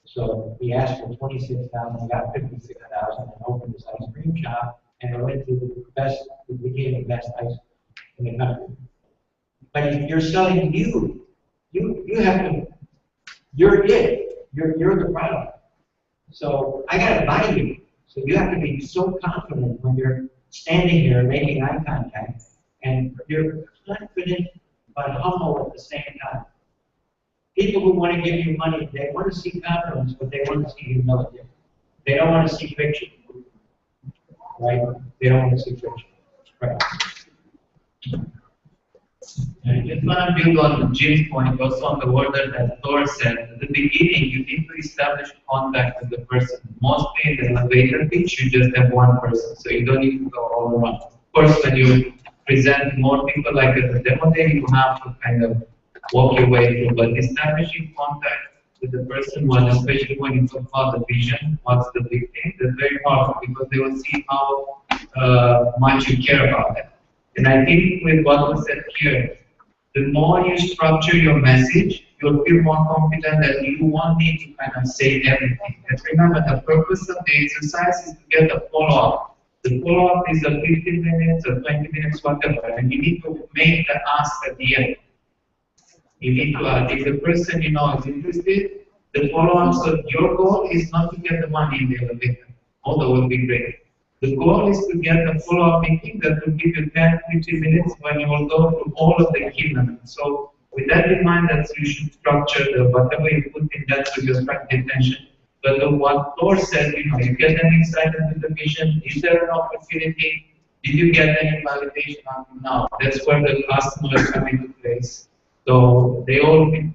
So he asked for $26,000, I got $56,000, and opened this ice cream shop, and it went to the best, it became the best ice cream in the country. But if you're selling you have to, you're it, you're the product. So I gotta buy you. So you have to be so confident when you're standing here making eye contact, and you're confident but humble at the same time. People who want to give you money, they want to see confidence, but they want to see humility. They don't want to see fiction, right? They don't want to see fiction, right? I just want to build on Jim's point, also on the word that Thor said. At the beginning, you need to establish contact with the person. Mostly in the elevator pitch, you just have one person, so you don't need to go all around. Of course, when you present more people like at the demo day, you have to kind of walk your way through, but establishing contact with the person, especially when you talk about the vision, what's the big thing, that's very powerful because they will see how much you care about them. And I think with what was said here, the more you structure your message, you'll feel more confident that you won't need to kind of say everything. Let's remember the purpose of the exercise is to get a follow-up. The follow-up is a 15 minutes or 20 minutes, whatever, and you need to make the ask at the end. You need to, if the person you know is interested, the follow-up, so your goal is not to get the money in the elevator, although it would be great. The goal is to get a follow-up meeting that will give you 10, 15 minutes when you will go through all of the key elements. So with that in mind, that you should structure whatever you put in that so you're trying to pay attention. But what Thor said, you get them excited with the vision. Is there an opportunity? Did you get any validation? No. That's where the customers come into place. So they all think.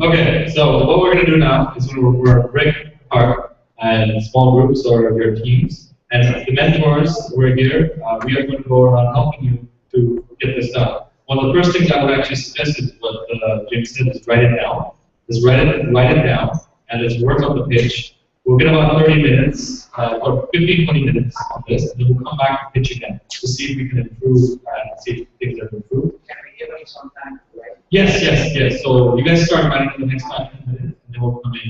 Okay, so what we're going to do now is we're breaking apart in small groups or your teams. And the mentors who are here, we are going to go around helping you to get this done. One of the first things I would actually suggest is what Jim said, is write it down. Just write it down, and let's work on the pitch. We'll get about 30 minutes, or 15, 20 minutes on this, and then we'll come back and pitch again to see if we can improve and see if things are improved. Can we give them some time to write? Yes. So you guys start running in the next 5 minutes, and then we'll come in.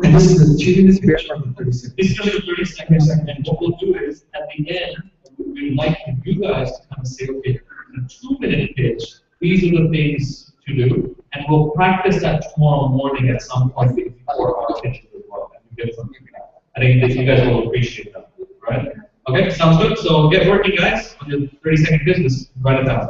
And this is the achieving this period for 30 seconds. This is just 30 seconds, and what we'll do is, at the end, we would like you guys to kind of say, okay, in a 2-minute pitch, these are the things to do, and we'll practice that tomorrow morning at some point before our pitches as well. And you get something like that. I think that you guys will appreciate that, right? Okay, sounds good. So get working, guys, on your 30-second business. Write it down.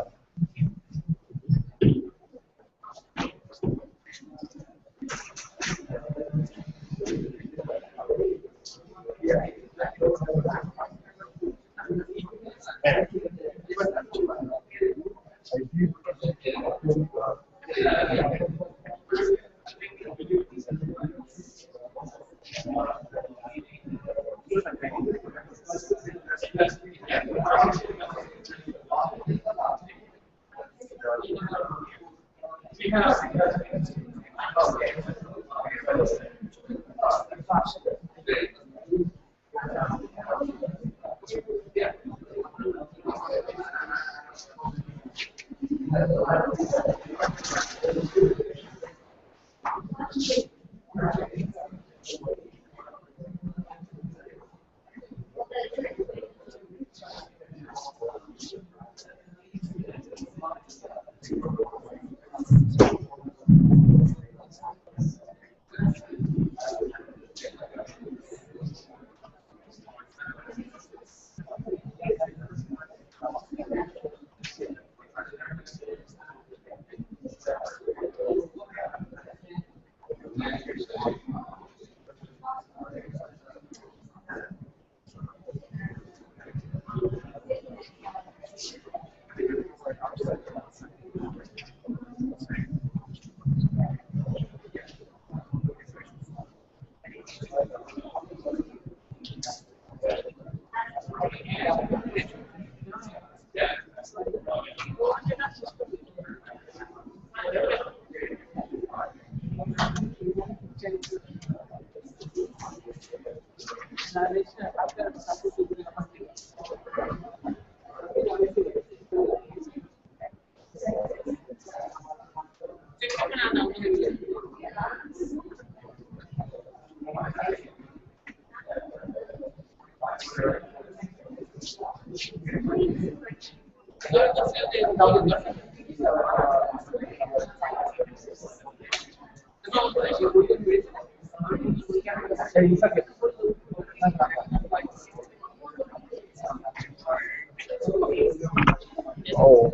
Oh,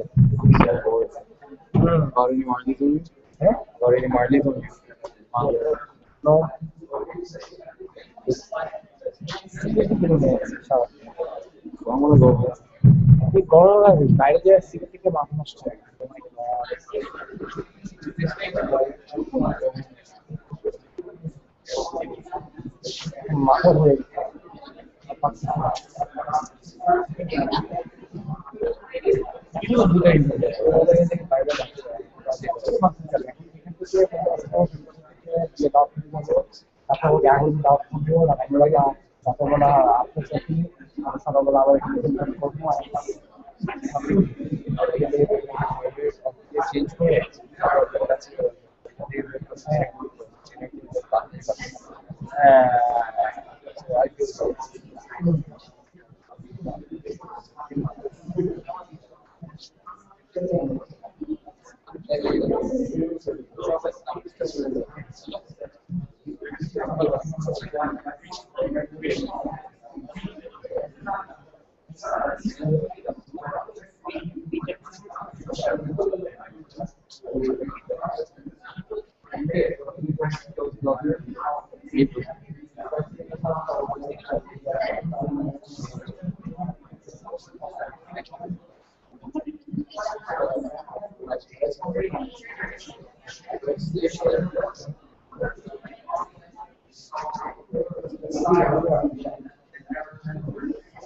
got any Marleys on you? Huh? Got any Marleys on you? No. I'm gonna go. We go like বাইরে যে city থেকে মানুষ আসছে মাথা ঘুরে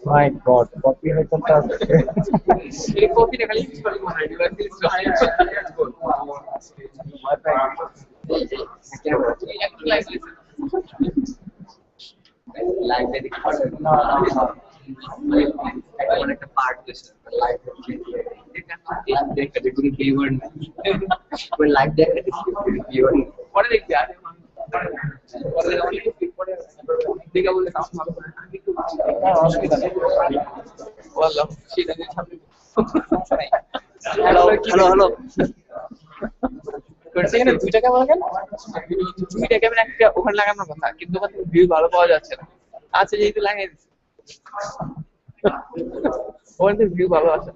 My God, copy है तो क्या? एक कॉपी निकाली किस पर कौन है? डिवाइस के Library. No. I wanted to part this. Library. Live deck category P1. Well, live deck category P1. What are they? What are they only? What are they? They will sound malo. Well, she doesn't have to. Hello. সেখানে দুইটা camera কেন? দুইটা camera একটা ওখানে লাগানোর কথা, কিন্তু ওখানে ভিউ ভালো পাওয়া যাচ্ছে না। আচ্ছা, যেহেতু লাগিয়ে দিচ্ছি, ওখানে ভিউ ভালো আছে।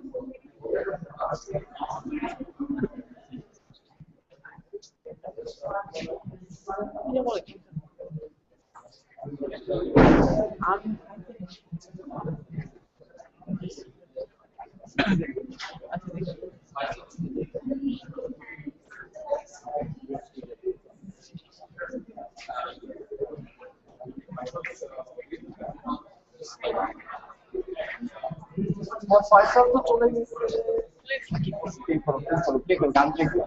পয়সা তো চলে গেছে। গান দেখবো।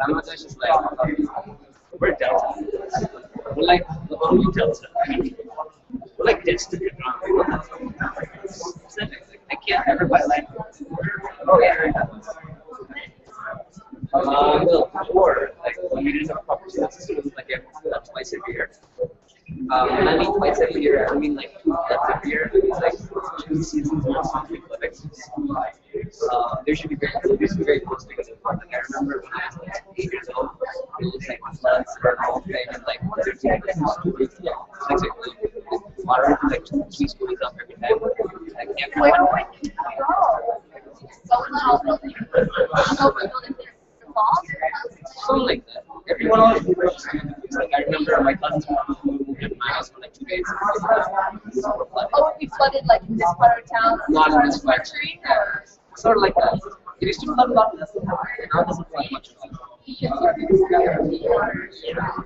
Bangladesh is like, we're Delta. We're like the only Delta. We're like distant. I can't, everybody like, oh yeah. Well, before, like, when we didn't have a proper school system, it was like twice a year. When I mean twice every year, I mean like 2 months every year. It's like 2 seasons of conflict Olympics. There should be very close because like, I remember when I was like 8 years old, it was like floods were all thing and like there's like water into like 2 schools up every time. I can't remember. Something like that. Everyone else like I remember my cousins moved in my house for like 2 days. Oh, we flooded like in this part of town? Not in this part. Sort of like that. It used to flood a lot less than now. Now it doesn't flood much at all.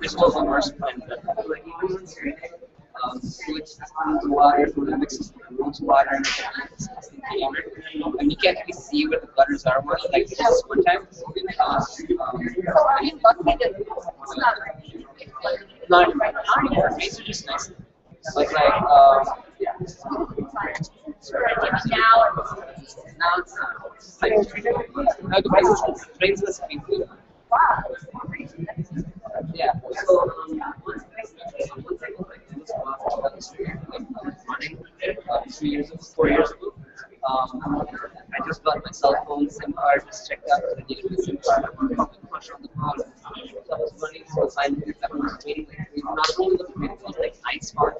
This was the worst time. Like sewage systems, water, food mixes with roots water, and you can't really see where the gutters are. Like this one time, So are you lucky that it's not not anymore. Rates are just nice. Like yeah. Now it's like now the trains less people. wow. Yeah. So running 3 years ago, 4 years ago. I just got my cell phone SIM card, just checked out the needed SIM card, push on the phone. So I was running, so I was waiting, not only the community, it was like nice spot.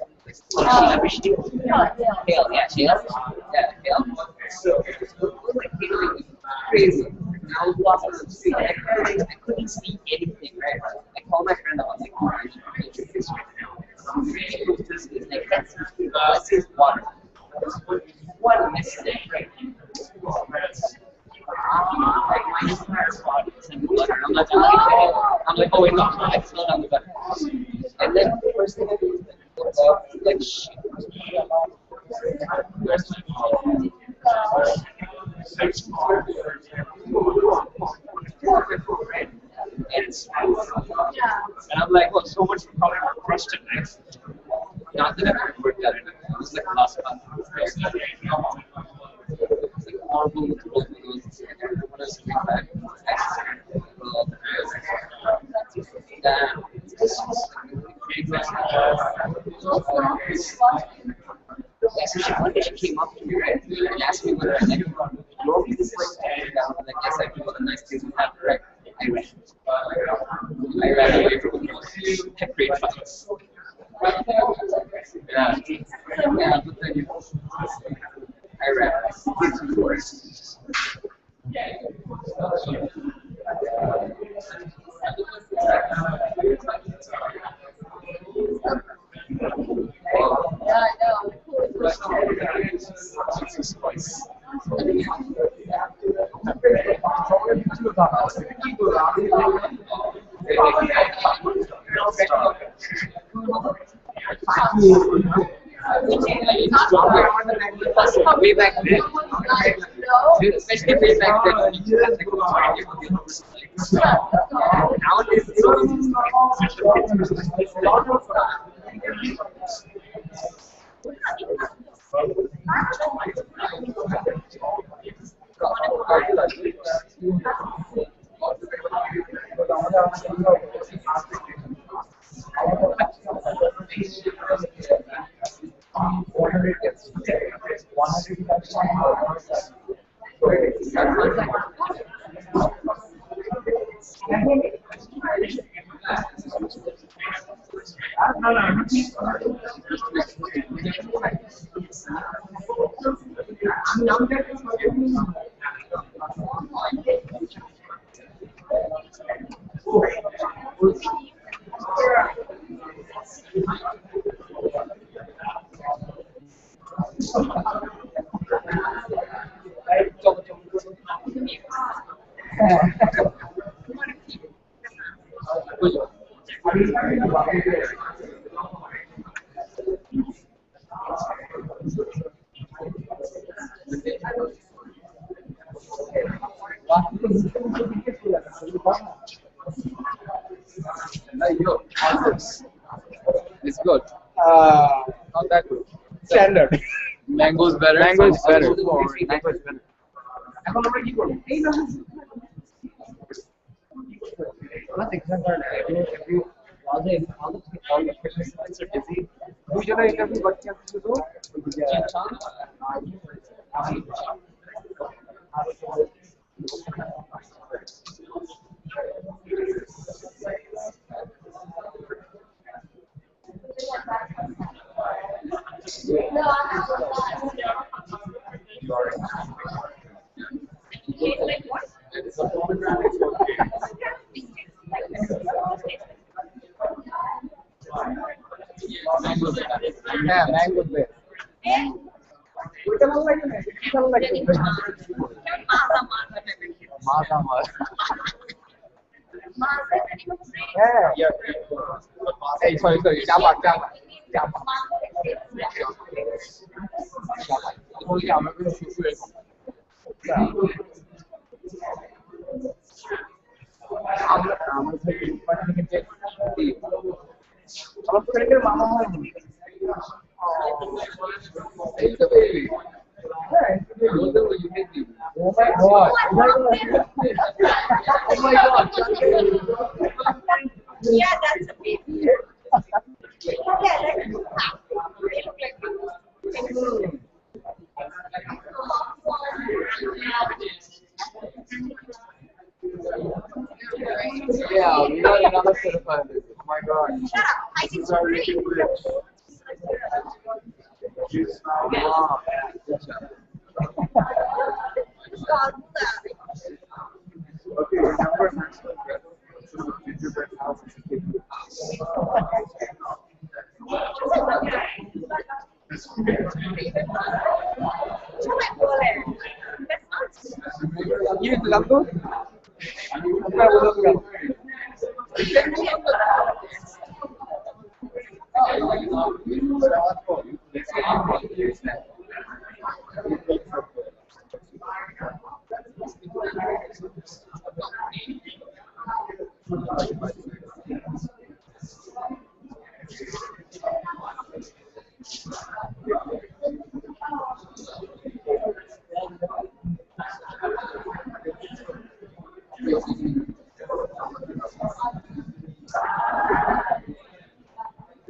Hail, yeah, Hail. Yeah, Hail. So it was like really crazy. And I was walking on the street, I couldn't see anything, right? I called my friend, I was like, oh, I need to this right now. Like, that's his water. One mistake, right? Like my entire body is in the gutter. I'm like, oh wait, no, I fell down the gutter. And then the first thing I do is like shit. And I'm like, oh, so much for probably crushed it, right? Not that I've ever worked at it. It was like last month. It was like horrible with both of those. When I was coming back, she came up to me, right, and asked me whether I like normally this is like down, like, yes, I do what a nice things would happen, right? I ran away from the had great fights. Yeah, but then I ran into forest. Yeah, I know. Way back then, especially way back then, you had like nowadays it's Yo, how's it's good. Not that good. Standard. Mango's better. Mango is better. Mango is better. এখন আমরা কি করব? এই না Let's examine every all the specialists are busy. দুইজনের interview বাকি আছে শুধু হ্যাঁ ম্যাঙ্গো বেস্ট ওইটা ভালো লাগে না কি ভালো লাগে মাছ আমার হ্যাঁ এই সরি চাপা বলি আমরা কোনো শুরু এরকম আমরা আমাদের ডিপার্টমেন্টে আমার ফ্রেন্ডের মামা হয় এই তো বেবি হ্যাঁ Oh my god. Oh my god. Yeah, that's a baby. Yeah, they look like Yeah, we got another set of others. Oh my god. Shut up. I think it's great. Okay, remember Maxwell Bread? Gingerbread house is a kid. You love it?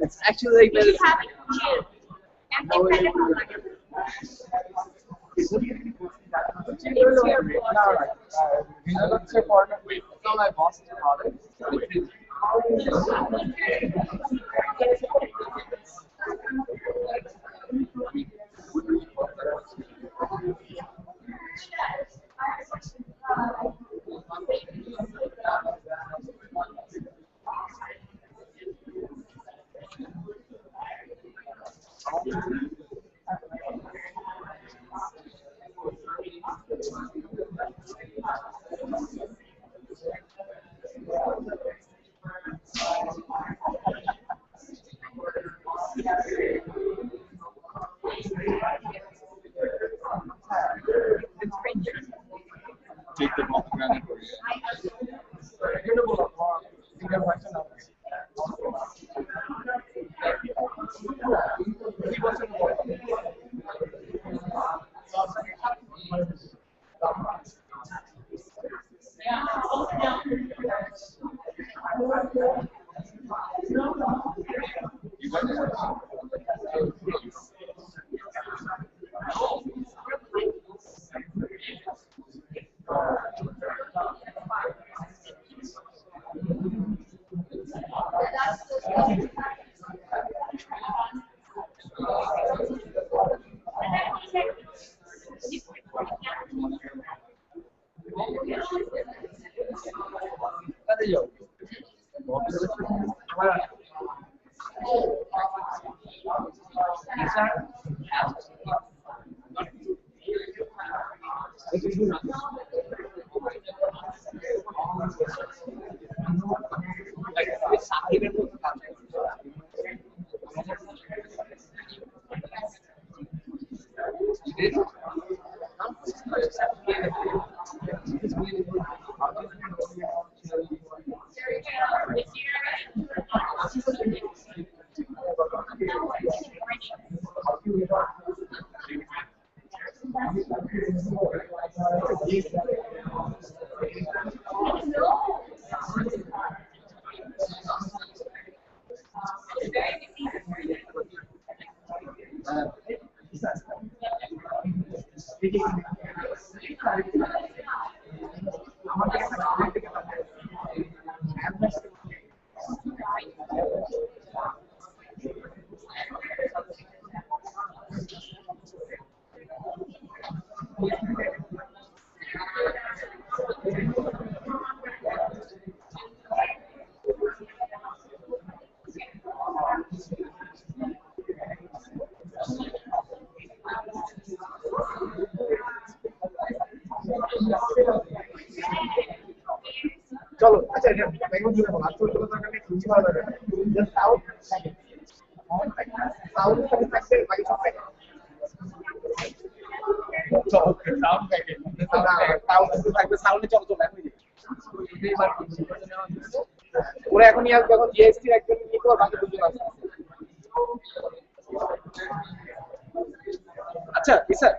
It's actually like that. It's not my boss's product. Take the pomegranate for you. চলো আচ্ছা এটা mango juice বলো আসলে তো দরকার নেই খুঁজে পাওয়া যাবে just out packet sound packet থাকবে বাকি সব প্যাকেট সাউন্ড প্যাকেট সাউন্ড থাকবে সাউন্ডে চল চল এখন ওরা এখন নিয়ে আসবে এখন জিএসটি একজন নিয়ে তো বাকি দুজন আসবে আচ্ছা স্যার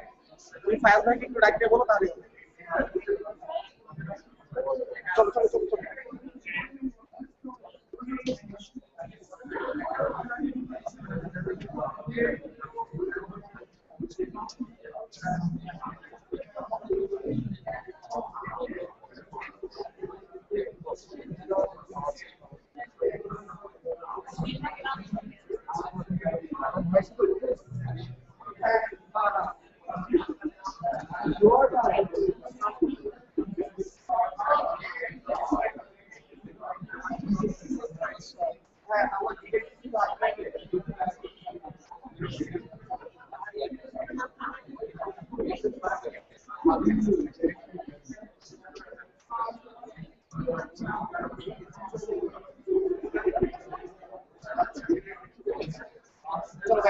তুমি ফায়ার ব্যাংক একটু ডাকতে বলো তাহলে চলো চলো চলো চলো চলো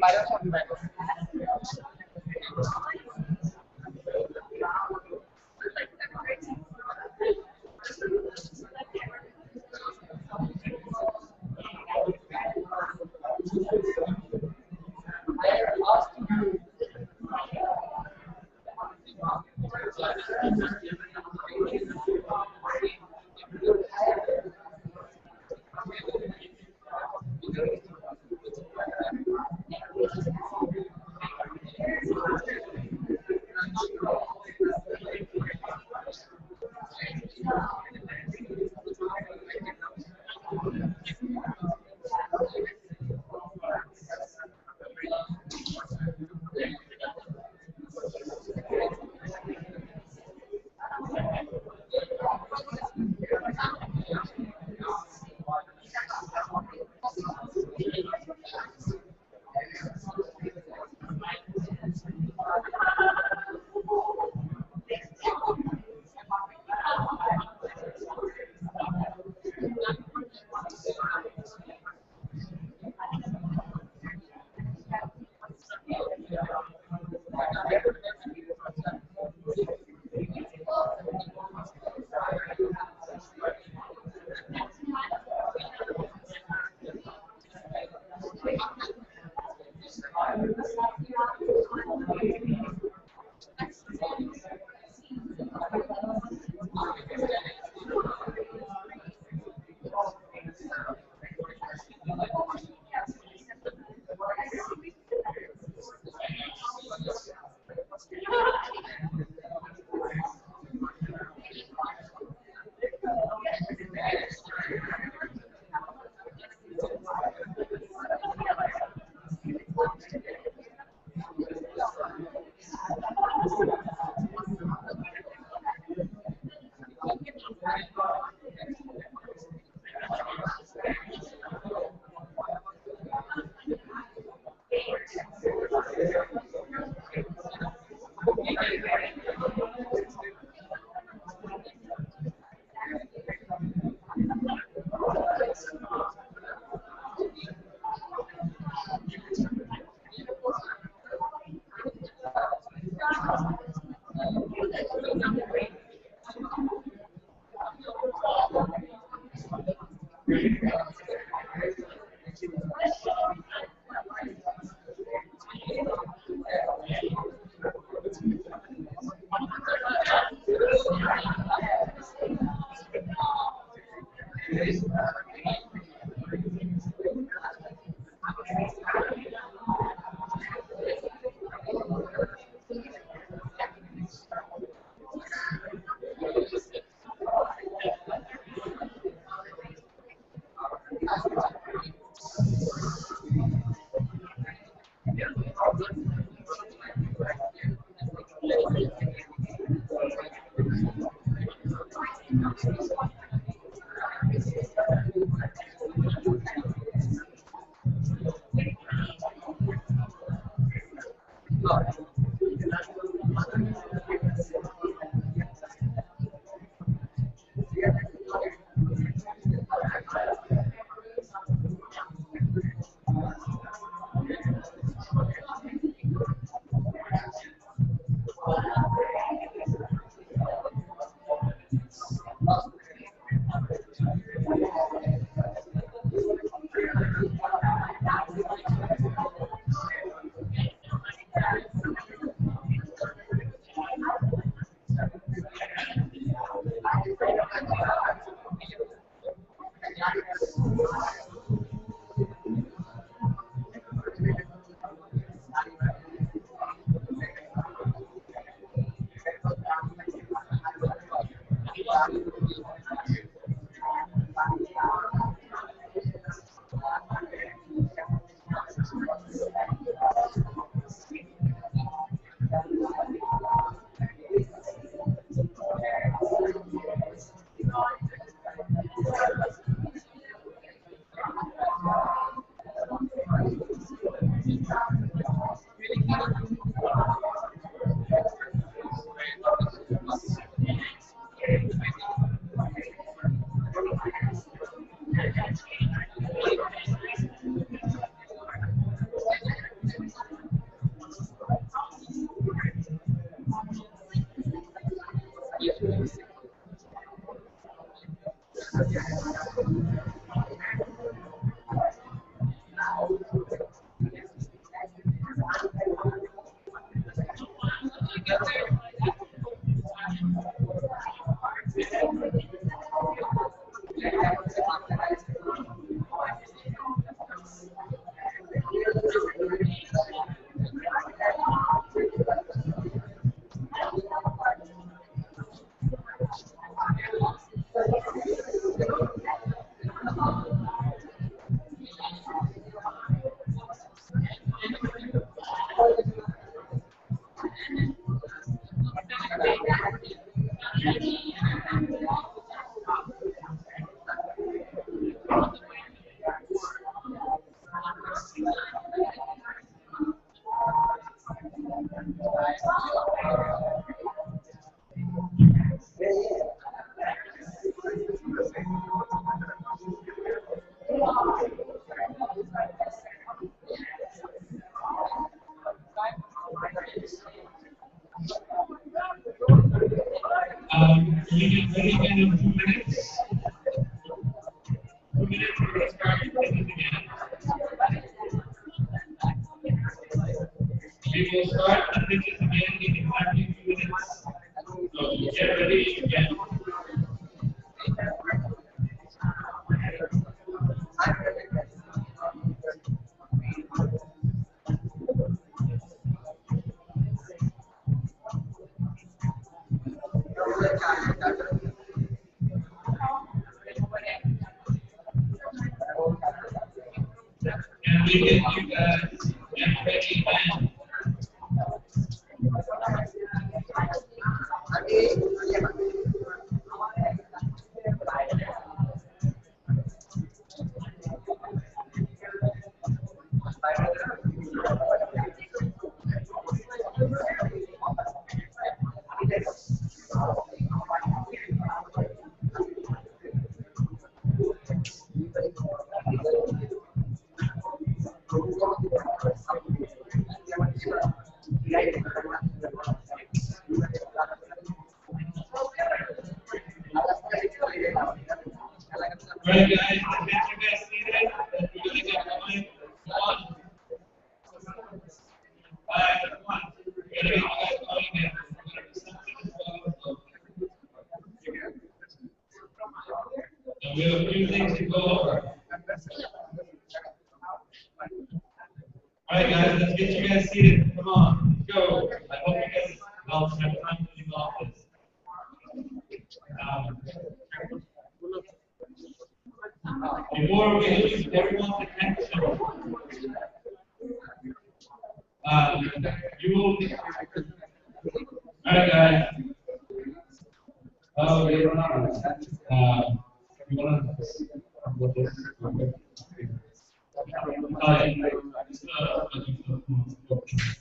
বাইরে We can very well in 2 minutes. 2 minutes for starting everything We will start the pitches again in exactly 2 minutes. So get ready again. And we get you guys get ready again. Right, guys, did you guys see that? We're gonna get going. One. Come on. We're gonna get you guys going again. And we have a few things to go over. Alright guys, let's get you guys seated. Come on, let's go. I hope you guys well have time to do all this. Before we lose everyone's attention, you will be. Alright guys. Oh, you want to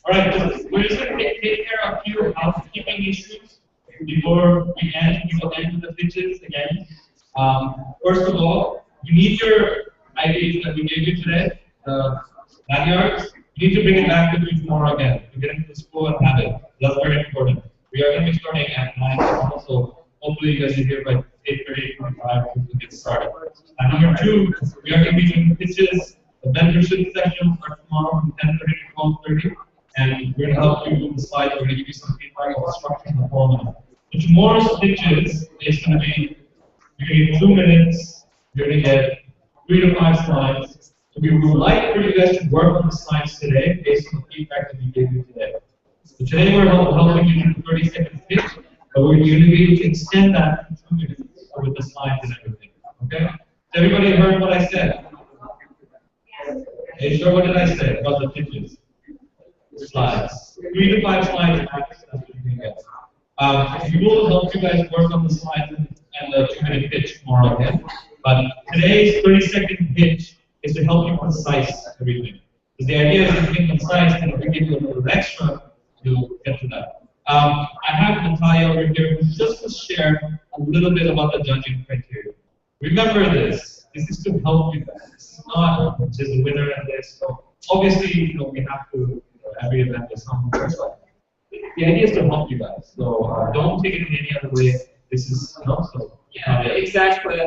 Alright, we're just going to take care of a few housekeeping issues before we end. We will end with the pitches again. First of all, you need your IDs that we gave you today, lanyards. You need to bring it back with you tomorrow again to get into the school and have it. That's very important. We are going to be starting at 9 tomorrow, so hopefully you guys are here by 8:30, 8:45 to get started. And number 2, we are going to be doing pitches. The mentorship session starts tomorrow from 10:30 to 12:30, and we're going to help you with the slides. We're going to give you some feedback on the structure and the format. So tomorrow's pitches is going to be, you're going to get 2 minutes, you're going to get 3 to 5 slides. So we would like for you guys to work on the slides today based on the feedback that we gave you today. So today we're helping you do 30-second pitch, but we're going to be able to extend that to 2 minutes with the slides and everything. Okay? So everybody heard what I said? Hey, sure, what did I say about the pitches? Slides. 3 to 5 slides max, that's what you can get. We will help you guys work on the slides and the 2-minute pitch tomorrow, okay? But today's 30-second pitch is to help you concise everything. Because the idea is to be concise, and if we give you a little extra, you'll get to that. I have Natalia over here who's just to share a little bit about the judging criteria. Remember this. This is to help you guys. It's not just a winner at this. So obviously, we have to, every event is something first. The idea is to help you guys. So don't take it in any other way. This is, so. Yeah, exactly.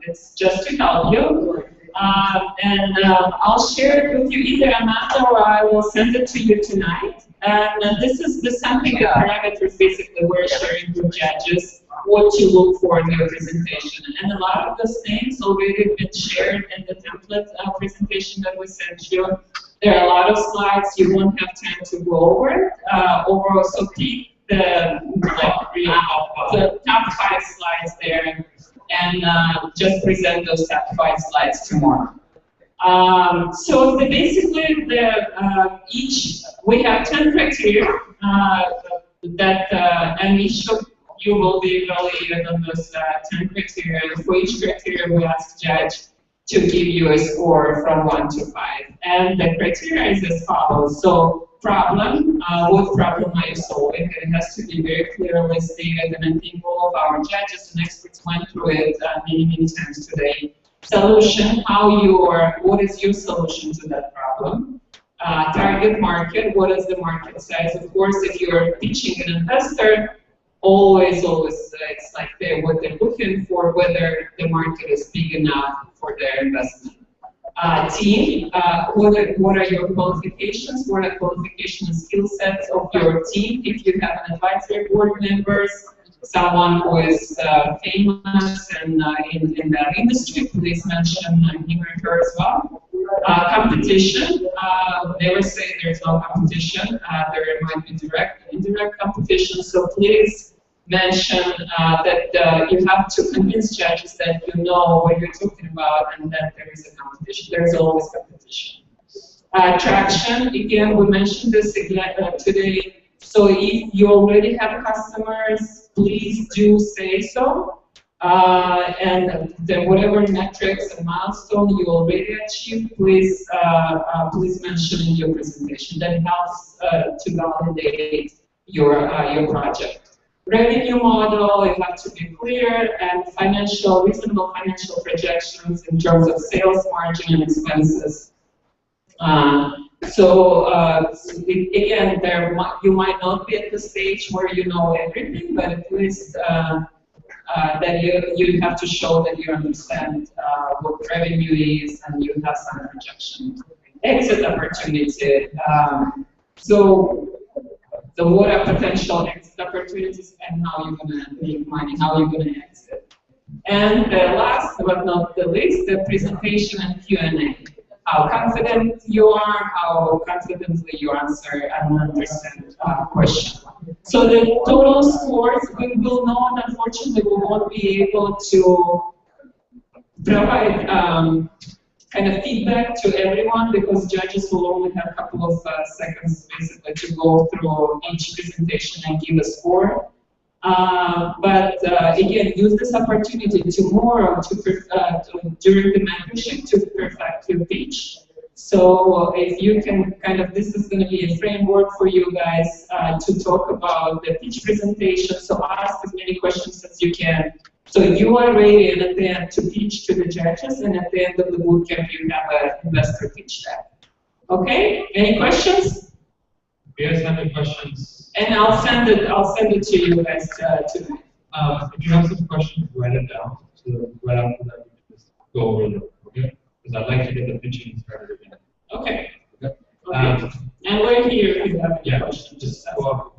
It's just to help you. I'll share it with you either Amanda or I will send it to you tonight. And this is the sampling parameters basically we're sharing with judges what you look for in your presentation. And a lot of those things already been shared in the template presentation that we sent you. There are a lot of slides, you won't have time to go over it. Overall, so keep the top 5 slides there and just present those top 5 slides tomorrow. So basically, we have 10 criteria and each of you will be evaluated on those 10 criteria. For each criteria, we ask judge to give you a score from 1 to 5. And the criteria is as follows. So problem, what problem are you solving? It has to be very clearly stated, and I think all of our judges and experts went through it many times today. Solution, what is your solution to that problem? Target market, what is the market size? Of course, if you're pitching an investor, always it's like what they're looking for, whether the market is big enough for their investment. Team, what are your qualifications? What are qualification and skill sets of your team? If you have an advisory board members, someone who is famous and in that industry, please mention him or her as well. Competition, never say there's no competition. There might be direct and indirect competition, so please mention that you have to convince judges that you know what you're talking about and that there is a competition. There's always competition. Traction, again, we mentioned this again today. So if you already have customers, please do say so. And whatever metrics and milestone you already achieved, please mention in your presentation. That helps to validate your project. Revenue model, you have to be clear, and reasonable financial projections in terms of sales margin and expenses. So again, you might not be at the stage where you know everything, but at least that you have to show that you understand what revenue is and you have some projection. Exit opportunity. So what are potential exit opportunities and how you're going to make money, how you're going to exit. And last but not the least, the presentation and Q&A. How confident you are, how confidently you answer and understand questions. So the total scores, we will not, unfortunately, we won't be able to provide kind of feedback to everyone because judges will only have a couple of seconds basically to go through each presentation and give a score. But again, use this opportunity tomorrow during the mentorship to perfect your pitch. So if you can this is going to be a framework for you guys to talk about the pitch presentation. So ask as many questions as you can. So you are ready and at the end to pitch to the judges, and at the end of the bootcamp you have an investor pitch deck. Okay? Any questions? If you guys have any questions, and I'll send it to you guys tonight. If you have some questions, write it down. So right after that, we can just go over them. Okay? Because I'd like to get the pitching started again. Okay. Okay. And we're here if you have any questions. Just go up.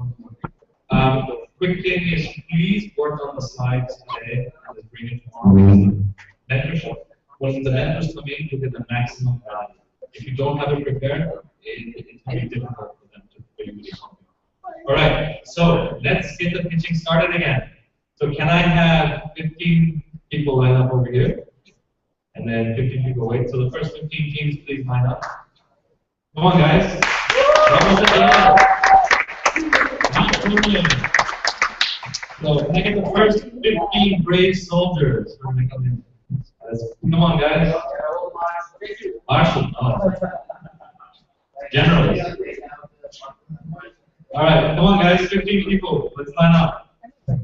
Quick thing is, please work on the slides today and just bring it tomorrow. Mentorship. When the mentors come in, you get the maximum value. If you don't have it prepared, it's very difficult for them to do something. All right, so let's get the pitching started again. So can I have 15 people line up over here? And then 15 people wait. So the first 15 teams, please line up. Come on, guys. So can I get the first 15 brave soldiers? Come on, guys. Marshall. Oh. Generals. All right, come on, guys. 15 people. Let's line up.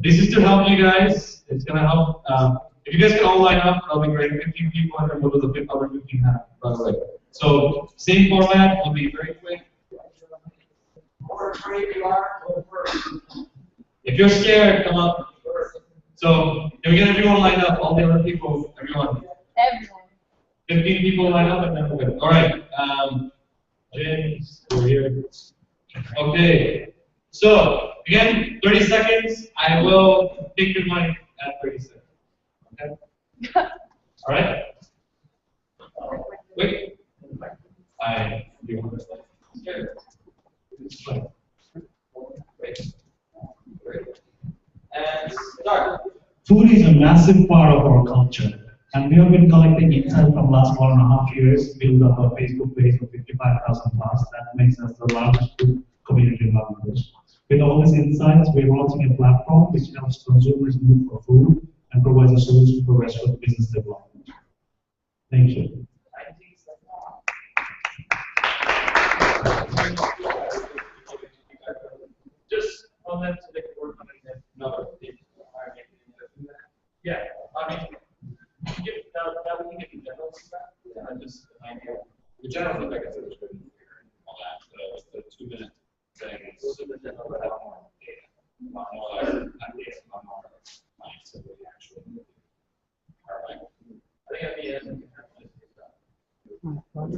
This is to help you guys. It's going to help. If you guys can all line up, that'll be great. 15 people, and then we'll do the other 15 by the way. So same format. Will be very quick. If you're scared, come up. So can we get everyone lined up? All the other people, everyone. 15 people line up, and then we're good. All right. James, over here. Okay. So again, 30 seconds. I will take your mic at 30 seconds. Okay. All right. Wait. I do. And start. Food is a massive part of our culture, and we have been collecting insight from last 1.5 years, built up a Facebook page of 55,000 plus. That makes us the largest food community in Bangladesh. With all these insights, we're launching a platform which helps consumers look for food and provides a solution for restaurant business development. Thank you. Just on that to make it work on it. No, yeah, I mean, that we can get the general feedback. Yeah, just an idea. The general feedback is good and all that. The 2-minute thing is a lot more data, a lot more ideas, a lot more minds that we actually need. All right. I think at the end we can have this. What is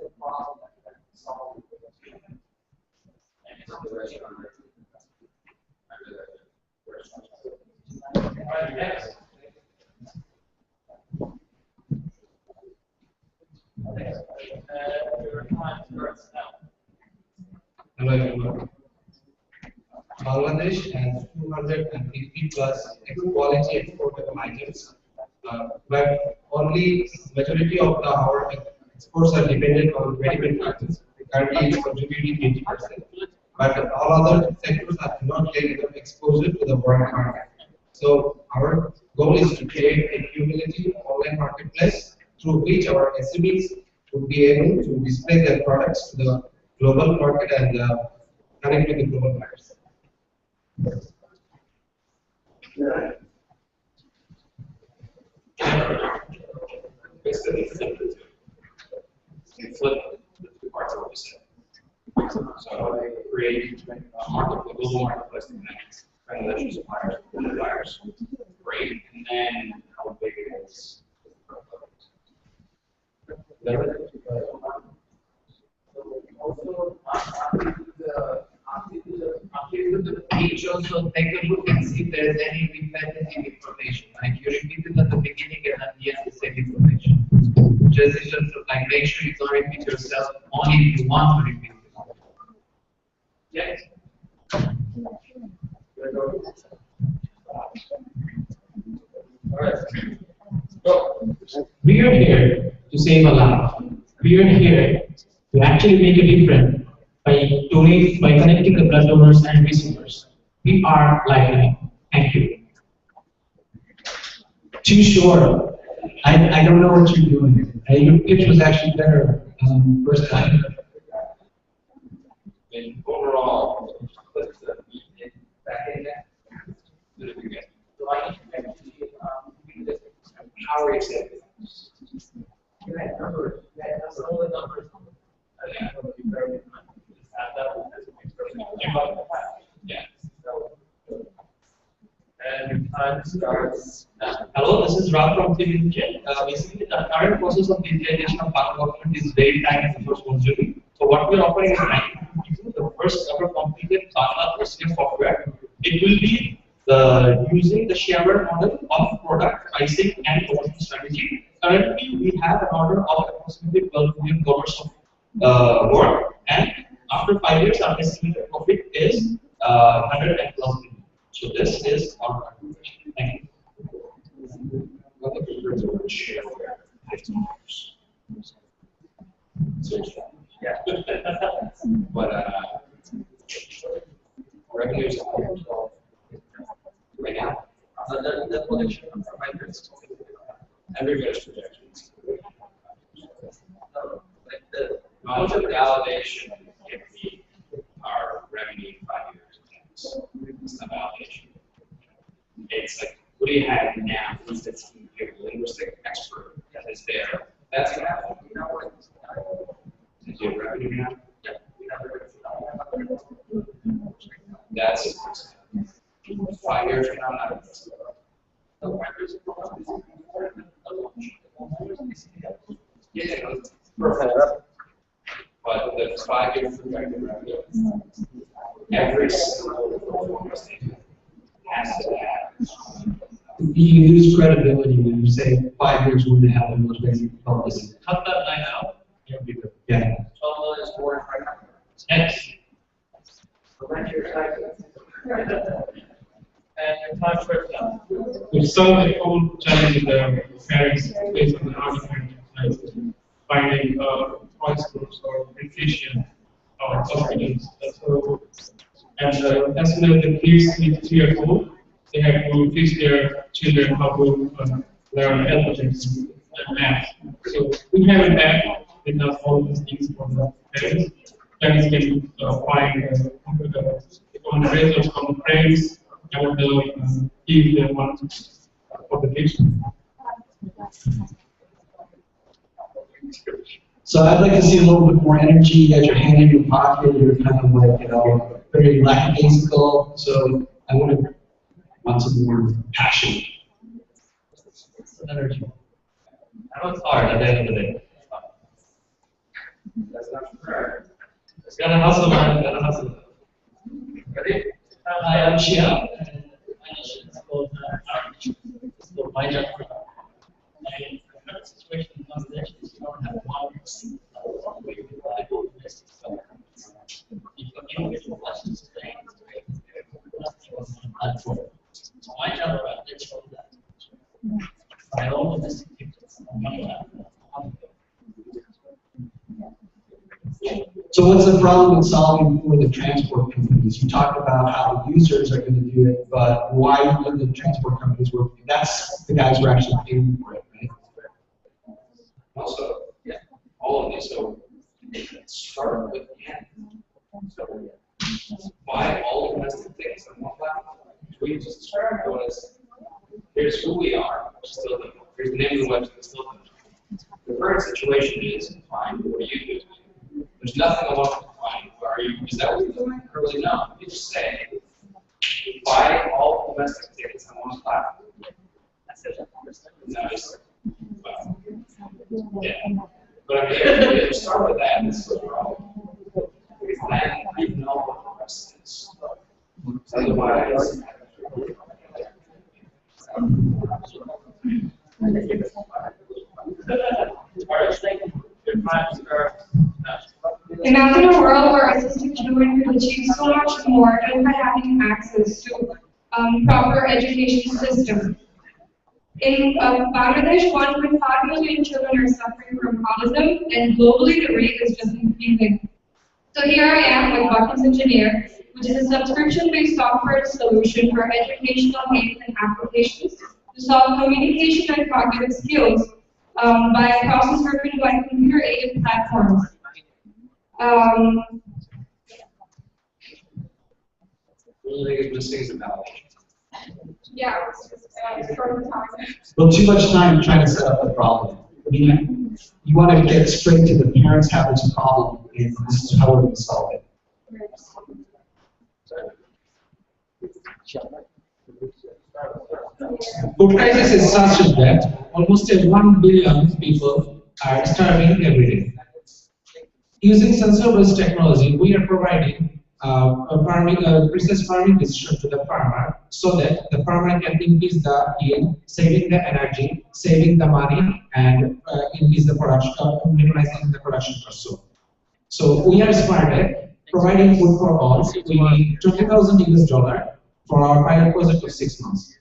the problem that you have to solve? Alright, next. Your time starts now. Hello everyone. Bangladesh has 250 plus quality exportable items, but only majority of our exports are dependent on ready-made items. Currently, it's contributing 80%. But all other sectors have not yet enough exposure to the world market. So our goal is to create a cumulative online marketplace through which our SMEs would be able to display their products to the global market and connect with the global buyers. Basically, flip the two. You flip the two parts of what you said. So create a market, a global marketplace to connect financial suppliers and buyers. Great. And then how big it is. The page also take a look and see if there is any repetitive information. Like you repeat it at the beginning and at the end the same information. Just like make sure you don't repeat yourself only if you want to repeat it. Yes. We are here to save a life. We are here to actually make a difference by connecting the blood donors and receivers. We are Lifeline. Thank you. Too short. I don't know what you're doing. Your pitch was actually better first time. And overall, put the meat back in there. Do it again. So I how are you saying it? You had numbers. You had all the numbers. Yeah. And time starts now. Hello, this is Ram from Team Engine. Basically, the current process of digitalization of power document is very time and resource consuming. So what we are offering is the first ever completed Bangla procedure software. It will be using the shareware model of product pricing and promotion strategy. Currently, we have an order of approximately $12 million of work, and after 5 years, our estimated profit is 100 plus million. So this is our calculation. Thank you. Yeah. But revenues right now. The projection from providers. Everybody's projections. How much of validation can be our revenue in 5 years? It's the validation. It's like, what do you have now? Who's the linguistic expert that is there? That's going to happen. Is your revenue now? That's 5 years from now. Yeah, perfect. But the 5 year projected revenue, every single performance statement has to have. You lose credibility when you say 5 years when they have the most basic policy. Cut that line out. Yeah. 12 million is more right now. Yes. And time first now. To solve the whole challenge of the parents based on the argument, like finding price groups or efficient hospitals. So, and as soon as the kids reach 3 or 4, they have to teach their children how to learn alphabets and math. So we have an app that does all these things for the parents. Parents can find on the results from the friends and give them one for the kids. So I'd like to see a little bit more energy. You got your hand in your pocket. You're kind of like, very lackadaisical. So I want some more passion. Some energy. I know it's hard at the end of the day. That's not fair. It's gotta hustle, man. Gotta hustle. Ready? Hi, I'm Shia. And my mission is called it's called My Job. And the current situation in Bangladesh is you don't have one way to rely on domestic stuff. If you're individual questions today, nothing was on the platform. So my job is to show that. By all domestic people on one platform. So what's the problem with solving for the transport companies? You talk about how the users are going to do it, but why would the transport companies work? That's the guys who are actually paying for it, right? Also, yeah, all of these. So start with the end. So buy all domestic things on one platform. we just described was, here's who we are, still don't know. Here's the name of the website, still don't know. The current situation is, fine, what are you doing? There's nothing I want to find. Are you, is that what you're doing? Really, no. You just say, buy all domestic tickets on one platform. That's it. Nice. Well, yeah. But I mean, if you start with that, this is wrong. Because then you know what the rest is. Otherwise, imagine a world where assistive tutoring could achieve so much more just by having access to proper education system. In Bangladesh, 1.5 million children are suffering from autism, and globally the rate is just increasing. So here I am with Buckets Engineer, which is a subscription-based software solution for educational aids and applications to solve communication and cognitive skills by a process driven by computer-aided platforms. really is missing is a validation. Yeah, Well, too much time trying to set up the problem. I mean, you want to get straight to the parents have this problem, and this is how we're going to solve it. Food crisis is such that almost 1 billion people are starving every day. Using sensor-based technology, we are providing precise farming decision to the farmer so that the farmer can increase the yield, saving the energy, saving the money, and increase the production, minimizing the production cost. So we are smarter, providing food for all. We need $20,000 US for our pilot project of 6 months.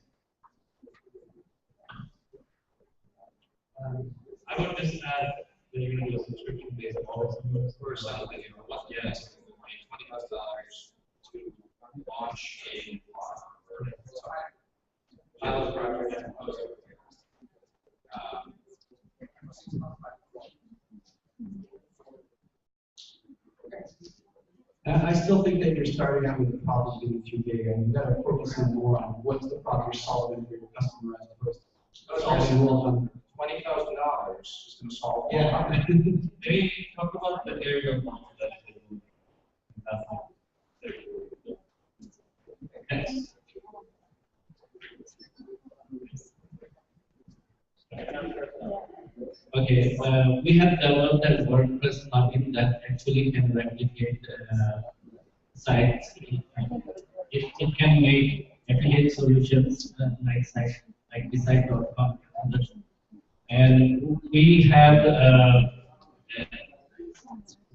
I would just add that you're going to do a subscription-based model for something, yes, $20,000 to launch a pilot project. I still think that you're starting out with the problem being too big, and you've got to focus on more on what's the problem you're solving for your customer as opposed to spending more on $20,000 is going to solve all yeah. problems. Maybe talk about the area of knowledge that you Yes. Okay, we have developed a WordPress plugin that actually can replicate sites. It can make affiliate solutions like Decide.com. And we have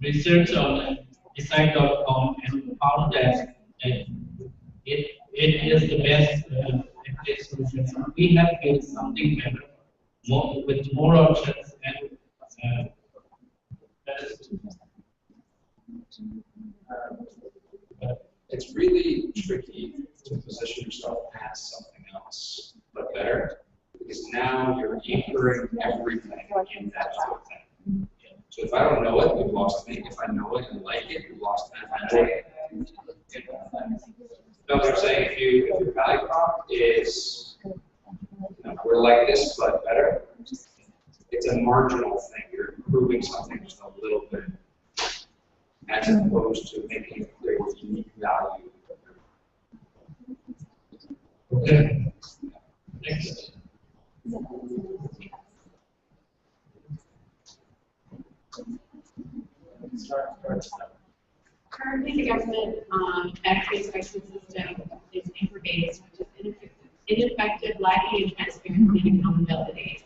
research on Decide.com and found that it is the best affiliate solution. We have built something better, with more options and it's really tricky to position yourself as something else, but better, because now you're anchoring everything in that other thing. So if I don't know it, you've lost me. If I know it and like it, you've lost me. No, what I'm saying, if your value prop is, we're like this, but better, it's a marginal thing. You're improving something just a little bit, as opposed to making it clear what unique value. okay. Next. Currently, the government tax-based pricing system is paper-based, which is ineffective, lacking in transparency and accountability.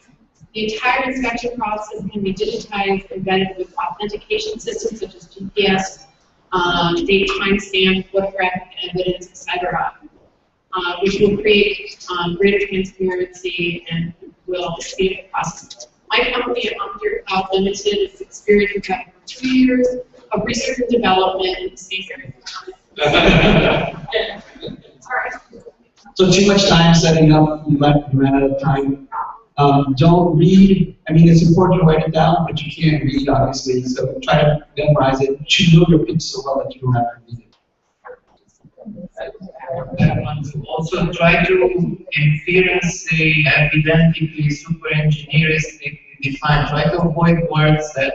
The entire inspection process can be digitized, embedded with authentication systems such as GPS, date timestamp, photographic evidence, etc., which will create greater transparency and will speed the process. My company, Undercloud Limited, is experienced with that for 2 years of research and development in the space area. All right. So too much time setting up, you ran out of time. Don't read, I mean, it's important to write it down, but you can't read, obviously, so try to memorize it. You should know your pitch so well that you don't have to read it. Also try to inference the evidently super engineers define. Try to avoid words that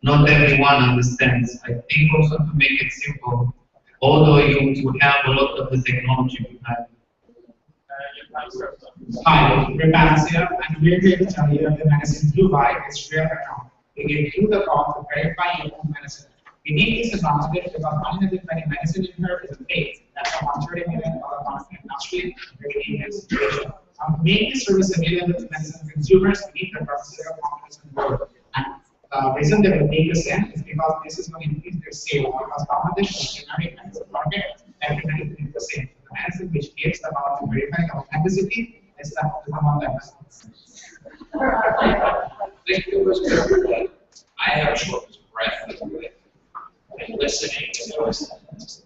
not everyone understands. I think also to make it simple, although you have a lot of the technology behind. Hi, Repass here, and we're here to tell you that the medicine Blue Light is real account. We give you the call to verify your own medicine. We need this advantage because only the medicine in here is a fake. That's a $130 million market industry creating this situation. To make this service available to medicine consumers, we need the pharmaceutical companies on board. And the reason they will take us in is because this is going to increase their sales. Because Bangladesh is a generic medicine market, everything is the same. The medicine which gives the power to verify the authenticity is the amount that I have a shortness of breath and listening to those things.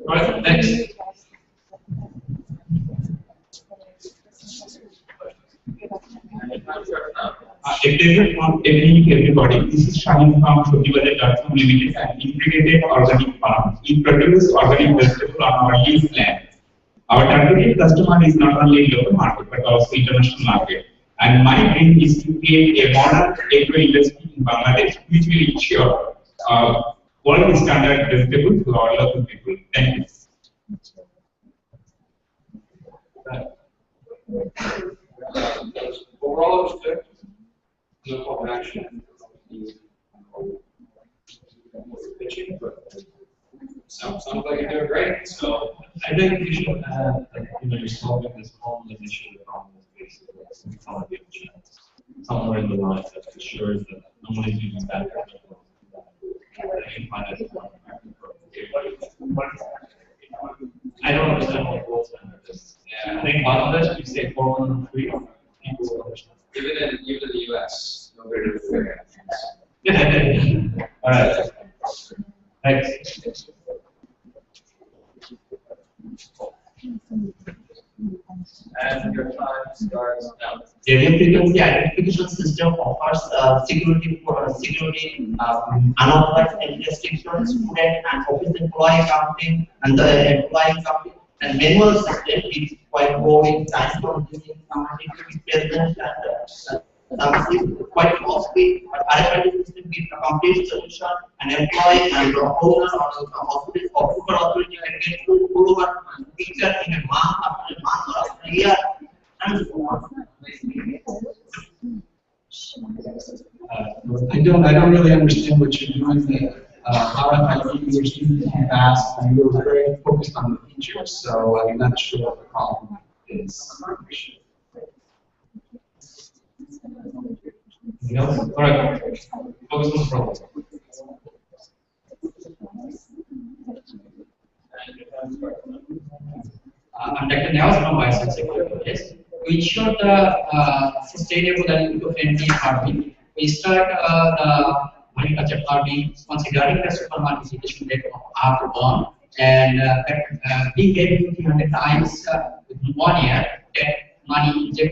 Right, next. Good evening, everybody. This is Shaheen from Shobjiwale.com Limited, an integrated organic farm. We produce organic vegetable on our lease land. Our targeted customer is not only local market but also international market. And my dream is to create a modern agro industry in Bangladesh which will ensure world standard vegetables to our local people. Thank you. Overall, it was good. No call to action. Pitching, but sounds like you're doing great. So I think you should add that you're solving this common initiative problem is basically consolidation somewhere in the line that ensures that no one is using that. I don't understand what gold standard is. Yeah. I think Bangladesh, you say 403, people will understand. Even in the US, nobody to figure out. All right. Next. And your time starts now. The frequency identification system offers security unauthorized restriction, student and office employee counting, and the employee counting. And manual system is quite boring, time consuming, present, and quite costly. But RFID system gives a complete solution. An employee and the owner or the hospital or super authority can get to pull over picture in a month, after a month, or after a year, and so on. I don't really understand what you're doing there. RFID, you're students fast, and you're very focused on the features, so I'm not sure what the problem is. Anything else? All right. Focus on the problem. I'm Dr. Nels from Bioscience Security. To ensure the sustainable and eco-friendly farming, we start the agriculture farming considering the supermarket situation rate of R1 and being able 300 times within 1 year that money to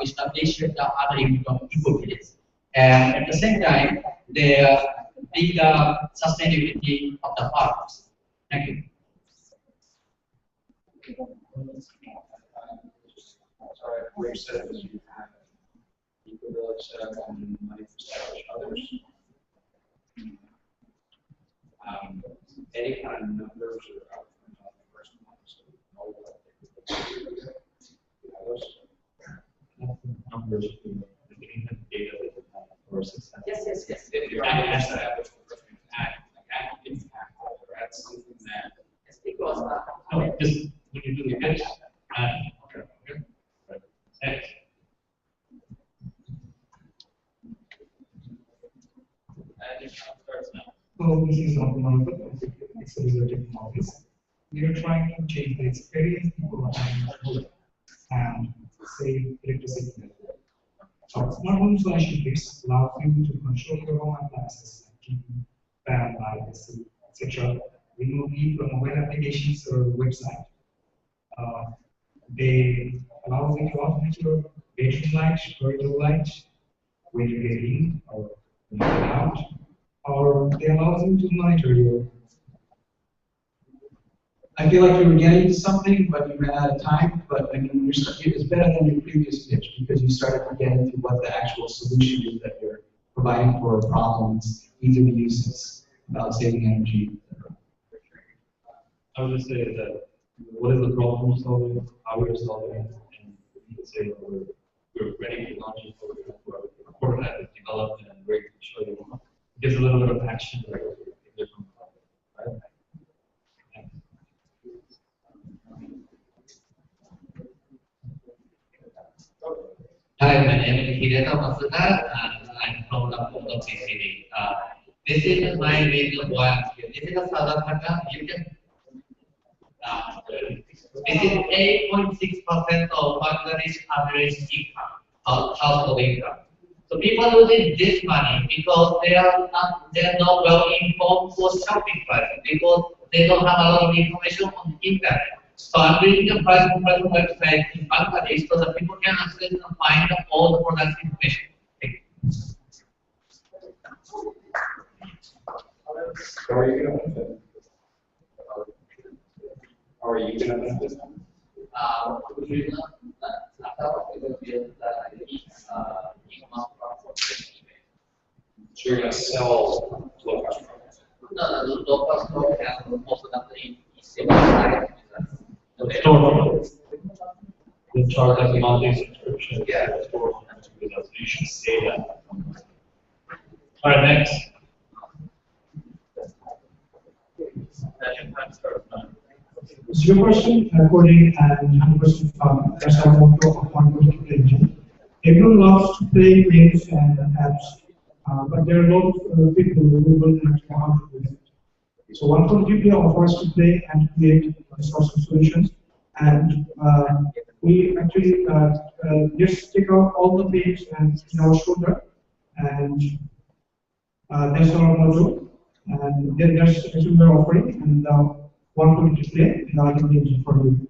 establish the other unit of eco-village. And at the same time, they bring the sustainability of the farmers. Thank you. Sorry, where you said was you have eco-village set up and money to establish others. Any kind of numbers or outcomes on the first one, so we know what Numbers to the data for success. Yes. If you're able to establish the first impact, or add something that is because No, just when you do the pitch, okay. Next. So this is one of the accelerated models. We are trying to change the experience people have and save electricity. So smart home solution kits allow you to control your home appliances like TV, fan, light, AC, etc. Remotely from mobile applications or website. They allow you to automate your bedroom light, corridor light, when you get in or when you get out, or they allow you to monitor you. I feel like you were getting to something, but you ran out of time. But I mean, it's better than your previous pitch because you started to get into what the actual solution is that you're providing for a problem. It's easy to use. It's about saving energy. I would just say that what is the problem we're solving, how we're solving it, and you can say we're ready to launch it, or a core that is developed and we're sure you want. It gives a little bit of action right? Hi, my name is Hideta Masuda, and I'm from the PCD. This is my regional one. This is a southern Dhaka. You can. This is 8.6% of Bangladesh average income, household income. So people using this money because they are not well informed for shopping prices because they don't have a lot of information on the internet. So I'm building a price comparison website in Bangladesh so that people can access and find all the product information. How are you going to benefit? How are you going to benefit? So you're going to sell low-cost products? No, low-cost products and most of them in Store. The charge as a monthly subscription. Yeah. Store. You should say that. All right, next. So your question, coding and 100% that's our motto of one coding engine. Everyone loves to play games and apps, but there are a lot of people who don't actually know how to do it. So one GPA offers to play and create source of solutions, and we actually just take out all the page and in our shoulder, and that's our motto. And then there's actually we're offering, and one for you to play, and I can change it for you.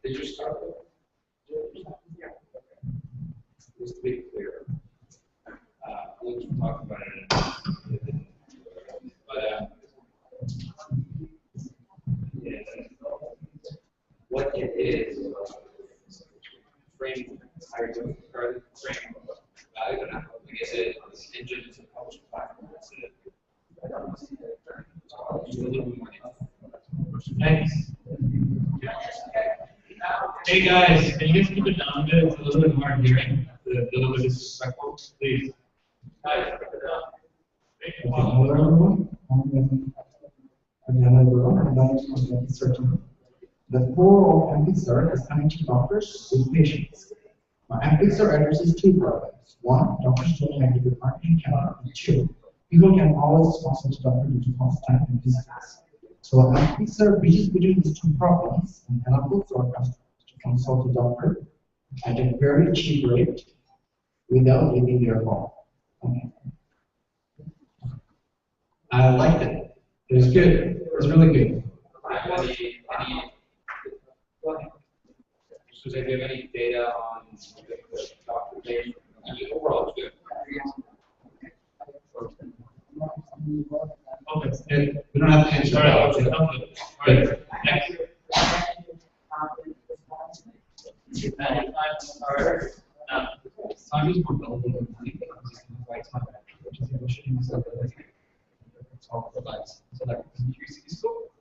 Did you start with? Just to be clear, we'll talk about it. But yeah, what it is, frame higher frame value, but not like I said, this engine is a published platform. That's it. Just a little bit more. Thanks. Hey guys, can you guys keep it down a bit? It's a little bit hard hearing. A little bit disrespectful, please. Guys, keep it down. Hello everyone, I'm the core of Amplixer is connecting doctors with patients. Now, Amplixer addresses two problems. One, doctors don't have good marketing channel, and two, people can always consult doctor due to cost time and distance. So Amplixer bridges between these two problems and enables our customers to consult a doctor at a very cheap rate without leaving their home. Okay. I liked it. It was good. It was really good. So do you have any data on the doctor page? I mean, overall, it's good. Okay, we don't have to answer that. All right, next. I'm just more building so that is cool.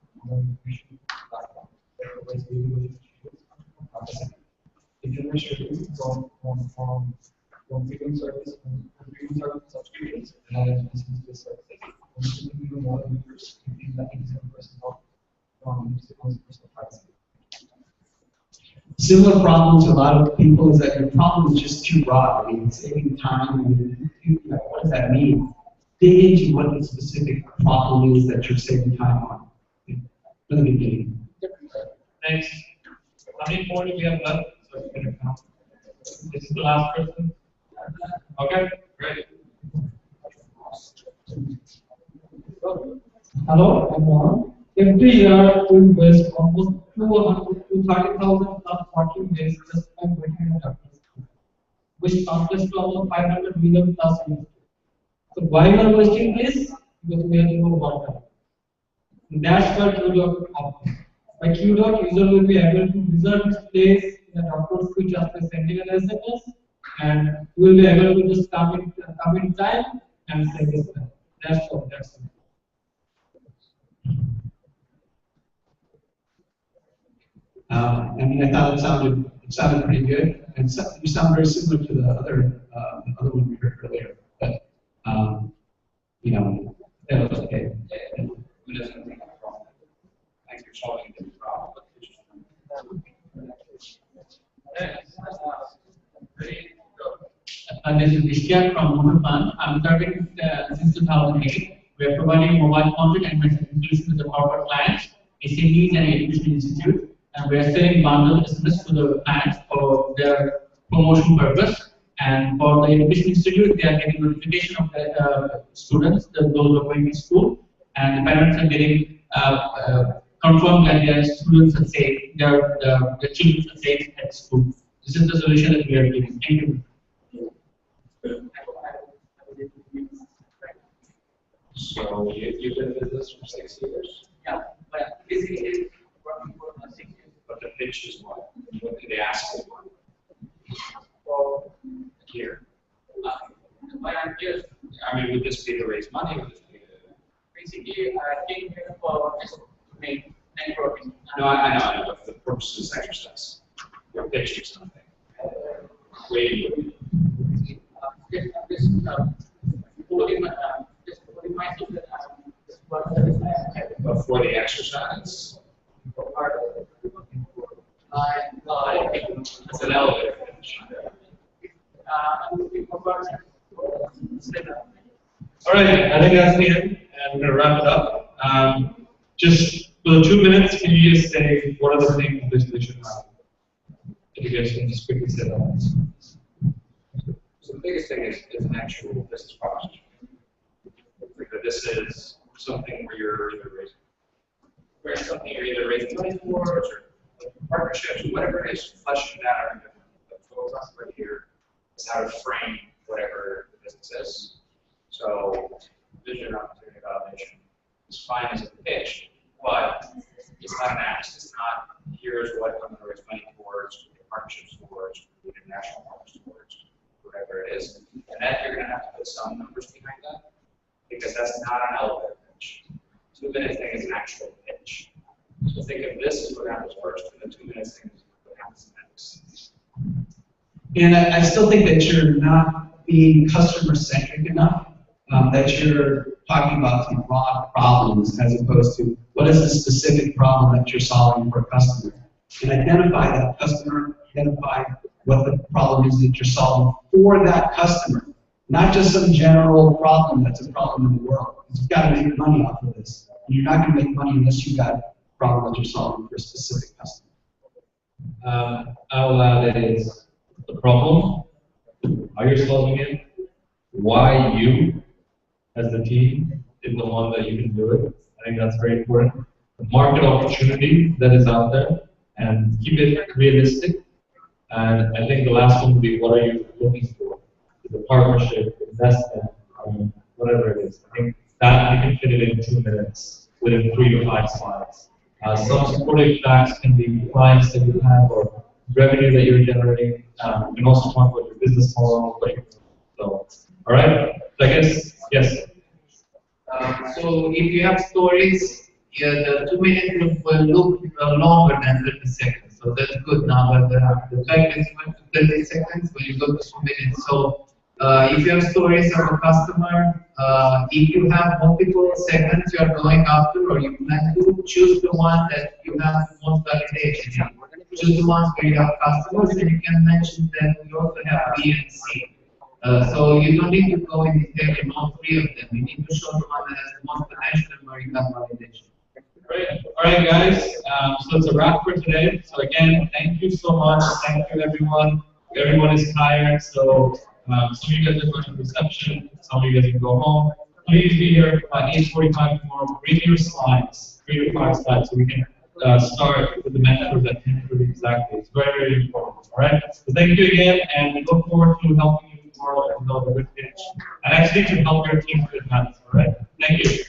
From billing service and billing service subscriptions and business services. More users in the 87% of pricing. Similar problem to a lot of people is that your problem is just too broad. I mean, saving time. What does that mean? Dig into what the specific problem is that you're saving time on. From the beginning. Thanks. How many more do we have left? So I'm going to count. This is the last person. Okay, great. Hello, everyone. Every year we waste almost 200 do 30,000 plus working days just by waiting in doctors, which translates to almost 500 million plus users. So why we are wasting this? Because we have no water. And that's where QDoc operates. By QDoc, user will be able to reserve his place in the doctor's queue just by sending an SMS, and you will be able to just come in time and send this. That's all. That's all. I mean, I thought it sounded pretty good, and you sound very similar to the other one we heard earlier. But you know, that was okay. Who doesn't think I'm wrong? Thanks for solving the problem. This is Ishtiaq from BootCamp. I'm serving since 2008. We are providing mobile content and messaging solutions to the corporate clients, SMEs, and education institutes. And we are selling bundled SMS to the clients for their promotion purpose. And for the education institute, they are getting notification of the students, those who are going to school, and the parents are getting confirmed that their students are safe, their children are safe at school. This is the solution that we are giving. Thank you. So you've been in business for 6 years? Yeah, but basically working for 6 years. But the pitch is what? What did they ask for? Here. Why I'm here? I mean, would this be to raise money? Would this be to... Basically, I came here for just to make networking. No, I know, but for the purpose of this exercise, you're pitching something. Waiting. Before the exercise. It's an elevator pitch. All right, I think that's the end, and we're going to wrap it up. Just for the 2 minutes, can you just say what are the things that they should have? If you guys can just quickly say that. So the biggest thing is an actual business proposition. This is something where you're either raising money for, or partnerships, whatever it is, fleshing that out. The focus right here is how to frame whatever the business is. So vision, opportunity, validation is fine as a pitch, but it's not an ask. It's not here's what I'm going to raise money towards, partnerships towards, international partners towards, whatever it is. And that you're going to have to put some numbers behind that, because that's not an elevator pitch. 2 minute thing is an actual pitch. So think of this as what happens first, and the 2 minute thing is what happens next. And I still think that you're not being customer-centric enough, that you're talking about some broad problems as opposed to what is the specific problem that you're solving for a customer. And identify that customer, identify what the problem is that you're solving for that customer. Not just some general problem that's a problem in the world. You've got to make money off of this. And you're not going to make money unless you've got a problem that you're solving for a specific customer. I will add is the problem, how you're solving it, why you, as the team, is the one that you can do it. I think that's very important. The market opportunity that is out there, and keep it realistic. And I think the last one would be, what are you looking for? The partnership, investment, whatever it is. I think that you can fit it in 2 minutes within 3 to 5 slides. Some supportive facts can be clients that you have or revenue that you're generating. You can also talk about your business model. So, all right. So I guess yes. So if you have stories, the 2 minutes will look longer than 30 seconds. So that's good now. But the fact is, 30 seconds when you go to 2 minutes. So if you have stories of a customer, if you have multiple segments you are going after, or you plan to choose the one that you have most validation in. Choose the ones where you have customers, and you can mention that you also have B and C. So you don't need to go in detail in all 3 of them. You need to show the one that has the most potential and where you have validation. Great. All right, guys. So it's a wrap for today. So again, thank you so much. Thank you, everyone. Everyone is tired, so some of you guys are going to reception. Some of you guys can go home. Please be here by 8:45 tomorrow. Bring your slides. 3 to 5 slides, so we can start with the mentors at 10:30 exactly. It's very, very important. All right. So thank you again, and we look forward to helping you tomorrow and build a good pitch, and actually to help your team to advance. All right. Thank you.